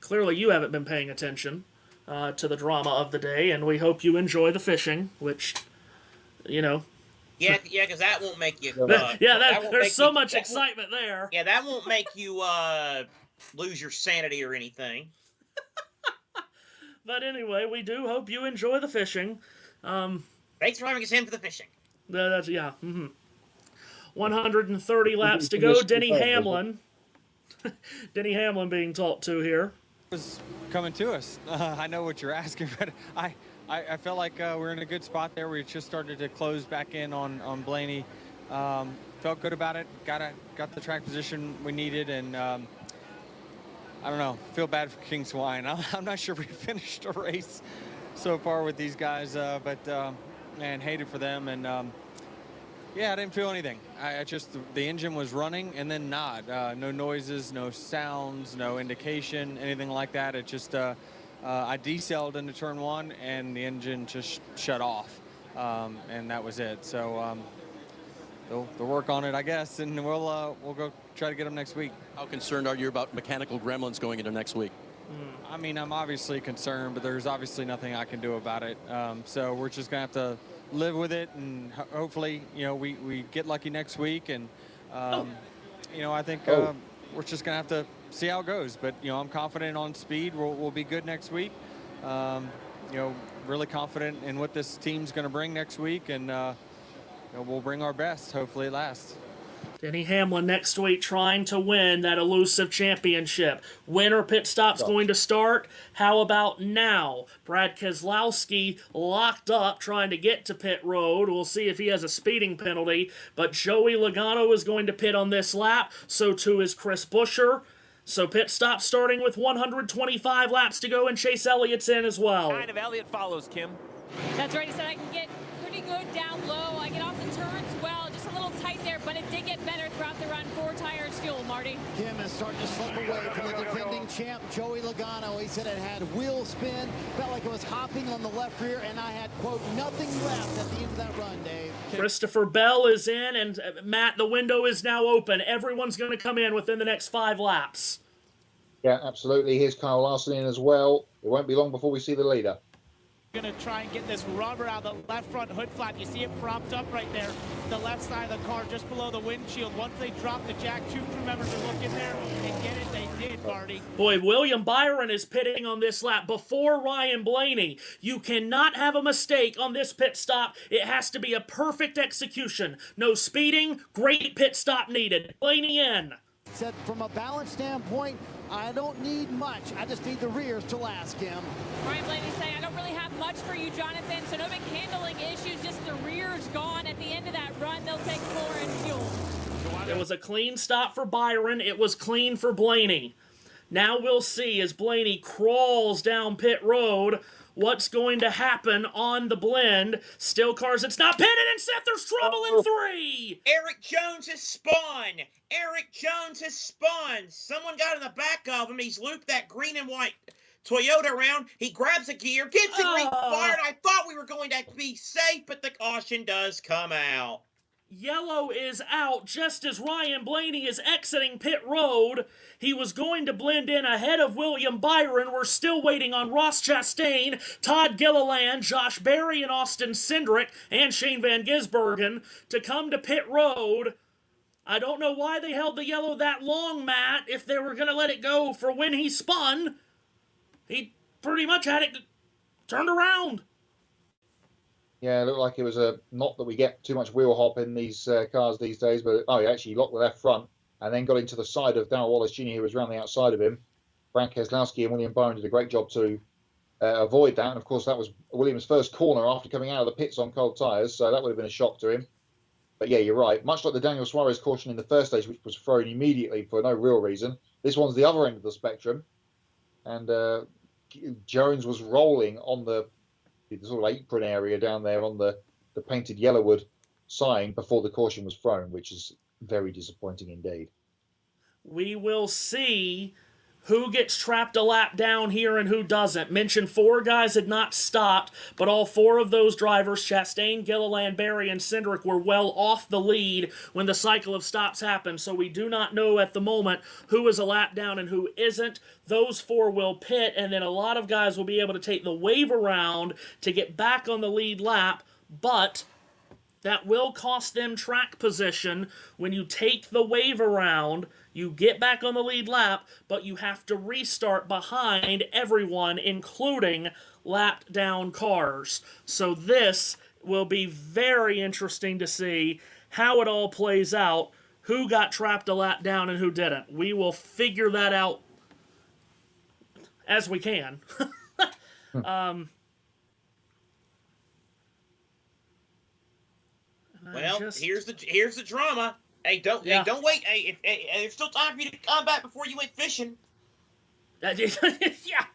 Clearly you haven't been paying attention to the drama of the day, and we hope you enjoy the fishing, which, you know. Yeah, because that won't make you... there's so much excitement there. Yeah, that won't make you lose your sanity or anything. But anyway, we do hope you enjoy the fishing. Thanks for having us in for the fishing. That's, yeah. 130 laps to go. Denny Hamlin. Denny Hamlin being talked to here. Was coming to us. I know what you're asking, but I felt like we're in a good spot there. We just started to close back in on Blaney. Felt good about it. Got the track position we needed, and I don't know. Feel bad for King Swine. I'm not sure we finished a race so far with these guys, but man, hated for them. And yeah, I didn't feel anything. I just, the engine was running and then not. No noises, no sounds, no indication, anything like that. It just, I decelled into turn 1 and the engine just shut off. And that was it. So they'll work on it, I guess, and we'll go try to get them next week. How concerned are you about mechanical gremlins going into next week? I mean, I'm obviously concerned, but there's obviously nothing I can do about it. So we're just going to have to live with it, and hopefully, you know, we get lucky next week. And, you know, I think we're just going to have to see how it goes. But, you know, I'm confident on speed. We'll be good next week. You know, really confident in what this team's going to bring next week. And, you know, we'll bring our best. Hopefully it lasts. Denny Hamlin next week trying to win that elusive championship. When are pit stops going to start? How about now? Brad Keselowski locked up trying to get to pit road. We'll see if he has a speeding penalty. But Joey Logano is going to pit on this lap. So too is Chris Buescher. So pit stop starting with 125 laps to go, and Chase Elliott's in as well. Kind of Elliott follows, Kim. That's right. He said I can get pretty good down low. I get off the turns well, just a little tight there, but it did get better throughout the run. 4 tires fuel, Marty. Kim is starting to slip away from the defending champ, Joey Logano. He said it had wheel spin, felt like it was hopping on the left rear, and I had, quote, nothing left at the end of that run, Dave. Christopher Bell is in, and Matt, the window is now open. Everyone's going to come in within the next 5 laps. Yeah, absolutely. Here's Kyle Larson in as well. It won't be long before we see the leader. going to try and get this rubber out of the left front hood flap. You see it propped up right there, the left side of the car just below the windshield. Once they drop the jack, 2 crew members will look in there and get it. They did, Marty. Boy, William Byron is pitting on this lap before Ryan Blaney. You cannot have a mistake on this pit stop. It has to be a perfect execution. No speeding, great pit stop needed. Blaney in. Said from a balance standpoint, I don't need much. I just need the rears to last, Kim. Ryan Blaney saying, I don't really have much for you, Jonathan. So no big handling issues, just the rears gone at the end of that run. They'll take floor and fuel. It was a clean stop for Byron. It was clean for Blaney. Now we'll see as Blaney crawls down pit road what's going to happen on the blend. Still cars, it's not pitted, and Seth, there's trouble in 3. Eric Jones has spun. Eric Jones has spun. Someone got in the back of him. He's looped that green and white Toyota around. He grabs a gear, gets the green fired. I thought we were going to be safe, but the caution does come out. Yellow is out just as Ryan Blaney is exiting pit road. He was going to blend in ahead of William Byron. We're still waiting on Ross Chastain, Todd Gilliland, Josh Berry, and Austin Cindric, and Shane Van Gisbergen to come to pit road. I don't know why they held the yellow that long, Matt, if they were going to let it go for when he spun. He pretty much had it turned around. Yeah, it looked like it was not that we get too much wheel hop in these cars these days, but he actually locked the left front and then got into the side of Darrell Wallace Jr., who was around the outside of him. Frank Keselowski and William Byron did a great job to avoid that. And, of course, that was William's first corner after coming out of the pits on cold tyres, so that would have been a shock to him. But, yeah, you're right. Much like the Daniel Suarez caution in the first stage, which was thrown immediately for no real reason, this one's the other end of the spectrum. And Jones was rolling on the sort of apron area down there on the painted Yellowwood sign before the caution was thrown, which is very disappointing indeed. We will see who gets trapped a lap down here and who doesn't. Mentioned 4 guys had not stopped, but all 4 of those drivers, Chastain, Gilliland, Berry, and Cindric, were well off the lead when the cycle of stops happened, so we do not know at the moment who is a lap down and who isn't. Those 4 will pit, and then a lot of guys will be able to take the wave around to get back on the lead lap, but that will cost them track position. When you take the wave around, you get back on the lead lap, but you have to restart behind everyone, including lapped down cars. So this will be very interesting to see how it all plays out, who got trapped a lap down and who didn't. We will figure that out as we can. Well, here's the drama. Hey, don't wait. Hey, there's still time for you to come back before you went fishing. Yeah.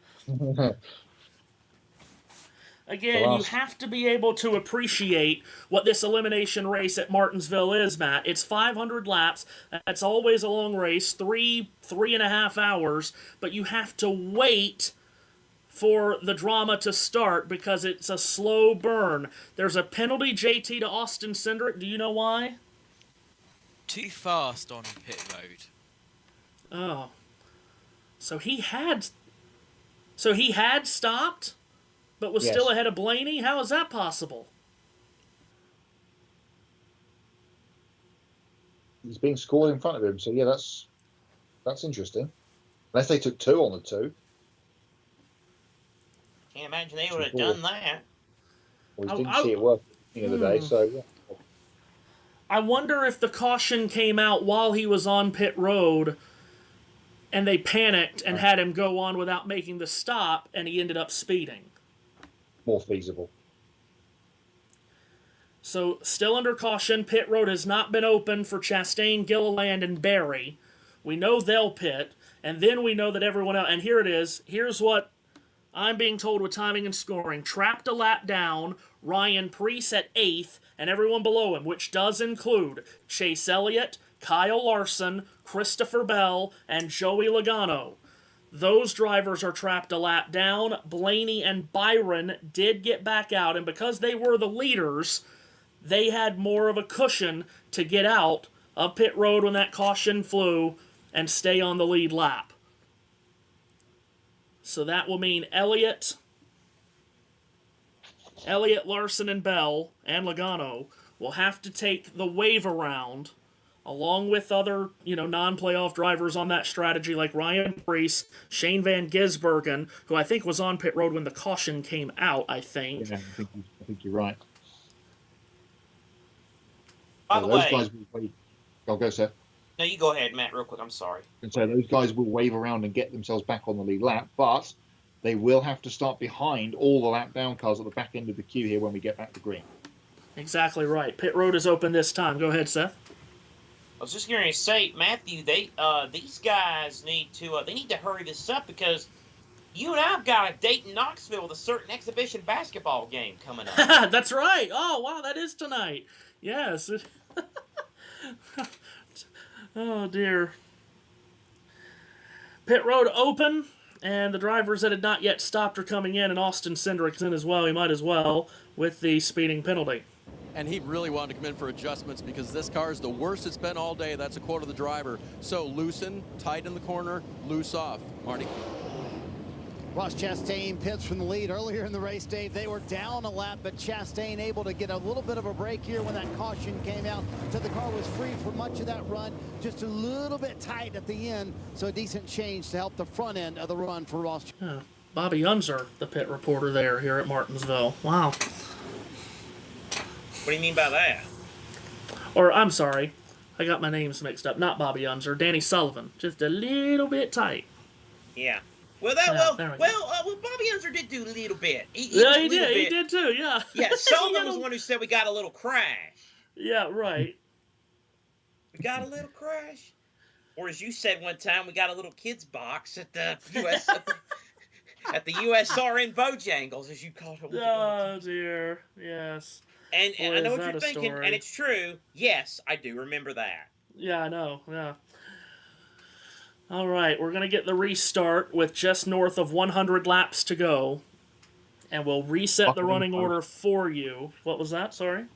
Again, you have to be able to appreciate what this elimination race at Martinsville is, Matt. It's 500 laps. That's always a long race, 3.5 hours, but you have to wait for the drama to start because it's a slow burn. There's a penalty, JT, to Austin Cindric. Do you know why? Too fast on pit road. Oh. So he had stopped, but was still ahead of Blaney? How is that possible? He's being scored in front of him, so yeah, that's interesting. Unless they took 2 on the 2. Can't imagine they would have done that. Well, we didn't see it work at the beginning of the day, so yeah. I wonder if the caution came out while he was on pit road and they panicked and had him go on without making the stop, and he ended up speeding. More feasible. So, still under caution, pit road has not been open for Chastain, Gilliland, and Berry. We know they'll pit, and then we know that everyone else... And here it is. Here's what I'm being told with timing and scoring. Trapped a lap down, Ryan Preece at 8th, and everyone below him, which does include Chase Elliott, Kyle Larson, Christopher Bell, and Joey Logano. Those drivers are trapped a lap down. Blaney and Byron did get back out, and because they were the leaders, they had more of a cushion to get out of pit road when that caution flew and stay on the lead lap. So that will mean Elliott, Elliott, Larson, and Bell, and Logano will have to take the wave around, along with other, non-playoff drivers on that strategy like Ryan Preece, Shane Van Gisbergen, who I think was on pit road when the caution came out, I think. Yeah, I think you're right. By the those way, guys will wave. I'll go, sir. No, you go ahead, Matt, real quick. I'm sorry. And so those guys will wave around and get themselves back on the lead lap, but they will have to start behind all the lap down cars at the back end of the queue here when we get back to green. Exactly right. Pit road is open this time. Go ahead, Seth. I was just going to say, Matthew, these guys need to hurry this up because you and I've got a date in Knoxville with a certain exhibition basketball game coming up. That's right. Oh, wow, that is tonight. Yes. Oh, dear. Pit road open, and the drivers that had not yet stopped are coming in, and Austin Cindric's in as well. He might as well with the speeding penalty. And he really wanted to come in for adjustments because this car is the worst it's been all day. That's a quote of the driver. So loosen, tight in the corner, loose off. Marty. Ross Chastain pits from the lead earlier in the race, Dave. They were down a lap, but Chastain able to get a little bit of a break here when that caution came out. So the car was free for much of that run, just a little bit tight at the end. So a decent change to help the front end of the run for Ross. Yeah. Bobby Unser, the pit reporter there here at Martinsville. Wow. What do you mean by that? Or, I'm sorry, I got my names mixed up. Not Bobby Unser, Danny Sullivan. Just a little bit tight. Yeah. Well, Bobby Unser did do a little bit. He did. He did too. Yeah. Yeah. Sullivan was the one who said we got a little crash. Yeah. Right. We got a little crash, or as you said one time, we got a little kids box at the US at the USRN Bojangles, as you called it. Oh dear. Yes. And Boy, I know what you're thinking, story. and it's true. Yes, I do remember that. Yeah, I know. Yeah. All right, we're going to get the restart with just north of 100 laps to go, and we'll reset the running order for you. What was that? Sorry?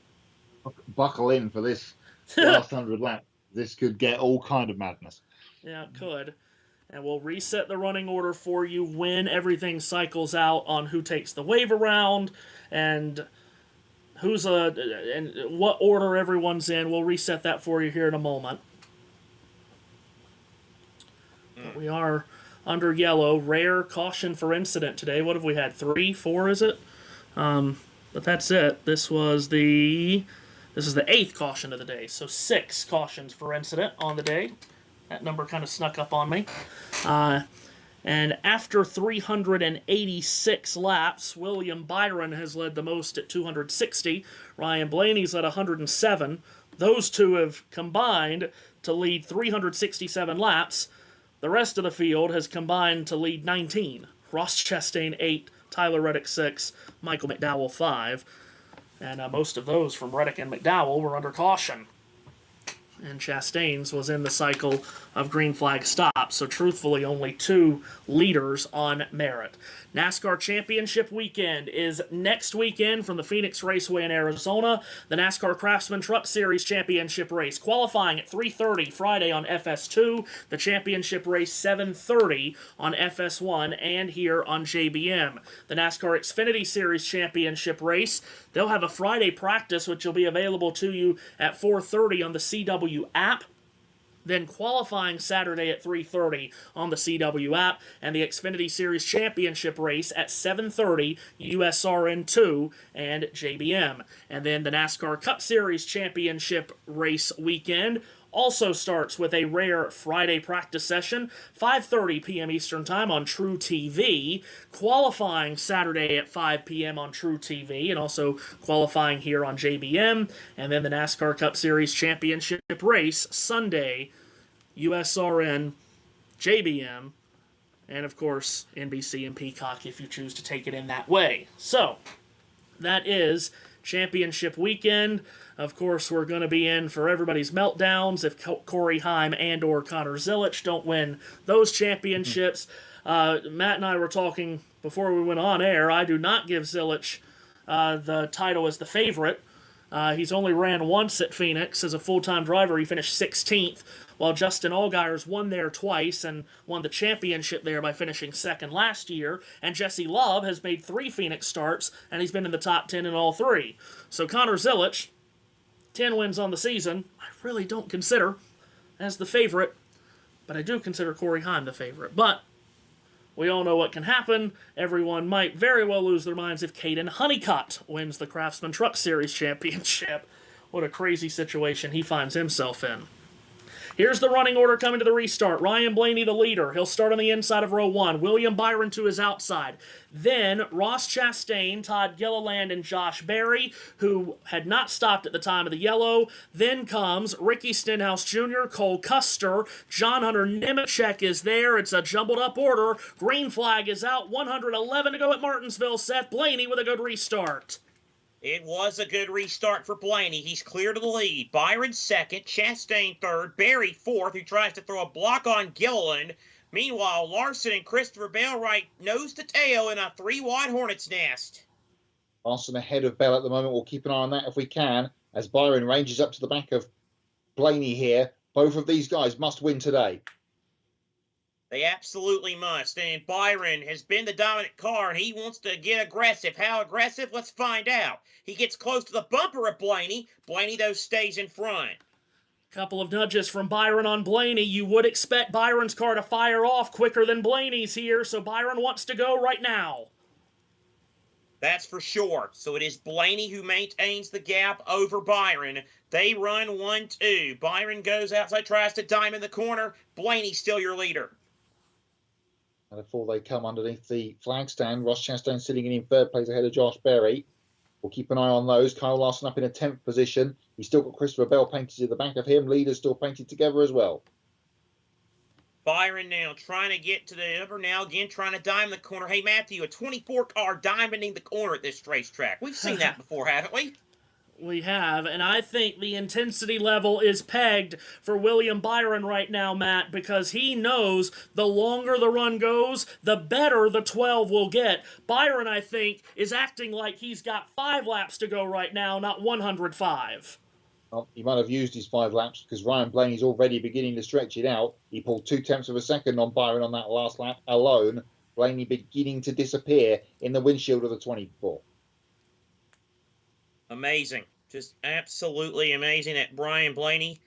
Buckle in for this last 100 laps. This could get all kind of madness. Yeah, it could. And we'll reset the running order for you when everything cycles out on who takes the wave around and and what order everyone's in. We'll reset that for you here in a moment. But we are under yellow. Rare caution for incident today. What have we had? 3, 4, is it? But that's it. This is the 8th caution of the day. So 6 cautions for incident on the day. That number kind of snuck up on me. And after 386 laps, William Byron has led the most at 260. Ryan Blaney's at 107. Those two have combined to lead 367 laps. The rest of the field has combined to lead 19. Ross Chastain 8, Tyler Reddick 6, Michael McDowell 5. And most of those from Reddick and McDowell were under caution. And Chastain's was in the cycle of green flag stops, so truthfully only 2 leaders on merit. NASCAR Championship Weekend is next weekend from the Phoenix Raceway in Arizona. The NASCAR Craftsman Truck Series Championship race qualifying at 3:30 Friday on FS2, the championship race 7:30 on FS1 and here on JBM. The NASCAR Xfinity Series Championship race, they'll have a Friday practice which will be available to you at 4:30 on the CW app. Then qualifying Saturday at 3:30 on the CW app, and the Xfinity Series Championship race at 7:30 USRN2 and JBM. And then the NASCAR Cup Series Championship race weekend also starts with a rare Friday practice session, 5:30 p.m. Eastern Time on True TV, qualifying Saturday at 5 p.m. on True TV, and also qualifying here on JBM, and then the NASCAR Cup Series Championship race Sunday, USRN, JBM, and of course NBC and Peacock if you choose to take it in that way. So, that is Championship Weekend. Of course, we're going to be in for everybody's meltdowns if Corey Heim and or Connor Zilic don't win those championships. Matt and I were talking before we went on air. I do not give Zilic the title as the favorite He's only ran once at Phoenix as a full-time driver. He finished 16th, while Justin Allgaier's won there twice and won the championship there by finishing second last year. And Jesse Love has made 3 Phoenix starts, and he's been in the top 10 in all 3. So Connor Zilich, 10 wins on the season, I really don't consider as the favorite, but I do consider Corey Heim the favorite. But we all know what can happen. Everyone might very well lose their minds if Caden Honeycutt wins the Craftsman Truck Series Championship. What a crazy situation he finds himself in. Here's the running order coming to the restart. Ryan Blaney, the leader. He'll start on the inside of row 1. William Byron to his outside. Then Ross Chastain, Todd Gilliland, and Josh Berry, who had not stopped at the time of the yellow. Then comes Ricky Stenhouse Jr., Cole Custer, John Hunter Nemechek is there. It's a jumbled up order. Green flag is out. 111 to go at Martinsville. Seth Blaney with a good restart. It was a good restart for Blaney. He's clear to the lead. Byron second, Chastain third, Barry fourth, who tries to throw a block on Gilliland. Meanwhile, Larson and Christopher Bell right nose to tail in a 3-wide Hornet's nest. Larson ahead of Bell at the moment. We'll keep an eye on that if we can, as Byron ranges up to the back of Blaney here. Both of these guys must win today. They absolutely must. And Byron has been the dominant car, and he wants to get aggressive. How aggressive? Let's find out. He gets close to the bumper of Blaney. Blaney, though, stays in front. Couple of nudges from Byron on Blaney. You would expect Byron's car to fire off quicker than Blaney's here, so Byron wants to go right now. That's for sure. So it is Blaney who maintains the gap over Byron. They run 1-2. Byron goes outside, tries to diamond the corner. Blaney's still your leader. And before they come underneath the flag stand, Ross Chastain sitting in third place ahead of Josh Berry. We'll keep an eye on those. Kyle Larson up in a 10th position. He's still got Christopher Bell painted at the back of him. Leaders still painted together as well. Byron now trying to get to the upper now, again trying to diamond the corner. Hey, Matthew, a 24 car diamonding the corner at this racetrack. We've seen that before, haven't we? We have, and I think the intensity level is pegged for William Byron right now, Matt, because he knows the longer the run goes, the better the 12 will get. Byron, I think, is acting like he's got 5 laps to go right now, not 105. Well, he might have used his 5 laps because Ryan Blaney's already beginning to stretch it out. He pulled 0.2 of a second on Byron on that last lap alone. Blaney beginning to disappear in the windshield of the 24. Amazing. Just absolutely amazing that Brian Blaney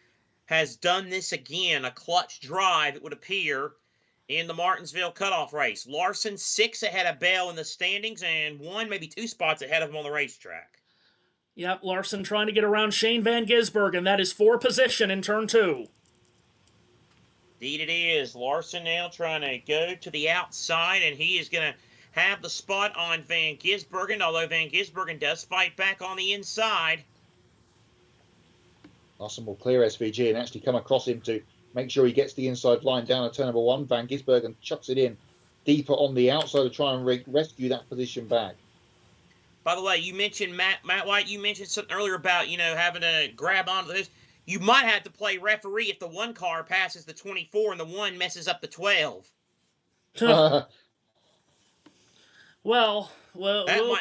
has done this again. A clutch drive, it would appear, in the Martinsville cutoff race. Larson 6 ahead of Bell in the standings and 1, maybe 2 spots ahead of him on the racetrack. Yep, Larson trying to get around Shane Van Gisbergen. That is 4 position in turn 2. Indeed it is. Larson now trying to go to the outside, and he is going to have the spot on Van Gisbergen, although Van Gisbergen does fight back on the inside. Larson will clear SVG and actually come across him to make sure he gets the inside line down at turn number 1. Van Gisbergen chucks it in deeper on the outside to try and rescue that position back. By the way, you mentioned, Matt White, you mentioned something earlier about, having to grab onto this. You might have to play referee if the 1 car passes the 24 and the 1 messes up the 12. We'll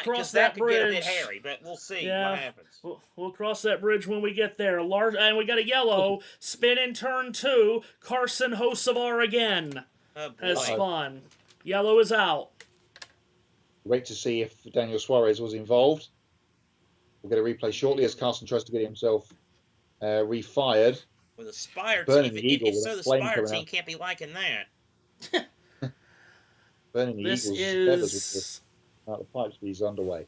cross that bridge. Get a bit hairy, but we'll see what happens. We'll cross that bridge when we get there. And we got a yellow. Spin in turn 2. Carson Hocevar again has spun. Yellow is out. Wait to see if Daniel Suarez was involved. We'll get a replay shortly as Carson tries to get himself refired. With a Spire Burning team, the Eagle so the Spire team can't be liking that. Burning the Eagles' feathers with the pipes, but he's underway.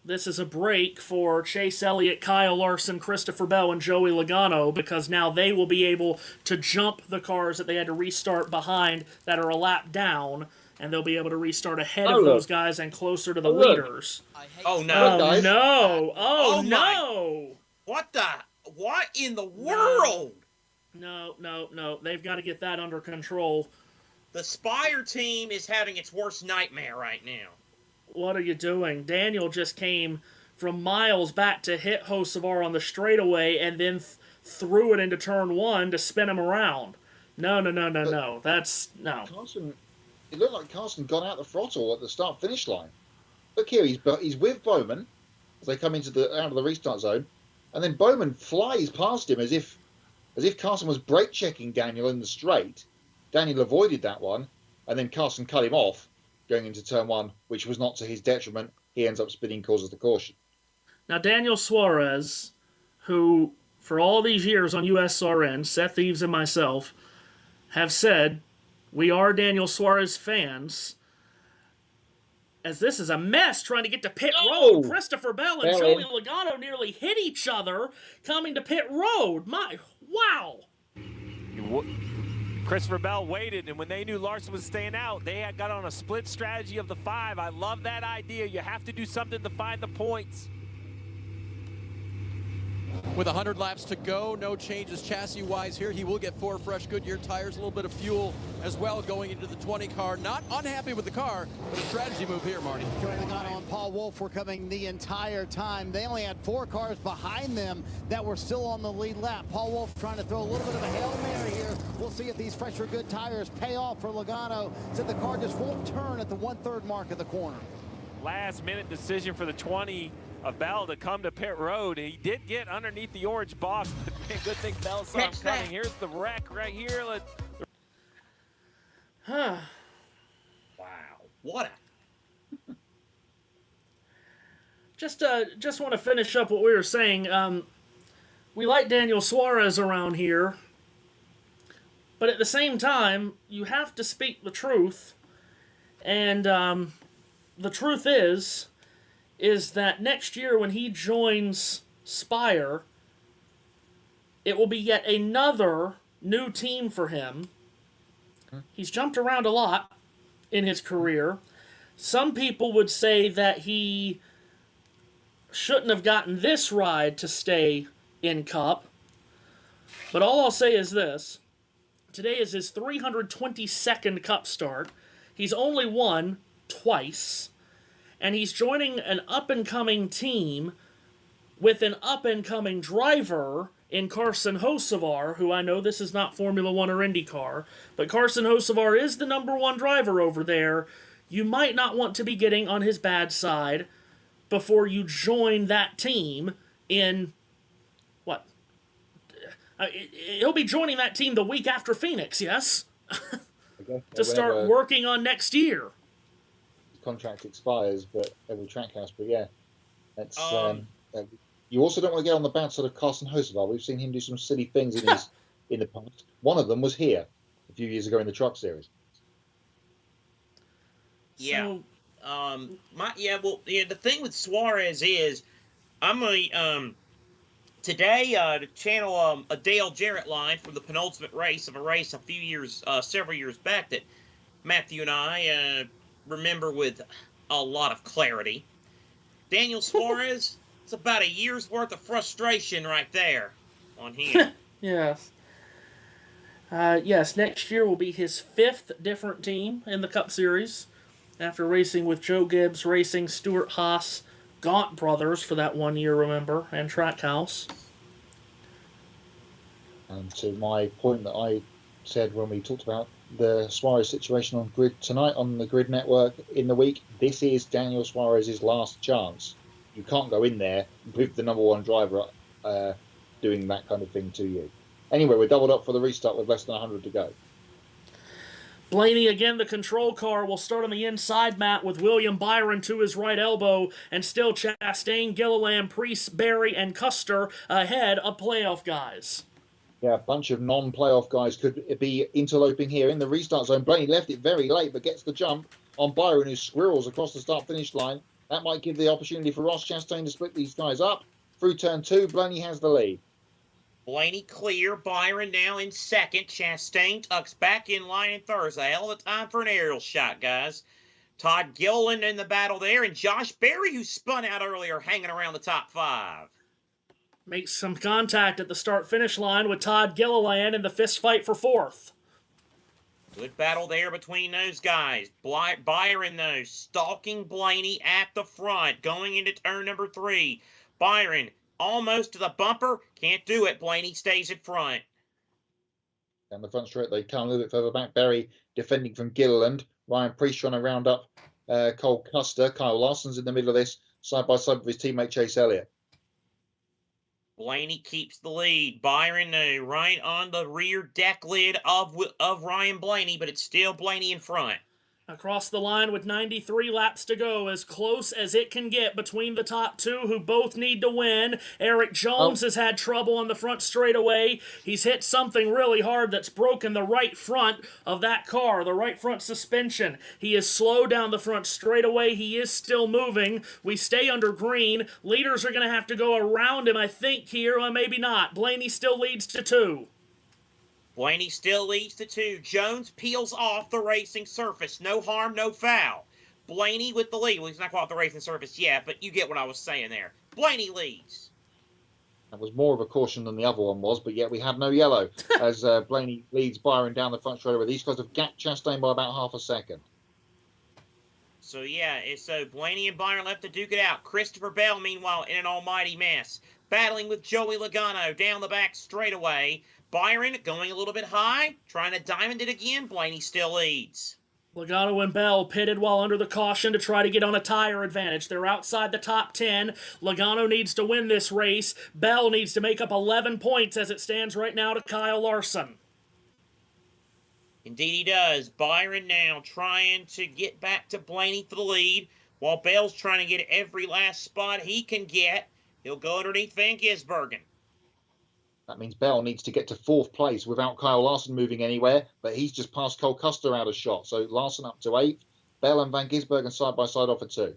This is a break for Chase Elliott, Kyle Larson, Christopher Bell, and Joey Logano, because now they will be able to jump the cars that they had to restart behind that are a lap down, and they'll be able to restart ahead of those guys and closer to the leaders. Oh, no. Oh, no. Oh, no. What in the world? No. They've got to get that under control. The Spire team is having its worst nightmare right now. What are you doing? Daniel just came from miles back to hit Hocevar on the straightaway and then threw it into turn 1 to spin him around. No. That's no. Carson, it looked like Carson got out the throttle at the start-finish line. Look here, he's with Bowman. as they come into out of the restart zone, and then Bowman flies past him as if Carson was brake checking Daniel in the straight. Daniel avoided that one, and then Carson cut him off going into turn 1, which was not to his detriment. He ends up spinning, causes the caution. Now, Daniel Suarez, who for all these years on USRN, Seth Eves and myself have said we are Daniel Suarez fans, as this is a mess trying to get to pit road. Christopher Bell and Joey Logano nearly hit each other coming to pit road. Wow. Christopher Bell waited, and when they knew Larson was staying out, they had got on a split strategy of the 5. I love that idea. You have to do something to find the points. With 100 laps to go, no changes chassis-wise here. He will get 4 fresh Goodyear tires, a little bit of fuel as well going into the 20 car. Not unhappy with the car, but a strategy move here, Marty. Joey Logano and Paul Wolf were coming the entire time. They only had 4 cars behind them that were still on the lead lap. Paul Wolf trying to throw a little bit of a Hail Mary here. We'll see if these fresher good tires pay off for Logano. Said the car just won't turn at the 1/3 mark of the corner. Last-minute decision for the 20 of Bell to come to pit road. He did get underneath the orange box, but good thing Bell saw him coming. Here's the wreck right here. Wow, what a... Just want to finish up what we were saying. We like Daniel Suarez around here, but at the same time, you have to speak the truth. And the truth is that next year when he joins Spire, it will be yet another new team for him. He's jumped around a lot in his career. Some people would say that he shouldn't have gotten this ride to stay in Cup. But all I'll say is this. Today is his 322nd Cup start. He's only won twice. And he's joining an up-and-coming team with an up-and-coming driver in Carson Hocevar, who I know this is not Formula 1 or IndyCar, but Carson Hocevar is the #1 driver over there. You might not want to be getting on his bad side before you join that team in, what? He'll be joining that team the week after Phoenix, yes? To start working on next year. Contract expires, but every Trackhouse. But yeah, that's you also don't want to get on the bad side of Carson Hocevar. We've seen him do some silly things in the past. One of them was here a few years ago in the Truck Series. Yeah. The thing with Suarez is, I'm gonna today to channel a Dale Jarrett line from the penultimate race of a race a few years, several years back that Matthew and I remember with a lot of clarity. Daniel Suarez, it's about a year's worth of frustration right there on him. Yes. Yes, next year will be his 5th different team in the Cup Series, after racing with Joe Gibbs Racing, Stuart Haas, Gaunt Brothers for that 1 year, remember, and Trackhouse. And to my point that I said when we talked about the Suarez situation on Grid tonight on the Grid Network in the week, this is Daniel Suarez's last chance. You can't go in there with the #1 driver doing that kind of thing to you. Anyway, we're doubled up for the restart with less than 100 to go. Blaney again, the control car, will start on the inside mat with William Byron to his right elbow, and still Chastain, Gilliland, Priest, Berry, and Custer ahead of playoff guys. Yeah, a bunch of non-playoff guys could be interloping here in the restart zone. Blaney left it very late, but gets the jump on Byron, who squirrels across the start-finish line. That might give the opportunity for Ross Chastain to split these guys up. Through turn 2, Blaney has the lead. Blaney clear, Byron now in second. Chastain tucks back in line in third. It's a hell of a time for an aerial shot, guys. Todd Gilliland in the battle there, and Josh Berry, who spun out earlier, hanging around the top 5. Makes some contact at the start-finish line with Todd Gilliland in the fist fight for 4th. Good battle there between those guys. Byron, though, stalking Blaney at the front, going into turn number 3. Byron almost to the bumper. Can't do it. Blaney stays in front. Down the front straight, they come a little bit further back. Berry defending from Gilliland. Ryan Priest trying to round up Cole Custer. Kyle Larson's in the middle of this. side by side with his teammate Chase Elliott. Blaney keeps the lead. Byron right on the rear deck lid of Ryan Blaney, but it's still Blaney in front. Across the line with 93 laps to go, as close as it can get between the top two who both need to win. Eric Jones has had trouble on the front straightaway. He's hit something really hard that's broken the right front of that car, the right front suspension. He is slow down the front straightaway. He is still moving. We stay under green. Leaders are going to have to go around him, I think, here, or maybe not. Blaney still leads to 2. Blaney still leads to 2. Jones peels off the racing surface. No harm, no foul. Blaney with the lead. Well, he's not quite off the racing surface yet, but you get what I was saying there. Blaney leads. That was more of a caution than the other one was, but yet we had no yellow as Blaney leads Byron down the front straightaway. These guys have gapped Chastain by about half a second. So, yeah, so Blaney and Byron left to duke it out. Christopher Bell, meanwhile, in an almighty mess. Battling with Joey Logano down the back straightaway. Byron going a little bit high, trying to diamond it again. Blaney still leads. Logano and Bell pitted while under the caution to try to get on a tire advantage. They're outside the top 10. Logano needs to win this race. Bell needs to make up 11 points as it stands right now to Kyle Larson. Indeed he does. Byron now trying to get back to Blaney for the lead, while Bell's trying to get every last spot he can get. He'll go underneath Van Gisbergen. That means Bell needs to get to 4th place without Kyle Larson moving anywhere, but he's just passed Cole Custer out of shot. So Larson up to 8th, Bell and Van Gisbergen side by side off at 2.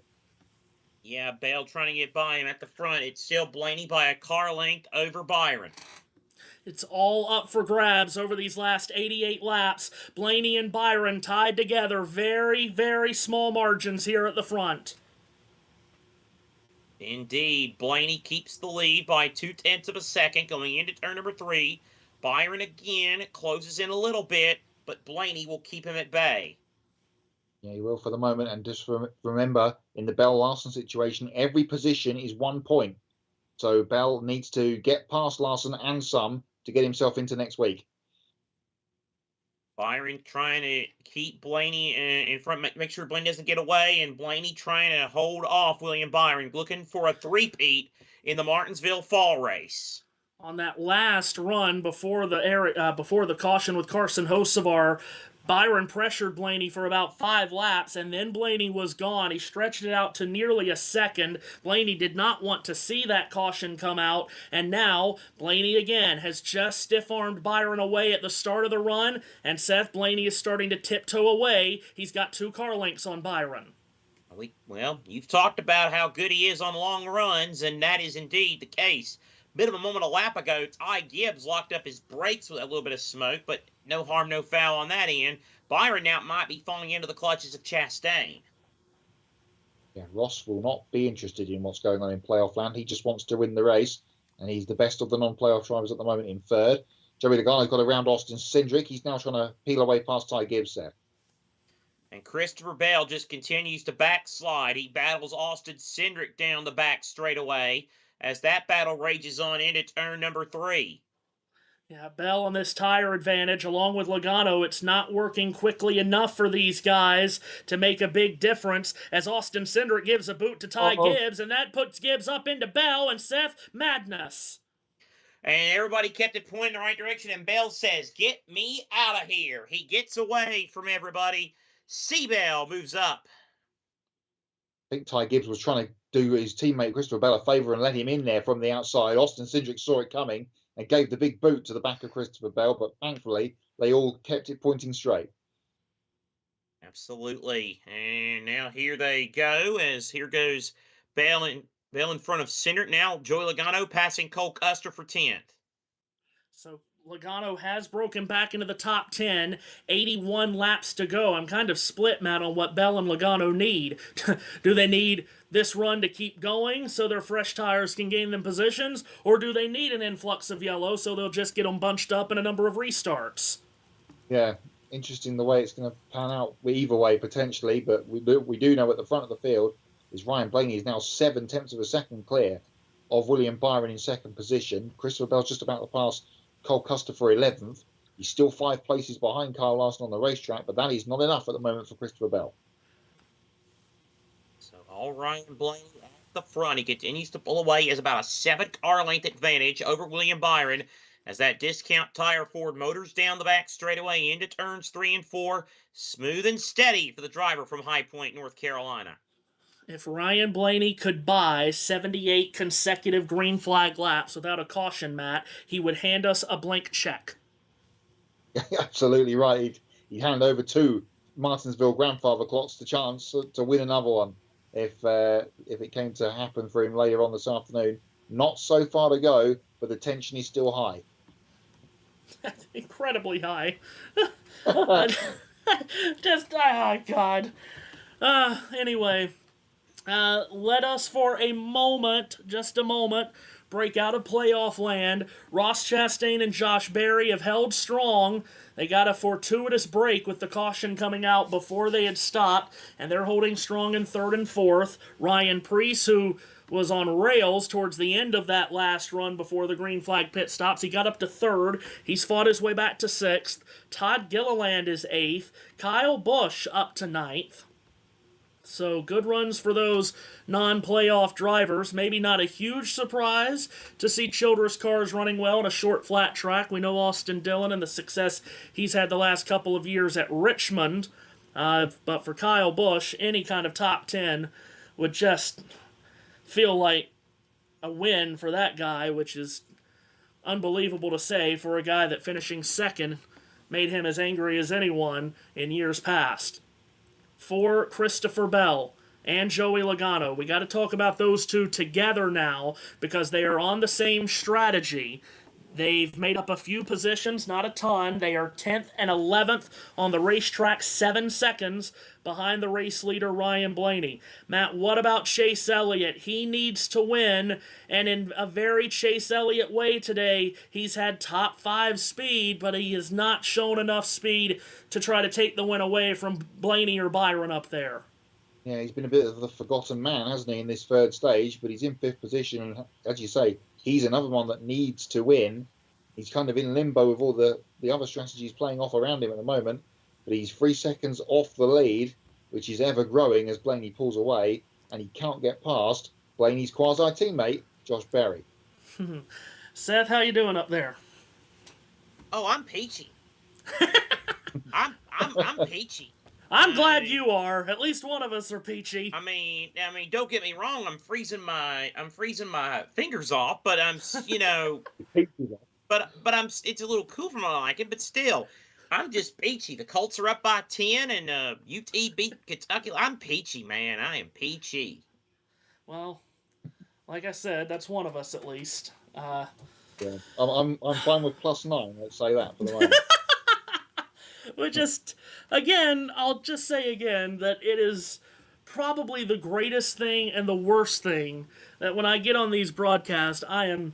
Yeah, Bell trying to get by him at the front. It's still Blaney by a car length over Byron. It's all up for grabs over these last 88 laps. Blaney and Byron tied together. Very, very small margins here at the front. Indeed, Blaney keeps the lead by 0.2 of a second going into turn number 3. Byron again closes in a little bit, but Blaney will keep him at bay. Yeah, he will for the moment. And just remember, in the Bell-Larson situation, every position is 1 point. So Bell needs to get past Larson and some to get himself into next week. Byron trying to keep Blaney in front, make sure Blaney doesn't get away, and Blaney trying to hold off William Byron, looking for a three-peat in the Martinsville fall race. On that last run before the caution with Carson Hocevar, Byron pressured Blaney for about 5 laps, and then Blaney was gone. He stretched it out to nearly a second. Blaney did not want to see that caution come out, and now Blaney again has just stiff-armed Byron away at the start of the run, and Seth Blaney is starting to tiptoe away. He's got 2 car lengths on Byron. Well, you've talked about how good he is on long runs, and that is indeed the case. Bit of a moment a lap ago, Ty Gibbs locked up his brakes with a little bit of smoke, but no harm, no foul on that end. Byron now might be falling into the clutches of Chastain. Yeah, Ross will not be interested in what's going on in playoff land. He just wants to win the race, and he's the best of the non-playoff drivers at the moment in 3rd. Joey Logano's got around Austin Cindric. He's now trying to peel away past Ty Gibbs there. And Christopher Bell just continues to backslide. He battles Austin Cindric down the back straightaway as that battle rages on into turn number 3. Yeah, Bell on this tire advantage, along with Logano, it's not working quickly enough for these guys to make a big difference as Austin Cindric gives a boot to Ty Gibbs, and that puts Gibbs up into Bell and Seth madness. And everybody kept it pointing in the right direction, and Bell says, "Get me out of here." He gets away from everybody. C-Bell moves up. I think Ty Gibbs was trying to do his teammate Christopher Bell a favour and let him in there from the outside. Austin Cindric saw it coming and gave the big boot to the back of Christopher Bell, but thankfully they all kept it pointing straight. Absolutely. And now here they go, as here goes Bell in front of Cindric. Now Joey Logano passing Cole Custer for 10th. So Logano has broken back into the top 10, 81 laps to go. I'm kind of split, Matt, on what Bell and Logano need. Do they need this run to keep going so their fresh tires can gain them positions, or do they need an influx of yellow so they'll just get them bunched up in a number of restarts? Yeah, interesting the way it's going to pan out either way potentially, but we do know at the front of the field is Ryan Blaney is now 0.7 of a second clear of William Byron in 2nd position. Christopher Bell's just about to pass Cole Custer for 11th. He's still 5 places behind Kyle Larson on the racetrack, but that is not enough at the moment for Christopher Bell. So all Ryan Blaney at the front. He continues to pull away. He has about a 7-car length advantage over William Byron as that discount tire Ford motors down the back straightaway into turns 3 and 4. Smooth and steady for the driver from High Point, North Carolina. If Ryan Blaney could buy 78 consecutive green flag laps without a caution, Matt, he would hand us a blank check. Absolutely right. He'd hand over 2 Martinsville grandfather clocks the chance to win another one if it came to happen for him later on this afternoon. Not so far to go, but the tension is still high. Incredibly high. Just, oh God. Anyway, let us for a moment, just a moment, break out of playoff land. Ross Chastain and Josh Berry have held strong. They got a fortuitous break with the caution coming out before they had stopped, and they're holding strong in 3rd and 4th. Ryan Preece, who was on rails towards the end of that last run before the green flag pit stops, he got up to 3rd. He's fought his way back to 6th. Todd Gilliland is 8th. Kyle Busch up to 9th. So good runs for those non-playoff drivers. Maybe not a huge surprise to see Childress cars running well on a short, flat track. We know Austin Dillon and the success he's had the last couple of years at Richmond. But for Kyle Busch, any kind of top 10 would just feel like a win for that guy, which is unbelievable to say for a guy that finishing 2nd made him as angry as anyone in years past. For Christopher Bell and Joey Logano, we got to talk about those two together now because they are on the same strategy. They've made up a few positions, not a ton. They are 10th and 11th on the racetrack, 7 seconds behind the race leader, Ryan Blaney. Matt, what about Chase Elliott? He needs to win, and in a very Chase Elliott way today, he's had top 5 speed, but he has not shown enough speed to try to take the win away from Blaney or Byron up there. Yeah, he's been a bit of the forgotten man, hasn't he, in this 3rd stage, but he's in 5th position, and as you say, he's another one that needs to win. He's kind of in limbo with all the other strategies playing off around him at the moment, but he's 3 seconds off the lead, which is ever growing as Blaney pulls away, and he can't get past Blaney's quasi-teammate, Josh Berry. Seth, how you doing up there? Oh, I'm peachy. I'm peachy. I'm glad you are. At least one of us are peachy. I mean, don't get me wrong. I'm freezing my fingers off, but I'm, but I'm. It's a little cool for my liking, but still, I'm just peachy. The Colts are up by 10, and UT beat Kentucky. I'm peachy, man. I am peachy. Well, like I said, that's one of us at least. Yeah, I'm fine with +9. Let's say that for the moment. I'll just say again that it is probably the greatest thing and the worst thing that when I get on these broadcasts, I am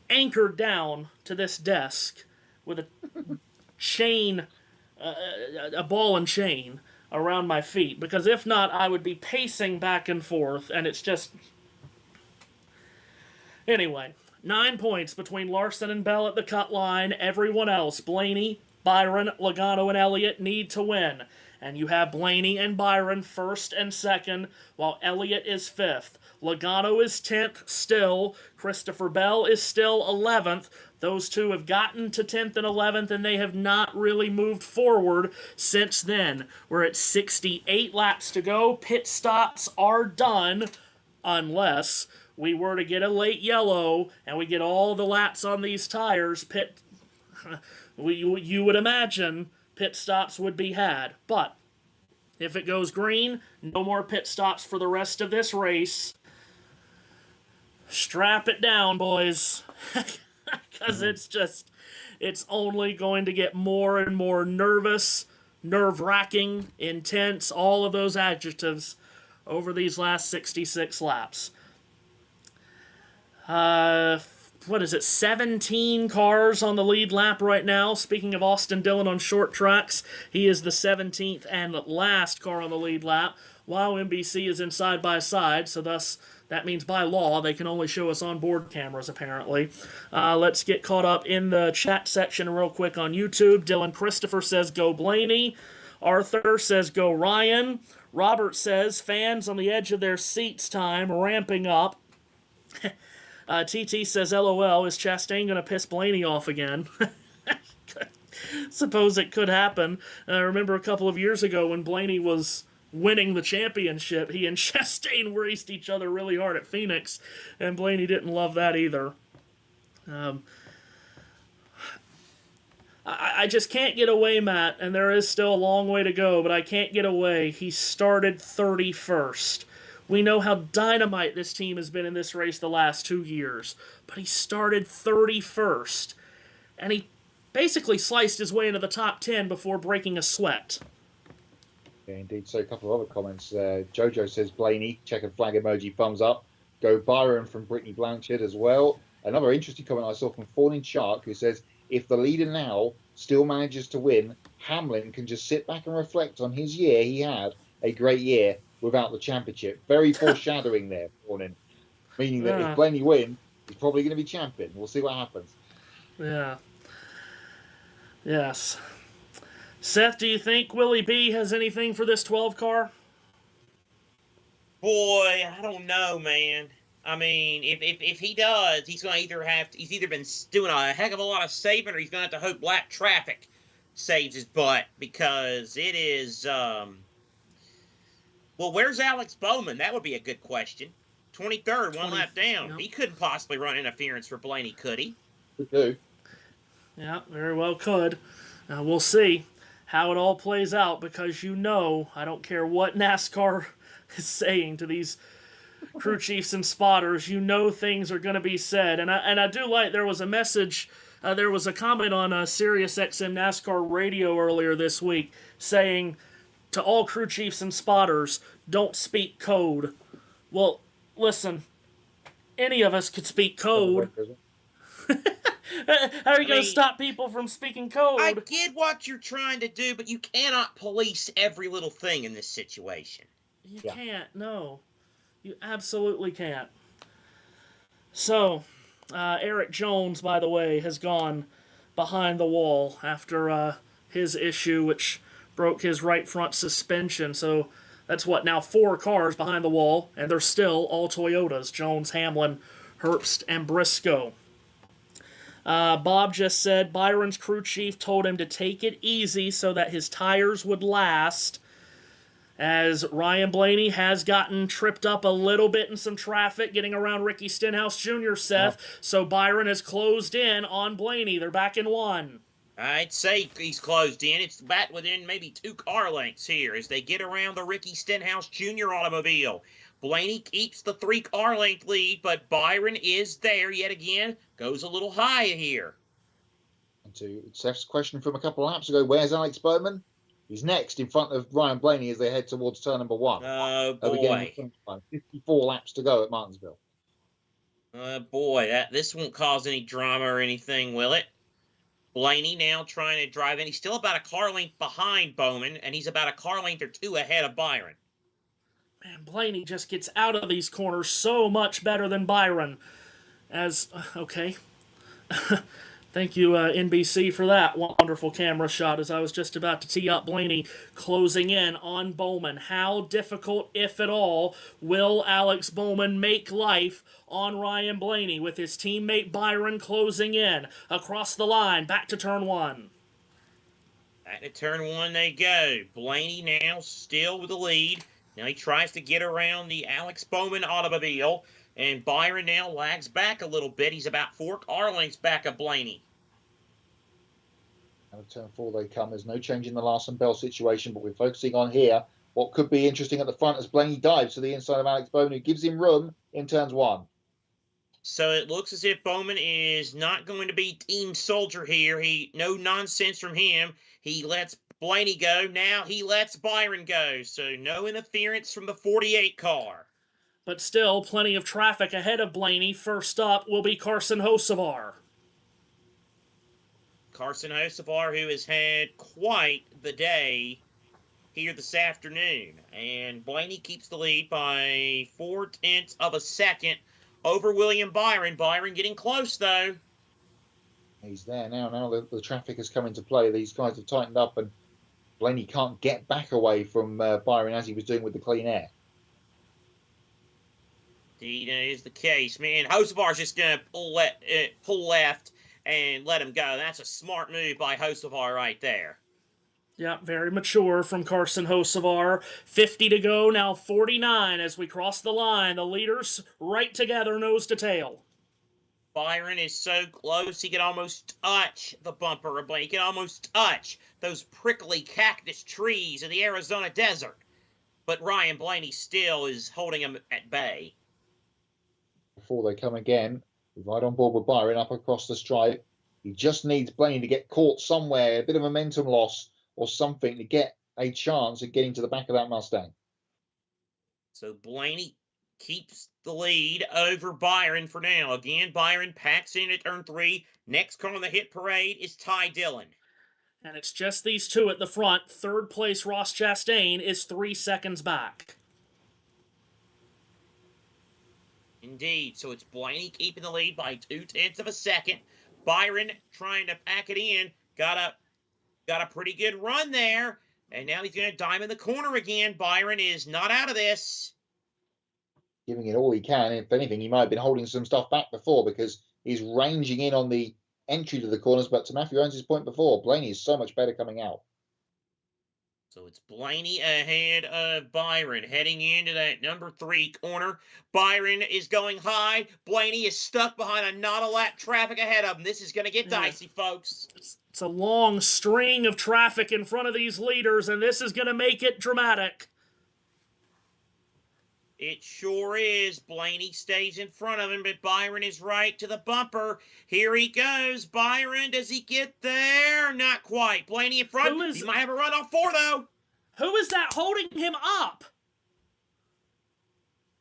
anchored down to this desk with a chain, a ball and chain around my feet, because if not, I would be pacing back and forth, and it's just... Anyway, 9 points between Larson and Bell at the cut line. Everyone else, Blaney, Byron, Logano, and Elliott need to win. And you have Blaney and Byron 1st and 2nd, while Elliott is 5th. Logano is 10th still. Christopher Bell is still 11th. Those two have gotten to 10th and 11th, and they have not really moved forward since then. We're at 68 laps to go. Pit stops are done, unless we were to get a late yellow and we get all the laps on these tires. You would imagine pit stops would be had. But if it goes green, no more pit stops for the rest of this race. Strap it down, boys. Because it's only going to get more and more nervous, nerve-wracking, intense, all of those adjectives over these last 66 laps. 17 cars on the lead lap right now. Speaking of Austin Dillon on short tracks, he is the 17th and last car on the lead lap, while NBC is in side-by-side, so thus that means by law they can only show us on-board cameras, apparently. Let's get caught up in the chat section real quick on YouTube. Dylan Christopher says, "Go Blaney." Arthur says, go Ryan. Robert says, fans on the edge of their seats time, ramping up. TT says, LOL, is Chastain going to piss Blaney off again? Suppose it could happen. I remember a couple of years ago when Blaney was winning the championship, he and Chastain raced each other really hard at Phoenix, and Blaney didn't love that either. I just can't get away, Matt, and there is still a long way to go, but I can't get away. He started 31st. We know how dynamite this team has been in this race the last 2 years, but he started 31st, and he basically sliced his way into the top 10 before breaking a sweat. Yeah, indeed. So a couple of other comments. Jojo says Blaney, checkered flag emoji, thumbs up. Go Byron from Brittany Blanchard as well. Another interesting comment I saw from Fawning Shark, who says, if the leader now still manages to win, Hamlin can just sit back and reflect on his year. He had a great year without the championship. Very foreshadowing there, Fawning. Meaning that if Blaney wins, he's probably going to be champion. We'll see what happens. Yeah. Yes. Seth, do you think Willie B has anything for this 12 car? Boy, I don't know, man. I mean, if he does, he's going to he's either been doing a heck of a lot of saving, or he's going to have to hope black traffic saves his butt, because it is, well, where's Alex Bowman? That would be a good question. 23rd, one lap down. Yep. He couldn't possibly run interference for Blaney, could he? Could do. Yeah, very well could. We'll see how it all plays out, because I don't care what NASCAR is saying to these crew chiefs and spotters, things are going to be said. And I do like, there was a message, there was a comment on SiriusXM NASCAR radio earlier this week saying to all crew chiefs and spotters, don't speak code. Well, listen, any of us could speak code. How are you going to stop people from speaking code? I get what you're trying to do, but you cannot police every little thing in this situation. You can't, no. You absolutely can't. So, Eric Jones, by the way, has gone behind the wall after his issue, which broke his right front suspension. So that's now 4 cars behind the wall, and they're still all Toyotas: Jones, Hamlin, Herbst, and Briscoe. Bob just said Byron's crew chief told him to take it easy so that his tires would last, as Ryan Blaney has gotten tripped up a little bit in some traffic getting around Ricky Stenhouse Jr., Seth. So Byron has closed in on Blaney. They're back in 1. I'd say he's closed in. It's back within maybe 2 car lengths here as they get around the Ricky Stenhouse Jr. automobile. Blaney keeps the 3 car length lead, but Byron is there yet again. Goes a little high here. And to Seth's question from a couple of laps ago, where's Alex Bowman? He's next in front of Ryan Blaney as they head towards turn number 1. Oh, boy. 54 laps to go at Martinsville. Boy, this won't cause any drama or anything, will it? Blaney now trying to drive in. He's still about a car length behind Bowman, and he's about a car length or 2 ahead of Byron. Man, Blaney just gets out of these corners so much better than Byron. Okay. Thank you, NBC, for that wonderful camera shot as I was just about to tee up Blaney closing in on Bowman. How difficult, if at all, will Alex Bowman make life on Ryan Blaney with his teammate Byron closing in across the line, back to turn 1? Back to turn 1 they go. Blaney now still with the lead. Now he tries to get around the Alex Bowman automobile, and Byron now lags back a little bit. He's about 4 car lengths back of Blaney. Out of turn 4 they come. There's no change in the Larson Bell situation, but we're focusing on here what could be interesting at the front as Blaney dives to the inside of Alex Bowman, who gives him room in turns 1. So it looks as if Bowman is not going to be team soldier here. No nonsense from him. He lets Blaney go. Now he lets Byron go. So no interference from the 48 car. But still, plenty of traffic ahead of Blaney. First up will be Carson Hocevar. Carson Hocevar, who has had quite the day here this afternoon. And Blaney keeps the lead by 0.4 of a second over William Byron. Byron getting close, though. He's there now. Now the traffic has come into play. These guys have tightened up, and Blaney can't get back away from Byron as he was doing with the clean air. Indeed, that is the case, man. Hocevar's just going to pull left and let him go. That's a smart move by Hocevar right there. Yeah, very mature from Carson Hocevar. 50 to go, now 49 as we cross the line. The leaders right together, nose to tail. Byron is so close, he can almost touch the bumper of Blaney. He can almost touch those prickly cactus trees in the Arizona desert. But Ryan Blaney still is holding him at bay. Before they come again, right on board with Byron up across the stripe. He just needs Blaney to get caught somewhere, a bit of momentum loss or something to get a chance of getting to the back of that Mustang. So Blaney keeps the lead over Byron for now. Again, Byron packs in at turn 3. Next car on the hit parade is Ty Dillon. And it's just these two at the front. Third place Ross Chastain is 3 seconds back. Indeed. So it's Blaney keeping the lead by 0.2 of a second. Byron trying to pack it in. Got a pretty good run there. And now he's going to diamond the corner again. Byron is not out of this. Giving it all he can. If anything, he might have been holding some stuff back before because he's ranging in on the entry to the corners. But to Matthew Owens' point before, Blaney is so much better coming out. So it's Blaney ahead of Byron, heading into that number 3 corner. Byron is going high. Blaney is stuck behind a not-a-lap traffic ahead of him. This is going to get dicey, folks. It's a long string of traffic in front of these leaders, and this is going to make it dramatic. It sure is. Blaney stays in front of him, but Byron is right to the bumper. Here he goes. Byron, does he get there? Not quite. Blaney in front. He might have a run off 4, though. Who is that holding him up?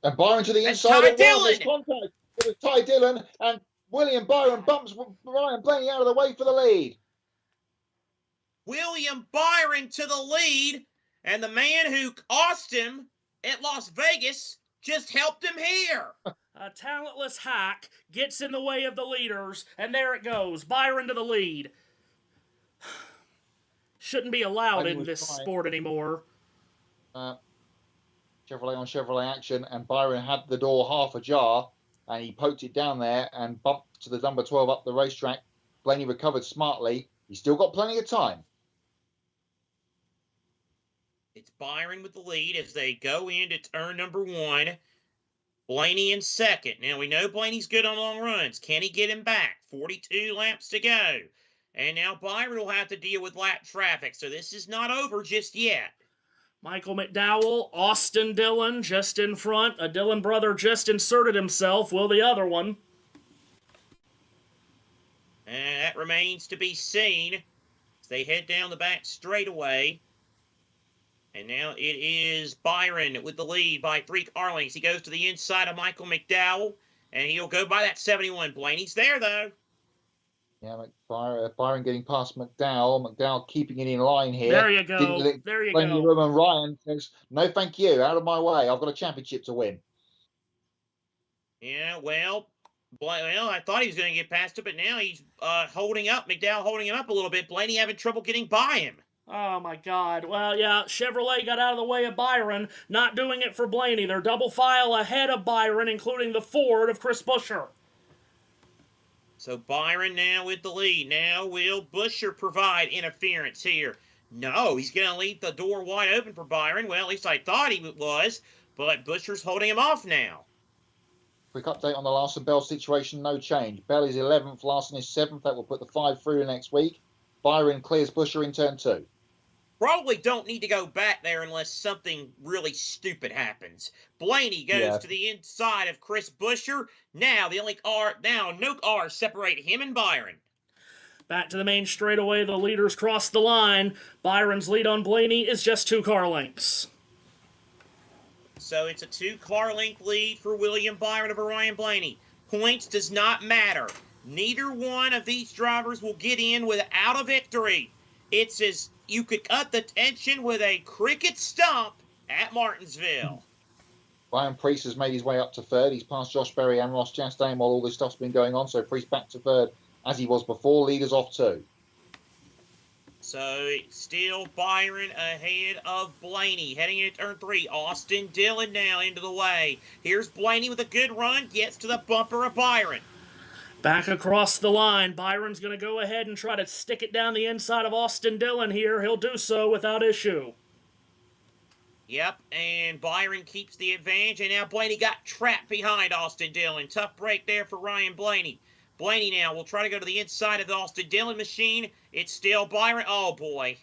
And Byron to the inside. Ty Dillon. Contact with Ty Dillon, and William Byron bumps Ryan Blaney out of the way for the lead. William Byron to the lead, and the man who cost him at Las Vegas just helped him here. A talentless hack gets in the way of the leaders, and there it goes. Byron to the lead. Shouldn't be allowed in this sport anymore. Chevrolet on Chevrolet action, and Byron had the door half ajar, and he poked it down there and bumped to the number 12 up the racetrack. Blaney recovered smartly. He's still got plenty of time. It's Byron with the lead as they go into turn number 1. Blaney in second. Now, we know Blaney's good on long runs. Can he get him back? 42 laps to go. And now Byron will have to deal with lap traffic, so this is not over just yet. Michael McDowell, Austin Dillon just in front. A Dillon brother just inserted himself. Will the other one? And that remains to be seen as they head down the back straightaway. And now it is Byron with the lead by 3 car lengths. He goes to the inside of Michael McDowell, and he'll go by that 71. Blaney's there, though. Yeah, Byron getting past McDowell. McDowell keeping it in line here. There you go. There you go. Room, and Ryan says, no, thank you. Out of my way. I've got a championship to win. Yeah, well, I thought he was going to get past it, but now he's holding up. McDowell holding him up a little bit. Blaney having trouble getting by him. Oh, my God. Well, yeah, Chevrolet got out of the way of Byron, not doing it for Blaney. They're double file ahead of Byron, including the Ford of Chris Buescher. So Byron now with the lead. Now will Buescher provide interference here? No, he's going to leave the door wide open for Byron. Well, at least I thought he was, but Buescher's holding him off now. Quick update on the Larson Bell situation. No change. Bell is 11th, Larson is 7th. That will put the 5 through next week. Byron clears Buescher in turn 2. Probably don't need to go back there unless something really stupid happens. Blaney goes to the inside of Chris Buescher. Now no car separate him and Byron. Back to the main straightaway, the leaders cross the line. Byron's lead on Blaney is just 2 car lengths. So it's a 2 car length lead for William Byron over Ryan Blaney. Points does not matter. Neither one of these drivers will get in without a victory. It's as you could cut the tension with a cricket stump at Martinsville. Brian Priest has made his way up to 3rd. He's passed Josh Berry and Ross Chastain while all this stuff's been going on. So Priest back to 3rd as he was before. Leaders off 2. So still Byron ahead of Blaney. Heading into turn 3. Austin Dillon now into the way. Here's Blaney with a good run. Gets to the bumper of Byron. Back across the line. Byron's going to go ahead and try to stick it down the inside of Austin Dillon here. He'll do so without issue. Yep, and Byron keeps the advantage, and now Blaney got trapped behind Austin Dillon. Tough break there for Ryan Blaney. Blaney now will try to go to the inside of the Austin Dillon machine. It's still Byron. Oh, boy.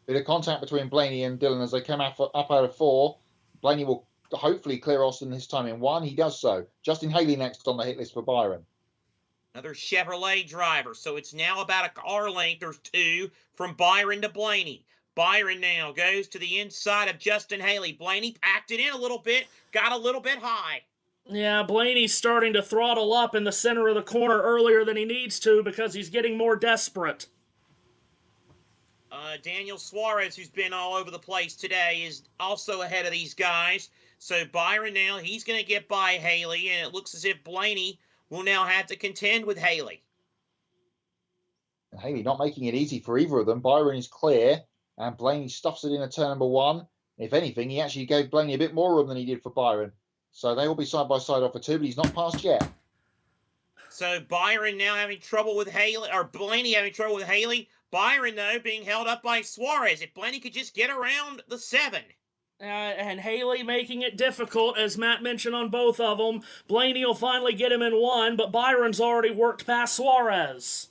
Bit of contact between Blaney and Dillon as they come up out of 4. Blaney will hopefully clear Austin this time in 1. He does so. Justin Haley next on the hit list for Byron. Another Chevrolet driver, so it's now about a car length or 2 from Byron to Blaney. Byron now goes to the inside of Justin Haley. Blaney packed it in a little bit, got a little bit high. Yeah, Blaney's starting to throttle up in the center of the corner earlier than he needs to because he's getting more desperate. Daniel Suarez, who's been all over the place today, is also ahead of these guys. So Byron now, he's going to get by Haley, and it looks as if Blaney will now have to contend with Haley. And Haley not making it easy for either of them. Byron is clear, and Blaney stuffs it in at turn number 1. If anything, he actually gave Blaney a bit more room than he did for Byron. So they will be side by side off for 2, but he's not passed yet. So Byron now having trouble with Haley, or Blaney having trouble with Haley. Byron, though, being held up by Suarez. If Blaney could just get around the 7. And Haley making it difficult, as Matt mentioned on both of them. Blaney will finally get him in 1, but Byron's already worked past Suarez.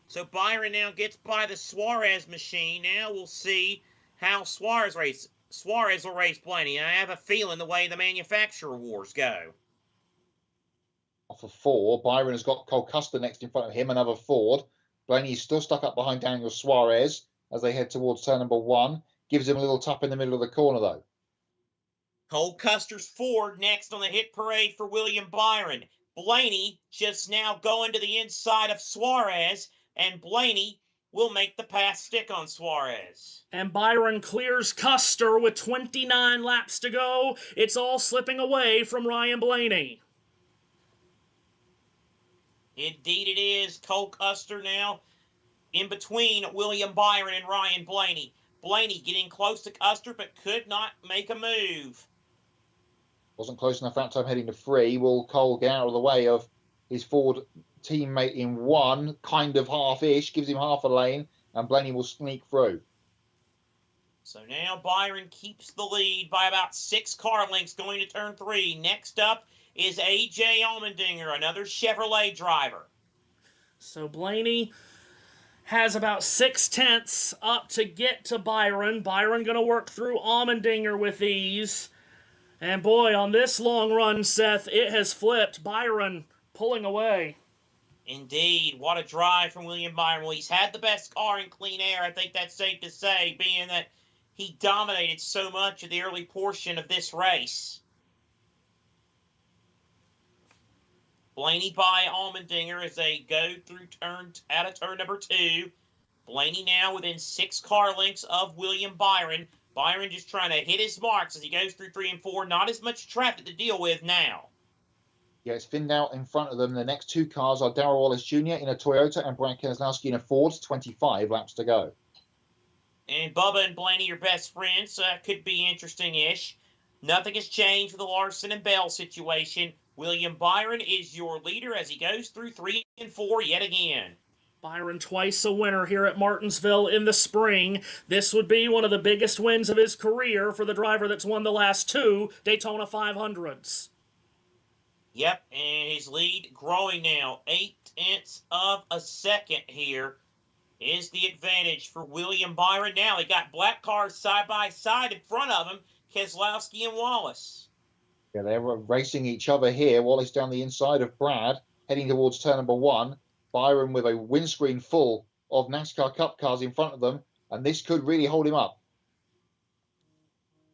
So Byron now gets by the Suarez machine. Now we'll see how Suarez will race Blaney. I have a feeling the way the manufacturer wars go. Off of 4, Byron has got Cole Custer next in front of him, another Ford. Blaney is still stuck up behind Daniel Suarez as they head towards turn number 1. Gives him a little tap in the middle of the corner, though. Cole Custer's Ford next on the hit parade for William Byron. Blaney just now going to the inside of Suarez, and Blaney will make the pass stick on Suarez. And Byron clears Custer with 29 laps to go. It's all slipping away from Ryan Blaney. Indeed it is. Cole Custer now in between William Byron and Ryan Blaney. Blaney getting close to Custer, but could not make a move. Wasn't close enough that time heading to 3. Will Cole get out of the way of his Ford teammate in 1, kind of half-ish, gives him half a lane, and Blaney will sneak through. So now Byron keeps the lead by about 6 car lengths going to turn 3. Next up is A.J. Allmendinger, another Chevrolet driver. So Blaney has about 6/10 up to get to Byron. Byron going to work through Allmendinger with ease. And boy, on this long run, Seth, it has flipped. Byron pulling away. Indeed, what a drive from William Byron. Well, he's had the best car in clean air. I think that's safe to say, being that he dominated so much of the early portion of this race. Blaney by Allmendinger as they go through out of turn number 2. Blaney now within 6 car lengths of William Byron. Byron just trying to hit his marks as he goes through 3 and 4. Not as much traffic to deal with now. Yeah, it's thinned out in front of them. The next 2 cars are Darrell Wallace Jr. in a Toyota and Brad Keselowski in a Ford. 25 laps to go. And Bubba and Blaney are best friends, so that could be interesting-ish. Nothing has changed with the Larson and Bell situation. William Byron is your leader as he goes through 3 and 4 yet again. Byron twice a winner here at Martinsville in the spring. This would be one of the biggest wins of his career for the driver that's won the last 2 Daytona 500s. Yep, and his lead growing now. 0.8 of a second here is the advantage for William Byron. Now he got black cars side by side in front of him, Keselowski and Wallace. Yeah, they're racing each other here. Wallace down the inside of Brad, heading towards turn number 1. Byron with a windscreen full of NASCAR Cup cars in front of them, and this could really hold him up.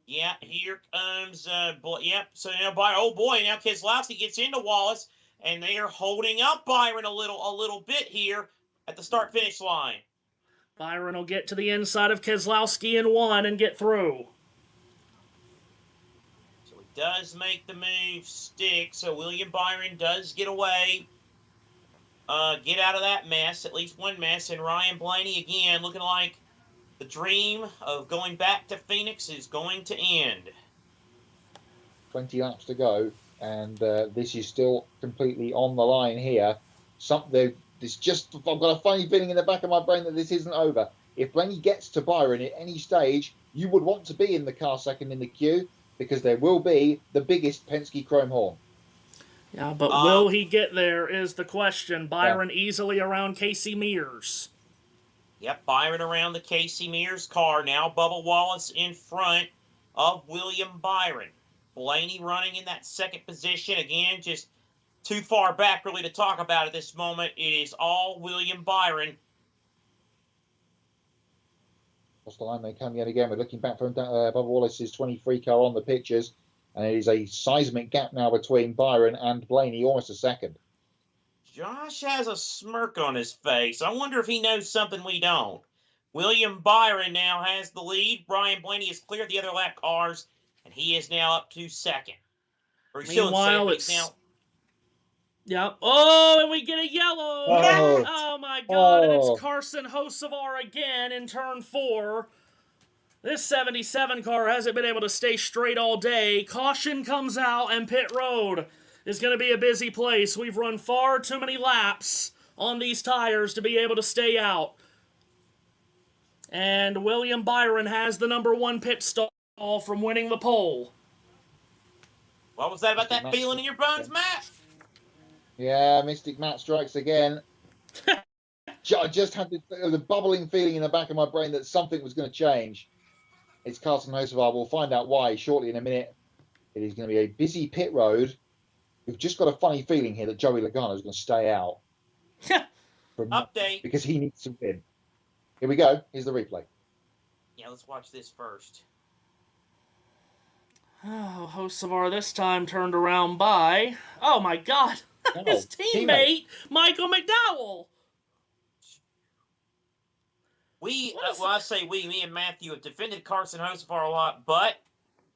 Yeah, here comes, so now Byron, oh boy, now Keselowski gets into Wallace, and they are holding up Byron a little bit here at the start-finish line. Byron will get to the inside of Keselowski in 1 and get through. So he does make the move stick, so William Byron does get away. get out of that mess, at least one mess. And Ryan Blaney, again, looking like the dream of going back to Phoenix is going to end. 20 laps to go, and this is still completely on the line here. Something, it's just, I've got a funny feeling in the back of my brain that this isn't over. If Blaney gets to Byron at any stage, you would want to be in the car second in the queue, because there will be the biggest Penske chrome horn. Yeah, but will he get there is the question. Byron easily around Casey Mears. Yep, Byron around the Casey Mears car now. Bubba Wallace in front of William Byron. Blaney running in that second position. Again, just too far back really to talk about at this moment. It is all William Byron. Across the line they come yet again. We're looking back from Bubba Wallace's 23 car on the pictures, and it is a seismic gap now between Byron and Blaney, almost a second. Josh has a smirk on his face. I wonder if he knows something we don't. William Byron now has the lead. Brian Blaney has cleared the other lap cars, and he is now up to second. Meanwhile, it's now. Yeah. Oh, and we get a yellow. Oh my God! And it's Carson Hocevar again in turn 4. This 77 car hasn't been able to stay straight all day. Caution comes out, and pit road is going to be a busy place. We've run far too many laps on these tires to be able to stay out. And William Byron has the #1 pit stall from winning the pole. What was that about that feeling in your bones, Matt? Yeah, Mystic Matt strikes again. I just had the bubbling feeling in the back of my brain that something was going to change. It's Carson Hocevar. We'll find out why shortly in a minute. It is going to be a busy pit road. We've just got a funny feeling here that Joey Logano is going to stay out. Update. Because he needs to win. Here we go. Here's the replay. Yeah, let's watch this first. Oh, Hocevar this time turned around by, oh my God, his teammate, Michael McDowell. I say me and Matthew have defended Carson Hocevar a lot, but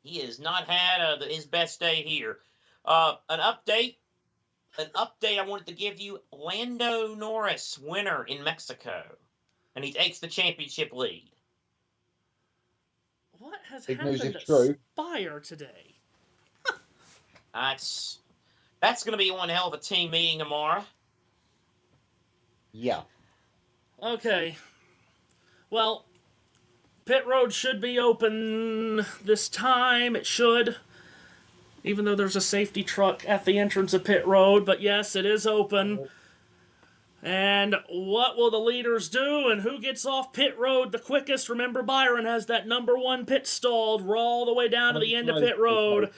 he has not had his best day here. An update I wanted to give you. Lando Norris, winner in Mexico, and he takes the championship lead. What has Big happened news to if true. Spire today? That's going to be one hell of a team meeting tomorrow. Yeah. Okay. Well, pit road should be open this time. It should. Even though there's a safety truck at the entrance of pit road. But yes, it is open. And what will the leaders do, and who gets off pit road the quickest? Remember, Byron has that #1 pit stalled. We're all the way down to the end of pit road.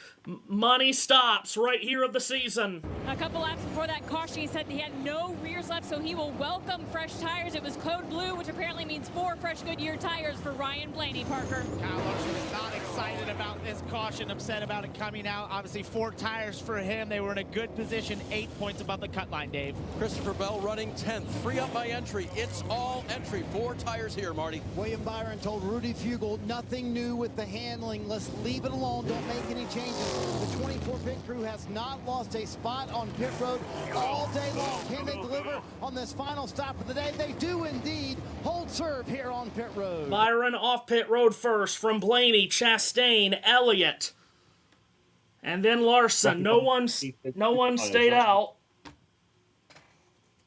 Money stops right here of the season. A couple laps before that caution, he said he had no rears left, so he will welcome fresh tires. It was code blue, which apparently means 4 fresh Goodyear tires for Ryan Blaney, Parker. Kyle Larson is not excited about this caution, upset about it coming out. Obviously, 4 tires for him. They were in a good position, 8 points above the cut line, Dave. Christopher Bell running 10th. Free up my entry. It's all entry. 4 tires here, Marty. William Byron told Rudy Fugel, nothing new with the handling. Let's leave it alone. Don't make any changes. The 24 pit crew has not lost a spot on pit road all day long. Can they deliver on this final stop of the day? They do indeed. Hold serve here on pit road. Byron off pit road first from Blaney, Chastain, Elliott, and then Larson. No one stayed out.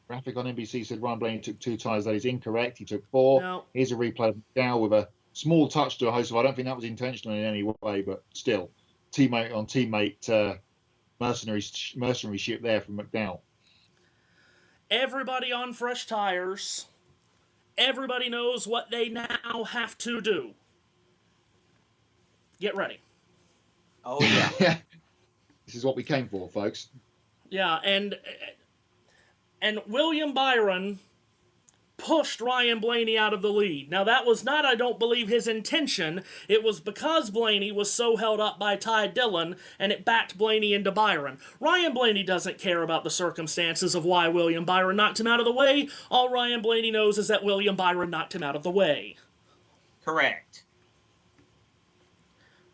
Graphic on NBC said Ryan Blaney took 2 tires. That is incorrect. He took 4. No. Here's a replay of McDowell with a small touch to a host. I don't think that was intentional in any way, but still, teammate on teammate mercenary ship there from McDowell. Everybody on fresh tires. Everybody knows what they now have to do. Get ready. Oh, yeah. This is what we came for, folks. Yeah, and William Byron pushed Ryan Blaney out of the lead. Now, that was not, I don't believe, his intention. It was because Blaney was so held up by Ty Dillon, and it backed Blaney into Byron. Ryan Blaney doesn't care about the circumstances of why William Byron knocked him out of the way. All Ryan Blaney knows is that William Byron knocked him out of the way. Correct.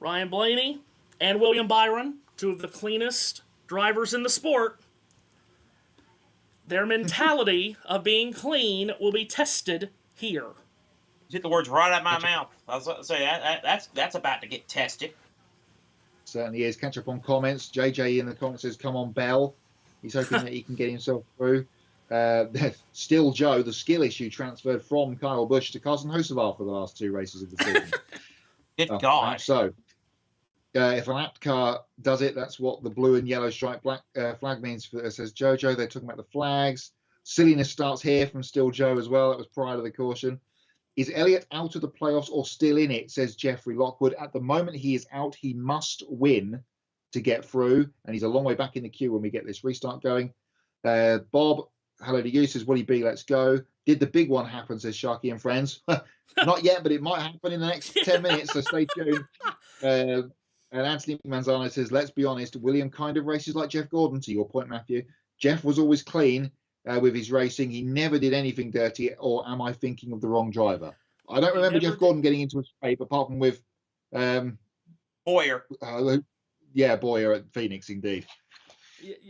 Ryan Blaney and William Byron, 2 of the cleanest drivers in the sport. Their mentality of being clean will be tested here. You took the words right out of my mouth. I was about to say that's about to get tested. Certainly is. Catch up on comments. JJ in the comments says, "Come on, Bell." He's hoping that he can get himself through. Still Joe, the skill issue transferred from Kyle Busch to Carson Hocevar for the last 2 races of the season. Good God. So, if an lapped car does it, that's what the blue and yellow stripe flag means. Says Jojo. They're talking about the flags. Silliness starts here from Still Joe as well. That was prior to the caution. Is Elliott out of the playoffs or still in it, says Jeffrey Lockwood. At the moment, he is out. He must win to get through, and he's a long way back in the queue when we get this restart going. Bob, hello to you, says, "Will he be? Let's go." Did the big one happen, says Sharky and friends. Not yet, but it might happen in the next 10 minutes, so stay tuned. And Anthony Manzano says, "Let's be honest, William kind of races like Jeff Gordon," to your point, Matthew. Jeff was always clean with his racing. He never did anything dirty, or am I thinking of the wrong driver? I don't remember Jeff Gordon getting into a scrape, apart from with Boyer. Boyer at Phoenix, indeed.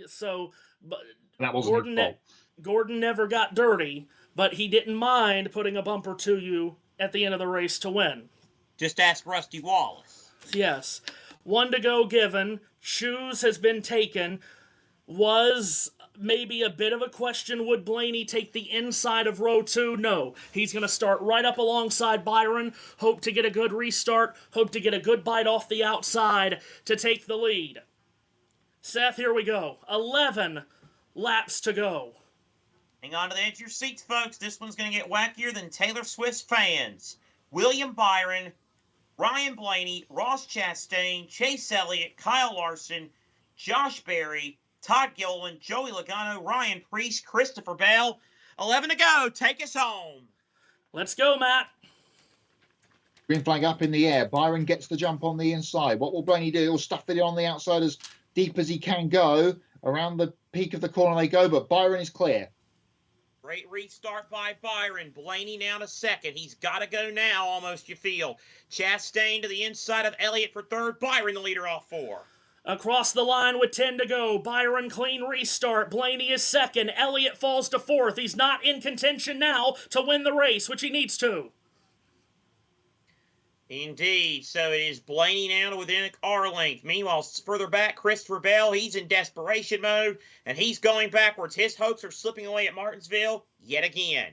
So, but that wasn't his fault. Gordon never got dirty, but he didn't mind putting a bumper to you at the end of the race to win. Just ask Rusty Wallace. Yes. 1 to go given. Shoes has been taken. Was maybe a bit of a question. Would Blaney take the inside of row 2? No. He's going to start right up alongside Byron. Hope to get a good restart. Hope to get a good bite off the outside to take the lead. Seth, here we go. 11 laps to go. Hang on to the edge of your seats, folks. This one's going to get wackier than Taylor Swift's fans. William Byron, Ryan Blaney, Ross Chastain, Chase Elliott, Kyle Larson, Josh Berry, Todd Gilliland, Joey Logano, Ryan Preece, Christopher Bell. 11 to go. Take us home. Let's go, Matt. Green flag up in the air. Byron gets the jump on the inside. What will Blaney do? He'll stuff it on the outside as deep as he can go. Around the peak of the corner they go, but Byron is clear. Great restart by Byron. Blaney now to second. He's got to go now, almost, you feel. Chastain to the inside of Elliott for third. Byron the leader off 4. Across the line with 10 to go. Byron clean restart. Blaney is second. Elliott falls to 4th. He's not in contention now to win the race, which he needs to. Indeed. So it is Blaney now to within a car length. Meanwhile, further back, Christopher Bell, he's in desperation mode, and he's going backwards. His hopes are slipping away at Martinsville yet again.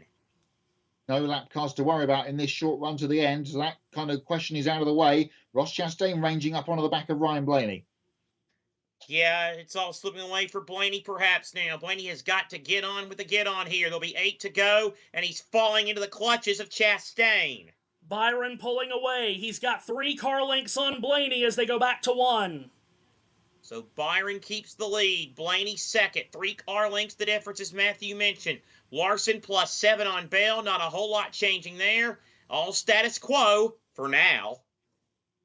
No lap cars to worry about in this short run to the end. So that kind of question is out of the way. Ross Chastain ranging up onto the back of Ryan Blaney. Yeah, it's all slipping away for Blaney perhaps now. Blaney has got to get on with the get-on here. There'll be 8 to go, and he's falling into the clutches of Chastain. Byron pulling away. He's got 3 car lengths on Blaney as they go back to 1. So Byron keeps the lead. Blaney second. 3 car lengths the difference, as Matthew mentioned. Larson plus 7 on Bell. Not a whole lot changing there. All status quo for now.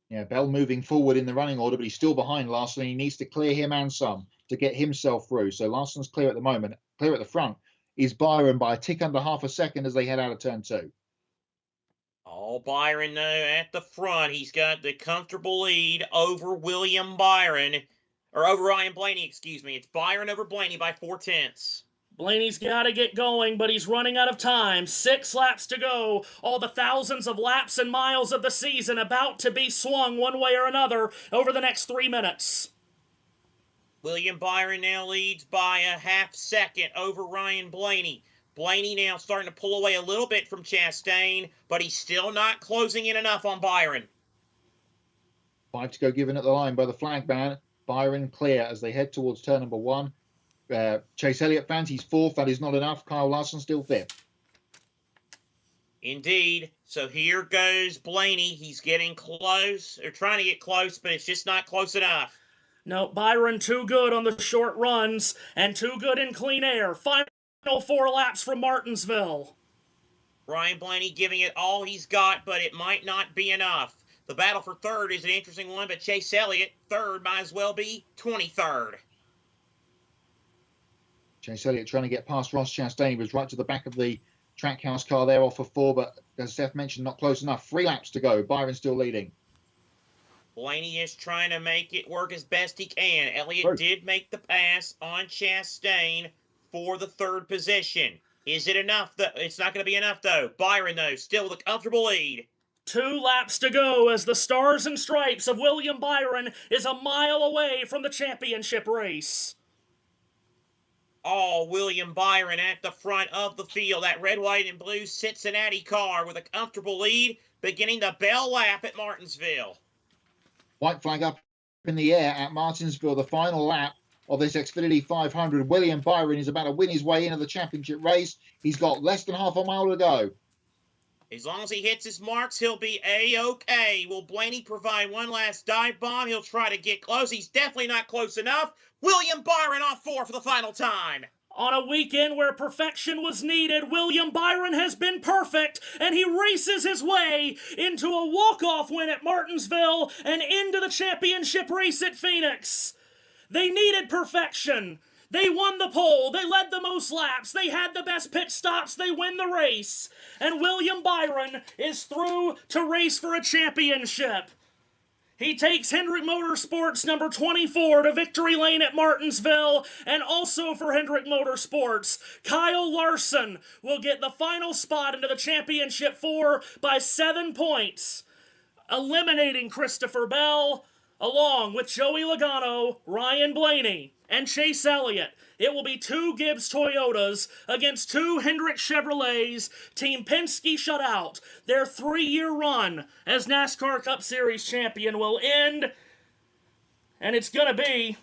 Yeah, Bell moving forward in the running order, but he's still behind Larson. He needs to clear him and some to get himself through. So Larson's clear at the moment. Clear at the front is Byron by a tick under half a second as they head out of turn 2. All Byron, though, at the front. He's got the comfortable lead over William Byron. Or over Ryan Blaney, excuse me. It's Byron over Blaney by 4/10. Blaney's got to get going, but he's running out of time. 6 laps to go. All the thousands of laps and miles of the season about to be swung one way or another over the next 3 minutes. William Byron now leads by a half second over Ryan Blaney. Blaney now starting to pull away a little bit from Chastain, but he's still not closing in enough on Byron. 5 to go given at the line by the flag man. Byron clear as they head towards turn number 1. Chase Elliott fans, he's 4th. That is not enough. Kyle Larson still 5th. Indeed. So here goes Blaney. He's getting close. They're trying to get close, but it's just not close enough. No, Byron too good on the short runs and too good in clean air. Final 4 laps from Martinsville. Ryan Blaney giving it all he's got, but it might not be enough. The battle for third is an interesting one, but Chase Elliott, third, might as well be 23rd. Chase Elliott trying to get past Ross Chastain. He was right to the back of the Trackhouse car there off of 4, but as Seth mentioned, not close enough. 3 laps to go. Byron still leading. Blaney is trying to make it work as best he can. Elliott did make the pass on Chastain. for the third position. Is it enough? It's not going to be enough, though. Byron, though, still with a comfortable lead. 2 laps to go as the Stars and Stripes of William Byron is a mile away from the championship race. Oh, William Byron at the front of the field. That red, white, and blue Cincinnati car with a comfortable lead beginning the bell lap at Martinsville. White flag up in the air at Martinsville, the final lap of this Xfinity 500. William Byron is about to win his way into the championship race. He's got less than half a mile to go. As long as he hits his marks, he'll be A-OK. Will Blaney provide one last dive bomb? He'll try to get close. He's definitely not close enough. William Byron off 4 for the final time. On a weekend where perfection was needed, William Byron has been perfect, and he races his way into a walk-off win at Martinsville and into the championship race at Phoenix. They needed perfection. They won the pole. They led the most laps. They had the best pit stops. They win the race. And William Byron is through to race for a championship. He takes Hendrick Motorsports number 24 to victory lane at Martinsville, and also for Hendrick Motorsports, Kyle Larson will get the final spot into the championship 4 by 7 points, eliminating Christopher Bell, along with Joey Logano, Ryan Blaney, and Chase Elliott. It will be 2 Gibbs Toyotas against 2 Hendrick Chevrolets. Team Penske shut out. Their 3-year run as NASCAR Cup Series champion will end, and it's going to be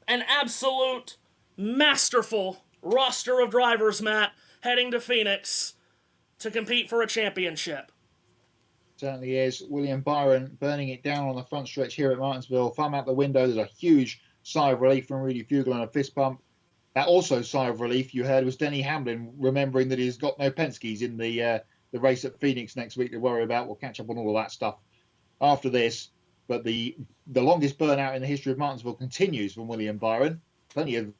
an absolute masterful roster of drivers, Matt, heading to Phoenix to compete for a championship. Certainly is. William Byron burning it down on the front stretch here at Martinsville. Thumb out the window. There's a huge sigh of relief from Rudy Fugle and a fist pump. That also sigh of relief you heard was Denny Hamlin, remembering that he's got no Penske's in the race at Phoenix next week to worry about. We'll catch up on all of that stuff after this. But the longest burnout in the history of Martinsville continues from William Byron. Plenty of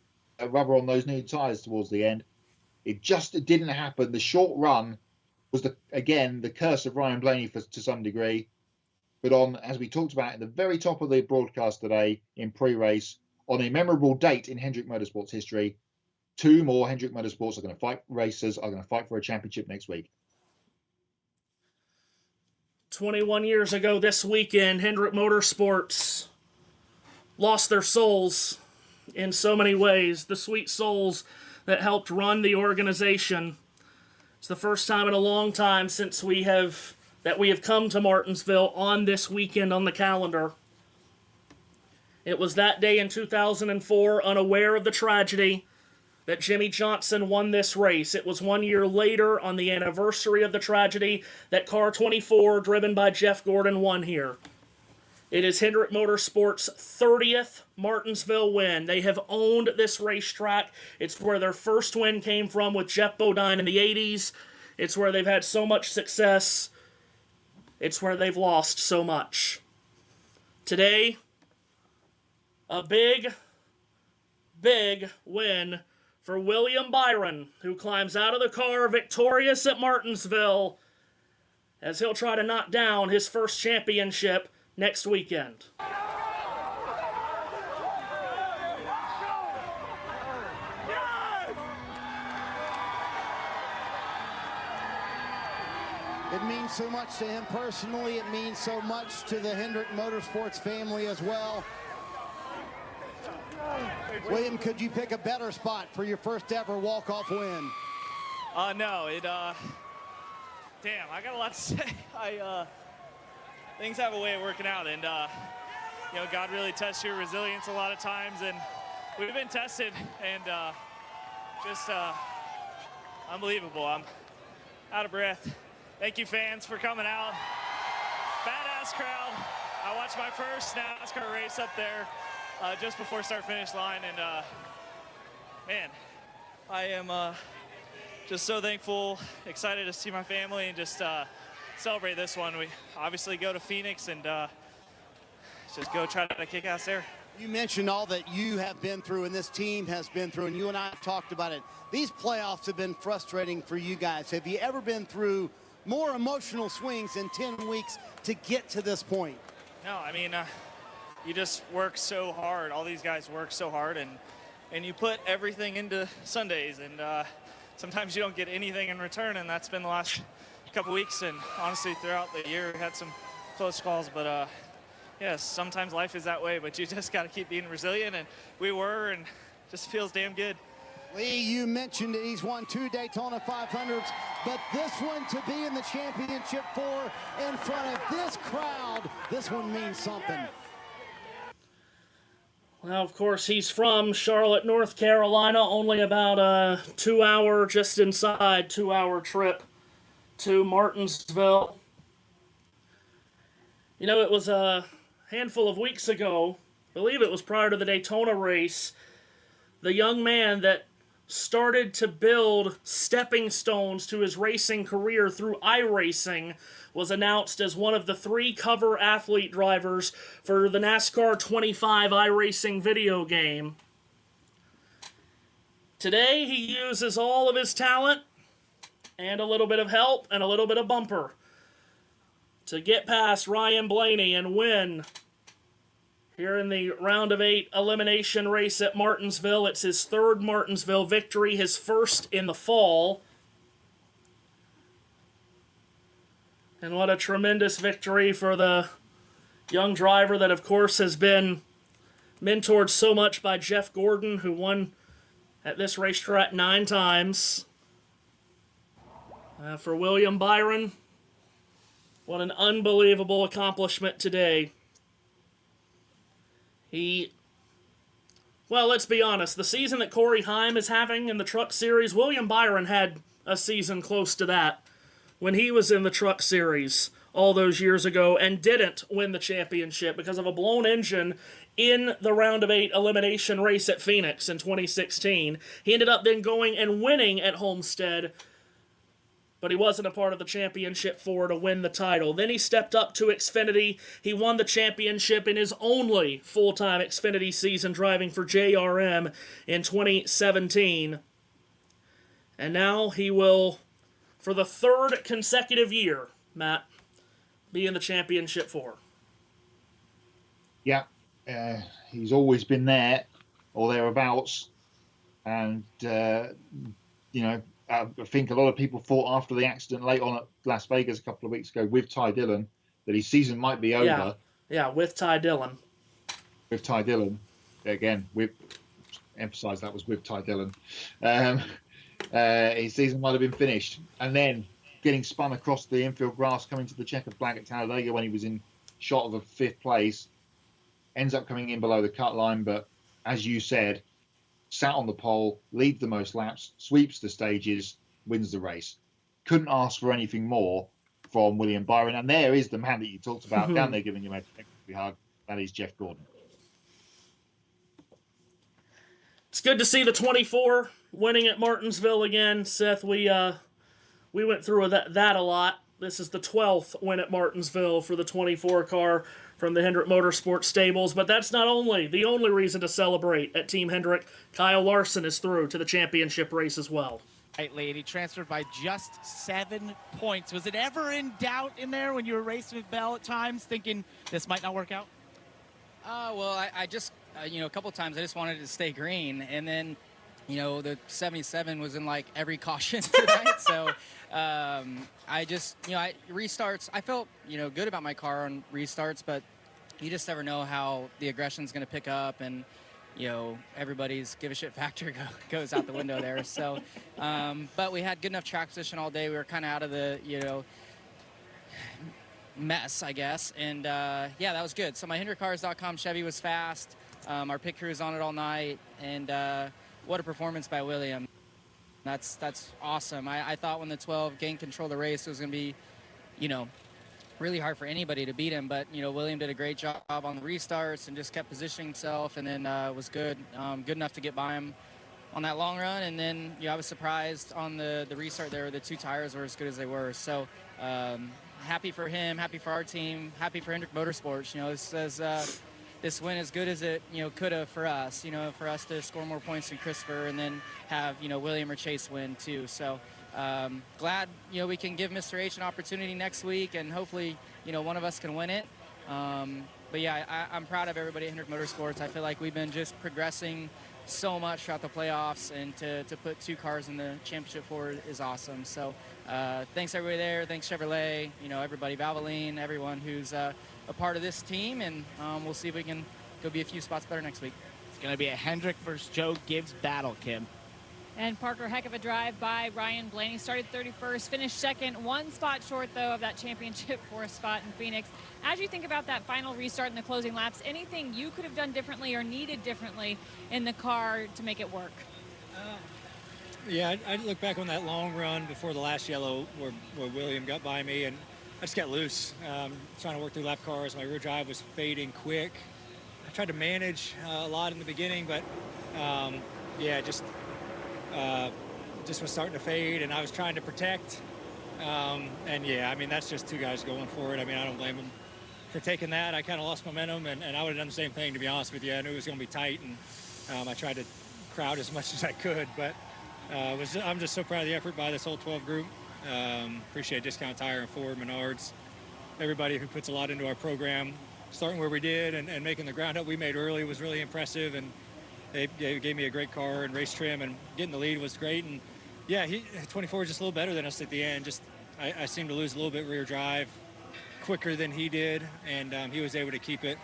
rubber on those new tyres towards the end. It just didn't happen. The short run was, again, the curse of Ryan Blaney to some degree. But on, as we talked about at the very top of the broadcast today in pre-race, on a memorable date in Hendrick Motorsports history, 2 more Hendrick Motorsports are going to fight racers, are going to fight for a championship next week. 21 years ago this weekend, Hendrick Motorsports lost their souls in so many ways. The sweet souls that helped run the organization. It's the first time in a long time since we have come to Martinsville on this weekend on the calendar. It was that day in 2004, unaware of the tragedy, that Jimmy Johnson won this race. It was 1 year later, on the anniversary of the tragedy, that car 24, driven by Jeff Gordon, won here. It is Hendrick Motorsports' 30th Martinsville win. They have owned this racetrack. It's where their first win came from with Jeff Bodine in the 80s. It's where they've had so much success. It's where they've lost so much. Today, a big, big win for William Byron, who climbs out of the car victorious at Martinsville as he'll try to knock down his first championship next weekend. It means so much to him personally. It means so much to the Hendrick Motorsports family as well. William, could you pick a better spot for your first ever walk-off win? No, damn, I got a lot to say. Things have a way of working out, and God really tests your resilience a lot of times, and we've been tested, and just unbelievable. I'm out of breath. Thank you, fans, for coming out. Badass crowd. I watched my first NASCAR race up there just before start-finish line, and man, I am just so thankful, excited to see my family, and just celebrate this one. We obviously go to Phoenix and just go try to kick ass there. You mentioned all that you have been through and this team has been through, and you and I have talked about it. These playoffs have been frustrating for you guys. Have you ever been through more emotional swings in 10 weeks to get to this point? No, I mean, you just work so hard. All these guys work so hard, and and you put everything into Sundays, and sometimes you don't get anything in return, and that's been the last couple weeks, and honestly throughout the year we had some close calls, but yes, sometimes life is that way, but you just got to keep being resilient, and we were, and just feels damn good. Lee, you mentioned that he's won 2 Daytona 500s, but this one to be in the championship 4 in front of this crowd, this one means something. Well, of course, he's from Charlotte, North Carolina, only about a 2-hour, just inside 2-hour trip to Martinsville. You know, it was a handful of weeks ago, I believe it was prior to the Daytona race, the young man that started to build stepping stones to his racing career through iRacing was announced as one of the 3 cover athlete drivers for the NASCAR 25 iRacing video game. Today, he uses all of his talent and a little bit of help and a little bit of bumper to get past Ryan Blaney and win here in the round of 8 elimination race at Martinsville. It's his 3rd Martinsville victory, his 1st in the fall. And what a tremendous victory for the young driver that, of course, has been mentored so much by Jeff Gordon, who won at this racetrack 9 times. For William Byron, what an unbelievable accomplishment today. Well, let's be honest, the season that Corey Heim is having in the Truck Series, William Byron had a season close to that when he was in the Truck Series all those years ago and didn't win the championship because of a blown engine in the round of 8 elimination race at Phoenix in 2016. He ended up then going and winning at Homestead, but he wasn't a part of the championship 4 to win the title. Then he stepped up to Xfinity. He won the championship in his only full-time Xfinity season, driving for JRM in 2017. And now he will, for the 3rd consecutive year, Matt, be in the championship 4. Yeah, he's always been there or thereabouts. And, you know, I think a lot of people thought after the accident late on at Las Vegas a couple of weeks ago with Ty Dillon that his season might be over. Yeah, with Ty Dillon. With Ty Dillon. Again, emphasize that was with Ty Dillon. His season might have been finished. And then getting spun across the infield grass, coming to the checkered flag at Talladega when he was in shot of a 5th place. Ends up coming in below the cut line, but as you said, sat on the pole, leads the most laps, sweeps the stages, wins the race. Couldn't ask for anything more from William Byron. And there is the man that you talked about down there giving him a hug. That is Jeff Gordon. It's good to see the 24 winning at Martinsville again, Seth. We went through that a lot. This is the 12th win at Martinsville for the 24 car from the Hendrick Motorsports stables, but that's not the only reason to celebrate at Team Hendrick. Kyle Larson is through to the championship race as well. Right, He transferred by just 7 points. Was it ever in doubt in there when you were racing with Bell at times, thinking this might not work out? Well, I just, a couple times I just wanted to stay green, and then, the 77 was in like every caution tonight, so I just, restarts, I felt, good about my car on restarts, but you just never know how the aggression's going to pick up, and, everybody's give a shit factor goes out the window there. So, but we had good enough track position all day. We were kind of out of the, mess, I guess. And, yeah, that was good. So my HendrickCars.com Chevy was fast. Our pit crew was on it all night. And what a performance by William. That's awesome. I thought when the 12 gained control of the race, it was going to be, really hard for anybody to beat him. But, William did a great job on the restarts and just kept positioning himself, and then was good enough to get by him on that long run. And then, I was surprised on the restart there. The 2 tires were as good as they were. So happy for him, happy for our team, happy for Hendrick Motorsports. This win as good as it, could have for us, for us to score more points than Christopher and then have, William or Chase win too. So glad, we can give Mr. H an opportunity next week, and hopefully, one of us can win it. But yeah, I'm proud of everybody at Hendrick Motorsports. I feel like we've been just progressing so much throughout the playoffs, and to put 2 cars in the championship forward is awesome. So thanks everybody there. Thanks Chevrolet, everybody, Valvoline, everyone who's a part of this team, and we'll see if we can go be a few spots better next week. It's going to be a Hendrick versus Joe Gibbs battle, Kim. And Parker, heck of a drive by Ryan Blaney. Started 31st, finished second, 1 spot short, though, of that championship 4th spot in Phoenix. As you think about that final restart in the closing laps, anything you could have done differently or needed differently in the car to make it work? Yeah, I look back on that long run before the last yellow where William got by me, and I just got loose. Trying to work through lap cars. My rear drive was fading quick. I tried to manage a lot in the beginning, but yeah, just was starting to fade, and I was trying to protect. And yeah, I mean, that's just 2 guys going for it. I mean, I don't blame them for taking that. I kind of lost momentum, and I would have done the same thing, to be honest with you. I knew it was going to be tight, and I tried to crowd as much as I could, but I'm just so proud of the effort by this whole 12 group. Appreciate Discount Tire and Ford, Menards, everybody who puts a lot into our program. Starting where we did and making the ground up we made early was really impressive, and they gave me a great car and race trim, and getting the lead was great. And yeah, 24 is just a little better than us at the end. Just I seemed to lose a little bit rear drive quicker than he did, and he was able to keep it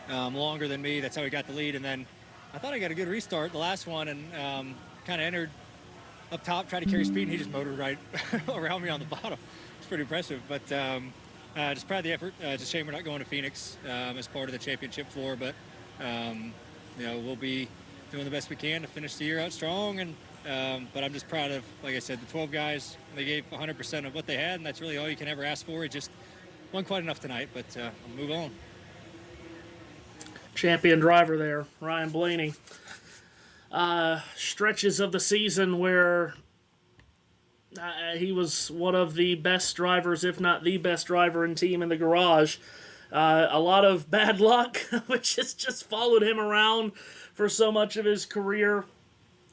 longer than me. That's how he got the lead. And then I thought I got a good restart the last one, and kind of entered up top, tried to carry speed, and he just motored right around me on the bottom. It's pretty impressive, but just proud of the effort. It's a shame we're not going to Phoenix as part of the championship floor, but we'll be doing the best we can to finish the year out strong. And but I'm just proud of, like I said, the 12 guys. They gave 100% of what they had, and that's really all you can ever ask for. It just wasn't quite enough tonight, but we'll move on. Champion driver there, Ryan Blaney. Stretches of the season where he was one of the best drivers, if not the best driver in Team in the Garage. A lot of bad luck, which has just followed him around for so much of his career.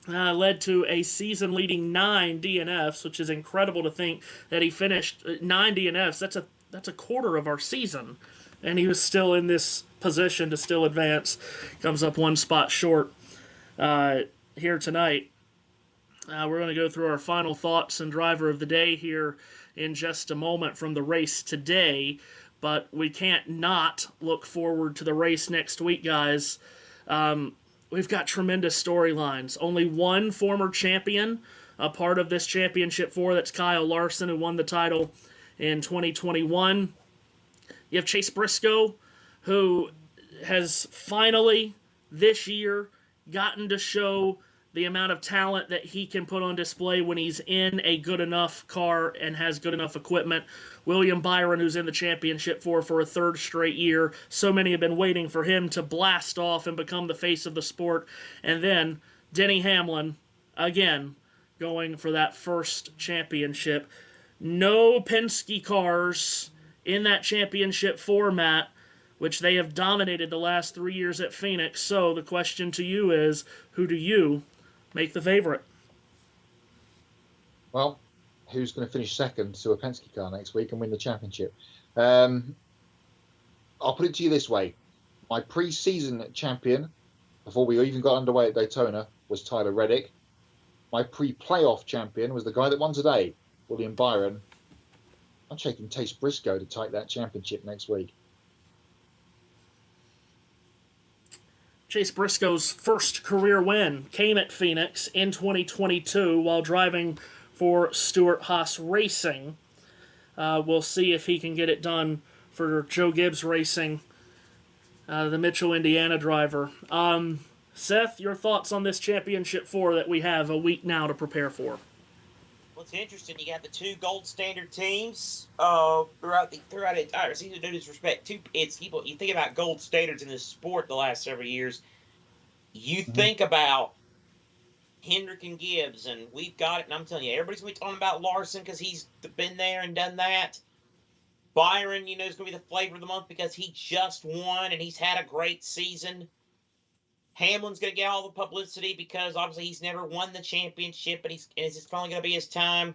Led to a season-leading 9 DNFs, which is incredible to think that he finished 9 DNFs. That's a quarter of our season, and he was still in this position to still advance. Comes up 1 spot short here tonight. We're going to go through our final thoughts and driver of the day here in just a moment from the race today, but we can't not look forward to the race next week, guys. We've got tremendous storylines. Only one former champion, a part of this championship 4, that's Kyle Larson, who won the title in 2021. You have Chase Briscoe, who has finally, this year, gotten to show the amount of talent that he can put on display when he's in a good enough car and has good enough equipment. William Byron, who's in the championship for a 3rd straight year. So many have been waiting for him to blast off and become the face of the sport. And then Denny Hamlin, again, going for that 1st championship. No Penske cars in that championship format, which they have dominated the last 3 years at Phoenix. So the question to you is, who do you make the favorite? Well, who's going to finish second to a Penske car next week and win the championship? I'll put it to you this way. My pre-season champion, before we even got underway at Daytona, was Tyler Reddick. My pre-playoff champion was the guy that won today, William Byron. I'm taking Chase Briscoe to take that championship next week. Chase Briscoe's first career win came at Phoenix in 2022 while driving for Stewart-Haas Racing. We'll see if he can get it done for Joe Gibbs Racing, the Mitchell, Indiana driver. Seth, your thoughts on this championship 4 that we have a week now to prepare for? Well, it's interesting. You got the 2 gold standard teams throughout the entire season. No disrespect, you think about gold standards in this sport the last several years. You think about Hendrick and Gibbs, and we've got it. And I'm telling you, everybody's going to be talking about Larson because he's been there and done that. Byron, is going to be the flavor of the month because he just won and he's had a great season. Hamlin's going to get all the publicity because obviously he's never won the championship, but it's finally going to be his time.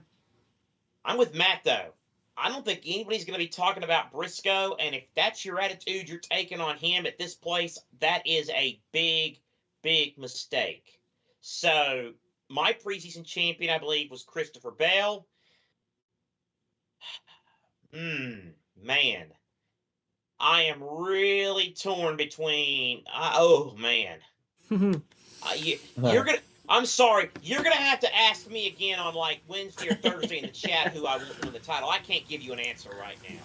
I'm with Matt, though. I don't think anybody's going to be talking about Briscoe, and if that's your attitude you're taking on him at this place, that is a big, big mistake. So my preseason champion, I believe, was Christopher Bell. Man. I am really torn between. Oh man, you're gonna. I'm sorry, you're gonna have to ask me again on like Wednesday or Thursday in the chat who I want to win the title. I can't give you an answer right now.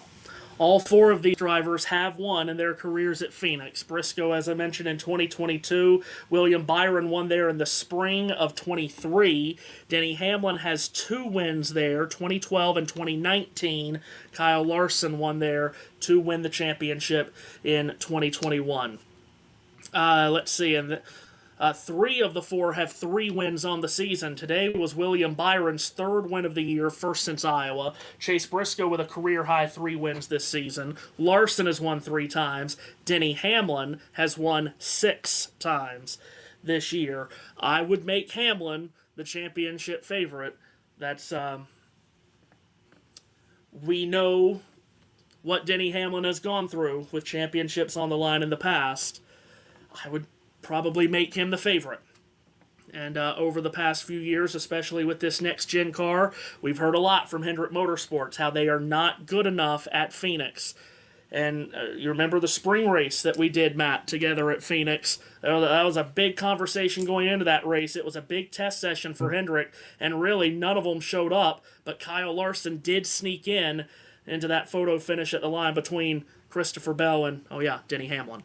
All 4 of these drivers have won in their careers at Phoenix. Briscoe, as I mentioned, in 2022. William Byron won there in the spring of 23. Denny Hamlin has 2 wins there, 2012 and 2019. Kyle Larson won there to win the championship in 2021. Let's see. And 3 of the 4 have 3 wins on the season. Today was William Byron's 3rd win of the year, first since Iowa. Chase Briscoe with a career-high 3 wins this season. Larson has won 3 times. Denny Hamlin has won 6 times this year. I would make Hamlin the championship favorite. That's, we know what Denny Hamlin has gone through with championships on the line in the past. I would probably make him the favorite. And over the past few years, especially with this next-gen car, we've heard a lot from Hendrick Motorsports, how they are not good enough at Phoenix. And you remember the spring race that we did, Matt, together at Phoenix. That was a big conversation going into that race. It was a big test session for Hendrick, and really none of them showed up, but Kyle Larson did sneak into that photo finish at the line between Christopher Bell and, Denny Hamlin.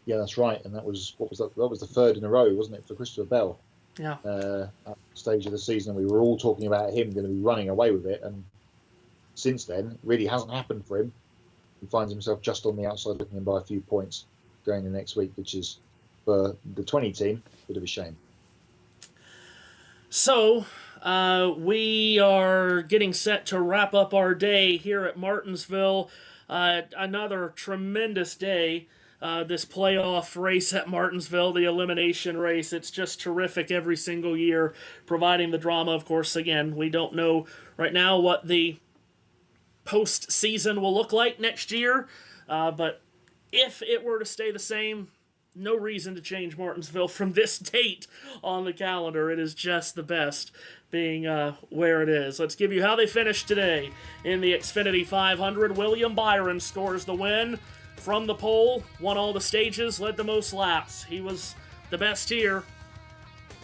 Yeah, that's right, and that was the 3rd in a row, wasn't it, for Christopher Bell? Yeah. At the stage of the season, we were all talking about him going to be running away with it, and since then, it really hasn't happened for him. He finds himself just on the outside, looking in by a few points going the next week, which is, for the 20 team, a bit of a shame. So, we are getting set to wrap up our day here at Martinsville. Another tremendous day. This playoff race at Martinsville, the elimination race, it's just terrific every single year, providing the drama. Of course, again, we don't know right now what the postseason will look like next year, but if it were to stay the same, no reason to change Martinsville from this date on the calendar. It is just the best being where it is. Let's give you how they finished today. In the Xfinity 500, William Byron scores the win. From the pole, won all the stages, led the most laps. He was the best here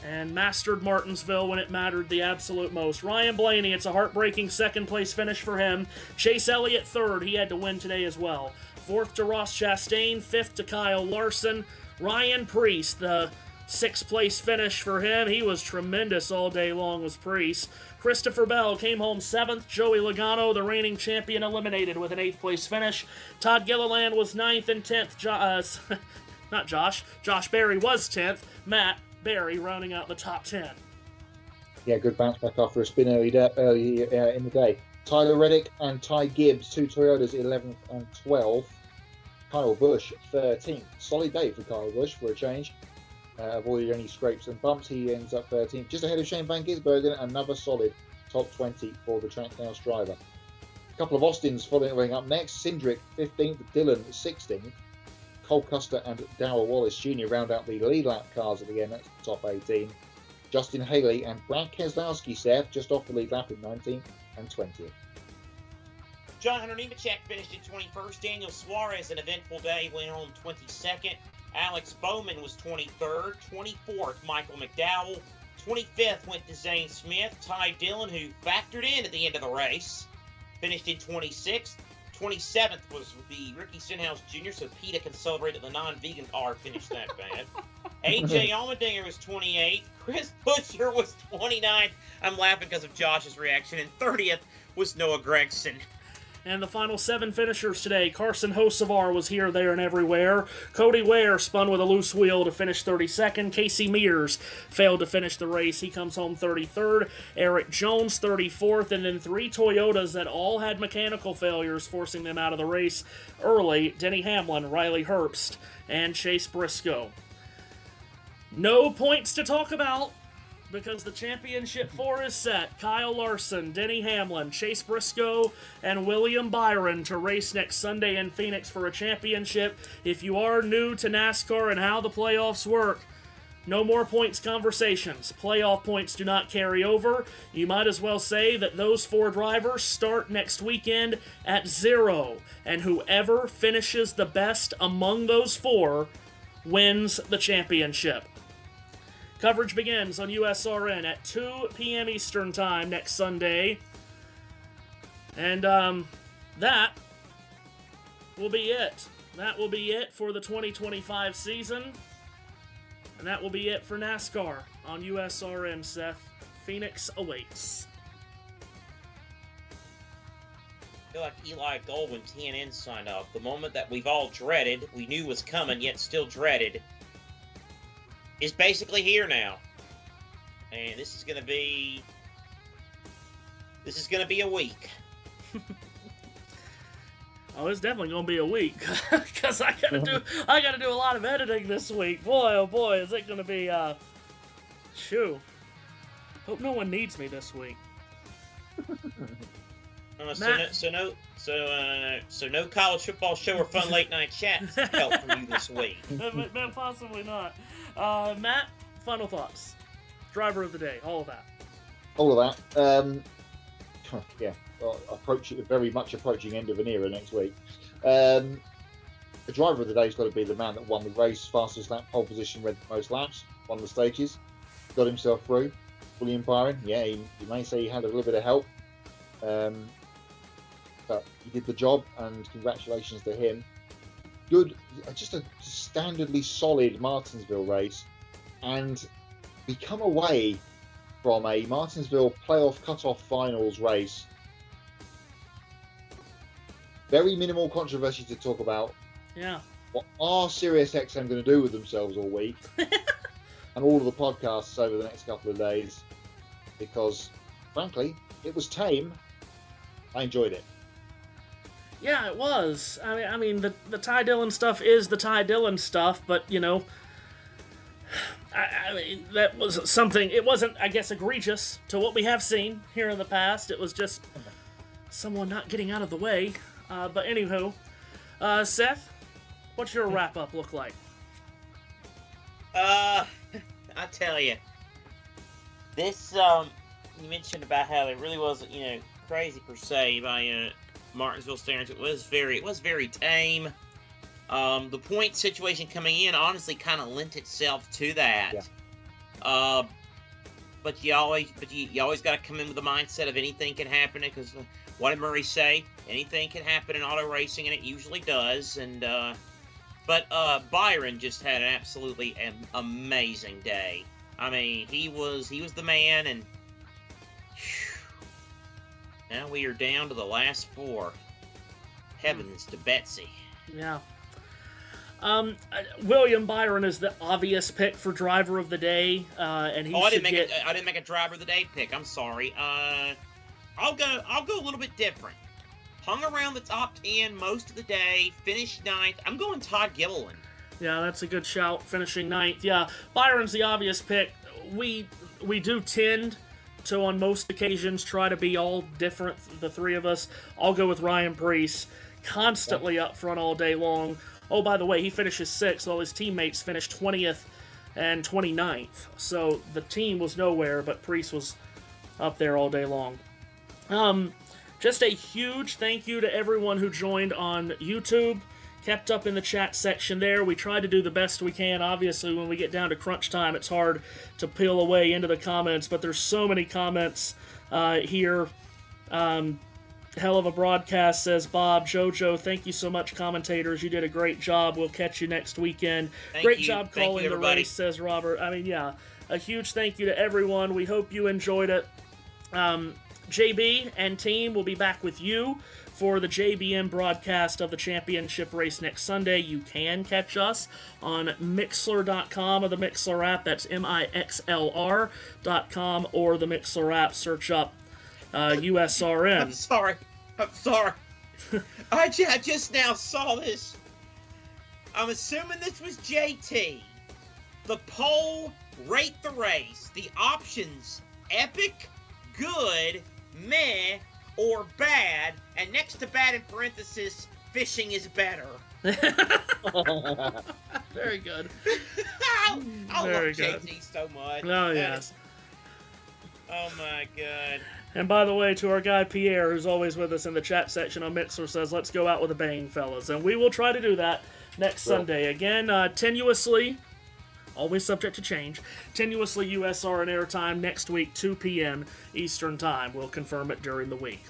and mastered Martinsville when it mattered the absolute most. Ryan Blaney, it's a heartbreaking second-place finish for him. Chase Elliott, 3rd. He had to win today as well. 4th to Ross Chastain, 5th to Kyle Larson. Ryan Preece, the 6th-place finish for him. He was tremendous all day long, was Preece. Christopher Bell came home 7th. Joey Logano, the reigning champion, eliminated with an 8th-place finish. Todd Gilliland was 9th and 10th. Josh Berry was 10th. Matt Berry rounding out the top 10. Yeah, good bounce back after a spin early in the day. Tyler Reddick and Ty Gibbs, 2 Toyotas, 11th and 12th. Kyle Busch, 13th. Solid day for Kyle Busch for a change. Avoided any scrapes and bumps. He ends up 13th, just ahead of Shane Van Gisbergen. Another solid top 20 for the Trackhouse driver. A couple of Austins following up next. Cindric, 15th. Dillon, 16th. Cole Custer and Darrell Wallace Jr. round out the lead lap cars at the end. That's the top 18. Justin Haley and Brad Keselowski, Seth, just off the lead lap in 19th and 20th. John Hunter Nemechek finished in 21st. Daniel Suarez, an eventful day, went home 22nd. Alex Bowman was 23rd. 24th, Michael McDowell. 25th went to Zane Smith. Ty Dillon, who factored in at the end of the race, finished in 26th. 27th was the Ricky Stenhouse Jr., so PETA can celebrate that the non-vegan car finished that bad. AJ Allmendinger was 28th. Chris Buescher was 29th. I'm laughing because of Josh's reaction. And 30th was Noah Gragson. And the final 7 finishers today. Carson Hocevar was here, there, and everywhere. Cody Ware spun with a loose wheel to finish 32nd. Casey Mears failed to finish the race. He comes home 33rd. Eric Jones 34th. And then 3 Toyotas that all had mechanical failures, forcing them out of the race early. Denny Hamlin, Riley Herbst, and Chase Briscoe. No points to talk about because the championship 4 is set. Kyle Larson, Denny Hamlin, Chase Briscoe, and William Byron to race next Sunday in Phoenix for a championship. If you are new to NASCAR and how the playoffs work, no more points conversations. Playoff points do not carry over. You might as well say that those 4 drivers start next weekend at 0, and whoever finishes the best among those 4 wins the championship. Coverage begins on USRN at 2 p.m. Eastern Time next Sunday. And that will be it. That will be it for the 2025 season. And that will be it for NASCAR on USRN, Seth. Phoenix awaits. I feel like Eli Gold when TNN signed off. The moment that we've all dreaded, we knew was coming, yet still dreaded, is basically here now. And this is gonna be a week. Oh, it's definitely gonna be a week because I gotta do a lot of editing this week. Boy, oh boy, is it gonna be shoo. Hope no one needs me this week. So no college football show or fun late night chat help from you this week. Possibly not. Matt, final thoughts. Driver of the day, all of that. All of that. Yeah. Very much approaching end of an era next week. The driver of the day has got to be the man that won the race, fastest lap, pole position, read the most laps, won the stages, got himself through. William Byron, yeah, you may say he had a little bit of help, but he did the job, and congratulations to him. Good, just a standardly solid Martinsville race, and we come away from a Martinsville playoff cutoff finals race. Very minimal controversy to talk about. Yeah. What are SiriusXM going to do with themselves all week? And all of the podcasts over the next couple of days. Because, frankly, it was tame. I enjoyed it. Yeah, it was. I mean, the Ty Dillon stuff is the Ty Dillon stuff, but, you know, I mean, that was something, it wasn't, I guess, egregious to what we have seen here in the past. It was just someone not getting out of the way. But anywho, Seth, what's your wrap-up look like? I tell you, this, you mentioned about how it really wasn't, crazy per se by Martinsville standards. It was very tame. The point situation coming in honestly kind of lent itself to that. Yeah. But you always got to come in with the mindset of anything can happen, because what did Murray say? Anything can happen in auto racing, and it usually does. And but Byron just had an absolutely amazing day. I mean, he was the man, and now we are down to the last 4. Heavens to Betsy. Yeah. William Byron is the obvious pick for driver of the day, and he I didn't make a driver of the day pick. I'm sorry. I'll go a little bit different. Hung around the top 10 most of the day, finished 9th. I'm going Todd Gilliland. Yeah, that's a good shout, finishing 9th. Yeah, Byron's the obvious pick. We do tend to, on most occasions, try to be all different, the 3 of us. I'll go with Ryan Preece, constantly up front all day long. Oh, by the way, he finishes 6th, while his teammates finished 20th and 29th. So the team was nowhere, but Preece was up there all day long. Just a huge thank you to everyone who joined on YouTube, kept up in the chat section there. We try to do the best we can. Obviously, when we get down to crunch time, it's hard to peel away into the comments, but there's so many comments here. Hell of a broadcast, says Bob. Jojo, thank you so much, commentators. You did a great job. We'll catch you next weekend. Great job calling the race, says Robert. I mean, yeah, a huge thank you to everyone. We hope you enjoyed it. JB and team will be back with you for the JBM broadcast of the championship race next Sunday. You can catch us on Mixlr.com or the Mixlr app. That's MIXLR.com or the Mixlr app. Search up USRN. I'm sorry. I just now saw this. I'm assuming this was JT. The pole Rate the race. The options: epic, good, meh, or bad. And next to bad in parenthesis, fishing is better. Very good. I Very love good. JT so much. Oh, yes. Oh my god. And by the way, to our guy Pierre, who's always with us in the chat section on Mixer, says, let's go out with a bang, fellas. And we will try to do that next Sunday. Again, tenuously, always subject to change, tenuously USR and airtime next week, 2 p.m. Eastern Time. We'll confirm it during the week.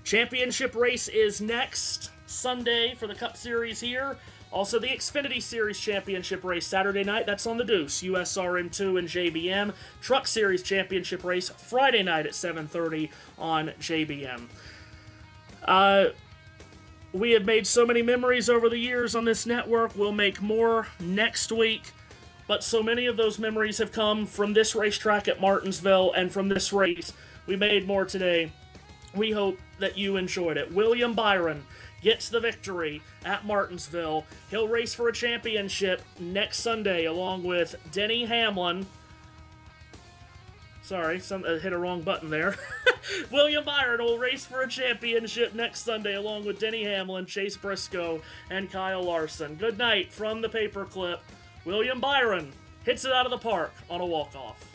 Championship race is next Sunday for the Cup Series here. Also, the Xfinity Series Championship race Saturday night, that's on the Deuce. USRM2 and JBM. Truck Series Championship race Friday night at 7:30 on JBM. We have made so many memories over the years on this network. We'll make more next week. But so many of those memories have come from this racetrack at Martinsville and from this race. We made more today. We hope that you enjoyed it. William Byron gets the victory at Martinsville. He'll race for a championship next Sunday along with Denny Hamlin. Sorry, hit a wrong button there. William Byron will race for a championship next Sunday along with Denny Hamlin, Chase Briscoe, and Kyle Larson. Good night from the paperclip. William Byron hits it out of the park on a walk-off.